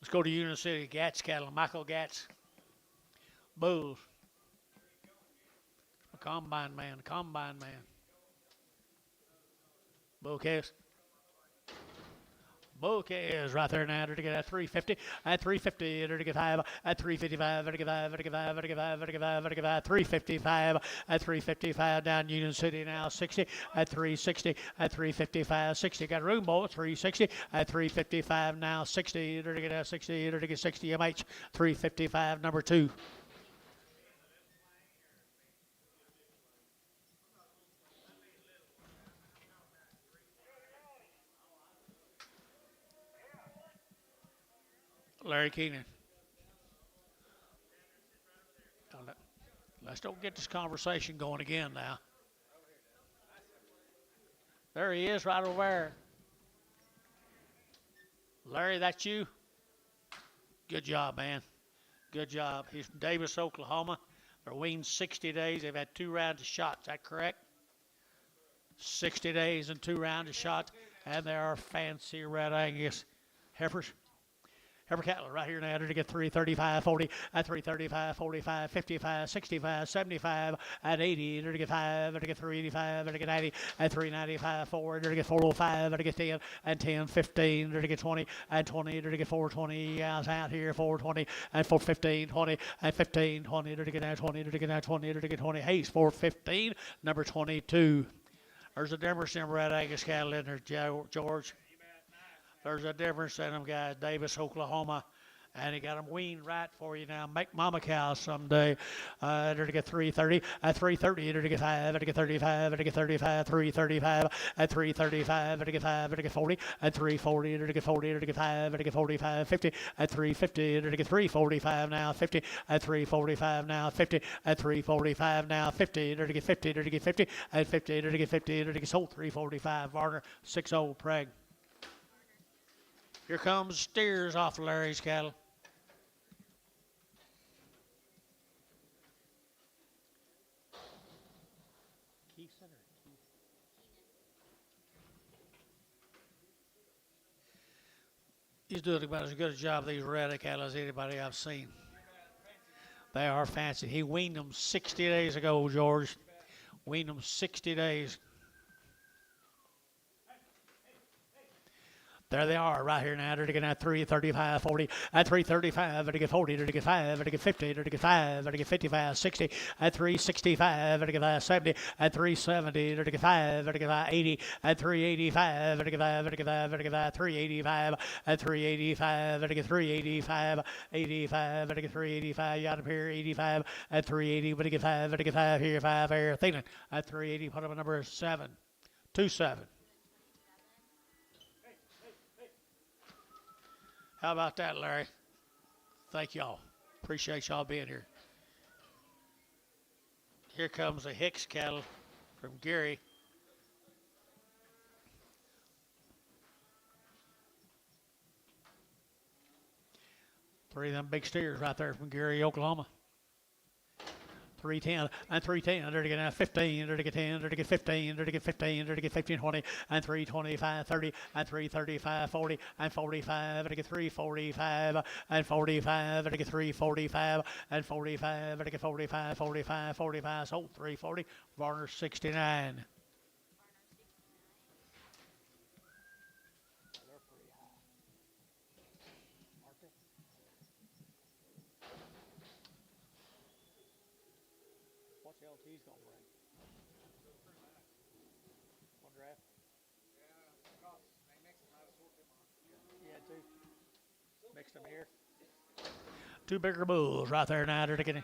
Let's go to Union City. Gatz cattle. Michael Gatz. Bulls. A combine man. Combine man. Bull case. Bouquet right there now. They're to get at 350. At 350, they're to get 5. At 355, they're to get 5. They're to get 5. They're to get 5. They're to get 5. They're to get 5. 355. At 355 down Union City now. 60. At 360. At 355. 60. Got room bowl. 360. At 355 now. 60. They're to get at 60. They're to get 60 MH. 355 number 2. Larry Keenan. Let's don't get this conversation going again now. There he is right over there. Larry, that's you? Good job, man. Good job. He's from Davis, Oklahoma. They're weaned 60 days. They've had 2 rounds of shots. Is that correct? 60 days and 2 rounds of shots. And they are fancy red Angus heifers. Heifer cattle right here now to get 335, 40, at 335, 45, 55, 65, 75, at 80, to get 5, to get 385, to get 90, at 395, 4, to get 405, to get 10, and 10, 15, to get 20, and 20, to get 420, out here, 420, and 415, 20, and 15, 20, to get out 20, to get out 20, to get 20, Hayes, 415, number 22. There's a difference in red Angus cattle in there, George. There's a difference in them guys. Davis, Oklahoma. And he got them weaned right for you now. Make mama cows someday. They're to get 330. At 330, they're to get 5. They're to get 35. They're to get 35. 335. At 335, they're to get 5. They're to get 40. At 340, they're to get 40. They're to get 5. They're to get 45. 50. At 350, they're to get 345 now. 50. At 345 now. 50. At 345 now. 50. They're to get 50. They're to get 50. At 50, they're to get 50. They're to get sold 345. Varner 6-0 Preg. Here comes steers off Larry's cattle. He's doing about as good a job of these red cattle as anybody I've seen. They are fancy. He weaned them 60 days ago, George. Weaned them 60 days. There they are right here now. They're to get at 335, 40. At 335, they're to get 40. They're to get 5. They're to get 50. They're to get 5. They're to get 55, 60. At 365, they're to get 70. At 370, they're to get 5. They're to get 80. At 385, they're to get 5. They're to get 5. They're to get 385. At 385, they're to get 385. 85, they're to get 385. You got up here, 85. At 380, they're to get 5. They're to get 5 here, 5 here. Thielen at 380, put up a number 7. 27. How about that, Larry? Thank y'all. Appreciate y'all being here. Here comes the Hicks cattle from Gary. Three of them big steers right there from Gary, Oklahoma. 310 and 310. They're to get 15. They're to get 10. They're to get 15. They're to get 15. They're to get 15, 20 and 325, 30 and 335, 40 and 45. They're to get 345 and 45. They're to get 345 and 45. They're to get 45, 45, 45. Sold 340. Varner 69. LT's gonna bring. One draft. Yeah, two. Mixed them here. Two bigger bulls right there now. They're getting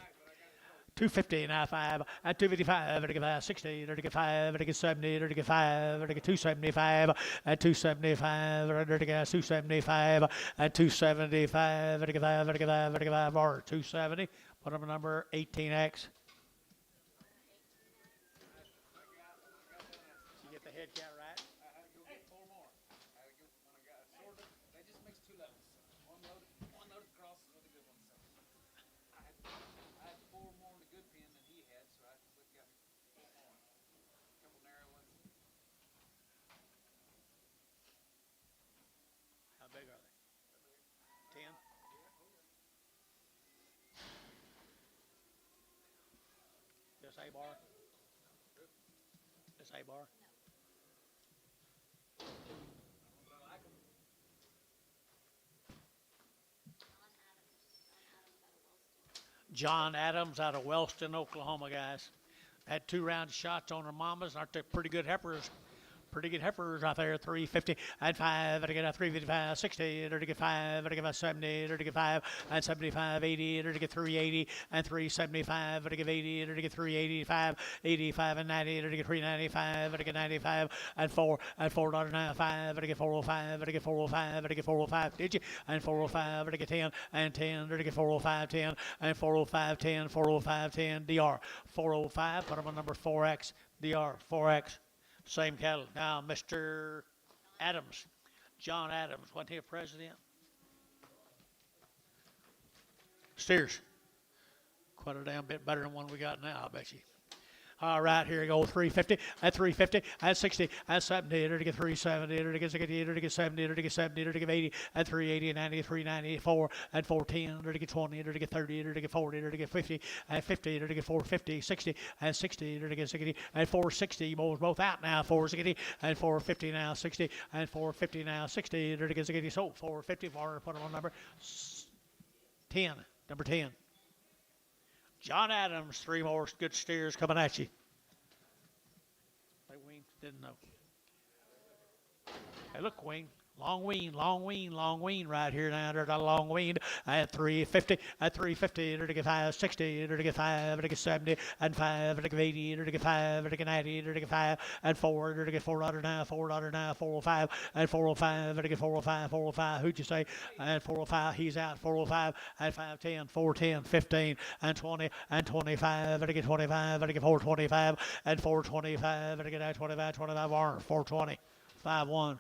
250 now, 5 at 255. They're to get 60. They're to get 5. They're to get 70. They're to get 5. They're to get 275 at 275. They're to get 275 at 275. They're to get 5. They're to get 5. They're to get 5 or 270. Put them a number 18X. Head count right. I had to go get 4 more. I had to go when I got sorted. They just mixed 2 levels. One loaded crosses with a good one. So I had 4 more in the good pen than he had, so I got 4 more. A couple narrow ones. How big are they? 10. This A bar. This A bar. John Adams out of Wellston, Oklahoma, guys. Had 2 round shots on their mamas. Aren't they pretty good heifers? Pretty good heifers out there. 350 and 5. They're to get 355, 60. They're to get 5. They're to get 70. They're to get 5 and 75, 80. They're to get 380 and 375. They're to get 80. They're to get 385, 85 and 90. They're to get 395. They're to get 95 and 4 and $4.95. They're to get 405. They're to get 405. They're to get 405. Did you? And 405. They're to get 10 and 10. They're to get 405, 10 and 405, 10. 405, 10. DR 405. Put them on number 4X. DR 4X. Same cattle. Now, Mr. Adams, John Adams, wasn't he a president? Steers. Quite a damn bit better than one we got now, I bet you. All right, here we go. 350 at 350 at 60 at 70. They're to get 370. They're to get 60. They're to get 70. They're to get 70. They're to get 80 at 380 and 90. 394 at 410. They're to get 20. They're to get 30. They're to get 40. They're to get 50 at 50. They're to get 450. 60 at 60. They're to get 60 at 460. Both out now. 460 and 450 now. 60 and 450 now. 60. They're to get 60. So 450. Put them on number 10. Number 10. John Adams, 3 more good steers coming at you. Hey, Wayne, didn't know. Hey, look, Wayne, Long wean right here now. There's a long wean at 350, at 350, to get 560, to get 5, to get 70, and 5, to get 80, to get 5, to get 90, to get 5, and 4, to get $4 now, $4 now, 405, and 405, to get 405, 405. Who'd you say? And 405, he's out, 405, and 510, 410, 15, and 20, and 25, to get 25, to get 425, and 425, to get 25, 25, 420, 5-1.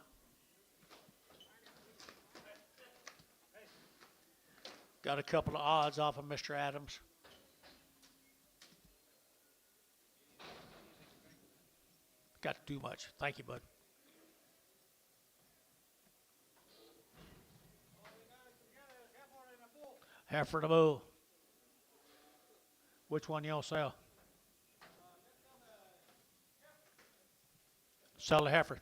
Got a couple of odds off of Mr. Adams. Got too much. Thank you, bud. Heifer the bull. Which one y'all sell? Sell the heifer.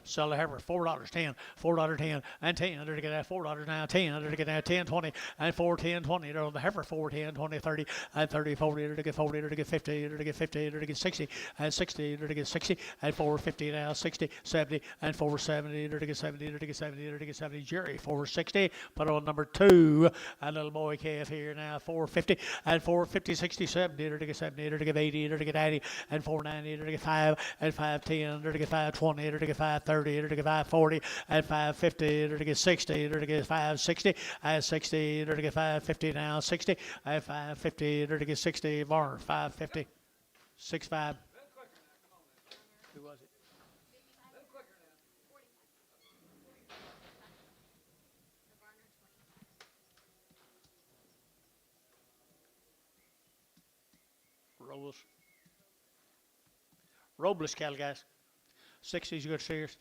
Sell the heifer, $4, 10, $4, 10, and 10, to get that $4 now, 10, to get that 10, 20, and 4, 10, 20, the heifer, 4, 10, 20, 30, and 30, 40, to get 40, to get 50, to get 50, to get 60, and 60, to get 60, and 450 now, 60, 70, and 470, to get 70, to get 70, to get 70, Jerry, 460, put on number 2, and little boy calf here now, 450, and 450, 60, 70, to get 70, to get 80, to get 80, and 490, to get 5, and 510, to get 520, to get 530, to get 540, and 550, to get 60, to get 560, and 60, to get 550 now, 60, and 550, to get 60, Varner, 550, 65. Who was it? Robles cattle, guys. 60's good steers.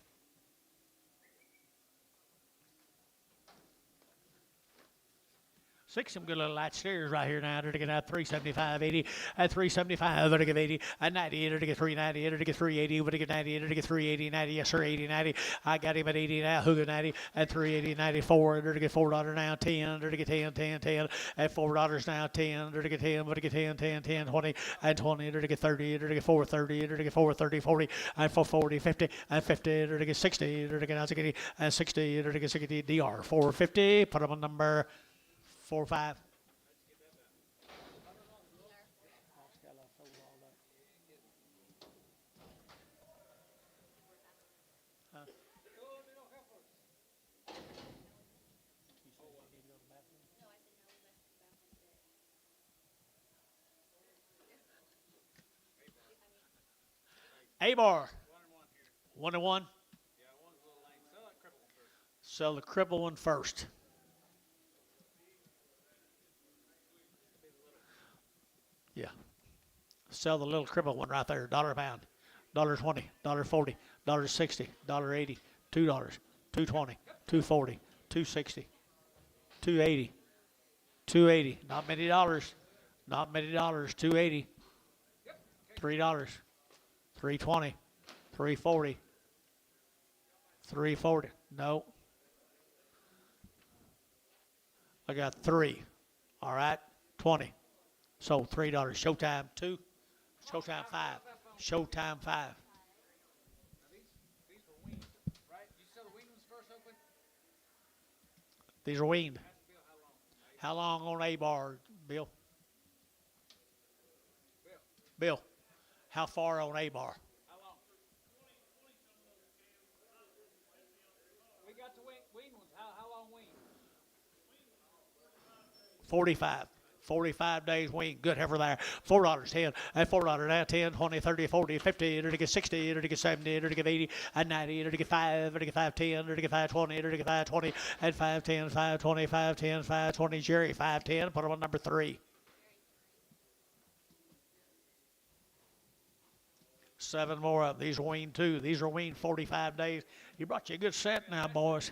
6 some good little light steers right here now. They're to get out 375, 80, at 375, to get 80, and 90, to get 390, to get 380, to get 90, to get 380, 90, yes sir, 80, 90. I got him at 80 now, Hooga 90, at 380, 94, to get $4 now, 10, to get 10, 10, 10, at $4 now, 10, to get 10, to get 10, 10, 10, 20, and 20, to get 30, to get 430, to get 430, 40, and 440, 50, and 50, to get 60, to get 60, and 60, to get 60, DR, 450, put them on number 4-5. A-bar. 1-1. Sell the cripple one first. Yeah. Sell the little cripple one right there. $1 a pound. $1.20. $1.40. $1.60. $1.80. $2. $2.20. $2.40. $2.60. $2.80. $2.80. Not many dollars. Not many dollars. $2.80. $3. $3.20. $3.40. $3.40. No. I got 3. All right. 20. So $3. Showtime 2. Showtime 5. Showtime 5. Now these were weaned, right? You sell the weaned ones first open? These are weaned. Bill, How long on A-bar, Bill? Bill, how far on A-bar? How long? We got the weaned ones. How long weaned? 45. 45 days wean. Good heifer there. $4, 10, and $4 now, 10, 20, 30, 40, 50, to get 60, to get 70, to get 80, and 90, to get 5, to get 510, to get 520, to get 520, and 510, 520, 510, 520, Jerry, 510, put him on number 3. 7 more of them. These are weaned too. These are weaned 45 days. You brought you a good set now, boys.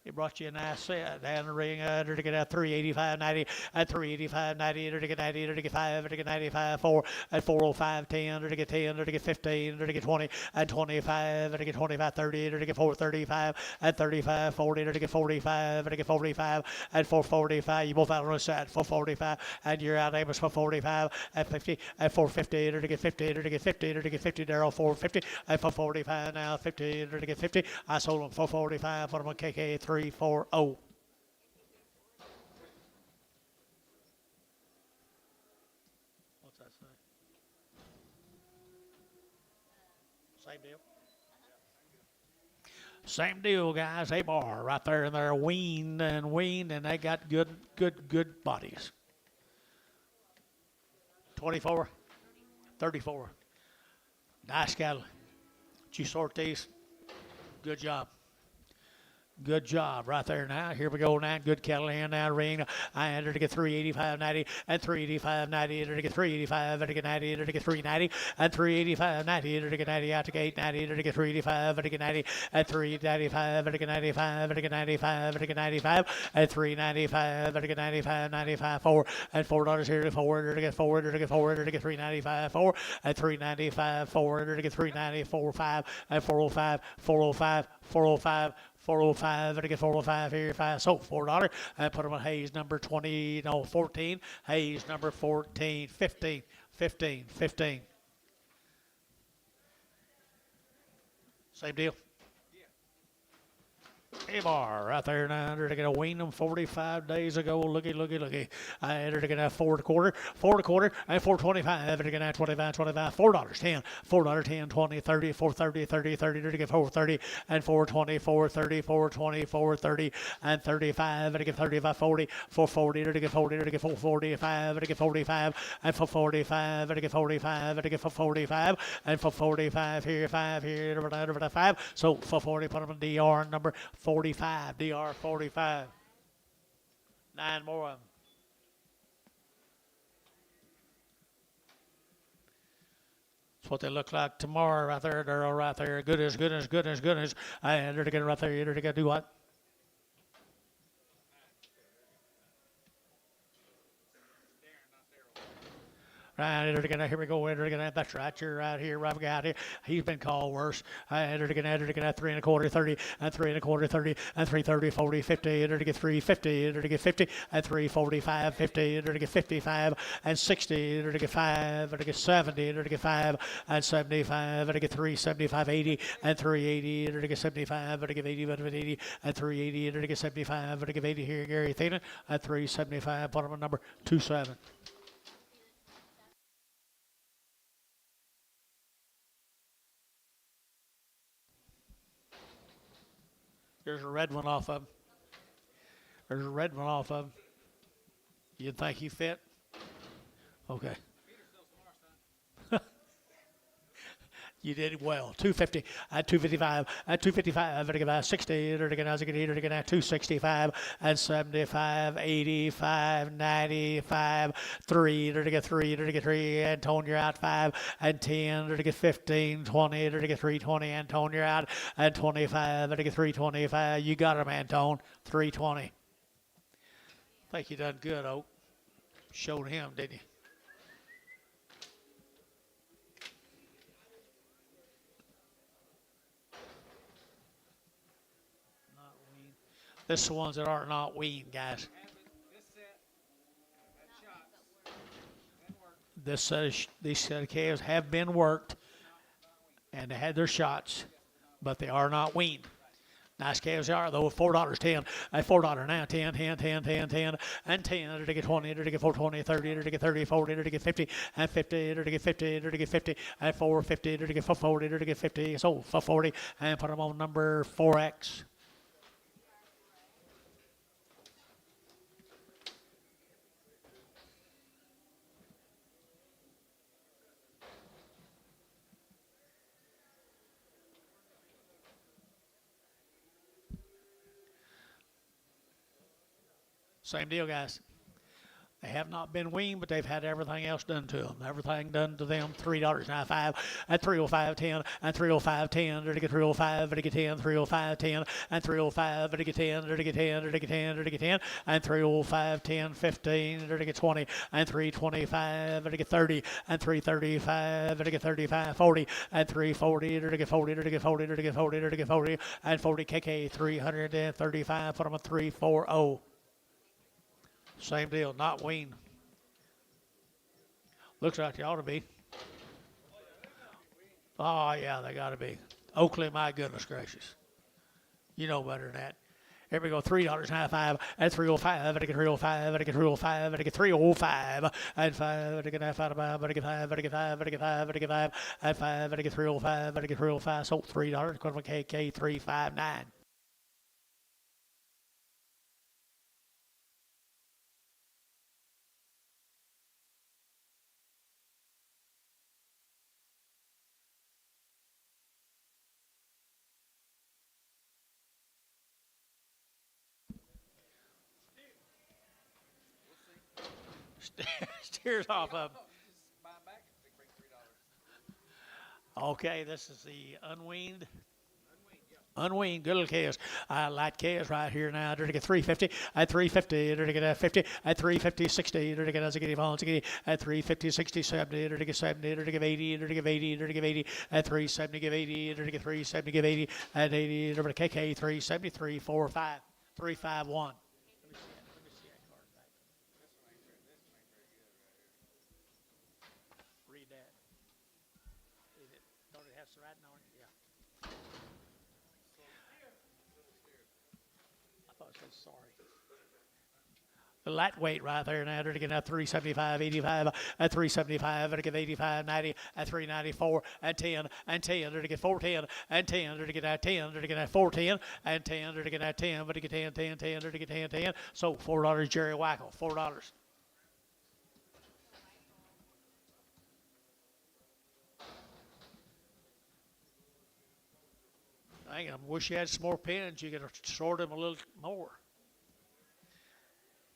He brought you a nice set. Down the ring, to get a 385.90 at 385.90 to get 90 to get 5 to get 95 4 at 405 10 to get 10 to get 15 to get 20 at 25 to get 25 30 to get 435 at 35 40 to get 45 to get 45 at 445. You both out on the set 445 and you're out Amos for 45 at 50 at 450 to get 50 to get 50 to get 50 Daryl 450 at 445 now 50 to get 50. I sold him 445 for him on KK 340. What's that say? Same deal. Same deal, guys. They bar right there, and they're weaned, and they got good bodies. 24, 34. Nice cattle. Did you sort these? Good job. Good job right there now. Here we go now. Good cattle here now. Ring. I entered to get 385.90 and 385.90. Entered to get 385. Entered to get 90. Entered to get 390 and 385.90. Entered to get 90 out to gate 90. Entered to get 385. Entered to get 90 and 395. Entered to get 95. Entered to get 95. Entered to get 95 and 395. Entered to get 95. 95 4 and $4 here to 4. Entered to get 4. Entered to get 4. Entered to get 395 4 and 395 4. Entered to get 394 5 and 405 405 405. 405, to get 405 here, 5, so $4. I put them on Hayes number 14, Hayes number 14, 15. Same deal. A-bar right there now. Entered to get a wean them 45 days ago. Looky. I entered to get a 4 1/4, and 425. Entered to get a 25, $4, 10, $4, 10, 20, 30, 430, 30, 30, to get 430, and 420, 430, 420, 430, and 35, to get 35, 40, 440, to get 40, to get 445, to get 45, and 445, to get 45, to get 445, and 445 here, 5 here, over 5. So 440, put them in DR number 45, DR 45. 9 more of them. That's what they look like tomorrow right there. They're all right there. Goodness. I entered to get right there. Entered to get do what? Right, here we go. That's right. You're right here. Right out here. He's been called worse. I entered again. 3 1/4, 30, and 3 1/4, 30, and 330, 40, 50. Entered to get 350. Entered to get 50, and 345, 50. Entered to get 55, and 60. Entered to get 5. Entered to get 70. Entered to get 5, and 75. Entered to get 375, 80, and 380. Entered to get 75. Entered to get 80, entered to get 80, and 380. Entered to get 75. Entered to get 80 here. Gary Thienan at 375. Bottom of number 27. There's a red one off of him. You think he fit? Okay. You did well. 250 at 255 at 255 at 60 at 265 and 75 85 95 3 to get 3 to get 3 Antonio out 5 and 10 to get 15 20 to get 320 Antonio out and 25 to get 325. You got him, Antone. 320. I think you done good, Oak. Showed him, didn't you? This is the ones that are not weaned, guys. These set of calves have been worked, and they had their shots, but they are not weaned. Nice calves they are, though. $4, 10, $4 now, 10, 10, 10, 10, 10, and 10, to get 20, to get 420, 30, to get 30, 40, to get 50, and 50, to get 50, to get 50, and 450, to get 440, to get 50, so 440, and put them on number 4X. Same deal, guys. They have not been weaned, but they've had everything else done to them. Everything done to them. $3.95 at 305.10 and 305.10. They're to get 305. They're to get 10. 305.10 and 305. They're to get 10. They're to get 10. They're to get 10. They're to get 10 and 305.10. 15. They're to get 20 and 325. They're to get 30 and 335. They're to get 35. 40 and 340. They're to get 40. They're to get 40. They're to get 40. They're to get 40 and 40 KK 335. Put them at 340. Same deal, not weaned. Looks like they ought to be. Oh, yeah, they got to be. Oakley, my goodness gracious. You know better than that. Here we go, $3.95 at 305. I get 305. I get 305. I get 305 at 5. I get 5 out of 5. I get 5. I get 5. I get 5. I get 5 at 5. I get 305. I get 305. Sold $3. Equivalent KK 359. Steers off of. Just buy 'em back if they bring $3. Okay, this is the unweaned. Unweaned, good little calves. Light calves right here now. They're to get 350 at 350. They're to get 50 at 350, 60. They're to get as a giddy at 350, 60, 70. They're to get 70. They're to give 80. They're to give 80. They're to give 80 at 370. Give 80. They're to get 370. Give 80 at 80. They're to KK 370, 345, 351. Read that. Is it? Don't it have some writing on it? Yeah. I thought it said sorry. The lightweight right there now. They're to get at 375, 85 at 375. They're to get 85, 90 at 394 and 10 and 10. They're to get 410 and 10. They're to get at 10. They're to get at 410 and 10. They're to get at 10. But to get 10, 10, 10. They're to get 10, 10. So $4 Jerry Wackel. $4. I wish you had some more pins. You could sort them a little more.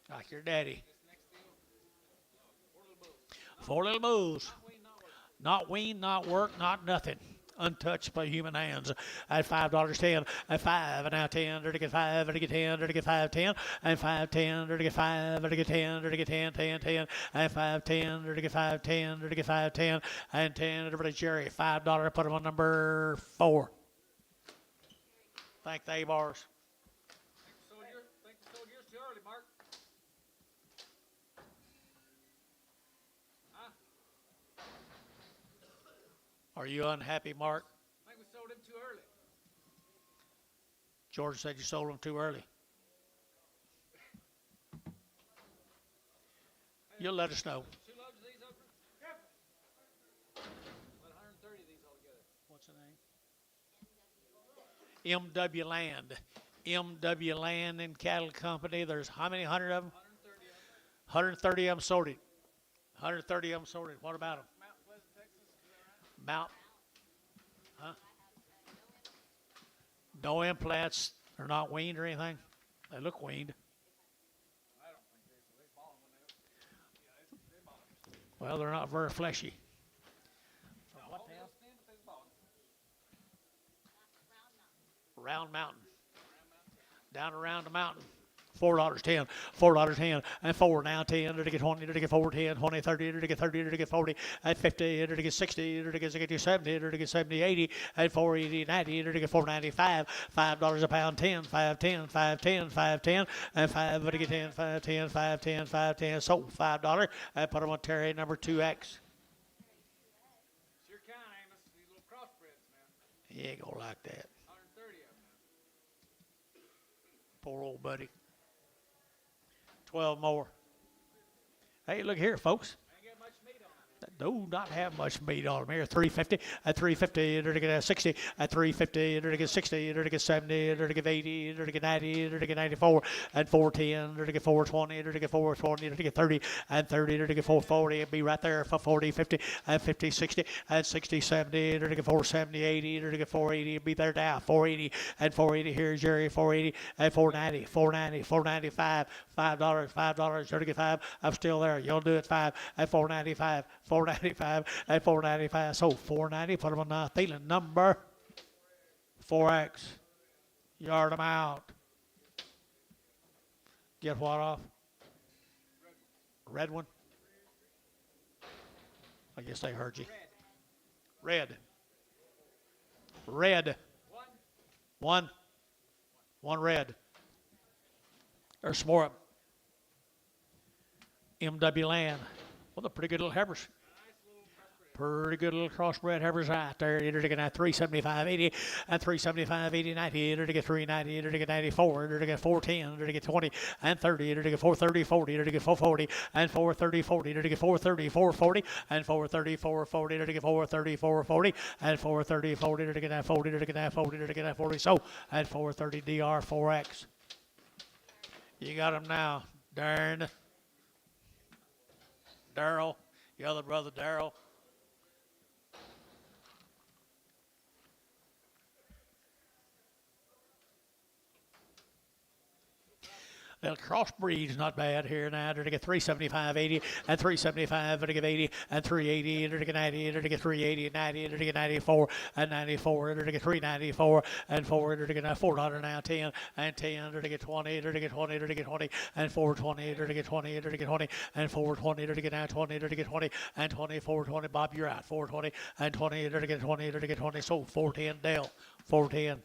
Like your daddy. Four little moves. Not weaned, not work, not nothing. Untouched by human hands. At $5.10. At 5 and now 10. They're to get 5. They're to get 10. They're to get 5, 10. And 5, 10. They're to get 5. They're to get 10. They're to get 10, 10, 10. And 5, 10. They're to get 5, 10. They're to get 5, 10. And 10. Everybody, Jerry. $5. Put them on number 4. Thank the A-bars. Think you sold yours too early, Mark. Huh? Are you unhappy, Mark? I think we sold him too early. George said you sold them too early. You'll let us know. 2 loads of these over? Yep. About 130 of these altogether. What's the name? MW Land. MW Land and Cattle Company. There's how many hundred of them? 130 of them sold it. 130 of them sold it. What about them? Mount Pleasant, Texas. Is that right? Mount. Huh? No implants. They're not weaned or anything. They look weaned. I don't think they bought them when they bought them. Well, they're not very fleshy. From what town? Round Mountain. Down around the mountain. $4.10. $4.10 and 4 now 10. They're to get 20. They're to get 4, 10, 20, 30. They're to get 30. They're to get 40 at 50. They're to get 60. They're to get 70. They're to get 70, 80 at 480, 90. They're to get 495. $5 a pound. 10, 5, 10, 5, 10, 5, 10 and 5. They're to get 10, 5, 10, 5, 10, 5, 10. Sold $5. I put them on Terry number 2X. Sure can, Amos. These little crossbreds, man. He ain't gonna like that. 130 of them. Poor old buddy. 12 more. Hey, look here, folks. I ain't got much meat on them. do not have much meat on them here. 350 at 350, to get 60 at 350, to get 60, to get 70, to get 80, to get 90, to get 94 and 410, to get 420, to get 420, to get 30 and 30, to get 440. It'd be right there for 40, 50 and 50, 60 and 60, 70, to get 470, 80, to get 480. It'd be there now. 480 and 480. Here's Jerry. 480 and 490, 490, 495. $5, to get 5. I'm still there. You'll do it 5 at 495, 495 at 495. So 490. Put them on the feeling number 4X. Yard them out. Get what off? Red one. I guess they heard you. Red. Red. One. One red. There's some more of them. MW Land. Well, they're pretty good little heifers. Pretty good little crossbred heifers right there. You're to get 375, 80, and 375, 80, 90. You're to get 390, you're to get 94, you're to get 410, you're to get 20, and 30. You're to get 430, 40, you're to get 440, and 430, 40. You're to get 430, 440, and 430, 440. You're to get 430, 440, and 430, 40. You're to get 40, you're to get 40, you're to get 40. So, at 430 DR 4X. You got them now, darn. Darryl, your other brother Darryl. The crossbreed's not bad here now. They're to get 375, 80, and 375, they're to get 80, and 380, they're to get 90, they're to get 380, 90, they're to get 94, and 94, they're to get 394, and 4, they're to get $4 now, 10, and 10, they're to get 20, they're to get 20, they're to get 20, and 420, they're to get 20, they're to get 20, and 420, they're to get now 20, they're to get 20, and 20, 420. Bob, you're out. 420, and 20, they're to get 20, they're to get 20. So 410, Dale, 410.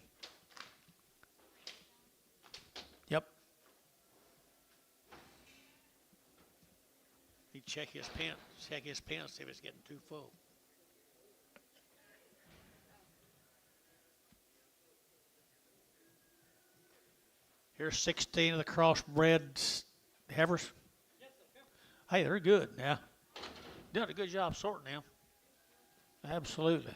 Yep. Check his pen. Check his pen, see if it's getting too full. Here's 16 of the crossbred heifers. Hey, they're good now. Doing a good job sorting them. Absolutely.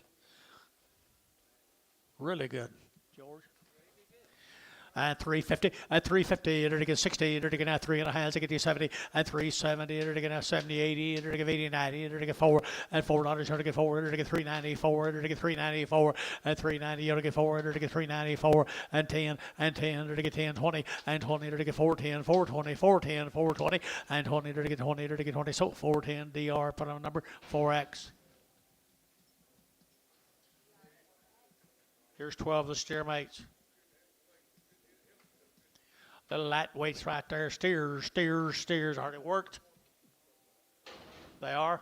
Really good. George. And 350, and 350, you're to get 60, you're to get now 3.5, to get you 70, and 370, you're to get now 70, 80, you're to get 80, 90, you're to get 4, and $4, you're to get 4, you're to get 394, you're to get 394, and 390, you're to get 4, you're to get 394, and 10, and 10, you're to get 10, 20, and 20, you're to get 410, 420, 410, 420, and 20, you're to get 20, you're to get 20. So 410 DR, put on number 4X. Here's 12 of the steer mates. The lightweights right there. Steers. Already worked. They are.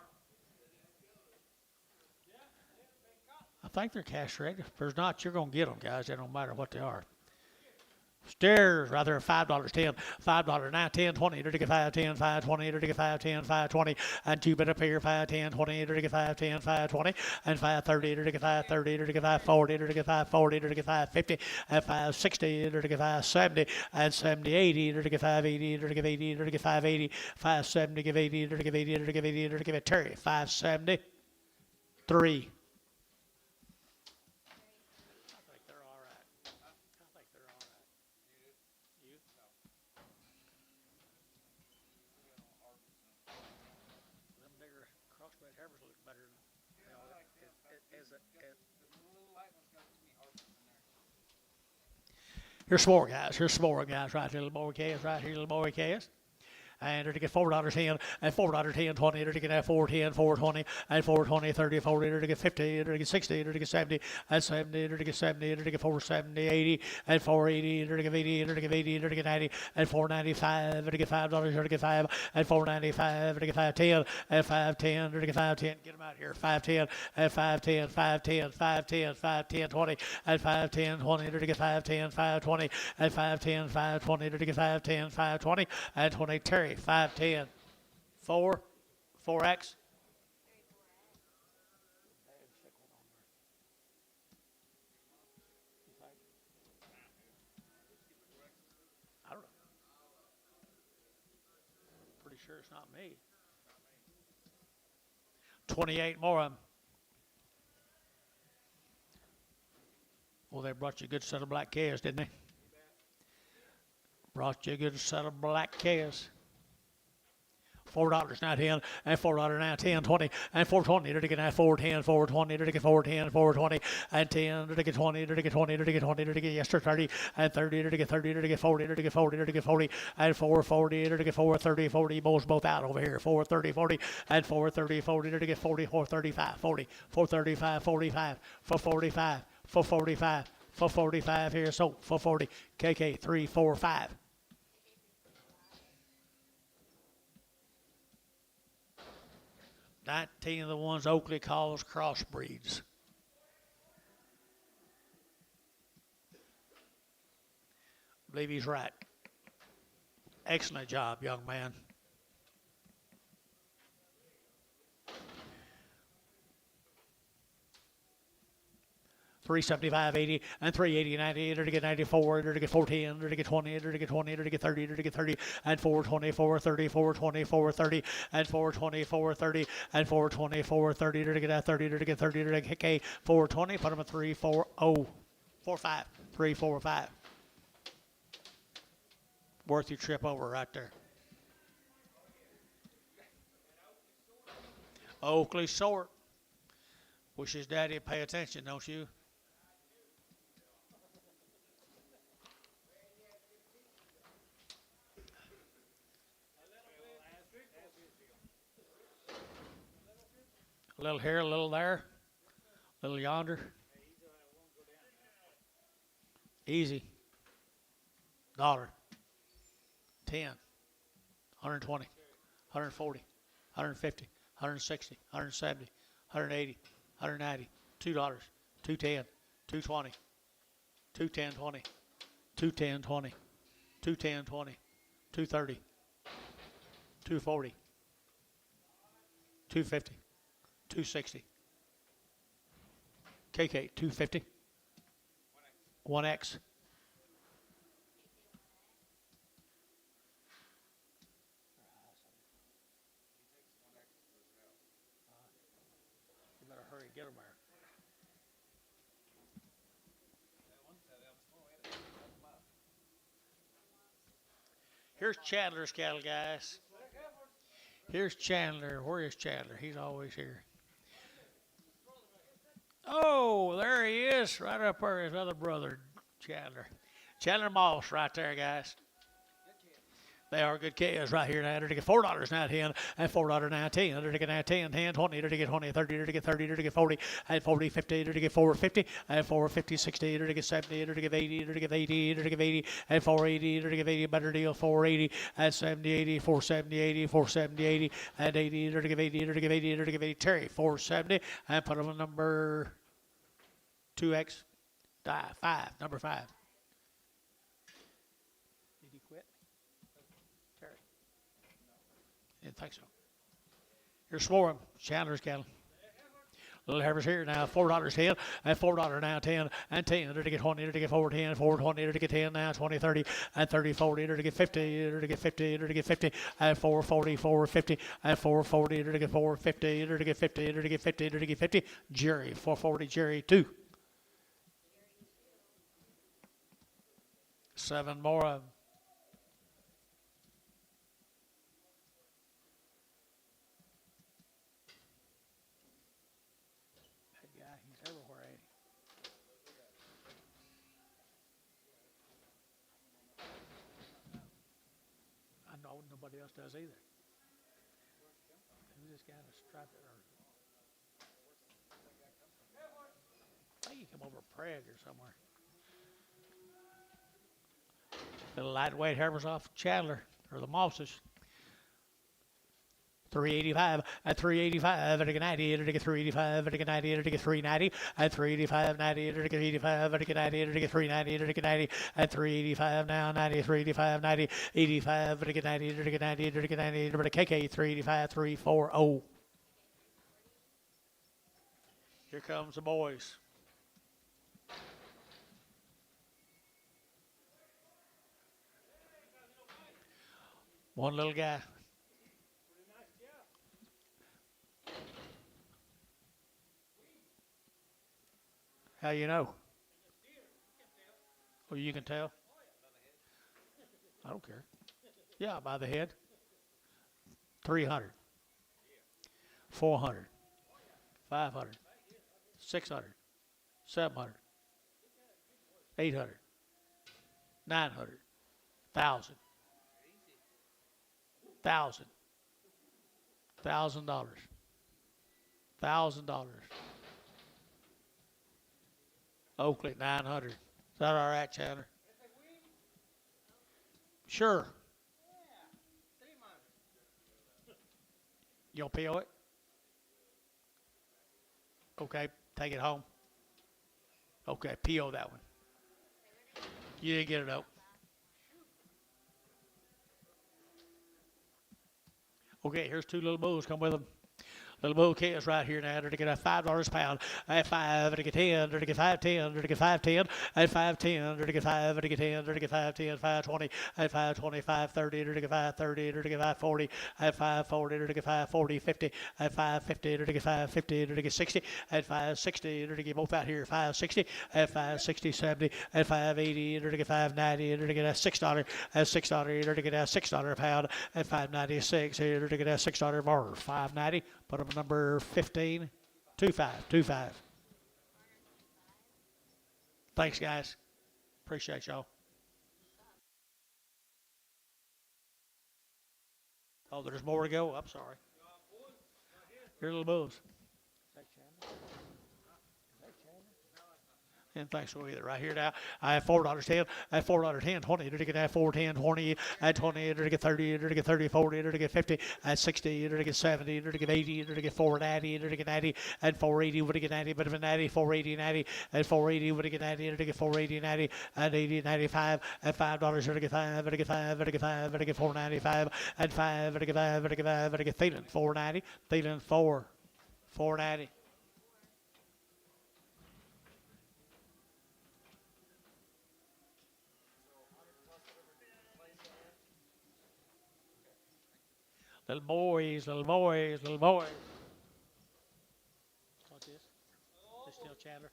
I think they're castrated. If there's not, you're going to get them, guys. It don't matter what they are. Steers, right there, $5, 10, $5, now 10, 20, to get 5, 10, 5, 20, to get 5, 10, 5, 20, and 2 bit up here, 5, 10, 20, to get 5, 10, 5, 20, and 5, 30, to get 5, 30, to get 5, 40, to get 5, 40, to get 5, 50, and 5, 60, to get 5, 70, and 70, 80, to get 5, 80, to get 80, to get 5, 80, 5, 70, give 80, to give 80, to give 80, to give it Terry, 5, 70, 3. Here's some more guys. Here's some more guys right here. Little more calves right here. Little more calves. And to get $4.10 and $4.10, 20, to get 410, 420, and 420, 30, 40, to get 50, to get 60, to get 70, and 70, to get 70, to get 470, 80, and 480, to get 80, to get 80, to get 90, and 495, to get $5, to get 5, and 495, to get 510, and 510, to get 510. Get them out here. 510, and 510, 510, 510, 510, 20, and 510, 20, to get 510, 520, and 510, 520, to get 510, 520, and 20. Terry. 510, 4, 4X. I don't know. Pretty sure it's not me. 28 more of them. Well, they brought you a good set of black calves, didn't they? Brought you a good set of black calves. $4 now 10 and $4 now 10 20 and $4.20 to get now 4.10 4.20 to get 4.10 4.20 and 10 to get 20 to get 20 to get 20 to get yesterday 30 and 30 to get 30 to get 40 to get 40 to get 40 and 4.40 to get 4.30 40 both out over here 4.30 40 and 4.30 40 to get 40 4.35 40 4.35 45 4.45 4.45 4.45 here so 4.40 KK 3 4 5. 19 of the ones Oakley calls crossbreeds. I believe he's right. Excellent job, young man. $375.80 and $380.90 to get 94 to get 410 to get 20 to get 20 to get 30 to get 30 and 424 30 424 30 and 424 30 and 424 30 to get that 30 to get 30 to get K 420 put him at 340 45 345. Worth your trip over right there. Oakley sort. Wish his daddy would pay attention, don't you? A little here, a little there, a little yonder. Easy. $1, 10, 120, 140, 150, 160, 170, 180, 190, $2, 210, 220, 210, 20, 210, 20, 210, 20, 230, 240, 250. 260. KK 250. 1X. You better hurry, get them there. Here's Chandler's cattle, guys. Here's Chandler. Where is Chandler? He's always here. Oh, there he is, right up there, his other brother, Chandler. Chandler Moss right there, guys. They are good calves right here now. They're to get $4 now 10 and $4 now 10. They're to get now 10, 10, 20, they're to get 20, 30, they're to get 30, they're to get 40, and 40, 50, they're to get 450, and 450, 60, they're to get 70, they're to get 80, they're to get 80, they're to get 80, and 480, they're to get 80, better deal, 480, and 70, 80, 470, 80, 470, 80, and 80, they're to get 80, they're to get 80, they're to get 80, Terry, 470, and put them on number 2X, 5, number 5. Did he quit? Terry? Didn't think so. Here's Swarm, Chandler's cattle. Little Heifers here now, $4 10, and $4 now 10, and 10, to get 20, to get 410, 420, to get 10 now, 20, 30, and 30, 40, to get 50, to get 50, to get 50, and 440, 450, and 440, to get 450, to get 50, to get 50, to get 50, Jerry, 440, Jerry 2. 7 more of them. That guy, he's everywhere, ain't he? I know nobody else does either. Who's this guy to strap it? I think he come over Prague or somewhere. Little lightweight Heifers off Chandler, or the Mosses. 385 at 385 at 90 at 385 at 90 at 390 at 385 90 at 85 at 90 at 390 at 90 at 385 now 90 385 90 85 at 90 at 90 at 90 at KK 385 340. Here comes the boys. One little guy. How you know? Oh, you can tell? I don't care. Yeah, by the head. 300, 400, 500, 600, 700, 800, 900, 1,000, $1,000, $1,000. Oakley, 900. Is that all right, Chandler? Sure. You'll PO it? Okay, take it home. Okay, PO that one. You didn't get it out. Okay, here's two little bulls. Come with them. Little bull calves right here now. They're to get $5 a pound. At 5, they're to get 10. They're to get 5.10. They're to get 5.10. At 5.10, they're to get 5. They're to get 10. They're to get 5.10. 5.20. At 5.20, 5.30. They're to get 5.30. They're to get 5.40. At 5.40, they're to get 5.40. 50. At 5.50, they're to get 5.50. They're to get 60. At 5.60, they're to get both out here 5.60. At 5.60, 70. At 5.80, they're to get 5.90. They're to get $6. At $6, they're to get $6 a pound. At 5.96, they're to get $6 more. 5.90. Put them number 15, 25. Thanks, guys. Appreciate y'all. Oh, there's more to go. I'm sorry. Here, little bulls. And thanks for either right here now. I have $4.10. I have $4.10. 20. You're to get $4.10. 20. At 20. You're to get 30. You're to get 30. 40. You're to get 50. At 60. You're to get 70. You're to get 80. You're to get 4.90. You're to get 90. At 480. Would get 90. But 90. 480. 90. At 480. Would get 90. You're to get 480. 90. At 80. 95. At $5. You're to get 5. You're to get 5. You're to get 5. You're to get 4.95. At 5. You're to get 5. You're to get 5. You're to get Thielen. 4.90. Thielen 4. 4.90. Little boys. What's this? This still Chandler?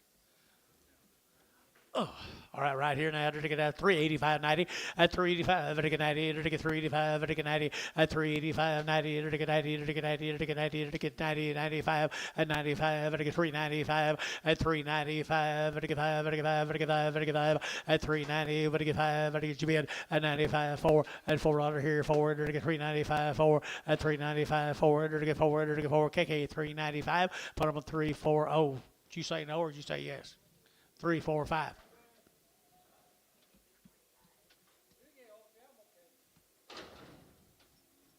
Oh, all right here now. They're to get at 385.90. At 385, they're to get 90. They're to get 385. They're to get 90. At 385.90. They're to get 90. They're to get 90. They're to get 90. They're to get 90. 95. At 95. They're to get 395. At 395. They're to get 5. They're to get 5. They're to get 5. They're to get 5. At 390. They're to get 5. They're to get you in. At 95. 4. At $4 here. 4. They're to get 395. 4. At 395. 4. They're to get 4. They're to get 4. KK 395. Put them on 340. Did you say no or did you say yes? 345.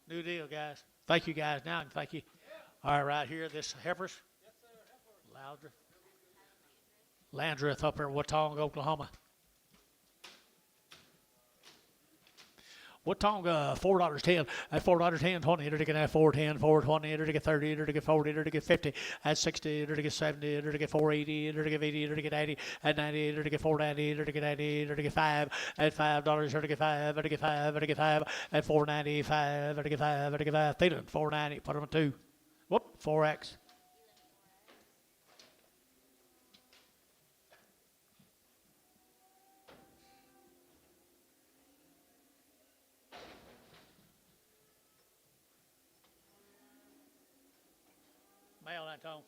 New deal, guys. Thank you, guys. Now, thank you. All right here, this heifers. Landreth up here in Watonga, Oklahoma. Watonga, $4.10. At $4.10, 20. They're to get 4.10, 4.20. They're to get 30. They're to get 40. They're to get 50. At 60. They're to get 70. They're to get 4.80. They're to get 80. They're to get 80. At 90. They're to get 4.90. They're to get 90. They're to get 5. At $5. They're to get 5. They're to get 5. They're to get 5. At 4.95. They're to get 5. They're to get 5. Thielen, 4.90. Put them at 2. Whoop, 4X. Mail that home.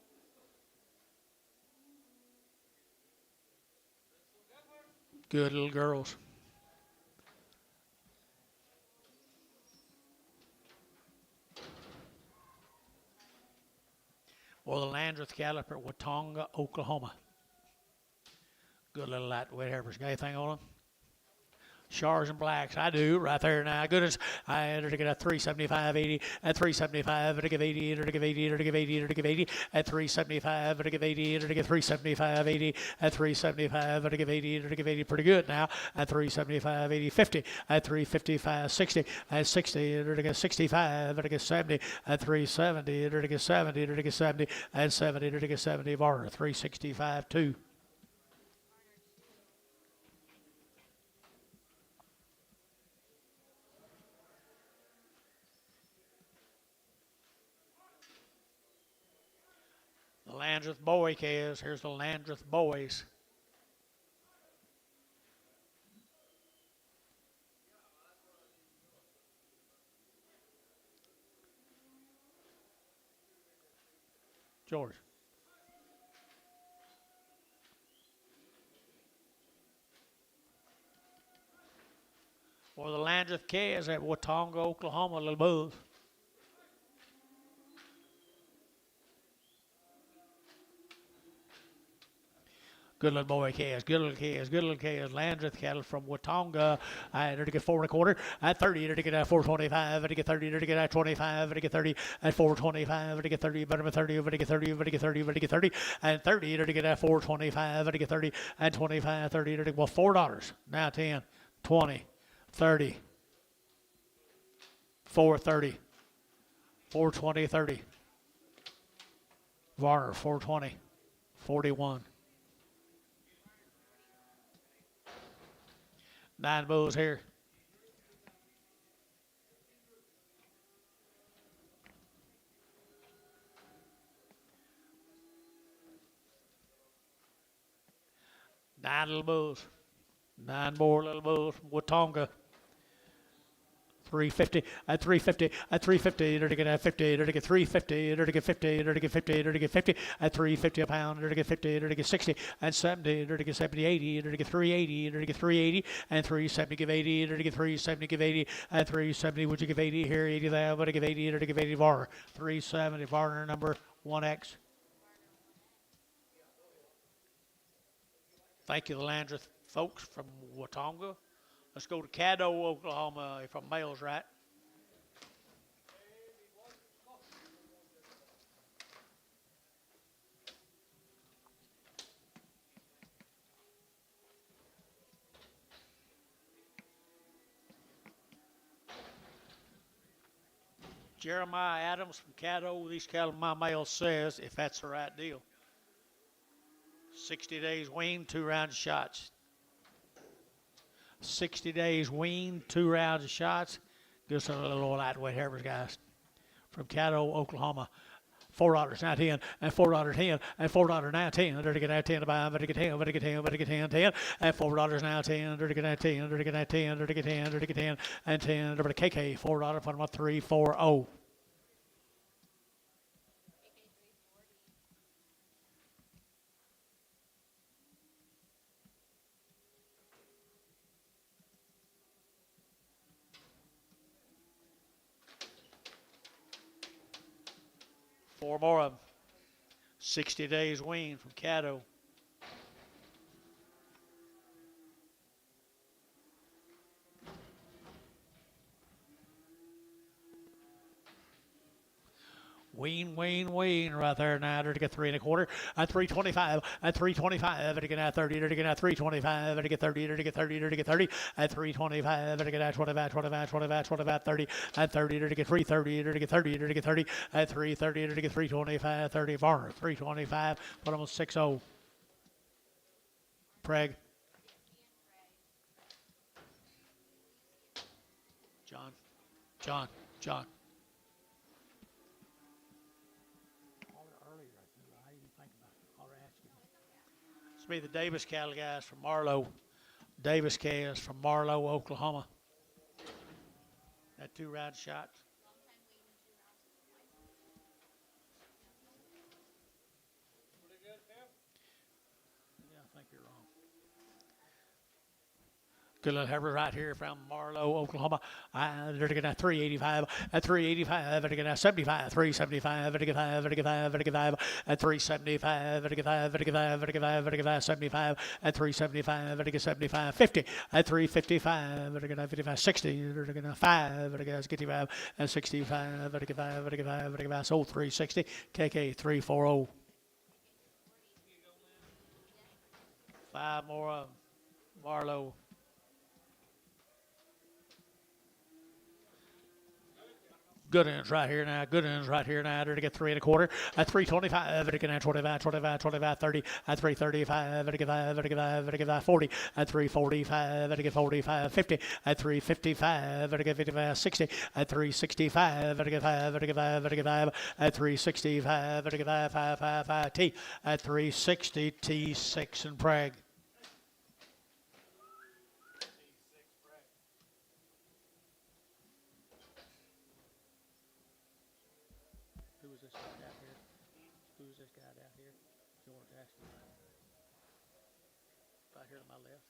Good little girls. Or the Landreth Caliper, Watonga, Oklahoma. Good little lightweight heifers. Got anything on them? Shars and blacks, I do, right there now. Goodness, I entered to get a 375.80. At 375, to give 80, to give 80, to give 80, to give 80. At 375, to give 80, to give 375.80. At 375, to give 80, to give 80. Pretty good now. At 375, 80, 50. At 355, 60. At 60, to get 65, to get 70. At 370, to get 70, to get 70. At 70, to get 70. Bar 365, 2. Landreth boy calves. Here's the Landreth boys. yours. Or the Landreth calves at Watonga, Oklahoma, little bulls. Good little boy calves, good little calves, good little calves. Landreth cattle from Watonga. They're to get 4 1/4. At 30, they're to get at 425. They're to get 30, they're to get at 25. They're to get 30 at 425. They're to get 30, better than 30, better to get 30, better to get 30, better to get 30. And 30, they're to get at 425. They're to get 30 and 25, 30. They're to get, well, $4. Now 10, 20, 30, 430, 420, 30. Varner, 420, 41. 9 bulls here. Nine little bulls. 9 more little bulls from Watonga. 350 at 350 at 350. They're to get at 50. They're to get 350. They're to get 50. They're to get 50. They're to get 50 at 350 a pound. They're to get 50. They're to get 60 and 70. They're to get 70, 80. They're to get 380. They're to get 380 and 370. Give 80. They're to get 370. Give 80 and 370. Would you give 80 here? 80 there. But I give 80. They're to give 80 Varner. 370 Varner number 1X. Thank you, the Landreth folks from Watonga. Let's go to Caddo, Oklahoma, if I'm males right. Jeremiah Adams from Caddo, these cattle my male says, if that's the right deal. 60 days wean, 2 rounds of shots. 60 days wean, 2 rounds of shots. Give us a little lightweight Herbers, guys. From Caddo, Oklahoma. $4 now 10 and $4 10 and $4 now 10. They're to get out 10 to buy. Better get 10. Better get 10. Better get 10. 10 and $4 now 10. They're to get out 10. They're to get out 10. They're to get 10. They're to get 10 and 10. They're to KK $4. Put them up 3 4 0. Four more of them. 60 days wean from Caddo. Wean right there now. They're to get 3 1/4 at 325 at 325. They're to get at 30. They're to get at 325. They're to get 30. They're to get 30. They're to get 30 at 325. They're to get at 25, 25, 25, 25, 30 at 30. They're to get 330. They're to get 30. They're to get 30 at 330. They're to get 325. 30 Varner 325. Put them on 6-0. Preg. John. This will be the Davis cattle guys from Marlow. Davis calves from Marlow, Oklahoma. That 2 round shots. Yeah, I think you're wrong. Good little Herbert right here from Marlow, Oklahoma. They're to get at 385 at 385. They're to get at 75, 375. They're to get 5. They're to get 5. They're to get 5 at 375. They're to get 5. They're to get 5. They're to get 5. They're to get 75 at 375. They're to get 75, 50 at 355. They're to get 55, 60. They're to get 5. They're to get 55 at 65. They're to get 5. They're to get 5. They're to get 5. Sold 360. KK 340. 5 more Marlow. Good ends right here now. Good ends right here now. They're to get 3 1/4 at 325. They're to get 25, 25, 25, 30 at 335. They're to get 5. They're to get 5. They're to get 5, 40 at 345. They're to get 45, 50 at 355. They're to get 55, 60 at 365. They're to get 5. They're to get 5. They're to get 5 at 365. They're to get 5, 5, 5, 5 T at 360. T6 and Prague. Who is this guy out here? Who is this right out here. George Ashton. Right here to my left.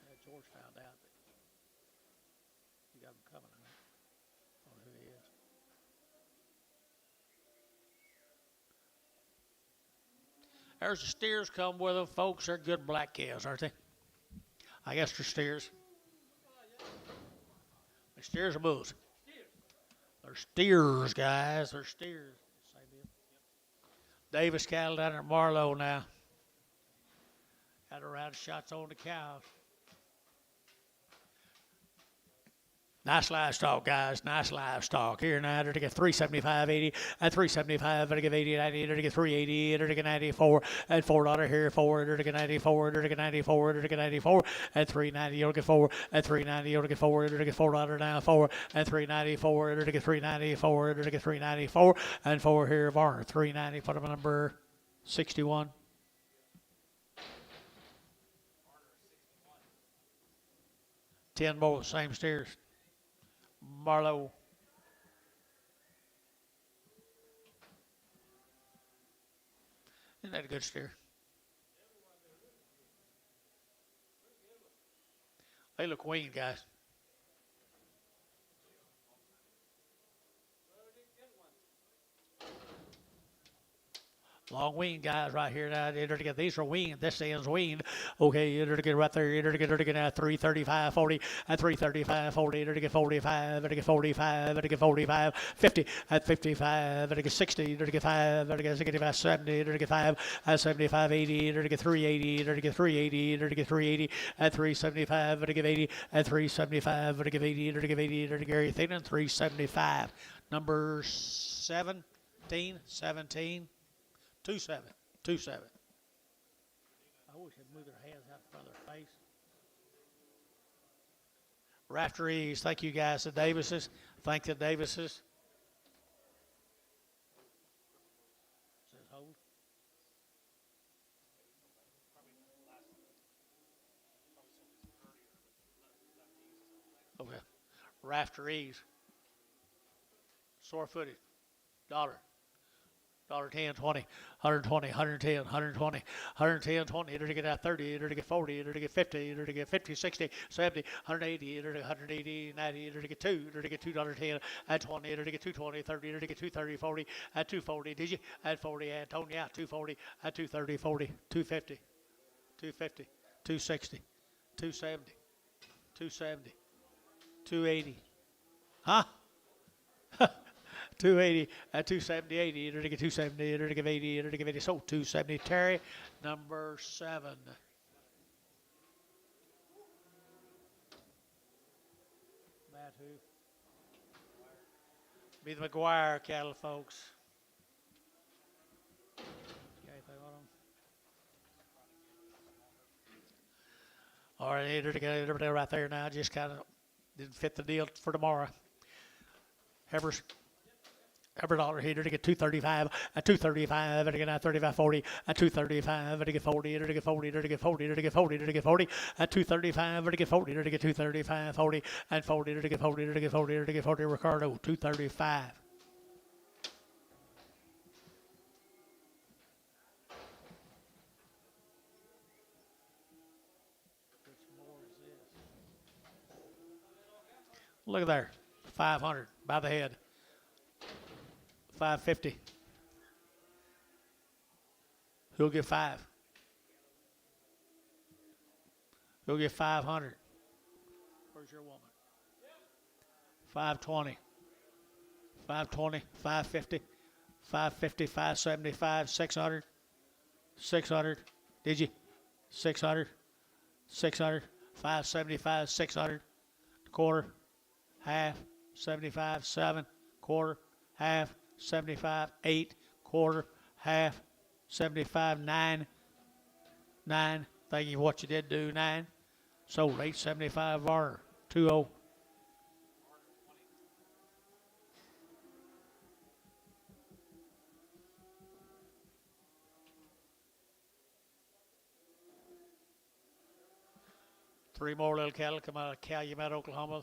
Yeah, George found out that you got him coming. I don't know who he is. There's the steers come with them, folks. They're good black cows, aren't they? I guess they're steers. They're steers or bulls? They're steers, guys. They're steers. Davis cattle down at Marlow now. Got around shots on the cows. Nice livestock, guys. Nice livestock. Here now, they're to get 375.80 and 375. They're to get 80.90. They're to get 380. They're to get 94 and $4 here. 4. They're to get 94. They're to get 94. They're to get 94 and 390. You'll get 4 and 390. You'll get 4. They're to get $4 now. 4 and 394. They're to get 394. They're to get 394 and 4 here. Varner 390. Put them number 61. Ten more same steers. Marlow. Isn't that a good steer? They look weaned, guys. Long weaned guys right here now. These are weaned. This end's weaned. Okay, to get right there. To get 335.40 and 335.40. To get 45. To get 45. To get 45. 50 at 55. To get 60. To get 5. To get 65. 70. To get 5 at 75.80. To get 380. To get 380. To get 380 at 375. To get 80 at 375. To get 80. To get 80. To get Gary Thinnan 375. Number 17. 27. I wish they'd move their hands out in front of their face. Rafteries, thank you guys. The Davises. Thank the Davises. Says hold. Okay. Rafteries. Sore footed. Dollar. $10, 20, 120, 110, 120, 110, 20, to get out 30, to get 40, to get 50, to get 50, 60, 70, 180, to get 180, 90, to get 2, to get $2.10, at 20, to get 220, 30, to get 230, 40, at 240, did you? At 40, at Tony, out 240, at 230, 40, 250, 250, 260, 270, 270, 280. Huh? 280 at 270, 80, to get 270, to get 80, to get 80. So 270. Terry, number 7. Matt who? Be the McGuire cattle, folks. Got anything on them? All right, they're right there now. Just kind of didn't fit the deal for tomorrow. Hebbers. Every dollar here to get 235, at 235, to get 35.40, at 235, to get 40, to get 40, to get 40, to get 40, to get 40, at 235, to get 40, to get 235, 40, and 40, to get 40, to get 40, to get 40. Ricardo 235. Look at there, 500 by the head. 550. Who'll get 5? Who'll get 500? Where's your woman? 520. 520, 550, 550, 575, 600. 600. Did you? 600. 600. 575, 600. Quarter. Half. 75, 7. Quarter. Half. 75, 8, quarter, half, 75, 9, 9. Thank you for what you did do, 9. Sold 875 Varner, 2-0. Three more little cattle come out of Calumet, Oklahoma.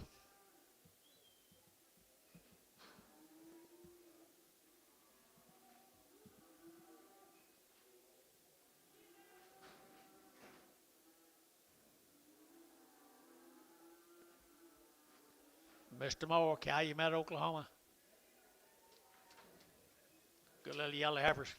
Mr. Moore, Calumet, Oklahoma. Good little yellow heifers.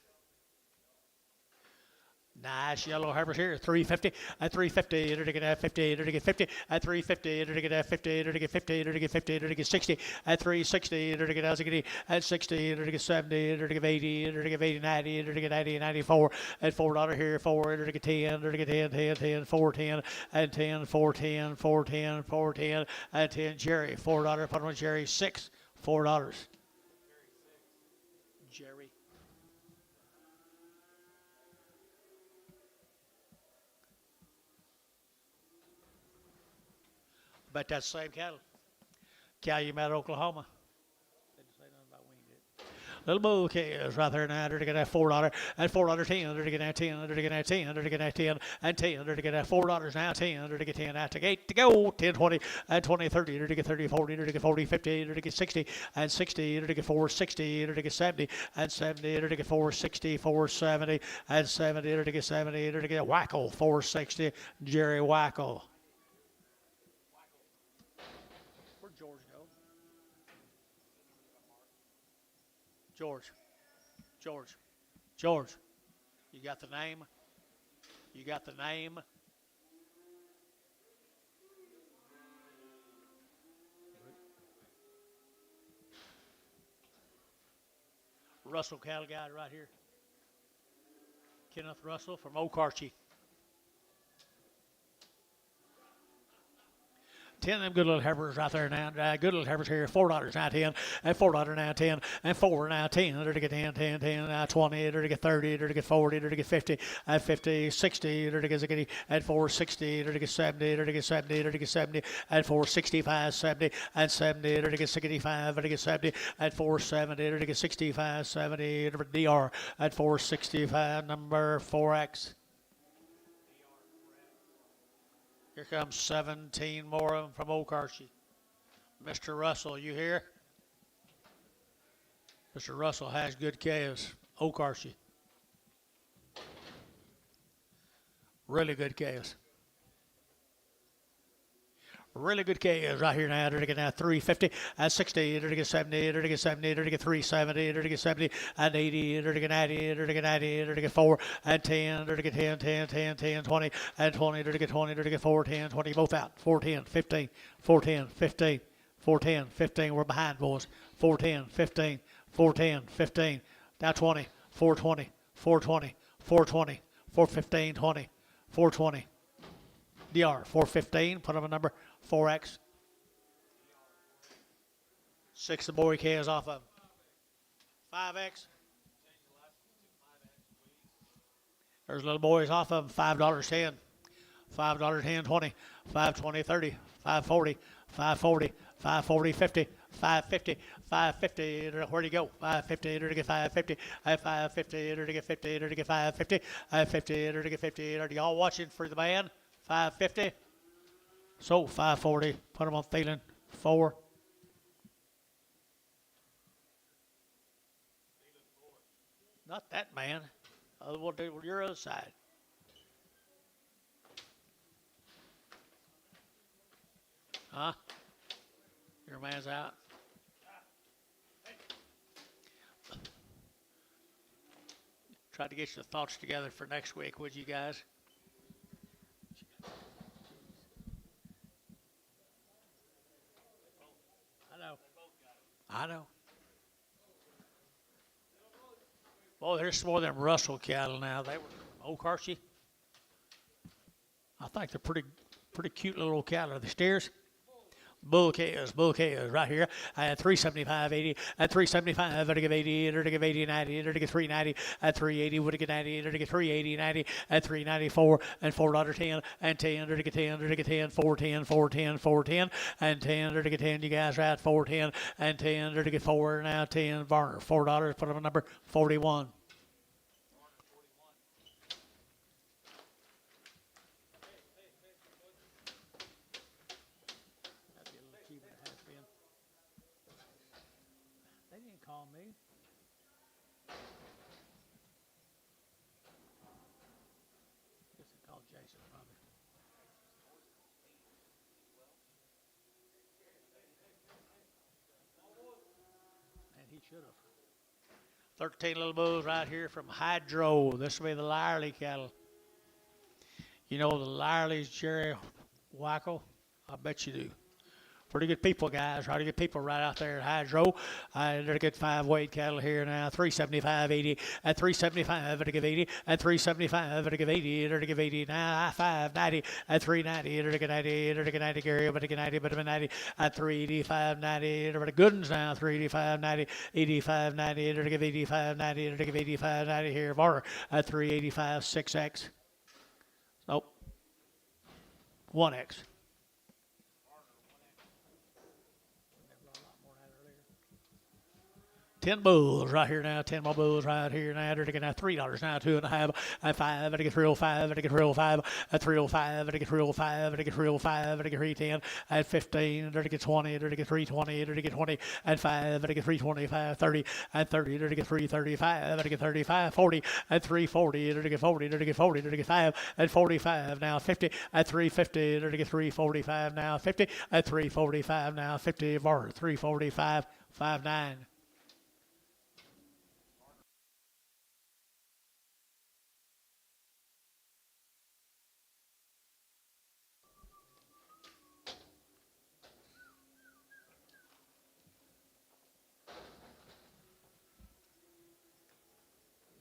Nice yellow heifers here. 350 at 350. Enter to get 50. Enter to get 50 at 350. Enter to get 50. Enter to get 50. Enter to get 50. Enter to get 60 at 360. Enter to get 60. Enter to get 70. Enter to get 80. Enter to get 80, 90. Enter to get 90, 94 at $4 here. 4. Enter to get 10. Enter to get 10, 10, 10, 4, 10 at 10, 4, 10, 4, 10, 4, 10 at 10. Jerry, $4. Put on Jerry 6. $4. Jerry. Bet that's the same cattle. Calumet, Oklahoma. Didn't say nothing about wing, did it? Little bull calves right there now. Under to get that $4 and $4 10. Under to get that 10. Under to get that 10. Under to get that 10 and 10. Under to get that $4 now 10. Under to get 10 out to 8 to go. 10, 20 and 20, 30. Under to get 30, 40. Under to get 40, 50. Under to get 60 and 60. Under to get 4, 60. Under to get 70 and 70. Under to get 4, 60, 4, 70 and 70. Under to get 70. Under to get Wackel 460. Jerry Wackel. George go? George. You got the name? You got the name? Russell cattle guy right here. Kenneth Russell from OKC. 10 of them good little heifers right there now. Good little heifers here. $4 now 10. And $4 now 10. And 4 now 10. They're to get 10, 10, 10. Now 20. They're to get 30. They're to get 40. They're to get 50. At 50, 60. They're to get 60. At 4, 60. They're to get 70. They're to get 70. They're to get 70. At 4, 65, 70. At 70. They're to get 65. They're to get 70. At 4, 70. They're to get 65, 70. DR at 465. Number 4X. Here comes 17 more of them from OKC. Mr. Russell, you here? Mr. Russell has good calves. OKC. Really good calves. Really good calves right here now. They're to get now 350 at 60. They're to get 70. They're to get 70. They're to get 370. They're to get 70 at 80. They're to get 90. They're to get 90. They're to get 4 at 10. They're to get 10, 10, 10, 10, 20 at 20. They're to get 20. They're to get 4, 10, 20. Both out. 4, 10, 15. 4, 10, 15. 4, 10, 15. We're behind, boys. 4, 10, 15. 4, 10, 15. Now 20. 4, 20. 4, 20. 4, 20. 4, 15, 20. 4, 20. DR 415. Put up a number. 4X. 6 of the boy calves off of 5X. There's little boys off of them. $5 10. $5 10, 20. 520, 30. 540. 540. 540, 50. 550. 550. Where'd he go? 550. To get 550. At 550. To get 50. To get 550. At 50. To get 50. Are y'all watching for the man? 550. So 540. Put them on Thielen. 4. Not that man. We'll do your other side. Huh? Your man's out. Try to get your thoughts together for next week, would you guys? I know. Well, there's some more of them Russell cattle now. They were OKC. I think they're pretty cute little cattle. Are they steers? Bull calves right here at 375, 80, at 375, they're to give 80, they're to give 80, 90, they're to get 390, at 380, would get 90, they're to get 380, 90, at 394, and $4 10, and 10, they're to get 10, they're to get 10, 410, 410, 410, and 10, they're to get 10, you guys right, 410, and 10, they're to get 4, now 10, Varner, $4, put up a number, 41. They didn't call me. I guess they called Jason probably. should have. 13 little bulls right here from Hydro. This will be the Lyerly cattle. You know the Lyerly's, Jerry Wackel? I bet you do. Pretty good people, guys. Pretty good people right out there at Hydro. They're good 5-weight cattle here now. 375.80 at 375 at a give 80 at 375 at a give 80 at a give 80 now. 590 at 390 at a give 90 at a give 90 Gary but a give 90 but a 90 at 385.90 at a good ones now. 385.90 85.90 at a give 85.90 at a give 85.90 here. Barter at 385 6x. Nope. 1x. 10 bulls right here now, 10 more bulls right here now. They're taking out $3 now, 2.5 at 5, at a get 305, at a get 305, at 305, at a get 305, at a get 305, at a get 310, at 15, at a get 20, at a get 320, at a get 20, at 5, at a get 325, 30, at 30, at a get 335, at a get 35, 40, at 340, at a get 40, at a get 40, at a get 5, at 45 now, 50, at 350, at a get 345 now, 50, at 345 now, 50 bar, 345, 59.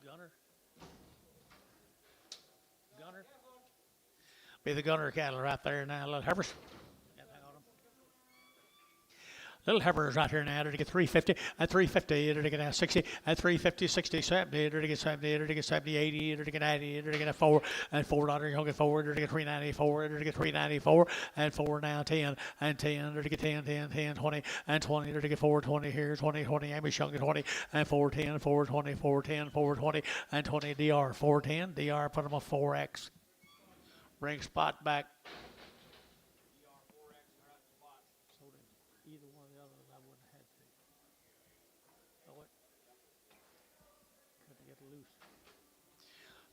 Gunner. Be the Gunner cattle right there now, little heifers. Little heifers right here now, to get 350, at 350, to get 60, at 350, 60, 70, to get 70, to get 70, 80, to get 90, to get 4, and $4, you'll get 4, to get 394, to get 394, and 4 now, 10, and 10, to get 10, 10, 10, 20, and 20, to get 420 here, 20, 20, Amy Shunga 20, and 410, 420, 410, 420, and 20, DR, 410, DR, put them on 4X. Bring spot back.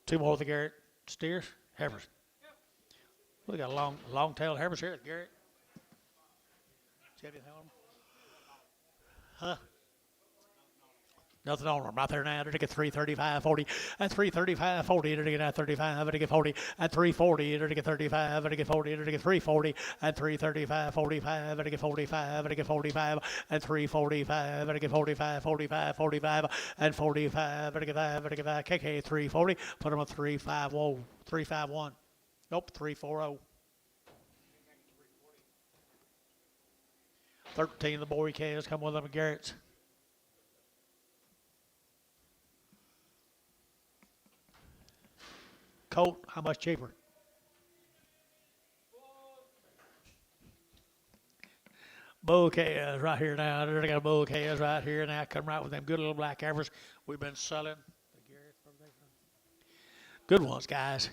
Two more of the Garrett steers, heifers. We got a long-tailed heifers here, Garrett. See anything on them? Huh? Nothing on them right there now. They're to get 335, 40, at 335, 40, they're to get 35, they're to get 40, at 340, they're to get 35, they're to get 40, they're to get 340, at 335, 45, they're to get 45, they're to get 45, at 345, they're to get 45, 45, 45, and 45, they're to get 5, they're to get 5, KK 340, put them on 350, 351, nope, 340. 13 of the boy calves come with them at Garrett's. Colt, how much cheaper? Bull calves right here now. They got bull calves right here now. Come right with them good little black heifers we've been selling. Good ones, guys.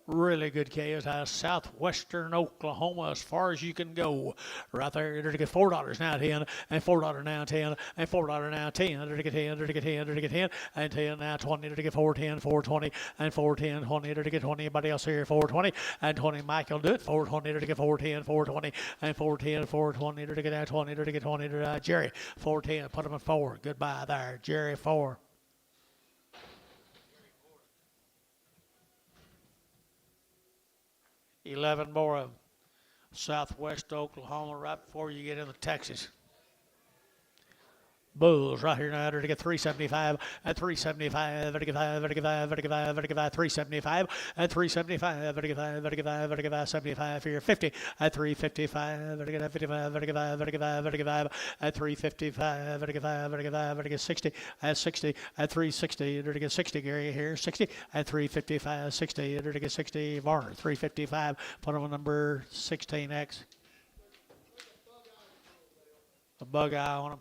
Really good calves out of southwestern Oklahoma as far as you can go. Right there, they're to get $4 now 10, and $4 now 10, and $4 now 10, they're to get 10, they're to get 10, they're to get 10, and 10 now 20, they're to get 410, 420, and 410, 20, they're to get 20. Anybody else here? 420, and 20. Mike will do it. 420, they're to get 410, 420, and 410, 420, they're to get out 20, they're to get 20. Jerry, 410, put them at 4. Goodbye there, Jerry, 4. $11 more of southwest Oklahoma right before you get into Texas. Bulls right here now to get 375 at 375 at 5 at 5 at 5 at 5 375 at 375 at 5 at 5 at 5 75 here 50 at 355 at 55 at 5 at 5 at 5 at 355 at 5 at 5 at 60 at 60 at 360 to get 60 Gary here 60 at 355 60 to get 60 Varner 355 put on number 16X. A bug eye on him.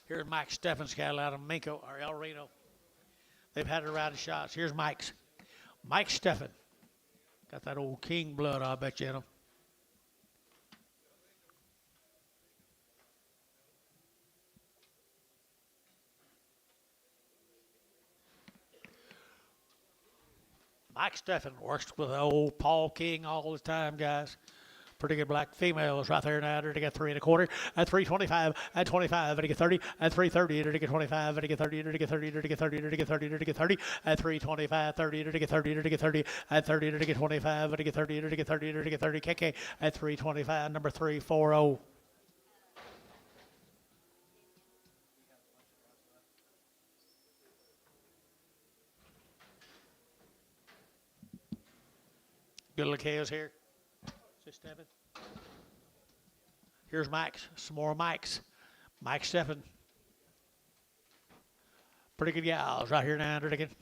Here's Mike Steffen's cattle out of Minko or El Reno. They've had a round of shots. Here's Mike's. Mike Steffen. Got that old king blood, I bet you, in him. Mike Steffen works with old Paul King all the time, guys. Pretty good black females right there now. To get 3 1/4 at 325 at 25 to get 30 at 330 to get 25 to get 30 to get 30 to get 30 to get 30 to get 30 at 325 30 to get 30 to get 30 at 30 to get 25 to get 30 to get 30 to get 30 KK at 325 number 340. Good little cows here. Just stepping. Here's Mike's. Some more Mike's. Mike Steffen. Pretty good gals right here now. They're taking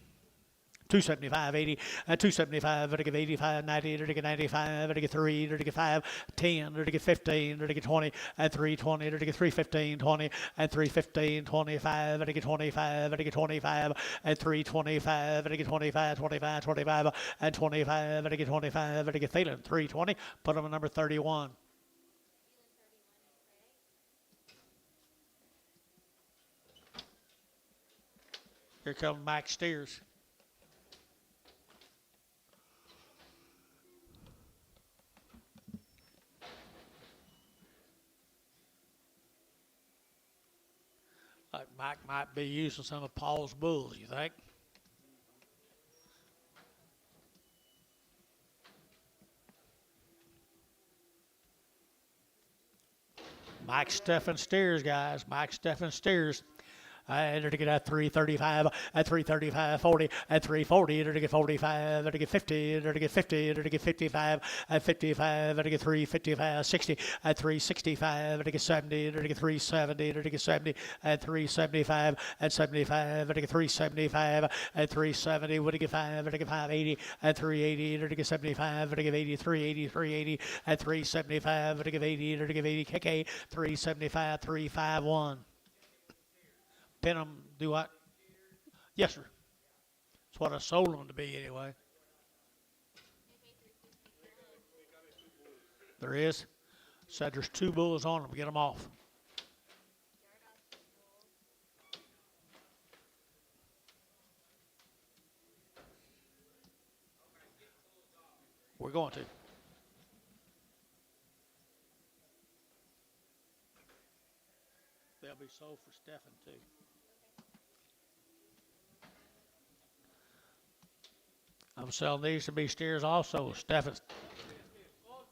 275, 80, 275, to get 85, 90, to get 95, to get 3, to get 5, 10, to get 15, to get 20, at 320, to get 315, 20, at 315, 25, to get 25, to get 25, at 325, to get 25, 25, 25, and 25, to get 25, to get Thielen, 320, put them at number 31. Here comes Mike Steers. Like Mike might be using some of Paul's bulls, you think? Mike Steffen Steers, guys. Mike Steffen Steers. To get at 335, at 335, 40, at 340, to get 45, to get 50, to get 50, to get 55, at 55, to get 355, 60, at 365, to get 70, to get 370, to get 70, at 375, at 75, to get 375, at 370, to get 5, to get 580, at 380, to get 75, to get 80, 380, 380, at 375, to get 80, to get 80, KK, 375, 351. Pin them, do what? Yes, sir. That's what I sold them to be anyway. There is. Said there's 2 bulls on them. Get them off. We're going to. They'll be sold for Steffen too. I'm selling these to be steers also. Steffen's.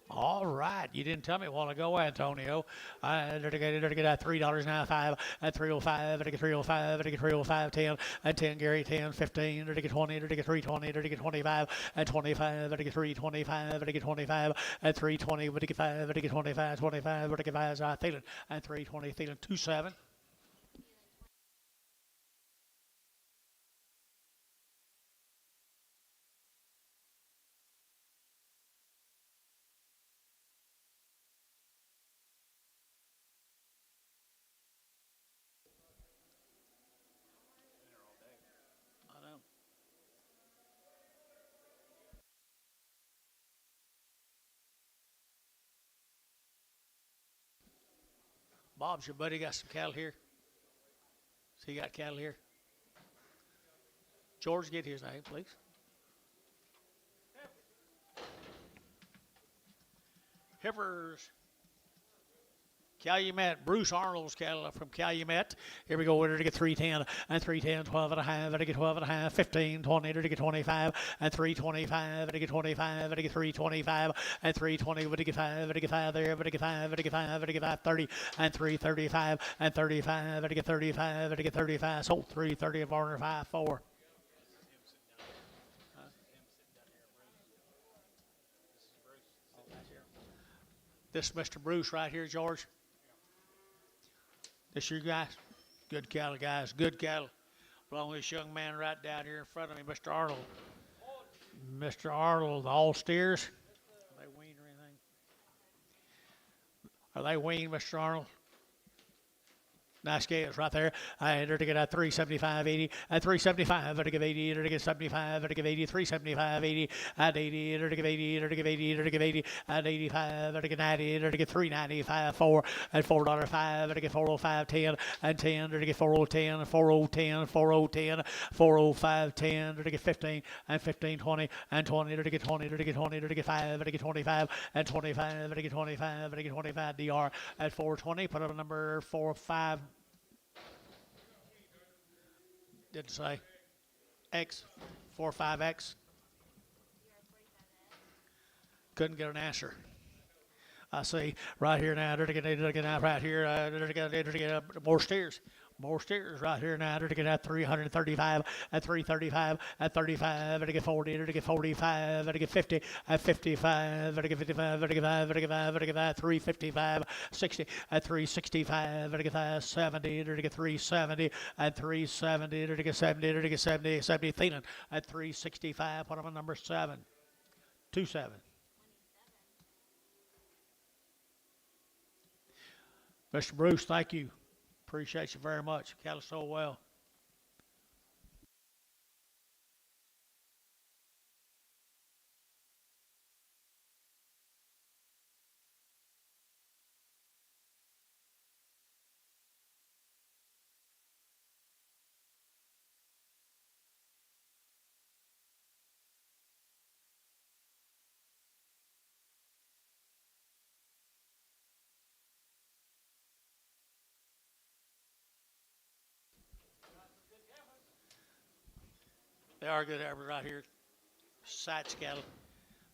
All right. You didn't tell me a while ago, Antonio. To get at $3.95, at 305, to get 305, to get 305, 10, at 10, Gary, 10, 15, to get 20, to get 320, to get 25, at 25, to get 325, to get 25, at 320, to get 5, to get 25, 25, to get 5, Thielen, at 320, Thielen, 27. Bob's your buddy. Got some cattle here. So he got cattle here. George, get his name, please. Hippers. Calumet, Bruce Arnold's cattle from Calumet. Here we go. We're to get 310 and 310, 12 and a half, to get 12 and a half, 15, 20, to get 25 and 325, to get 25, to get 325 and 320, to get 5, to get 5 there, to get 5, to get 5, to get 5, 30 and 335 and 35, to get 35, to get 35. Sold 330 and Varner 5-4. This is Mr. Bruce right here, George. This your guys? Good cattle, guys. Good cattle. Belong to this young man right down here in front of me, Mr. Arnold. Mr. Arnold, all steers. Are they weaned or anything? Are they weaned, Mr. Arnold? Nice scales right there. I enter to get at 375, 80, at 375, enter to give 80, enter to get 75, enter to give 80, 375, 80, at 80, enter to give 80, enter to give 80, enter to give 80, at 85, enter to get 90, enter to get 395, 4, at $4.05, enter to get 405, 10, and 10, enter to get 4010, 4010, 4010, 405, 10, enter to get 15, and 15, 20, and 20, enter to get 20, enter to get 20, enter to get 5, enter to get 25, and 25, enter to get 25, enter to get 25, DR at 420, put up a number 45. Didn't say. X, 45X. Couldn't get an answer. I see right here now. They're getting out right here. They're getting more steers. More steers right here now. They're getting at 335, at 335, at 35, at 40, at 45, at 50, at 55, at 55, at 55, at 55, at 55, 355, 60, at 365, at 70, at 370, at 370, at 70, at 70, 70, Thielen at 365. Put on number 7, 27. Mr. Bruce, thank you. Appreciate you very much. Cattle so well. They are good average right here. Sites cattle.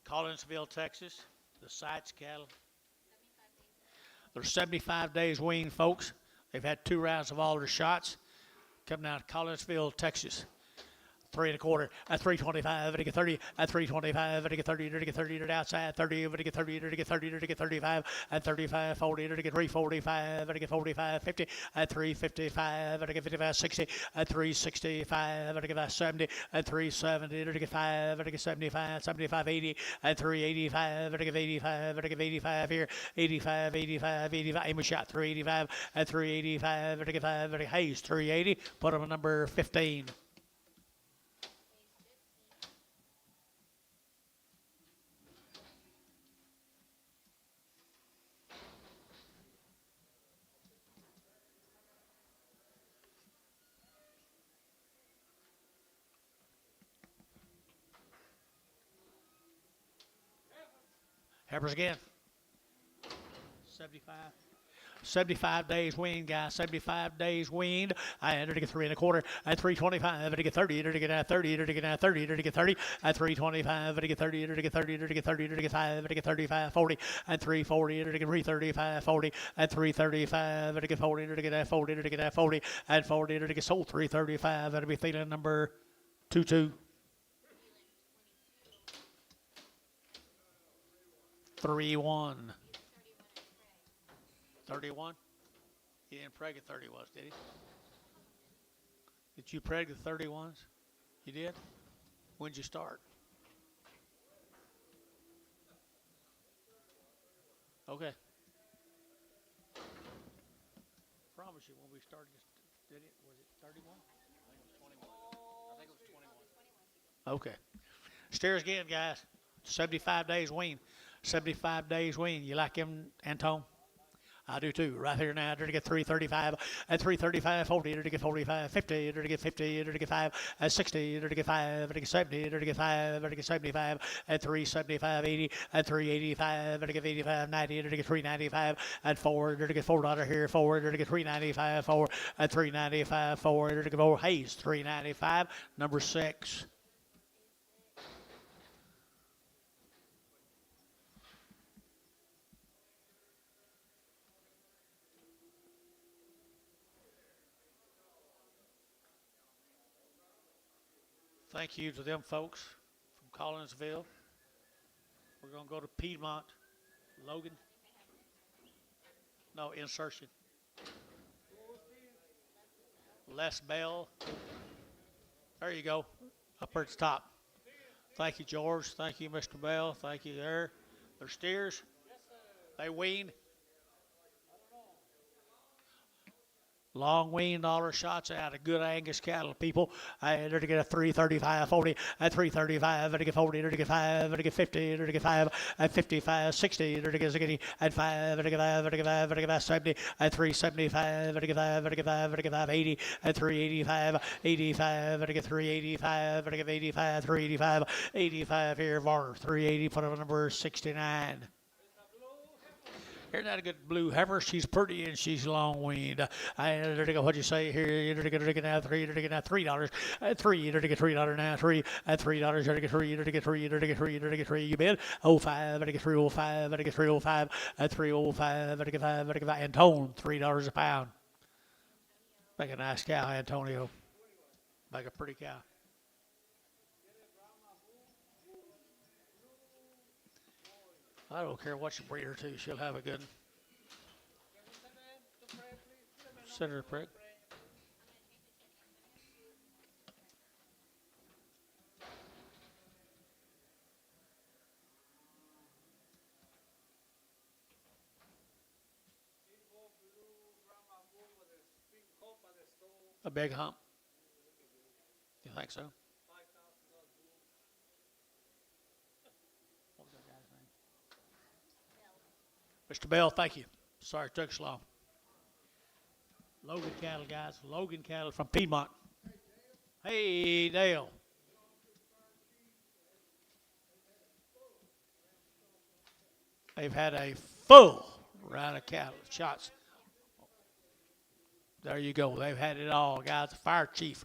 Collinsville, Texas. The sites cattle. They're 75 days weaned, folks. They've had 2 rounds of all their shots. Coming out of Collinsville, Texas. 3 1/4 at 325, at 30, at 325, at 30, at 30, at outside 30, at 30, at 30, at 35, at 35, 40, at 345, at 45, 50, at 355, at 55, 60, at 365, at 70, at 370, at 5, at 75, 75, 80, at 385, at 85, at 85 here, 85, 85, 85, Amos shot 385, at 385, at 5, at Hayes 380, put him at number 15. Heifers again. 75. 75 days weaned, guys. 75 days weaned. I entered to get 3 1/4 at 325. Entered to get 30. Entered to get at 30. Entered to get at 30. Entered to get 30 at 325. Entered to get 30. Entered to get 30. Entered to get 30. Entered to get 5. Entered to get 35. 40 at 340. Entered to get 335. 40 at 335. Entered to get 40. Entered to get at 40. Entered to get at 40 at 40. Entered to get sold 335. That'll be Thielen number 22. 3-1. 31? He didn't preg at 31s, did he? Did you preg the 31s? You did? When'd you start? Okay. Promise you when we started this, did it? Was it 31? I think it was 21. Okay. Steers again, guys. 75 days wean. 75 days wean. You like him, Anton? I do too. Right here now, to get 335, at 335, 40, to get 45, 50, to get 50, to get 5, at 60, to get 5, to get 70, to get 5, to get 75, at 375, 80, at 385, to get 85, 90, to get 395, at 4, to get $4 here, 4, to get 395, 4, at 395, 4, to get 4, Hayes, 395, number 6. Thank you to them folks from Collinsville. We're going to go to Piedmont. Logan. No, insertion. Les Bell. There you go. Up at the top. Thank you, George. Thank you, Mr. Bell. Thank you there. They're steers. They wean. Long wean dollar shots out of good Angus cattle, people. They're to get a 335, 40, at 335, they're to get 40, they're to get 5, they're to get 50, they're to get 5, at 55, 60, they're to get 60, at 5, they're to get 5, they're to get 5, they're to get 5, 70, at 375, they're to get 5, they're to get 5, they're to get 5, 80, at 385, 85, they're to get 385, they're to get 85, 385, 85 here, Varner, 380, put on number 69. Here's that a good blue heifer. She's pretty and she's long weaned. What'd you say here? You're gonna get now $3. You're gonna get now $3. At $3. You're gonna get $3 now. $3 at $3. You're gonna get $3. You're gonna get $3. You're gonna get $3. You're gonna get $3. You bid. 05. You're gonna get 305. You're gonna get 305. At 305. You're gonna get 5. You're gonna get 5. Antone, $3 a pound. Make a nice cow, Antonio. Make a pretty cow. I don't care what you breed her to. She'll have a good one. Senator Prick. A big hump. You think so? What was that guy's name? Mr. Bell, thank you. Sorry it took so long. Logan cattle, guys. Logan cattle from Piedmont. Hey, Dale. They've had a full round of cattle shots. There you go. They've had it all, guys. The fire chief.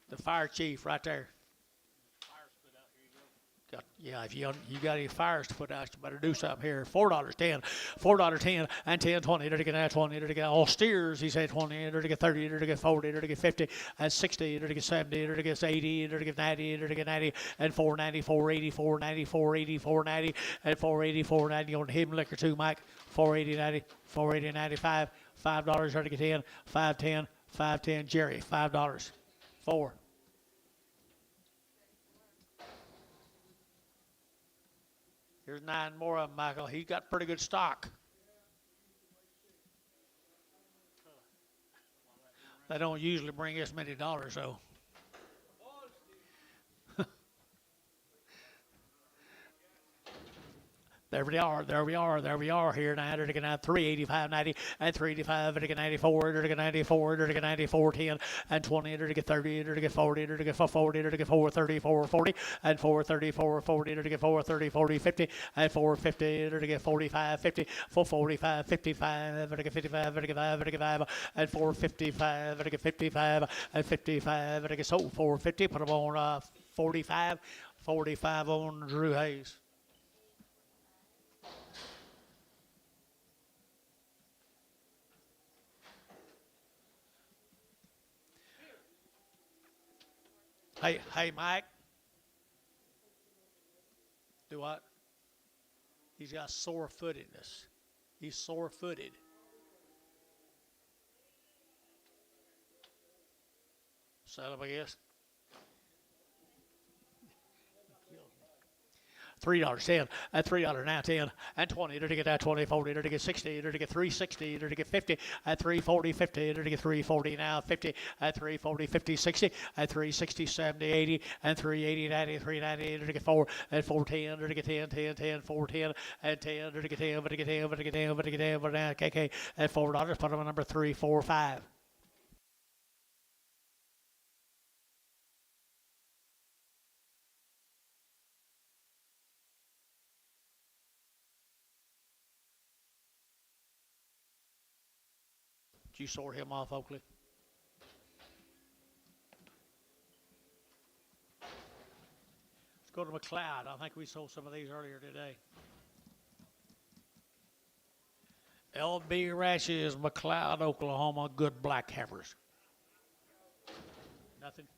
The fire chief right there. Yeah, if you got any fires to put out, you better do something here. $4.10, $4.10, and 10, 20. They're to get that 20. They're to get all steers. He said 20. They're to get 30. They're to get 40. They're to get 50, and 60. They're to get 70. They're to get 80. They're to get 90. They're to get 90, and 490, 480, 490, 480, 490, and 480, 490 on the hidden liquor too, Mike. 480, 90, 480, 95. $5. They're to get 10, 510, 510. Jerry, $5. 4. Here's 9 more of them, Michael. He's got pretty good stock. They don't usually bring this many dollars, though. There we are, there we are, there we are here now. They're to get now 385, 90, and 385, they're to get 94, they're to get 94, they're to get 94, 10, and 20, they're to get 30, they're to get 40, they're to get 40, they're to get 430, 440, and 430, 440, they're to get 430, 40, 50, and 450, they're to get 45, 50, 445, 55, they're to get 55, they're to get 5, they're to get 5, and 455, they're to get 55, and 55, they're to get sold 450, put them on 45, 45 on Drew Hayes. Hey, Mike. Do what? He's got sore-footedness. He's sore-footed. Sell him, I guess. $3, 10, and $3 now, 10, and 20, they're to get that 20, 40, they're to get 60, they're to get 360, they're to get 50, at 340, 50, they're to get 340 now, 50, at 340, 50, 60, at 360, 70, 80, and 380, 90, 390, they're to get 4, and 410, they're to get 10, 10, 10, 410, and 10, they're to get 10, but to get 10, but to get 10, but to get 10, but now, KK, at $4, put them on number 3, 4, 5. Did you sort him off, Oakley? Let's go to McLeod. I think we sold some of these earlier today. LB Ranches, McLeod, Oklahoma. Good black heifers. Nothing.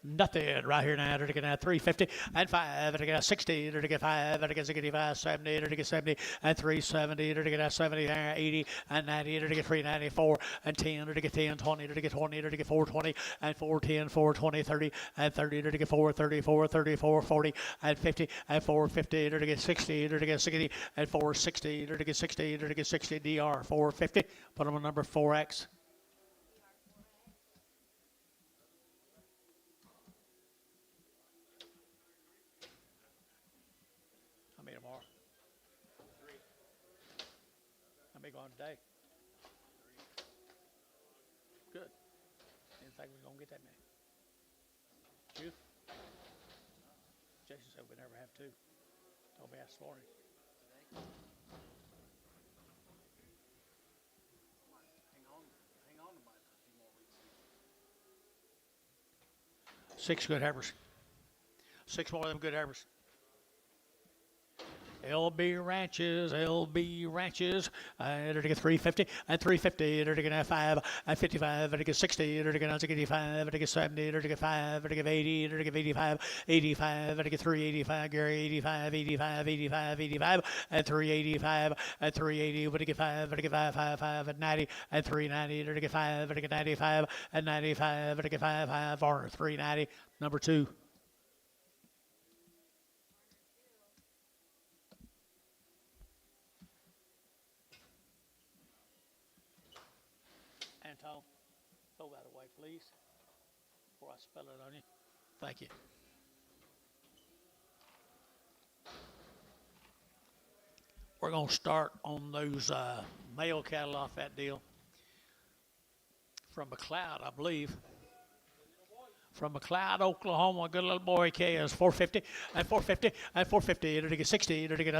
Nothing right here now. To get at 350 and 5. To get 60. To get 5. To get 65, 70. To get 70 and 370. To get 70 and 80 and 90. To get 394 and 10. To get 10, 20. To get 20. To get 420 and 410, 420, 30 and 30. To get 434, 34, 40 and 50 and 450. To get 60. To get 60 and 460. To get 60. To get 60 DR 450. Put them on number 4X. How many tomorrow? 3. How many going today? 3. Good. Didn't think we were gonna get that many. You? Jason said we never have 2. Told me this morning. Hang on to mine for a few more weeks. 6 good heifers. 6 more of them good heifers. LB Ranches, to get 350 and 350, to get 5 and 55, to get 60, to get 85, to get 70, to get 5, to get 80, to get 85, 85, to get 385, Gary 85, 85, 85, 85, and 385, and 380, to get 5, to get 5, and 90, and 390, to get 5, to get 95, and 95, to get 5, or 390, number 2. Anton, throw that away, please, before I spill it on you. Thank you. We're going to start on those male cattle off that deal. From McLeod, I believe. From McLeod, Oklahoma, good little boy, calves, 450 and 450 and 450, to get 60, to get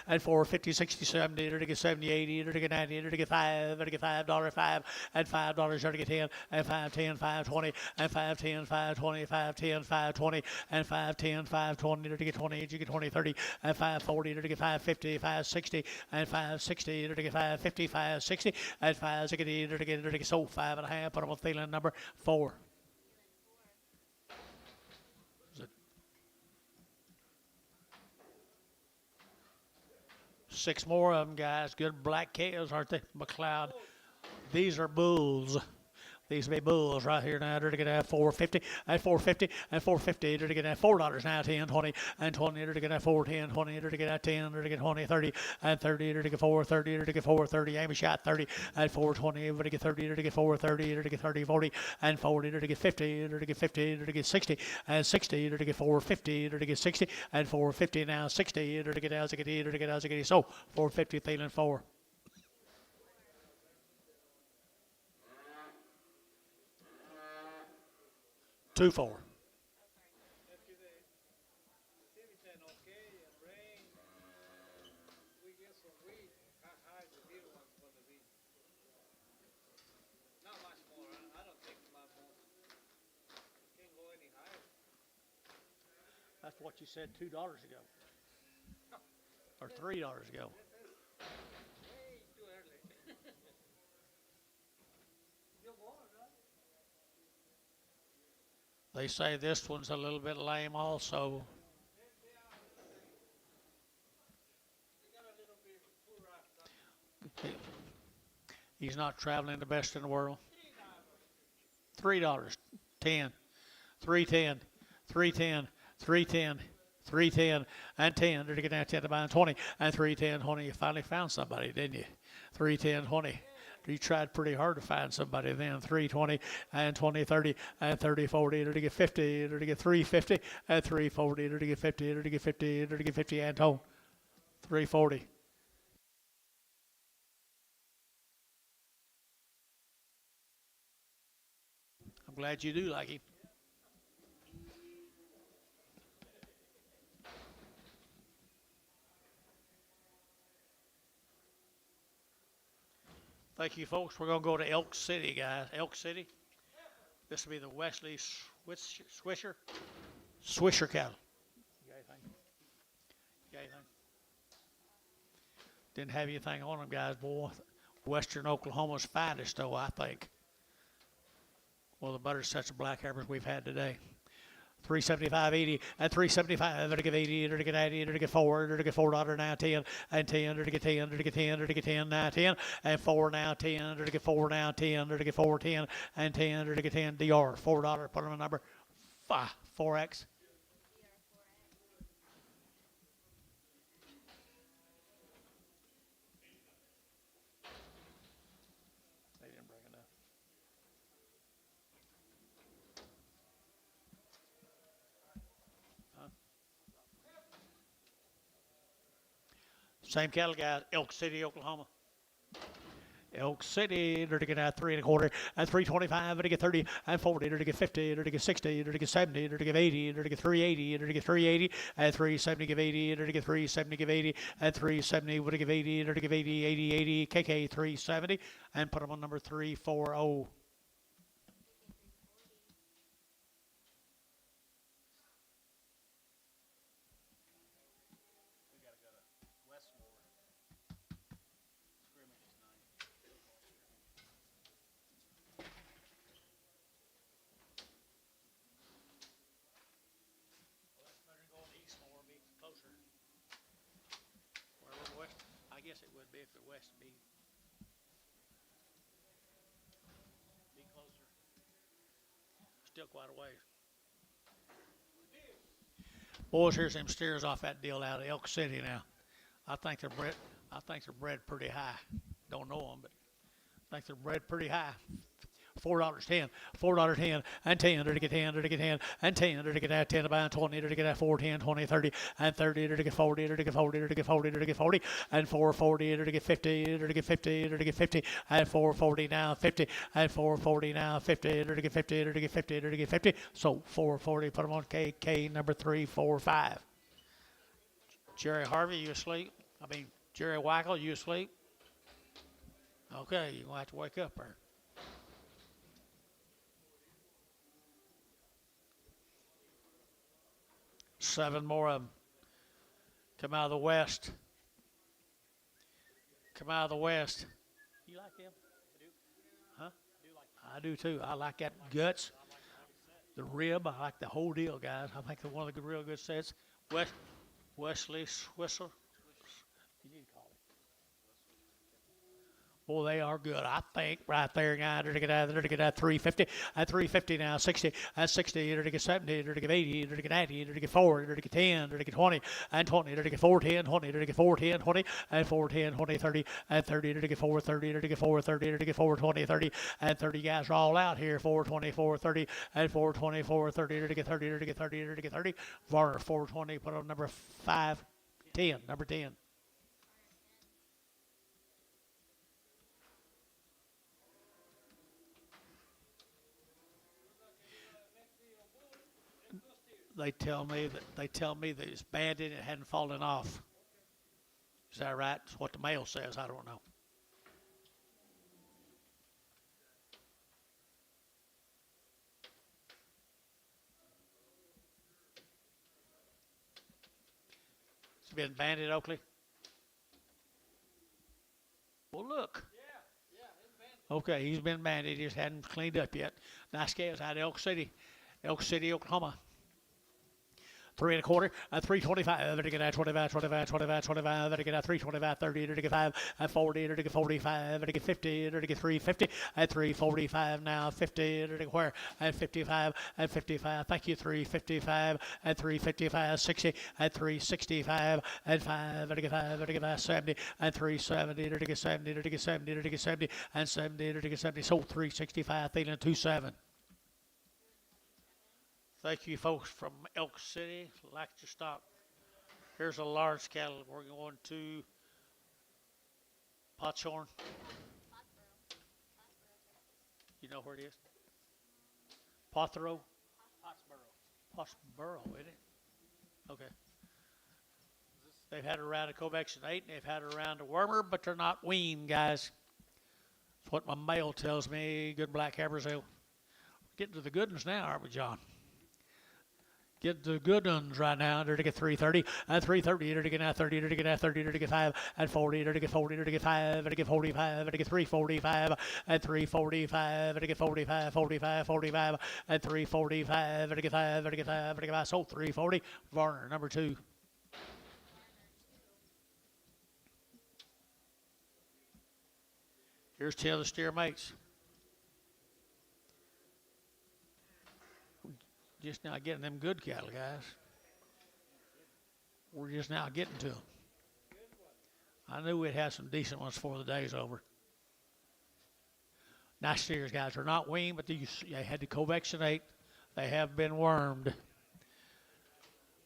and 450, 60, 70, to get 70, 80, to get 90, to get 5, to get $5, 5 and $5, to get 10 and 5, 10, 5, 20 and 5, 10, 5, 20, 5, 10, 5, 20 and 5, 10, 5, 20, to get 20, to get 20, 30 and 5, 40, to get 5, 50, 5, 60 and 5, 60, to get 5, 50, 5, 60 and 5, to get sold 5 and a half. Put them on feeling number 4. 6 more of them, guys. Good black calves, aren't they? McLeod. These are bulls. These be bulls right here now. They're to get at 450 and 450 and 450. They're to get at $4 now. 10, 20 and 20. They're to get at 4, 10, 20. They're to get at 10. They're to get 20, 30 and 30. They're to get 4, 30. They're to get 4, 30. Amy shot 30 and 420. They're to get 30. They're to get 4, 30. They're to get 30, 40 and 40. They're to get 50. They're to get 50. They're to get 60 and 60. They're to get 450. They're to get 60 and 450 now. 60. They're to get out. They're to get out. So 450 feeling 4. 2, 4. After the activity and okay and rain, we get some wheat. How high the deal one's going to be? Not much more. I don't think much more. Can't go any higher. That's what you said $2 ago. Or $3 ago. Way too early. You're born, right? They say this one's a little bit lame also. He's not traveling the best in the world. $3, 10, 310, 310, 310, 310, and 10. They're to get down 10 to buy 20, and 310, 20. You finally found somebody, didn't you? 310, 20. You tried pretty hard to find somebody then. 320 and 20, 30 and 30, 40. To get 50. To get 350 and 340. To get 50. To get 50. To get 50 and 340. I'm glad you do like him. Thank you, folks. We're going to go to Elk City, guys. Elk City. This will be the Wesley Swisher cattle. You got anything? You got anything? Didn't have anything on them, guys, boy. Western Oklahoma's finest, though, I think. Well, the better sets of black heifers we've had today. 375.80 and 375 to get 80 to get 80 to get 4 to get $4 now 10 and 10 to get 10 to get 10 to get 10 now 10 and 4 now 10 to get 4 now 10 to get 4 10 and 10 to get 10 DR $4 put on a number 4X. They didn't bring enough. Same cattle guys, Elk City, Oklahoma. Elk City, to get out 3 1/4, and 325, to get 30, and 40, to get 50, to get 60, to get 70, to get 80, to get 380, to get 380, and 370, give 80, to get 370, give 80, and 370, to give 80, to give 80, 80, 80, KK 370, and put them on number 340. I guess it would be if it west be closer. Still quite a ways. Boys, here's them steers off that deal out of Elk City now. I think they're bred pretty high. Don't know them, but I think they're bred pretty high. $4.10, $4.10, and 10 to get 10 to get 10, and 10 to get that 10 about 20 to get that 4, 10, 20, 30, and 30 to get 40 to get 40 to get 40 to get 40, and 440 to get 50 to get 50 to get 50, and 440 now 50, and 440 now 50 to get 50 to get 50 to get 50. So 440, put them on KK number 345. Jerry Harvey, you asleep? I mean, Jerry Wackel, you asleep? Okay, you're going to have to wake up there. Seven more of them come out of the west. Come out of the west. You like them? I do. Huh? I do too. I like that guts, the rib. I like the whole deal, guys. I think they're one of the real good sets. Wesley Swisser. You need to call it. Boy, they are good. I think right there, guys. To get out there, to get out 350, at 350 now, 60, at 60, to get 70, to get 80, to get 90, to get 40, to get 10, to get 20, and 20, to get 410, 20, to get 410, 20, and 410, 20, 30, and 30, to get 430, to get 430, to get 420, 30, and 30 guys are all out here. 420, 430, and 420, 430, to get 30, to get 30, to get 30. Varner 420, put on number 510, number 10. They tell me that it's banded and it hadn't fallen off. Is that right? That's what the mail says. I don't know. It's been banded, Oakley. Well, look. Okay, he's been banded. He just hadn't cleaned up yet. Nice calves out of Elk City, Oklahoma. 3 1/4, 325, to get at 25, 25, 25, 25, to get at 325, 30, to get 5, at 40, to get 45, to get 50, to get 350, at 345 now, 50, to get where, at 55, at 55, thank you, 355, at 355, 60, at 365, at 5, to get 5, to get 5, 70, at 370, to get 70, to get 70, to get 70, and 70, to get 70, so 365, feeling 27. Thank you, folks from Elk City. Like your stock. Here's a large cattle. We're going to Potshorn. You know where it is? Pothero? Pottsboro, isn't it? Okay. They've had it around a Covection 8, and they've had it around a Wormer, but they're not weaned, guys. That's what my mail tells me. Good black Habersale. We're getting to the good ones now, aren't we, John? Get the good ones right now. They're to get 330 and 330. They're to get now 30. They're to get now 30. They're to get 5 and 40. They're to get 40. They're to get 5. They're to get 45. They're to get 345 and 345. They're to get 45, 45, 45 and 345. They're to get 5. They're to get 5. They're to get 5. Sold 340. Varner, number 2. Here's 10 of the steer mates. Just now getting them good cattle, guys. We're just now getting to them. I knew we'd have some decent ones before the day's over. Nice steers, guys. They're not weaned, but they had to covaccinate. They have been wormed.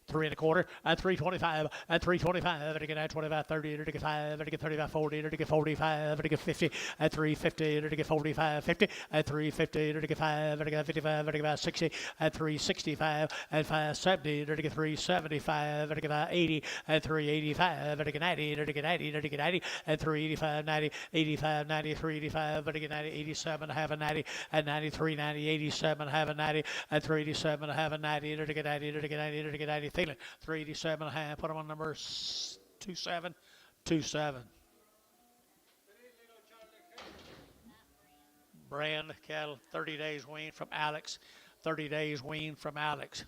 3 1/4 and 325 and 325. To get at 25, 30. To get 5. To get 35, 40. To get 45. To get 50 and 350. To get 45, 50 and 350. To get 5. To get 55. To get 60 and 365 and 570. To get 375. To get 80 and 385. To get 90. To get 80. To get 80 and 385, 90, 85, 90, 385. To get 90, 87, have a 90 and 93, 90, 87, have a 90 and 387, have a 90. To get 90. To get 90. To get 90. Thielen, 387 and a half. Put them on number 27. 27. Brand cattle, 30 days weaned from Alex. 30 days weaned from Alex.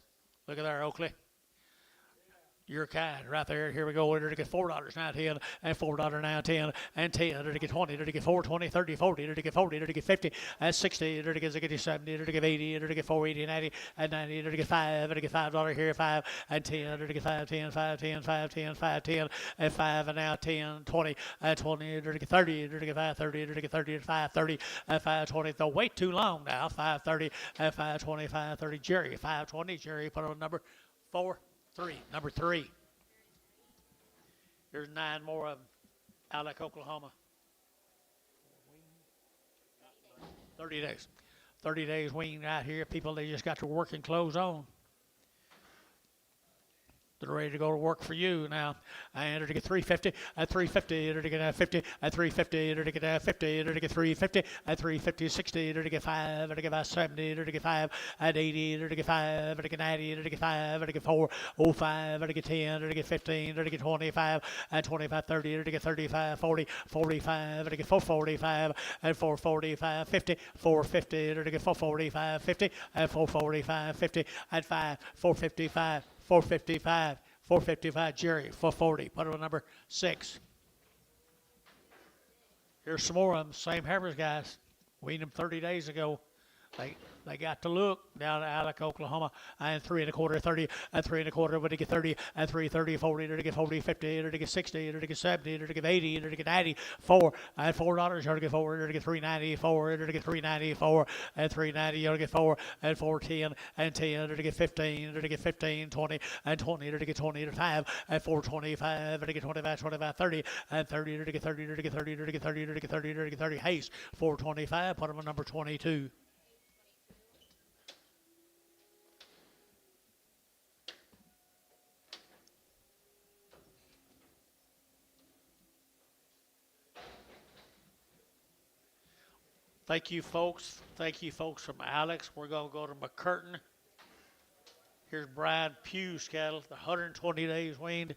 Look at there, Oakley. Your kind right there. Here we go. We're to get $4 now 10 and $4 now 10 and 10. To get 20. To get 4, 20, 30, 40. To get 40. To get 50 and 60. To get 70. To get 80. To get 480 and 90 and 90. To get 5. To get $5 here 5 and 10. To get 5, 10, 5, 10, 5, 10, 5, 10 and 5 and now 10, 20 and 20. To get 30. To get 5, 30. To get 30 and 5, 30 and 5, 20. They'll wait too long now. 5, 30 and 5, 25, 30. Jerry, 5, 20. Jerry, put on number 4. 3, number 3. There's 9 more of them. Alec, Oklahoma. 30 days. 30 days weaned right here. People, they just got their working clothes on. They're ready to go to work for you now. And to get 350 at 350, to get 50 at 350, to get 50, to get 350 at 350, 60, to get 5, to get 70, to get 5 at 80, to get 5, to get 90, to get 5, to get 4, 05, to get 10, to get 15, to get 25 at 25, 30, to get 35, 40, 45, to get 445 and 445, 50, 450, to get 445, 50 and 445, 50 and 5, 455. 455, 455, Jerry, 440. Put it on number 6. Here's some more of them, same heifers, guys. Weaned them 30 days ago. They got to look down at Alec, Oklahoma, and 3 1/4, 30, and 3 1/4, but to get 30, and 330, 40, to get 40, 50, to get 60, to get 70, to get 80, to get 90, 4, and $4, to get 4, to get 394, to get 394, and 390, to get 4, and 410, and 10, to get 15, to get 15, 20, and 20, to get 20, to 5, and 425, to get 25, 25, 30, and 30, to get 30, to get 30, to get 30, to get 30, to get 30, Hayes, 425, put them on number 22. Thank you, folks. Thank you, folks, from Alex. We're going to go to McCurtain. Here's Brian Pugh's cattle, the 120 days weaned.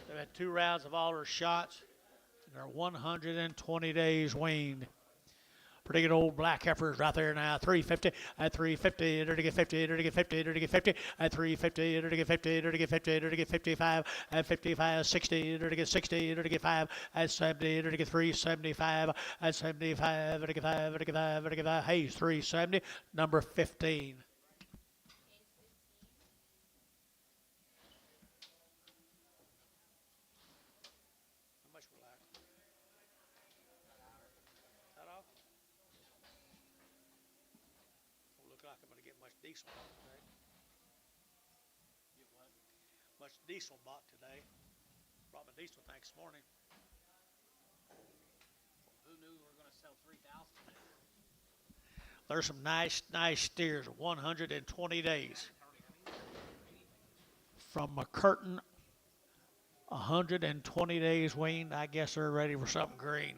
They've had 2 rounds of all their shots. And they're 120 days weaned. Pretty good old black heifers right there now. 350 at 350, to get 50, to get 50, to get 50 at 350, to get 50, to get 50, to get 55 at 55, 60, to get 60, to get 5 at 70, to get 375 at 75, to get 5, to get 5, to get 5. Hayes 370, number 15. Diesel bought today. Get what? Much diesel bought today. Brought my diesel tank this morning. Who knew we were going to sell 3,000? There's some nice steers. 120 days. From McCurtain, 120 days weaned. I guess they're ready for something green.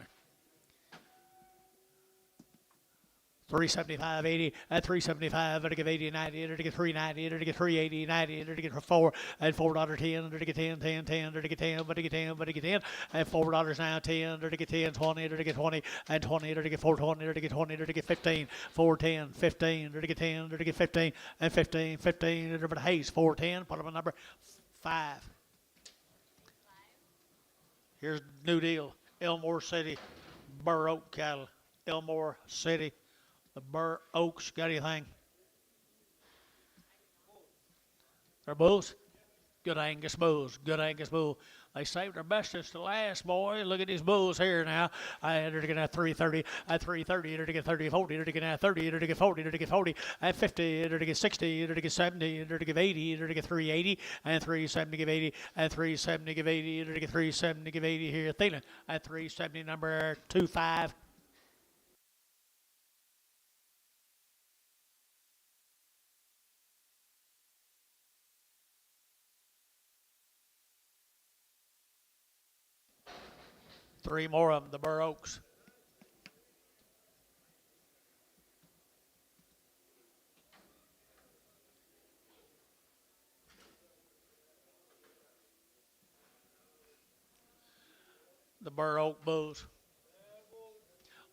375, 80, at 375, to give 80, 90, to get 390, to get 380, 90, to get 4, and $4.10, to get 10, 10, 10, to get 10, but to get 10, but to get 10, and $4 now, 10, to get 10, 20, to get 20, and 20, to get 420, to get 20, to get 15, 410, 15, to get 10, to get 15, and 15, 15, to get Hayes, 410, put up a number 5. Here's New Deal, Elmore City, Burr Oak cattle, Elmore City. The Burr Oaks, got anything? They're bulls? Good Angus bulls, good Angus bull. They saved their bestest to last, boy. Look at these bulls here now. I entered to get at 330, at 330, entered to get 30, 40, entered to get at 30, entered to get 40, entered to get 40, at 50, entered to get 60, entered to get 70, entered to get 80, entered to get 380, and 370 give 80, and 370 give 80, entered to get 370 give 80 here. Thielen at 370, number 25. Three more of them, the Burr Oaks. The Burr Oak Bulls.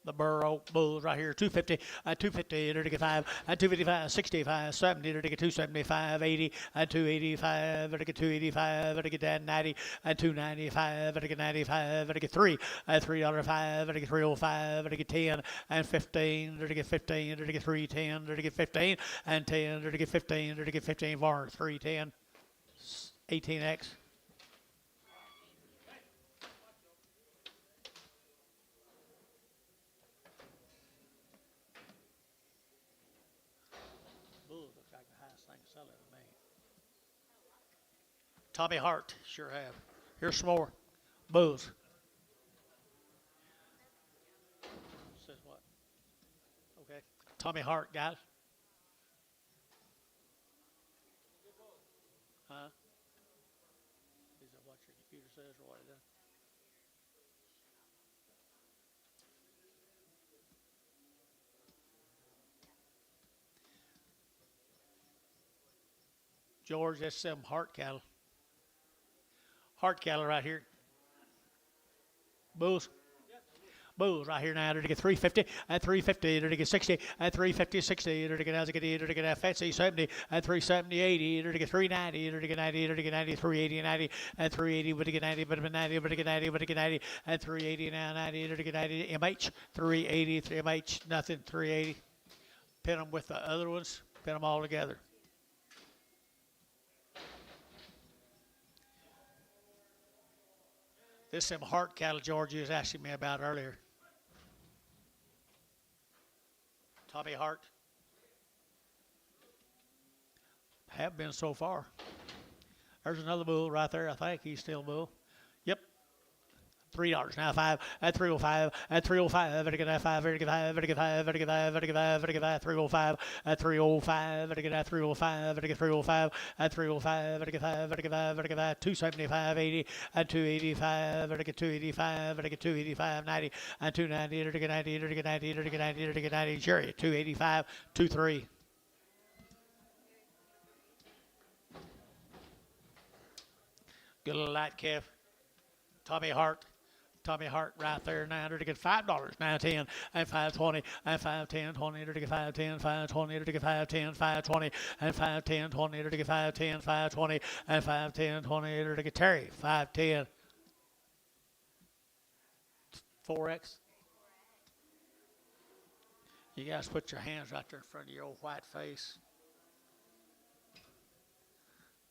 The Burr Oak Bulls right here, 250, at 250, entered to get 5, at 255, 65, 70, entered to get 275, 80, at 285, entered to get 285, entered to get 90, at 295, entered to get 95, entered to get 3, at $3.05, entered to get 305, entered to get 10, and 15, entered to get 15, entered to get 310, entered to get 15, and 10, entered to get 15, entered to get 15 for 310, 18X. Tommy Hart, sure have. Here's some more. Bulls. Says what? Okay. Tommy Hart, guys. Huh? Is that what your computer says or what it does? George, that's some Hart cattle. Hart cattle right here. Bulls. Bulls right here now. To get 350, at 350, to get 60, at 350, 60, to get Azagadi, to get Fancy 70, at 370, 80, to get 390, to get 90, to get 90, 380, 90, at 380, but to get 90, but to get 90, but to get 90, but to get 90, at 380 now, 90, to get 90, MH, 380, MH, nothing, 380. Pin them with the other ones, pin them all together. This is some Hart cattle George was asking me about earlier. Tommy Hart. Have been so far. There's another bull right there. I think he's still a bull. Yep. $3 now, 5 at 305, at 305, at get 5, at get 5, at get 5, at get 5, at get 5, at get 5, 305, at 305, at get 305, at get 305, at 305, at get 5, at get 5, at get 5, 275, 80, at 285, at get 285, at get 285, 90, at 290, at get 90, at get 90, at get 90, at get 90, Jerry, 285, 23. Good little light calf. Tommy Hart. Tommy Hart right there, 900 to get $5, now 10, and 520, and 510, 20 to get 510, 520 to get 510, 520, and 510, 20 to get 510, 520, and 510, 20 to get Terry, 510. 4X. You guys put your hands right there in front of your old white face.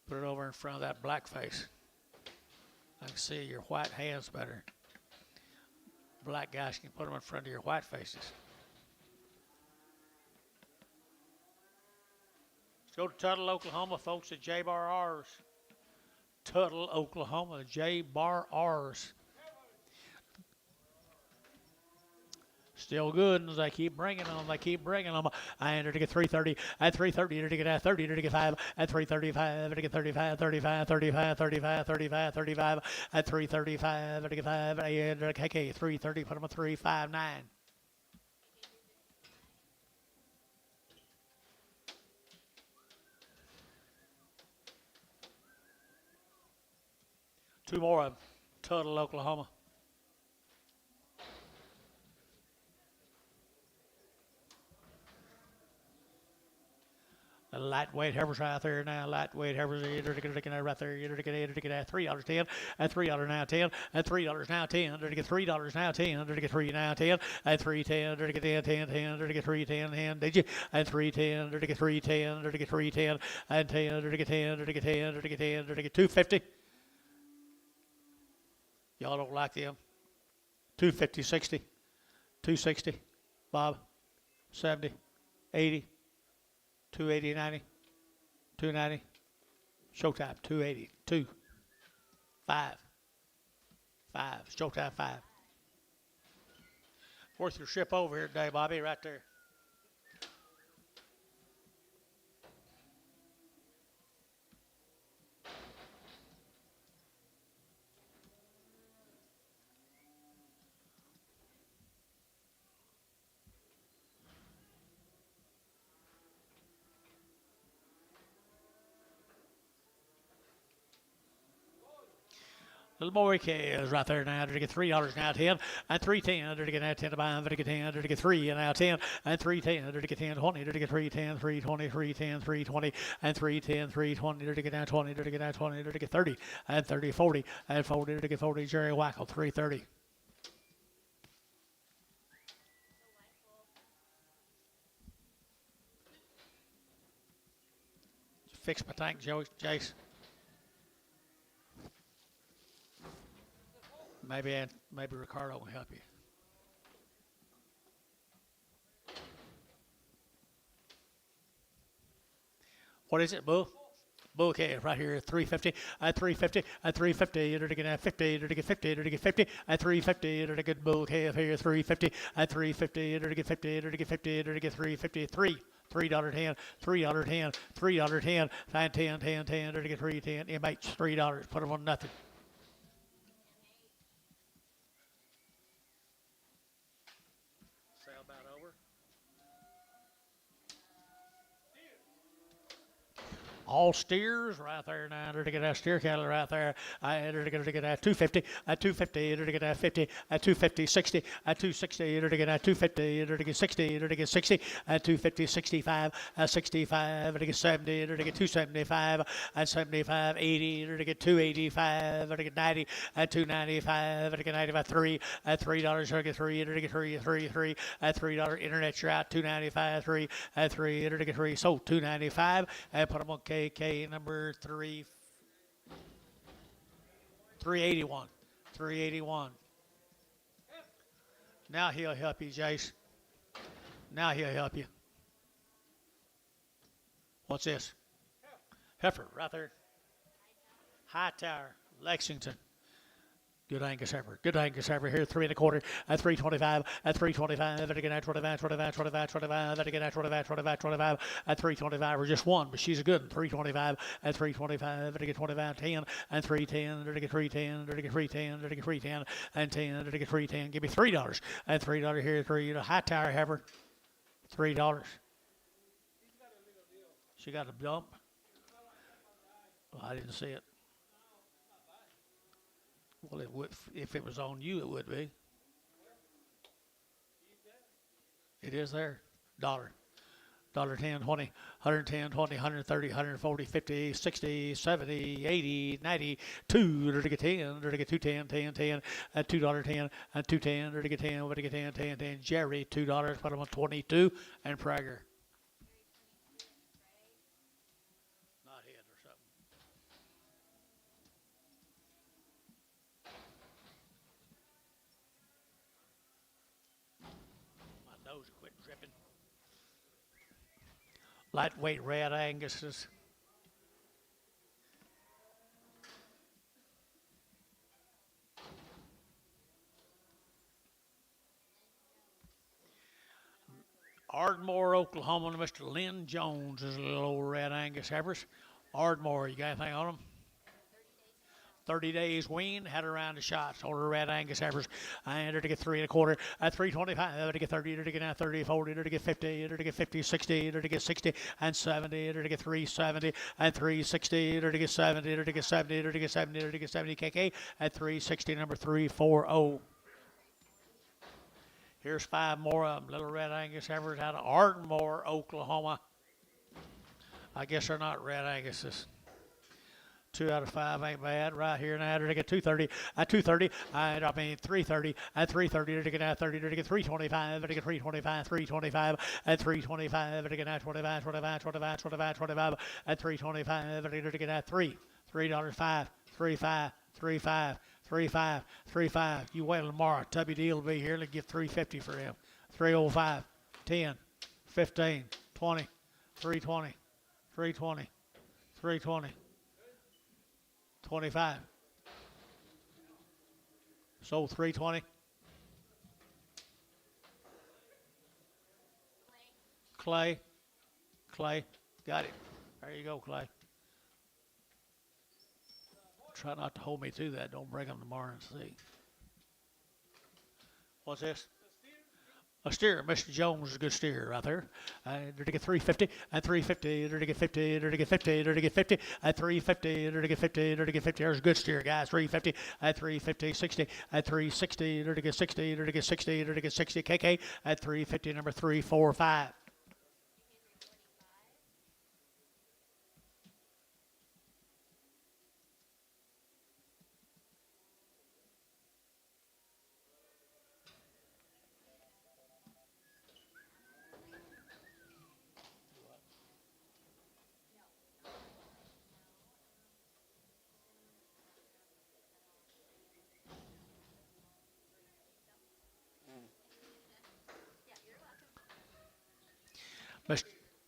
Put it over in front of that black face. I can see your white hands better. Black guys can put them in front of your white faces. Let's go to Tuttle, Oklahoma, folks, at J-Bar R's. Tuttle, Oklahoma, J-Bar R's. Still good, as they keep bringing them. They keep bringing them. I entered to get 330. At 330, entered to get 30, entered to get 5. At 335, entered to get 35, 35, 35, 35, 35, 35. At 335, entered to get 5. I entered to get 330, put them a 359. 2 more of them. Tuttle, Oklahoma. The lightweight heifers right there now. Lightweight heifers right there. You're to get at $3.10 at $3 now 10 at $3 now 10. To get $3 now 10. To get 3 now 10 at 3.10. To get 10 to get 3.10 did you at 3.10 to get 3.10 to get 3.10 and 10 to get 10 to get 10 to get 10 to get 250. Y'all don't like them. 250, 60, 260, Bob, 70, 80. 280, 90, 290, showtime, 280, 2, 5, showtime 5. Worth your ship over here today, Bobby, right there. Little boy is right there now. To get $3 now 10 and 3.10 to get now 10 to buy. To get 10 to get 3 and now 10 and 3.10 to get 10 20 to get 3.10 3.20 3.10 3.20 and 3.10 3.20 to get now 20 to get now 20 to get 30 and 30 40 and 40 to get 40. Jerry Wackel 3.30. Fix my tank, Jace. Maybe Ricardo will help you. What is it, Boo? Bull calf right here, 350 at 350 at 350. You're to get at 50. You're to get 50. You're to get 50 at 350. You're to get bull calf here, 350 at 350. You're to get 50. You're to get 50. You're to get 350. $3.10, $3.10, $3.10, find 10, 10, 10, to get 3.10, MH, $3, put them on nothing. Sale about over. All steers right there now. To get that steer cattle right there. To get that 250 at 250. To get that 50 at 250 60 at 260. To get that 250. To get 60. To get 60 at 250 65 at 65. To get 70. To get 275 at 75 80. To get 285. To get 90 at 295. To get 95 3 at $3. To get 3. To get 3 at $3. Internet you're out 295 3 at 3. To get 3 sold 295 and put them on KK number 381. 381. Now he'll help you, Jace. Now he'll help you. What's this? Heifer, right there. Hightower, Lexington. Good Angus heifer. Good Angus heifer here, 3 1/4 at 325 at 325. At again at 25, 25, 25, 25. At again at 25, 25, 25 at 325. Or just one, but she's a good one. 325 at 325. At again 25, 10 and 310. At again 310. At again 310. At again 310 and 10. At again 310. Give me $3 at $3 here. 3 Hightower heifer, $3. She got a dump. Well, I didn't see it. Well, it would, if it was on you, it would be. It is there. $10, 10, 20, 110, 20, 130, 140, 50, 60, 70, 80, 90, 2 to get 10, to get 210, 10, 10, at $2.10, at 210, to get 10, to get 10, 10, 10. Jerry, $2, put them on 22, and Prager. Not hit or something. Nose quit dripping. Lightweight red Angus's. Ardmore, Oklahoma, Mr. Lynn Jones is a little old red Angus heifers. Ardmore, you got anything on them? 30 days wean, had around the shots. Older red Angus heifers. I entered to get 3 1/4 at 325. Entered to get 30. Entered to get now 30, 40. Entered to get 50. Entered to get 50, 60. Entered to get 60 and 70. Entered to get 370 and 360. Entered to get 70. Entered to get 70. Entered to get 70. Entered to get 70 KK at 360. Number 340. Here's 5 more of them. Little red Angus heifers out of Ardmore, Oklahoma. I guess they're not red Anguses. 2 out of 5 ain't bad. Right here now, to get 230 at 230. I mean 330 at 330. To get now 30. To get 325. To get 325. 325 at 325. To get now 25. 25. 25. 25. 25 at 325. To get now 3. $3.05. 35. 35. 35. 35. You wait till tomorrow. Tubby D will be here. Let's get 350 for him. 305. 10. 15. 20. 320. 320. 320. 25. Sold 320. Clay. Clay. Got it. There you go, Clay. Try not to hold me to that. Don't bring them tomorrow and see. What's this? A steer. Mr. Jones is a good steer right there. To get 350 at 350. To get 50. To get 50. To get 50 at 350. To get 50. To get 50. There's a good steer, guys. 350 at 350. 60 at 360. To get 60. To get 60. To get 60. KK at 350. Number 345.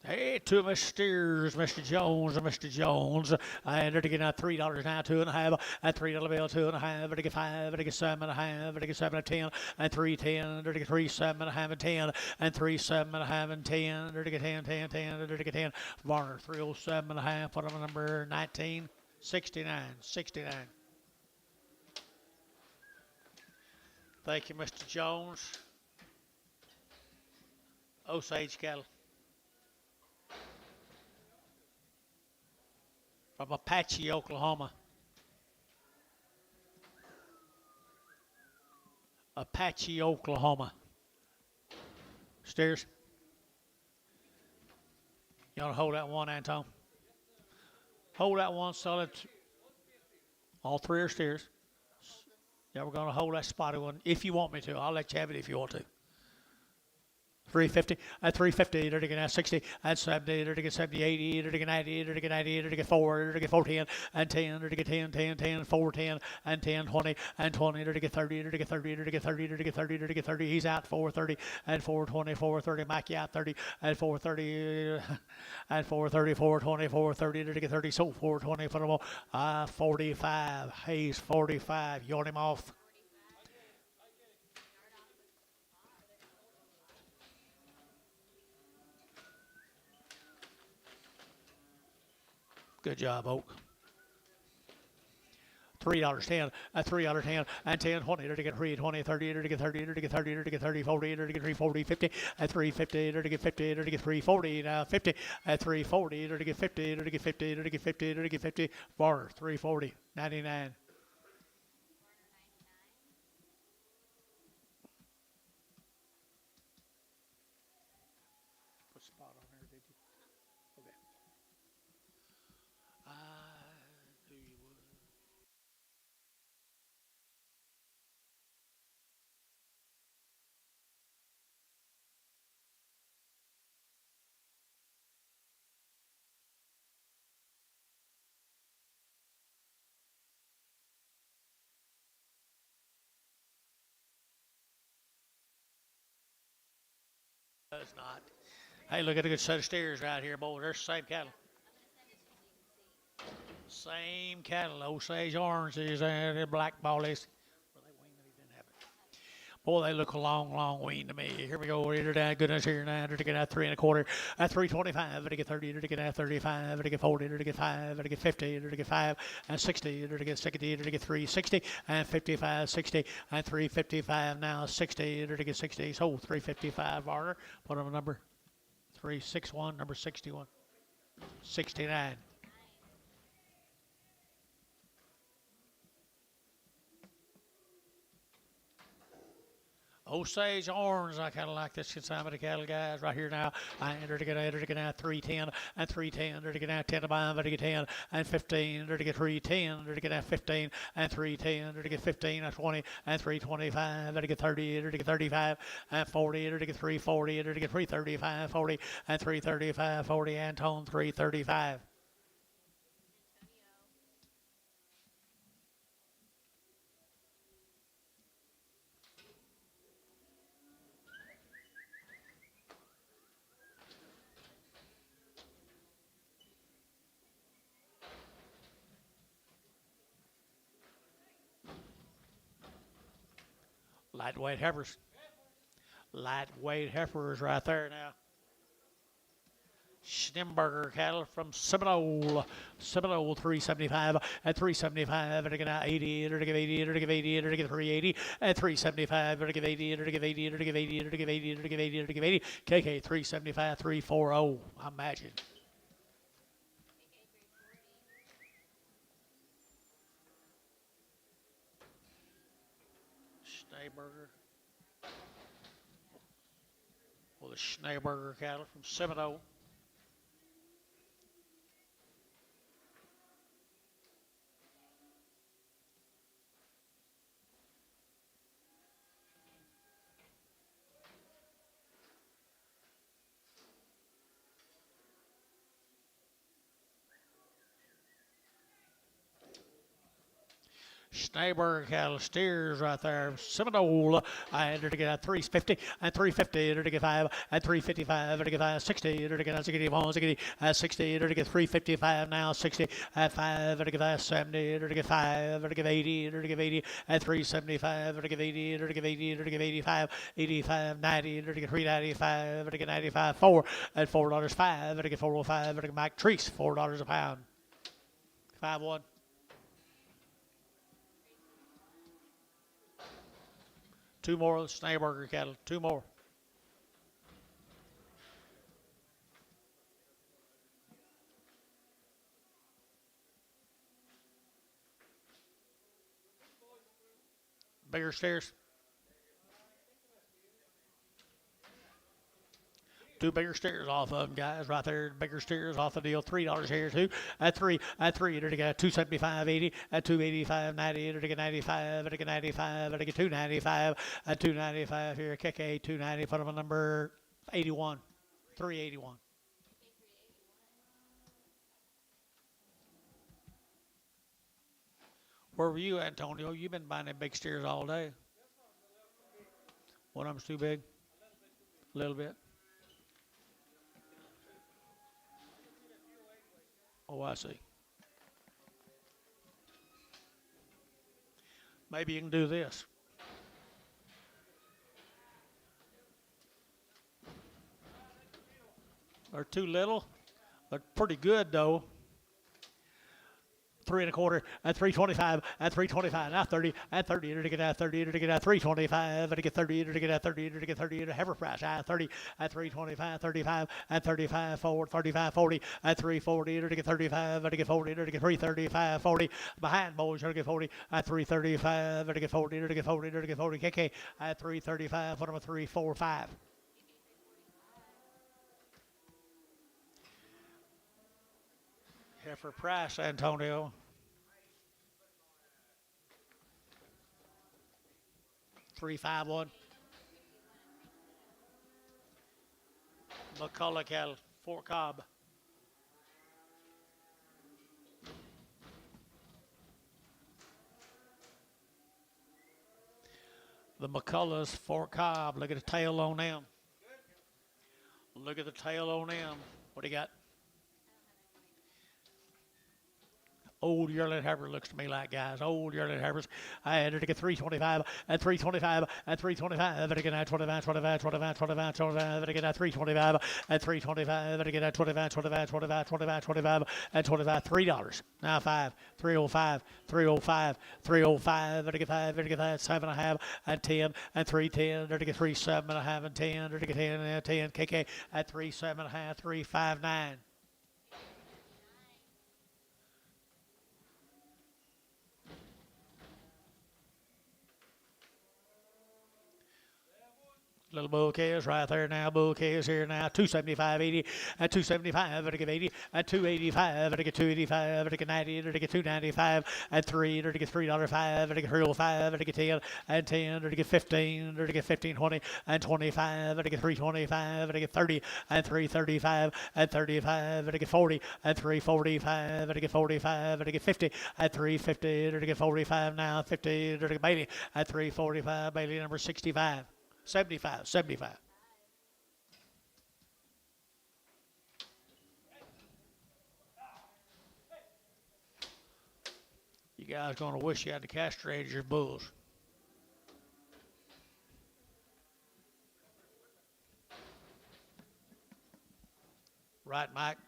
Hey, 2 Mr. Steers, Mr. Jones, and Mr. Jones. And they're to get now $3 now, 2.5 at $3 bill, 2.5. To get 5, to get 7.5, to get 7 at 10, and 3.10. To get 3, 7.5 and 10, and 3, 7.5 and 10. To get 10, 10, 10. To get 10. Varner 307.5. Put on number 19, 69, 69. Thank you, Mr. Jones. Osage cattle. From Apache, Oklahoma. Apache, Oklahoma. Steers. You want to hold that one, Anton? Hold that one, sell it. All 3 are steers. Yeah, we're going to hold that spotted one if you want me to. I'll let you have it if you want to. 350 at 350, to get 60 at 70, to get 70, 80, to get 90, to get 90, to get 4, to get 410 and 10, to get 10, 10, 10, 410 and 10, 20 and 20, to get 30, to get 30, to get 30, to get 30, to get 30. He's out 430 and 420, 430. Mackie out 30 and 430 and 430, 420, 430 to get 30. So 420 for them. 45. Hayes 45. You want him off? Good job, Oak. $3.10 at $3.10 and 10, 20 to get 3, 20, 30 to get 30 to get 30 to get 30, 40 to get 340, 50 at 350 to get 50 to get 340 now 50 at 340 to get 50 to get 50 to get 50 to get 50. Bar 340 99. Put a spot on there, did you? Okay. I knew you would. It's not. Hey, look at a good set of steers right here, boy. There's the same cattle. Same cattle. Osage oranges and black ballies. Well, they winged it, he didn't have it. Boy, they look a long wean to me. Here we go. Here down, goodness here now. To get out 3 1/4. At 3.25. To get 30. To get out 35. To get 40. To get 5. To get 50. To get 5 and 60. To get 60. To get 360 and 55, 60 and 355 now 60. To get 60. So 355 Varner. Put on a number 361. Number 61. 69. Osage Orange, I kind of like this consignment of cattle, guys, right here now. I enter to get out 310 and 310, to get out 10 to buy, to get 10 and 15, to get 310, to get out 15 and 310, to get 15 and 20 and 325, to get 30, to get 35 and 40, to get 340, to get 335, 40 and 335, 40, Antone 335. Lightweight heifers. Lightweight heifers right there now. Schnimberger cattle from Seminole. Seminole 375 at 375 to get out 80 to give 80 to give 80 to give 380 at 375 to give 80 to give 80 to give 80 to give 80 to give 80 to give 80. KK 375 340. Imagine. Schneeberger. Well, the Schneeberger cattle from Seminole. Schneeberger cattle steers right there. Seminole. I entered to get out 350 and 350 to get 5 and 355 to get 5 60 to get 61 60 60 to get 355 now 60 at 5 to get 70 to get 5 to get 80 to get 80 at 375 to get 80 to get 80 to get 85 85 90 to get 395 to get 95 4 at $4 5 to get 405 to get Mike Treese $4 a pound 5-1. Two more of the Schneeberger cattle. Two more. Bigger steers. Two bigger steers off of them, guys, right there. Bigger steers off the deal. $3 here, too. At three, to get 275, 80, at 285, 90, to get 95, to get 95, to get 295, at 295 here. KK 290, put them on number 81, 381. Where were you, Antonio? You've been buying them big steers all day. One of them's too big? A little bit. Oh, I see. Maybe you can do this. They're too little. They're pretty good, though. 3 1/4 at 325 at 325 now 30 at 30 to get out 30 to get out 325 to get 30 to get out 30 to get 30 to heifer price at 30 at 325 35 at 35 forward 35 40 at 340 to get 35 to get 40 to get 335 40 behind boys to get 40 at 335 to get 40 to get 40 to get 40 KK at 335 for number 345. Heifer price, Antonio. $351. McCullough cattle, Fort Cobb. The McCulloughs, Fort Cobb. Look at the tail on them. Look at the tail on them. What do you got? Old yearling heifer looks to me like, guys. Old yearling heifers. I had her to get 325 and 325 and 325. And again, 25, 25, 25, 25, 25. And again, 325 and 325. And again, 25, 25, 25, 25, 25, and 25. $3. Now 5, 305, 305, 305. And again, 5, and again, 7.5 and 10 and 310. And again, 3, 7.5 and 10. And again, 10 and 10. KK at 3, 7.5, 359. Little bull calves right there now. Bull calves here now. 275.80 and 275. And I get 80 and 285. And I get 285. And I get 90. And I get 295 and 3. And I get $3.05. And I get 305. And I get 10 and 10. And I get 15. And I get 15, 20 and 25. And I get 325. And I get 30 and 335 and 35. And I get 40 and 345. And I get 45. And I get 50 and 350. And I get 45 now. 50. And I get Bailey at 345. Bailey number 65. 75, 75. You guys gonna wish you had to castrate your bulls. Right, Mike?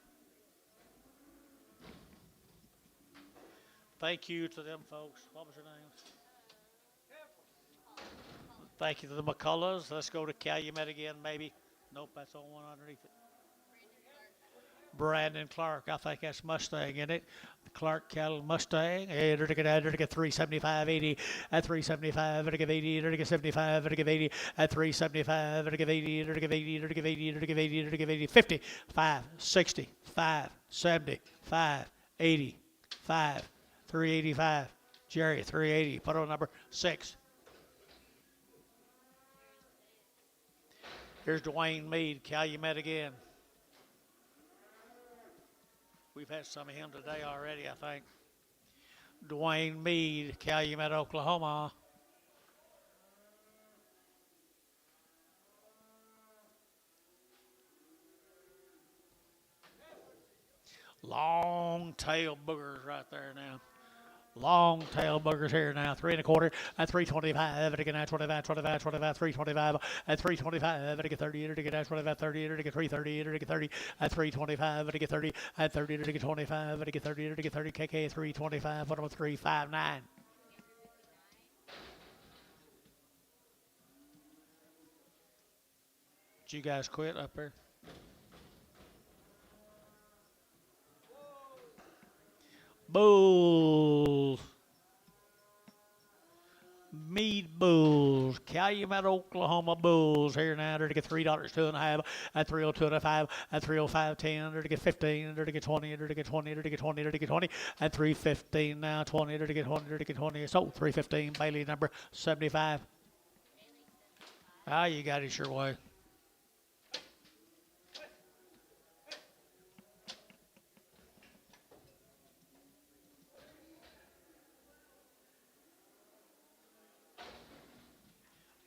Thank you to them folks. What was your name? Thank you to the McCulloughs. Let's go to Calumet again, maybe. Nope, that's on one underneath it. Brandon Clark. I think that's Mustang, isn't it? Clark Cattle Mustang. And they're going to get 375, 80 at 375. They're going to 80. They're going to 75. They're going to 80 at 375. They're going to 80. They're going to 80. They're going to 80. They're going to 80. They're going to 80. 50, 5, 60, 5, 70, 5, 80, 5, 385. Jerry, 380. Put on number 6. Here's Dwayne Meade, Calumet again. We've had some of him today already, I think. Dwayne Meade, Calumet, Oklahoma. Long tail boogers right there now. Long tail boogers here now. 3 1/4 and 325. And again, 25, 25, 25, 325 and 325. And again, 30. And again, 25, 30. And again, 330. And again, 30 and 325. And again, 30 and 30. And again, 25. And again, 30. And again, 30. KK 325. Put on 359. Did you guys quit up there? Bulls. Mead Bulls. Calumet, Oklahoma Bulls. Here now, they're to get $3, 2.5, at 302 and a 5, at 305, 10, they're to get 15, they're to get 20, they're to get 20, they're to get 20, they're to get 20, at 315 now, 20, they're to get 20, they're to get 20. So 315, Bailey number 75. Ah, you got it your way.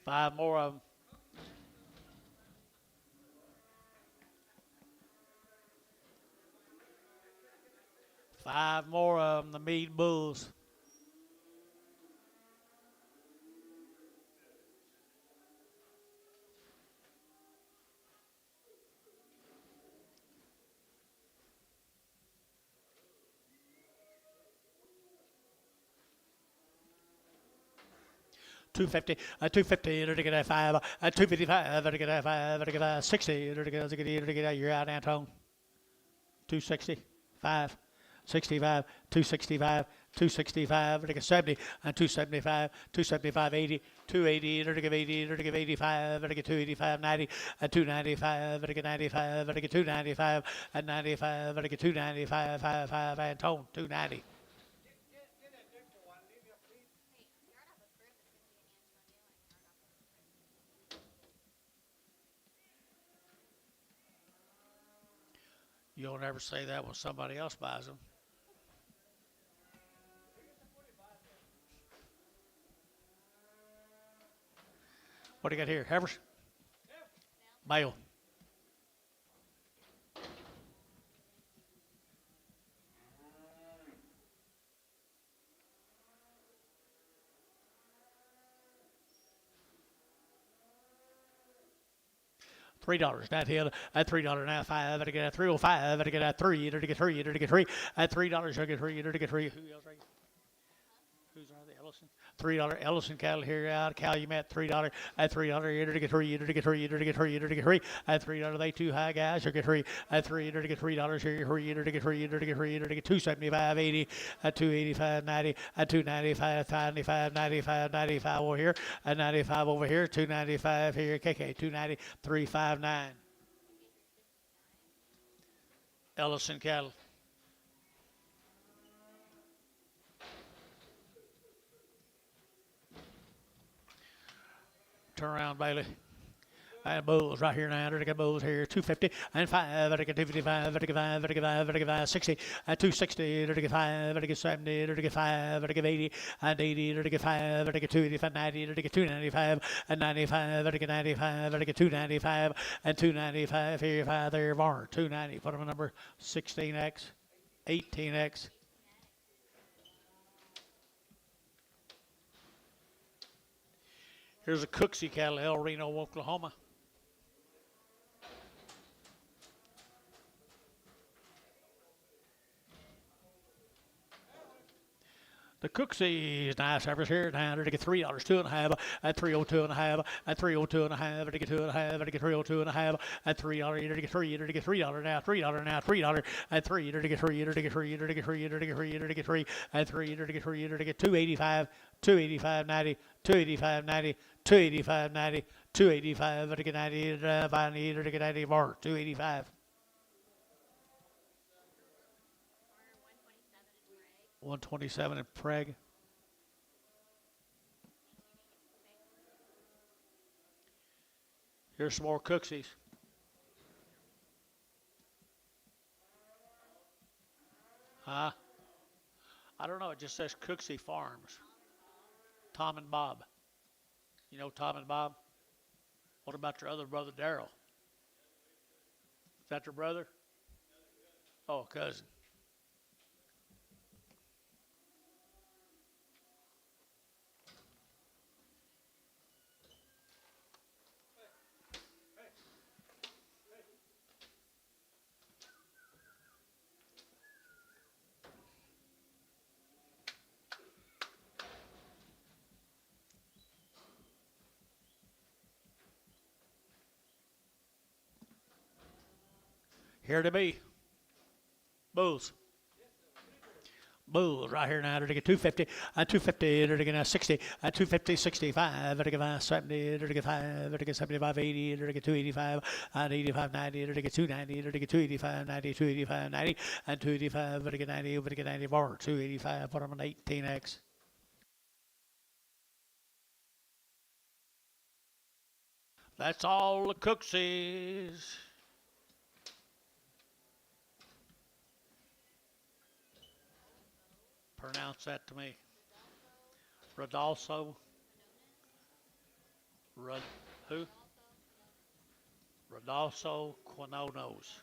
Five more of them. Five more of them, the Mead Bulls. $250, $250, to get a 5, $255, to get a 5, to get a 60, to get a, you're out, Anton. 260, 5, 65, 265, 265, to get 70, and 275, 275, 80, 280, to get 80, to get 85, to get 285, 90, and 295, to get 95, to get 295, and 95, to get 295, 5, Anton, 290. You'll never say that when somebody else buys them. What do you got here? Heifers? Male. $3. That hill at $3.95. I get at 305. I get at 3. I get 3. I get 3 at $3. I get 3. I get 3. Who else? Right? Who's are they? Ellison. $3 Ellison cattle here out. Calumet $3 at $3. To get 3. To get 3. To get 3. To get 3 at $3. They too high guys. To get 3 at 3. To get $3 here. 3. To get 3. To get 3. To get 275.80 at 285.90 at 295 95 95 95 over here at 95 over here 295 here. KK 290 359. Ellison cattle. Turn around, Bailey. And bulls right here now. I got bulls here. 250 and 5. I got 255. I got 5. I got 5. I got 5. 60 and 260. I got 5. I got 70. I got 5. I got 80 and 80. I got 5. I got 285. 90. I got 295 and 95. I got 95. I got 295 and 295 here. 5 there. Bar 290. Put them a number 16x, 18x. Here's a Cooksey cattle, El Reno, Oklahoma. The Cooksey is nice. Average here now. To get $3, 2.5 at 302.5 at 302.5 to get 2.5 to get 302.5 at $3 to get $3 to get $3 now $3 at 3 to get 3 to get 3 to get 3 to get 3 to get 3 at 3 to get 3 to get 285 285.90 285.90 285.90 285 to get 90 to get 90 bar 285. 127 in Prague. Here's some more Cooksies. I don't know. It just says Cooksey Farms. Tom and Bob. You know Tom and Bob? What about your other brother, Daryl? Is that your brother? Oh, cousin. Here to be. Bulls. Bulls right here now to get 250 and 250 to get 60 and 250 65 to get 70 to get 5 to get 75 80 to get 285 and 85 90 to get 290 to get 285 90 285 90 and 285 to get 90 to get 94 285 put them on 18x. That's all the Cooksies. Pronounce that to me. Rodolfo. Who? Rodolfo Quinones.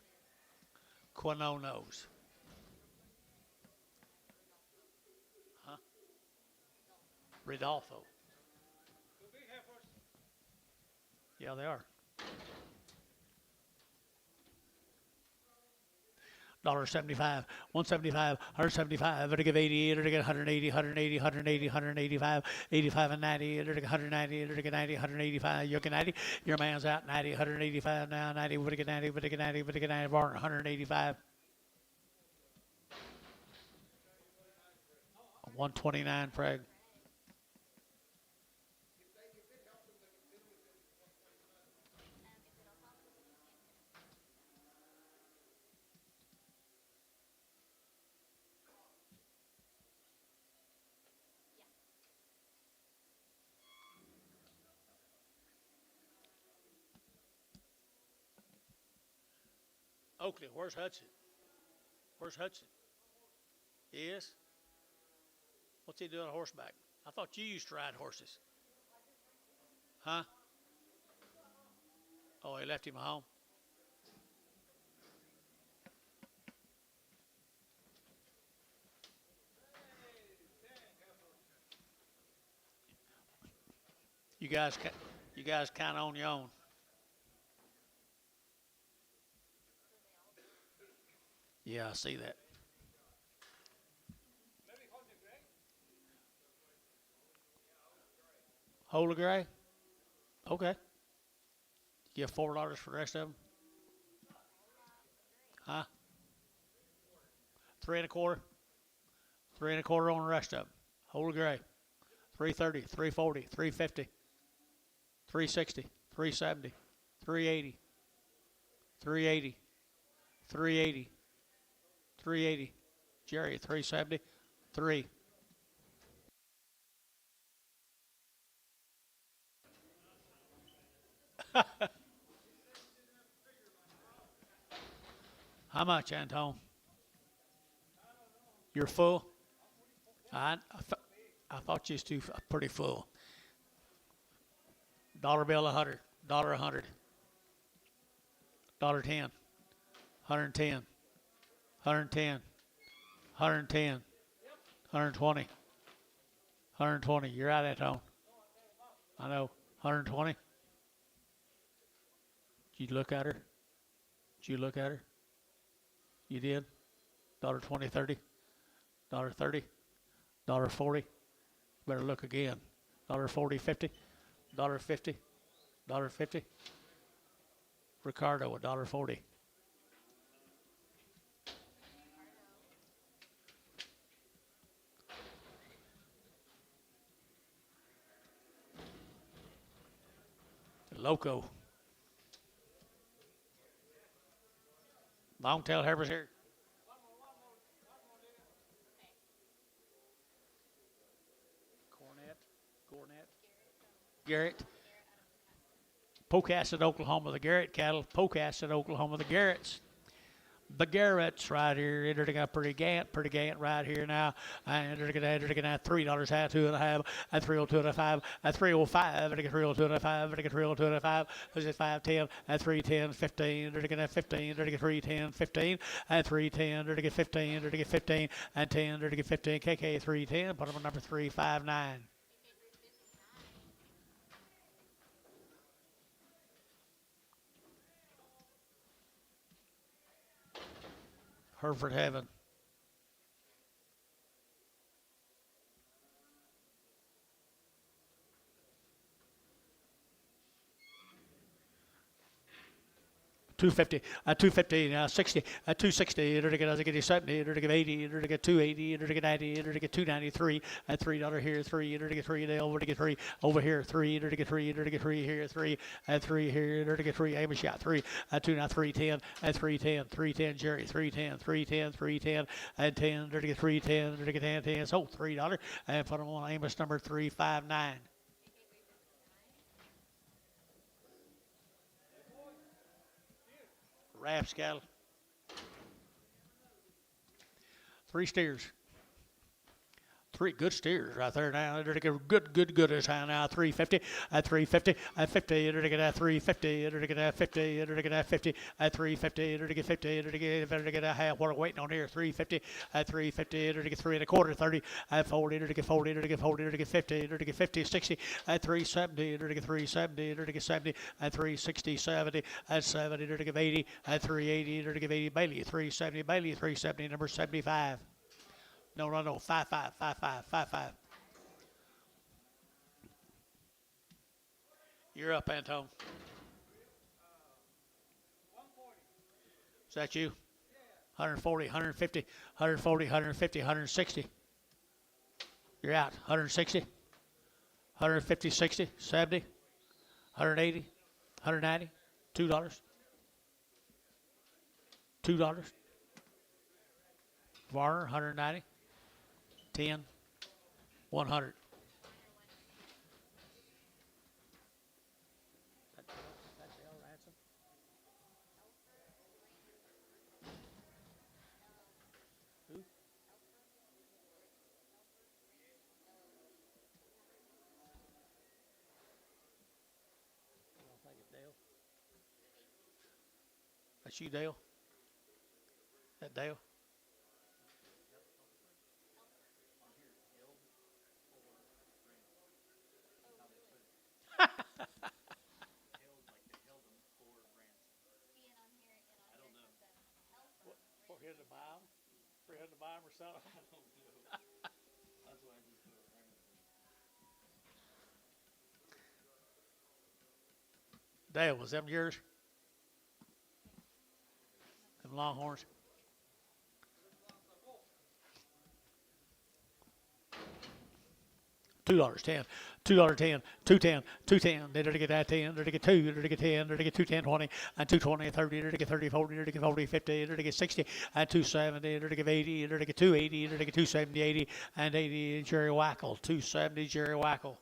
Quinones. Huh? Rodolfo. Yeah, they are. $1.75, 175, 175, to give 80, to get 180, 180, 180, 185, 85 and 90, to get 190, to get 90, 185, you get 90, your man's out 90, 185 now, 90, to get 90, to get 90, to get 90, barn 185. 129 Prague. Oakley, where's Hudson? Where's Hudson? He is? What's he doing on horseback? I thought you used to ride horses. Huh? Oh, he left him at home. You guys kind of on your own. Yeah, I see that. Holy Gray? Okay. Give $4 for the rest of them? Huh? Three and a quarter? Three and a quarter on the rest of them. Holy Gray. 330, 340, 350, 360, 370, 380, 380, 380, 380. Jerry, 370, 3. How much, Anton? You're full? I thought you was too pretty full. Dollar bill 100, dollar 100, dollar 10, 110, 110, 110, 120, 120. You're out of that tone. I know. 120. Did you look at her? Did you look at her? You did? Dollar 20, 30, dollar 30, dollar 40. Better look again. Dollar 40, 50, dollar 50, dollar 50. Ricardo, $1.40. Loco. Longtail Herbert's here. Cornet. Garrett. Pocasset, Oklahoma, the Garrett cattle. Pocasset, Oklahoma, the Garretts. The Garretts right here. They're got pretty gant right here now. And they're going to $3 half, 2.5, at 302.5, at 305, and 302.5, and 302.5. There's at 510, at 310, 15. They're going to 15. They're going to 310, 15, at 310. They're going to 15. They're going to 15, and 10. They're going to 15. KK 310. Put them on number 359. Hereford Heaven. 250, 250, 60, 260, to get 70, to get 80, to get 280, to get 90, to get 293, at $3 here, 3, to get 3, over to get 3, over here, 3, to get 3, to get 3 here, 3, at 3 here, to get 3, aim a shot, 3, at 2, now 310, at 310, 310, Jerry, 310, 310, 310, at 10, to get 310, to get 10, 10, so $3, and put them on Amos number 359. Rapscattle. 3 steers. 3 good steers right there now. They're to get good as high now. 350, at 350, at 50, they're to get at 350, they're to get at 50, they're to get at 50, at 350, they're to get 50, they're to get a half. What are waiting on here? 350, at 350, they're to get 3 1/4, 30, at 40, they're to get 40, they're to get 40, they're to get 50, they're to get 50, 60, at 370, they're to get 370, they're to get 70, at 360, 70, at 70, they're to get 80, at 380, they're to get 80, Bailey, 370, Bailey, 370, number 75. No, 55, 55, 55. You're up, Anton. Is that you? 140, 150, 140, 150, 160. You're out. 160, 150, 60, 70, 180, 190, $2. $2. Varner, 190. 10, 100. Who? I think it's Dale. That's you, Dale? That Dale? For him to buy. works out, I don't know. That's why I just do it right. Dale, was them yours? Them Longhorns? $2.10, $2.10, 2.10, 2.10. Then to get that 10, to get 2, to get 10, to get 2.10, 20, and 2.20, 30, to get 30, 40, to get 40, 50, to get 60, and 2.70, to get 80, to get 2.80, to get 2.70, 80, and 80. Jerry Wackle, 2.70. Jerry Wackle.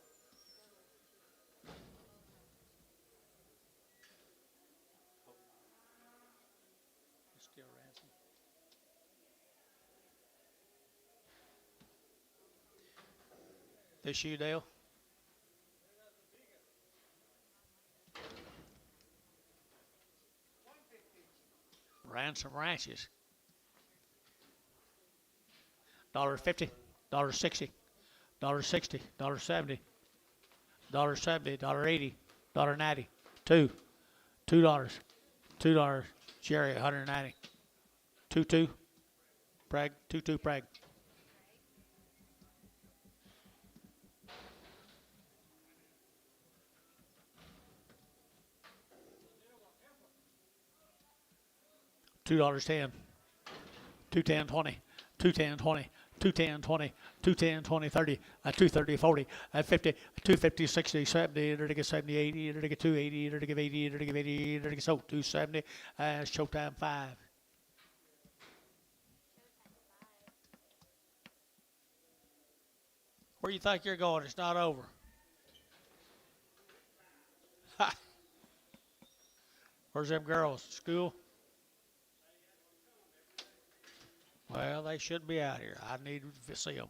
Still ransom. This you, Dale? Ransom Ranches. $1.50, $1.60, $1.60, $1.70, $1.70, $1.80, $1.90. $2, $2. Jerry, 190. 2.2. Prague, 2.2 Prague. $2.10. 2.10, 20. 2.10, 20. 2.10, 20. 2.10, 20, 30. 2.30, 40. 50. 2.50, 60, 70. To get 70, 80. To get 2.80. To get 80. To get 80. To get so 2.70. Showtime 5. Where you think you're going? It's not over. Ha. Where's them girls? School? Well, they should be out here. I need to see them.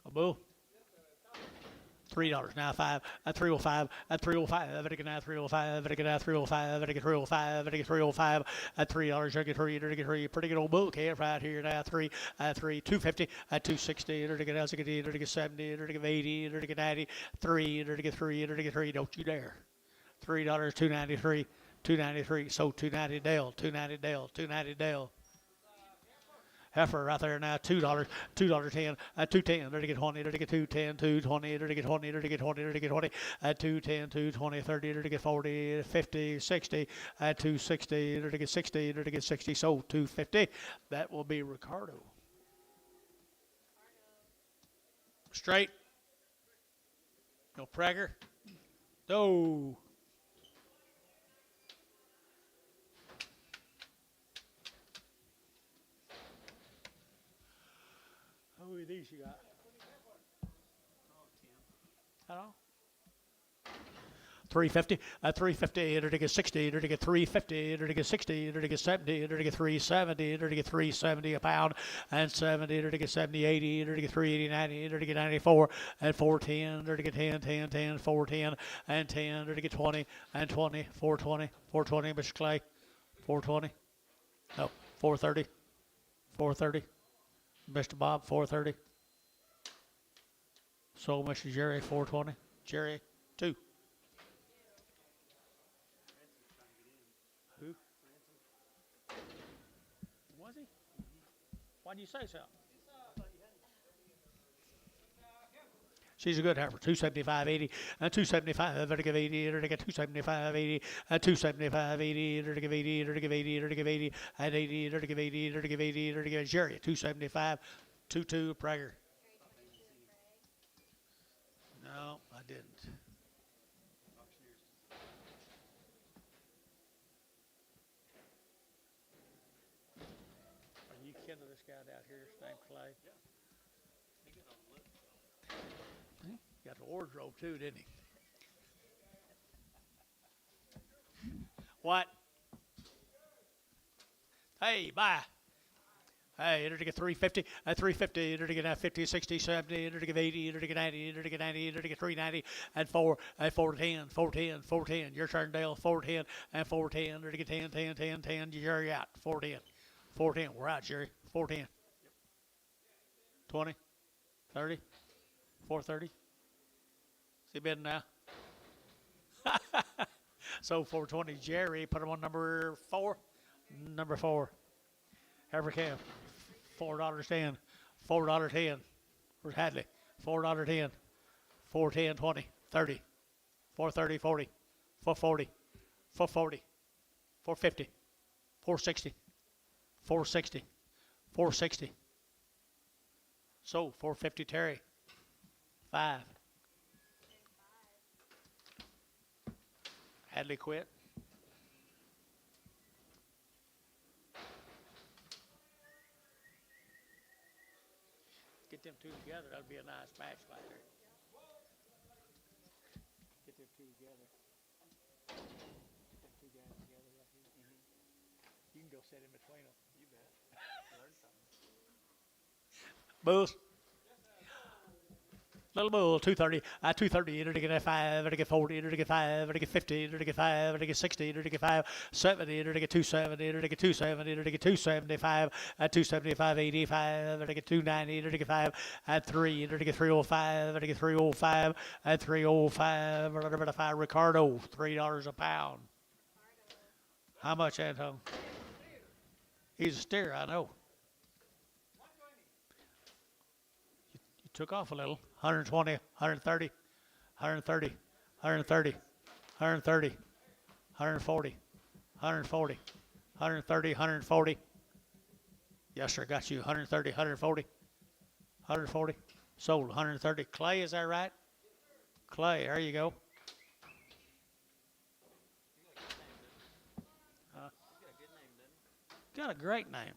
A boo. $3 now 5 at 305 at 305 at now 305 at now 305 at 305 at 305 at $3 I get three pretty good old book here right here now 3 at 3 250 at 260 to get else to get 70 to get 80 to get 90 3 to get 3 to get 3 don't you dare $3 293 293 so 290 Dale 290 Dale 290 Dale heifer right there now, $2.10 at 2.10, there to get 20, there to get 2.10, 2.20, there to get 20, there to get 20, there to get 20 at 2.10, 2.20, 30, there to get 40, 50, 60 at 2.60, there to get 60, there to get 60, so 2.50. That will be Ricardo. Straight. No Prager. No. How many of these you got? I don't know. 350 at 350 to get 60 to get 350 to get 60 to get 70 to get 370 to get 370 a pound and 70 to get 70 80 to get 380 90 to get 94 and 410 to get 10 10 10 410 and 10 to get 20 and 20 420 420 Mr. Clay 420 no 430 430 Mr. Bob 430 so Mr. Jerry 420 Jerry 2 Who? Was he? Why'd you say so? She's a good heifer. 275 80 and 275 to give 80 to get 275 80 and 275 80 to give 80 to give 80 to give 80 and 80 to give 80 to give 80 to give Jerry 275 22 Prager. No, I didn't. Are you kin to this guy down here, named Clay? Yeah. He got on the list. He got the wardrobe too, didn't he? What? Hey, bye. Hey, to get 350, at 350, to get 50, 60, 70, to get 80, to get 90, to get 90, to get 390, and 4, at 410, 410, 410. Your turn, Dale. 410 and 410, to get 10, 10, 10, 10. Jerry out. 410, 410. We're out, Jerry. 410. 20, 30, 430. he bidding now? So 420 Jerry, put him on number 4. Number 4. Every calf. $4.10. $4.10. Where's Hadley? $4.10. 410 20 30 430 40 440 440 450 460 460 460. So 450 Terry. 5. Hadley quit. Get them two together. That'd be a nice match right there. Get them two together. Get them two guys together right here. You can go sit in between them. You bet. Learn something. Bulls. Little bull, 230. 230, enter to get 5, enter to get 40, enter to get 5, enter to get 50, enter to get 5, enter to get 60, enter to get 5, 70, enter to get 270, enter to get 270, enter to get 275, 275, 85, enter to get 290, enter to get 5, at 3, enter to get 305, enter to get 305, at 305, enter to 5, Ricardo, $3 a pound. How much, Anton? He's a steer, I know. Took off a little. 120, 130, 130, 130, 130, 140, 140, 130, 140. Yes, sir, got you. 130, 140, 140. Sold 130. Clay, is that right? Clay, there you go. Got a great name.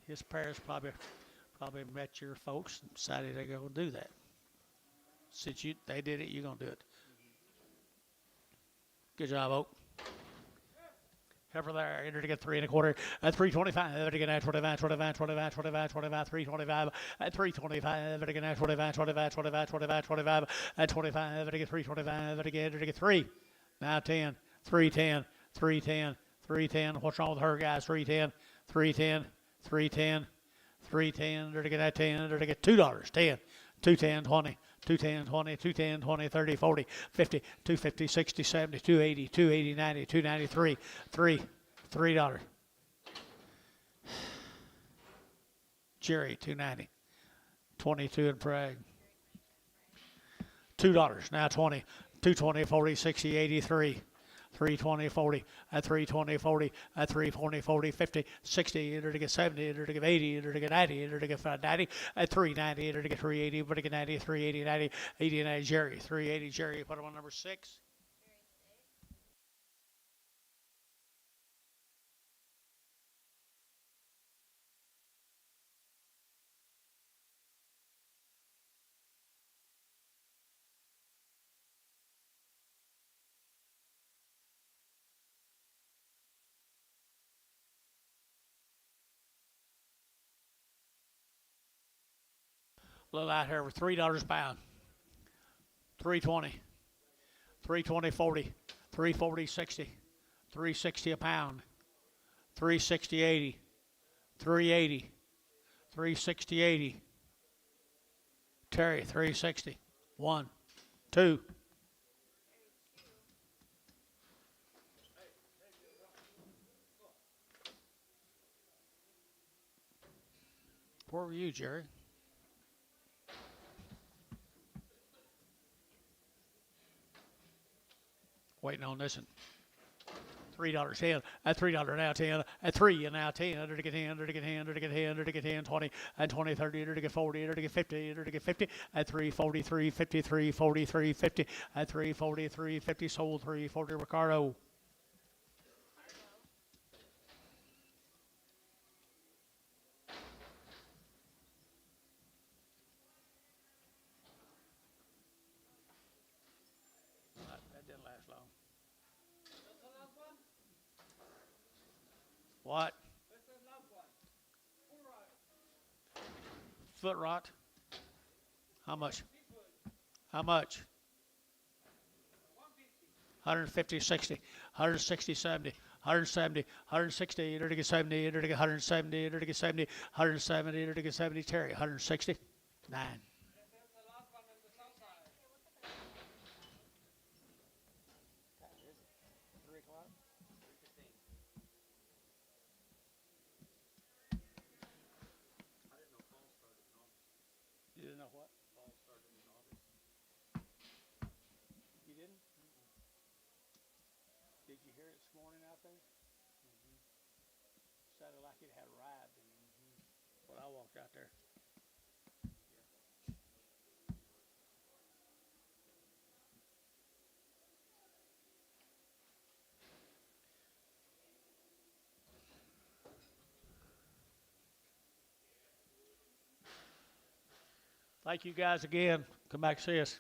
His parents probably met your folks and decided they're going to do that. Since they did it, you're going to do it. Good job, Oak. Heifer there, enter to get 3 1/4 at 325. Enter to get 25, 25, 25, 25, 25, 325 at 325. Enter to get 25, 25, 25, 25, 25 at 25. Enter to get 325. Enter to get 3. Now 10, 310, 310, 310. What's wrong with her, guys? 310, 310. 310, 310, they're to get that 10, they're to get $2, 10, 210, 20, 210, 20, 210, 20, 30, 40, 50, 250, 60, 70, 280, 280, 90, 293, $3. Jerry, 290, 22 in Prague. $2, now 20, 220, 40, 60, 83. 320, 40, at 320, 40, at 320, 40, 50, 60, enter to get 70, enter to get 80, enter to get 90, enter to get 90, at 390, enter to get 380, enter to get 90, 380, 90, 80, 90, Jerry, 380, Jerry, put him on number 6. Little out here for $3 a pound. 320, 320, 40, 340, 60, 360 a pound, 360, 80, 380, 360, 80. Terry, 360. 1, 2. Where were you, Jerry? Waiting on this one. $3, 10, at $3 now 10, at 3 and now 10, under to get 10, under to get 10, under to get 10, under to get 10, 20, at 20, 30, under to get 40, under to get 50, under to get 50, at 340, 350, 340, 350, at 340, 350, sold 340, Ricardo. That didn't last long. What? Foot rot. How much? How much? 150, 60, 160, 70, 170, 160, 70, 170, 70, 170, 70, Terry, 160, 9. You didn't know what? Fall started in August. You didn't? Did you hear it this morning out there? Sounded like it had arrived when I walked out there. Thank you guys again. Come back and see us.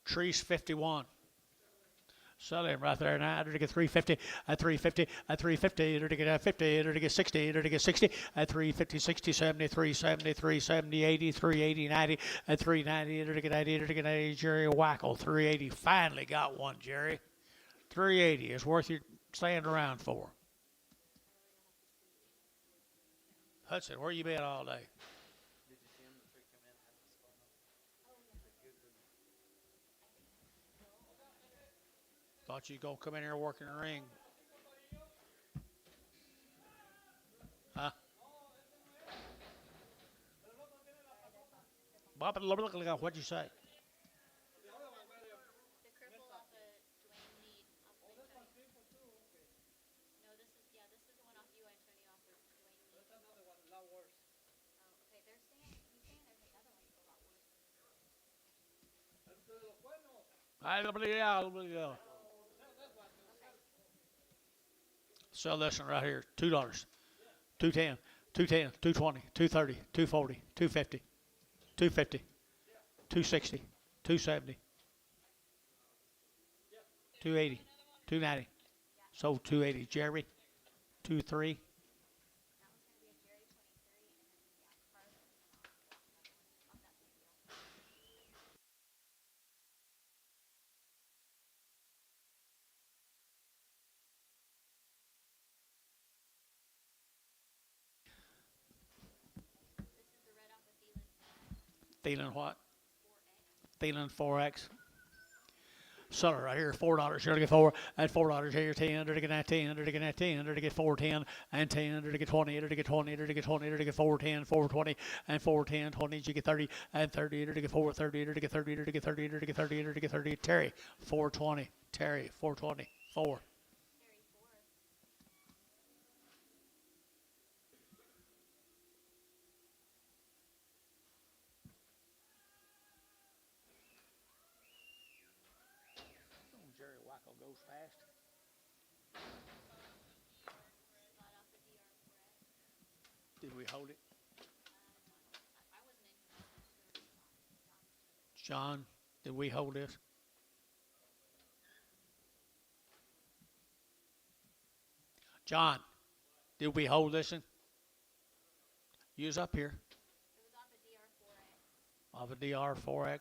Trees 51. Sell him right there now. To get 350, at 350, at 350, to get 50, to get 60, to get 60, at 350, 60, 70, 370, 370, 80, 380, 90, at 390, to get 80, to get 80, Jerry Wackel, 380. Finally got one, Jerry. 380 is worth your staying around for. Hudson, where you been all day? Did you see him this week come in and have the spot on? Thought you'd go come in here working the ring. Huh? What'd you say? Sell this one right here, $2, 210, 210, 220, 230, 240, 250, 250, 260, 270, 280, 290. Sold 280. Jerry, 23. Thielen what? Thielen 4X. Seller right here, $4. You're to get 4 at $4 here, 10, to get that 10, to get that 10, to get 410 and 10, to get 20, to get 20, to get 20, to get 410, 420 and 410, 20, you get 30 and 30, to get 430, to get 30, to get 30, to get 30, to get 30. Terry, 420. Terry, 420. 4. Jerry Wackel goes fast. Did we hold it? John, did we hold this? John, did we hold this one? Use up here. Off a DR4X.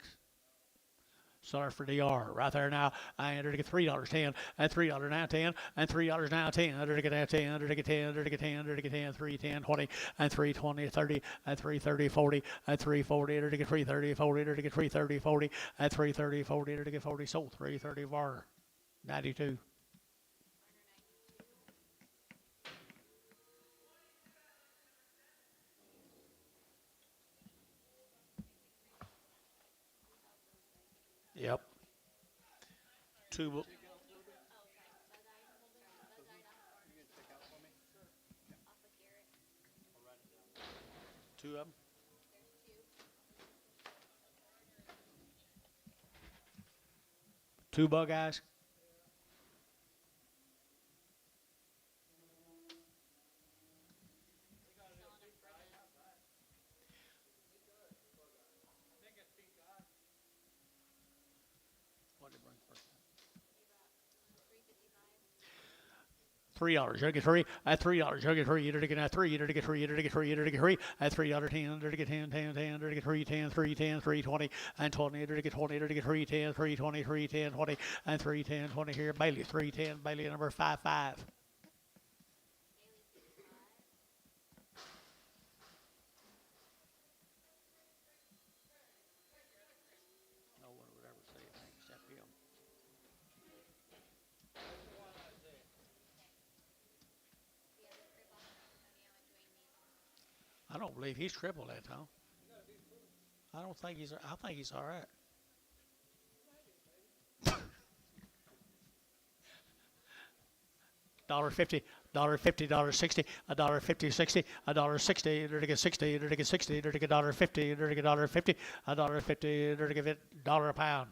Sorry for DR. Right there now, I entered to get $3.10, and $3 now 10, and $3 now 10, under to get that 10, under to get 10, under to get 10, under to get 10, 310, 20, and 320, 30, and 330, 40, and 340, under to get 330, 40, under to get 330, 40, and 330, 40, under to get 40, sold 330 var, 92. Yep. Two. Two of them. Two bug eyes. $3. You're get three at $3. You're get three. You're get at three. You're get three. You're get three. You're get three at $3.10. You're get 10. You're get 3.10, 3.10, 3.20 and 20. You're get 20. You're get 3.10, 3.20, 3.10, 20 and 3.10, 20 here. Bailey 3.10. Bailey number 5.5. No one would ever say anything except him. I don't believe he's triple that, Tom. I don't think he's. I think he's all right. $1.50, $1.50, $1.60, $1.50, 60, $1.60, $1.60, 60, $1.60, $1.50, $1.50, $1.50, $1 a pound.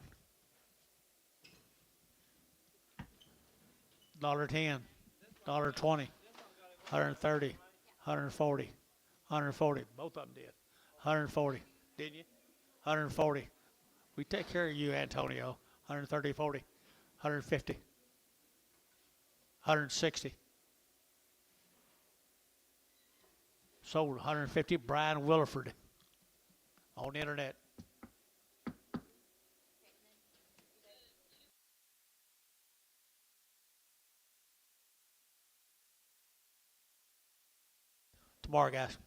$1.10, $1.20, 130, 140, 140. Both of them did. 140, didn't you? 140. We take care of you, Antonio. 130, 40, 150, 160. Sold 150. Brian Williford on the internet. Tomorrow, guys.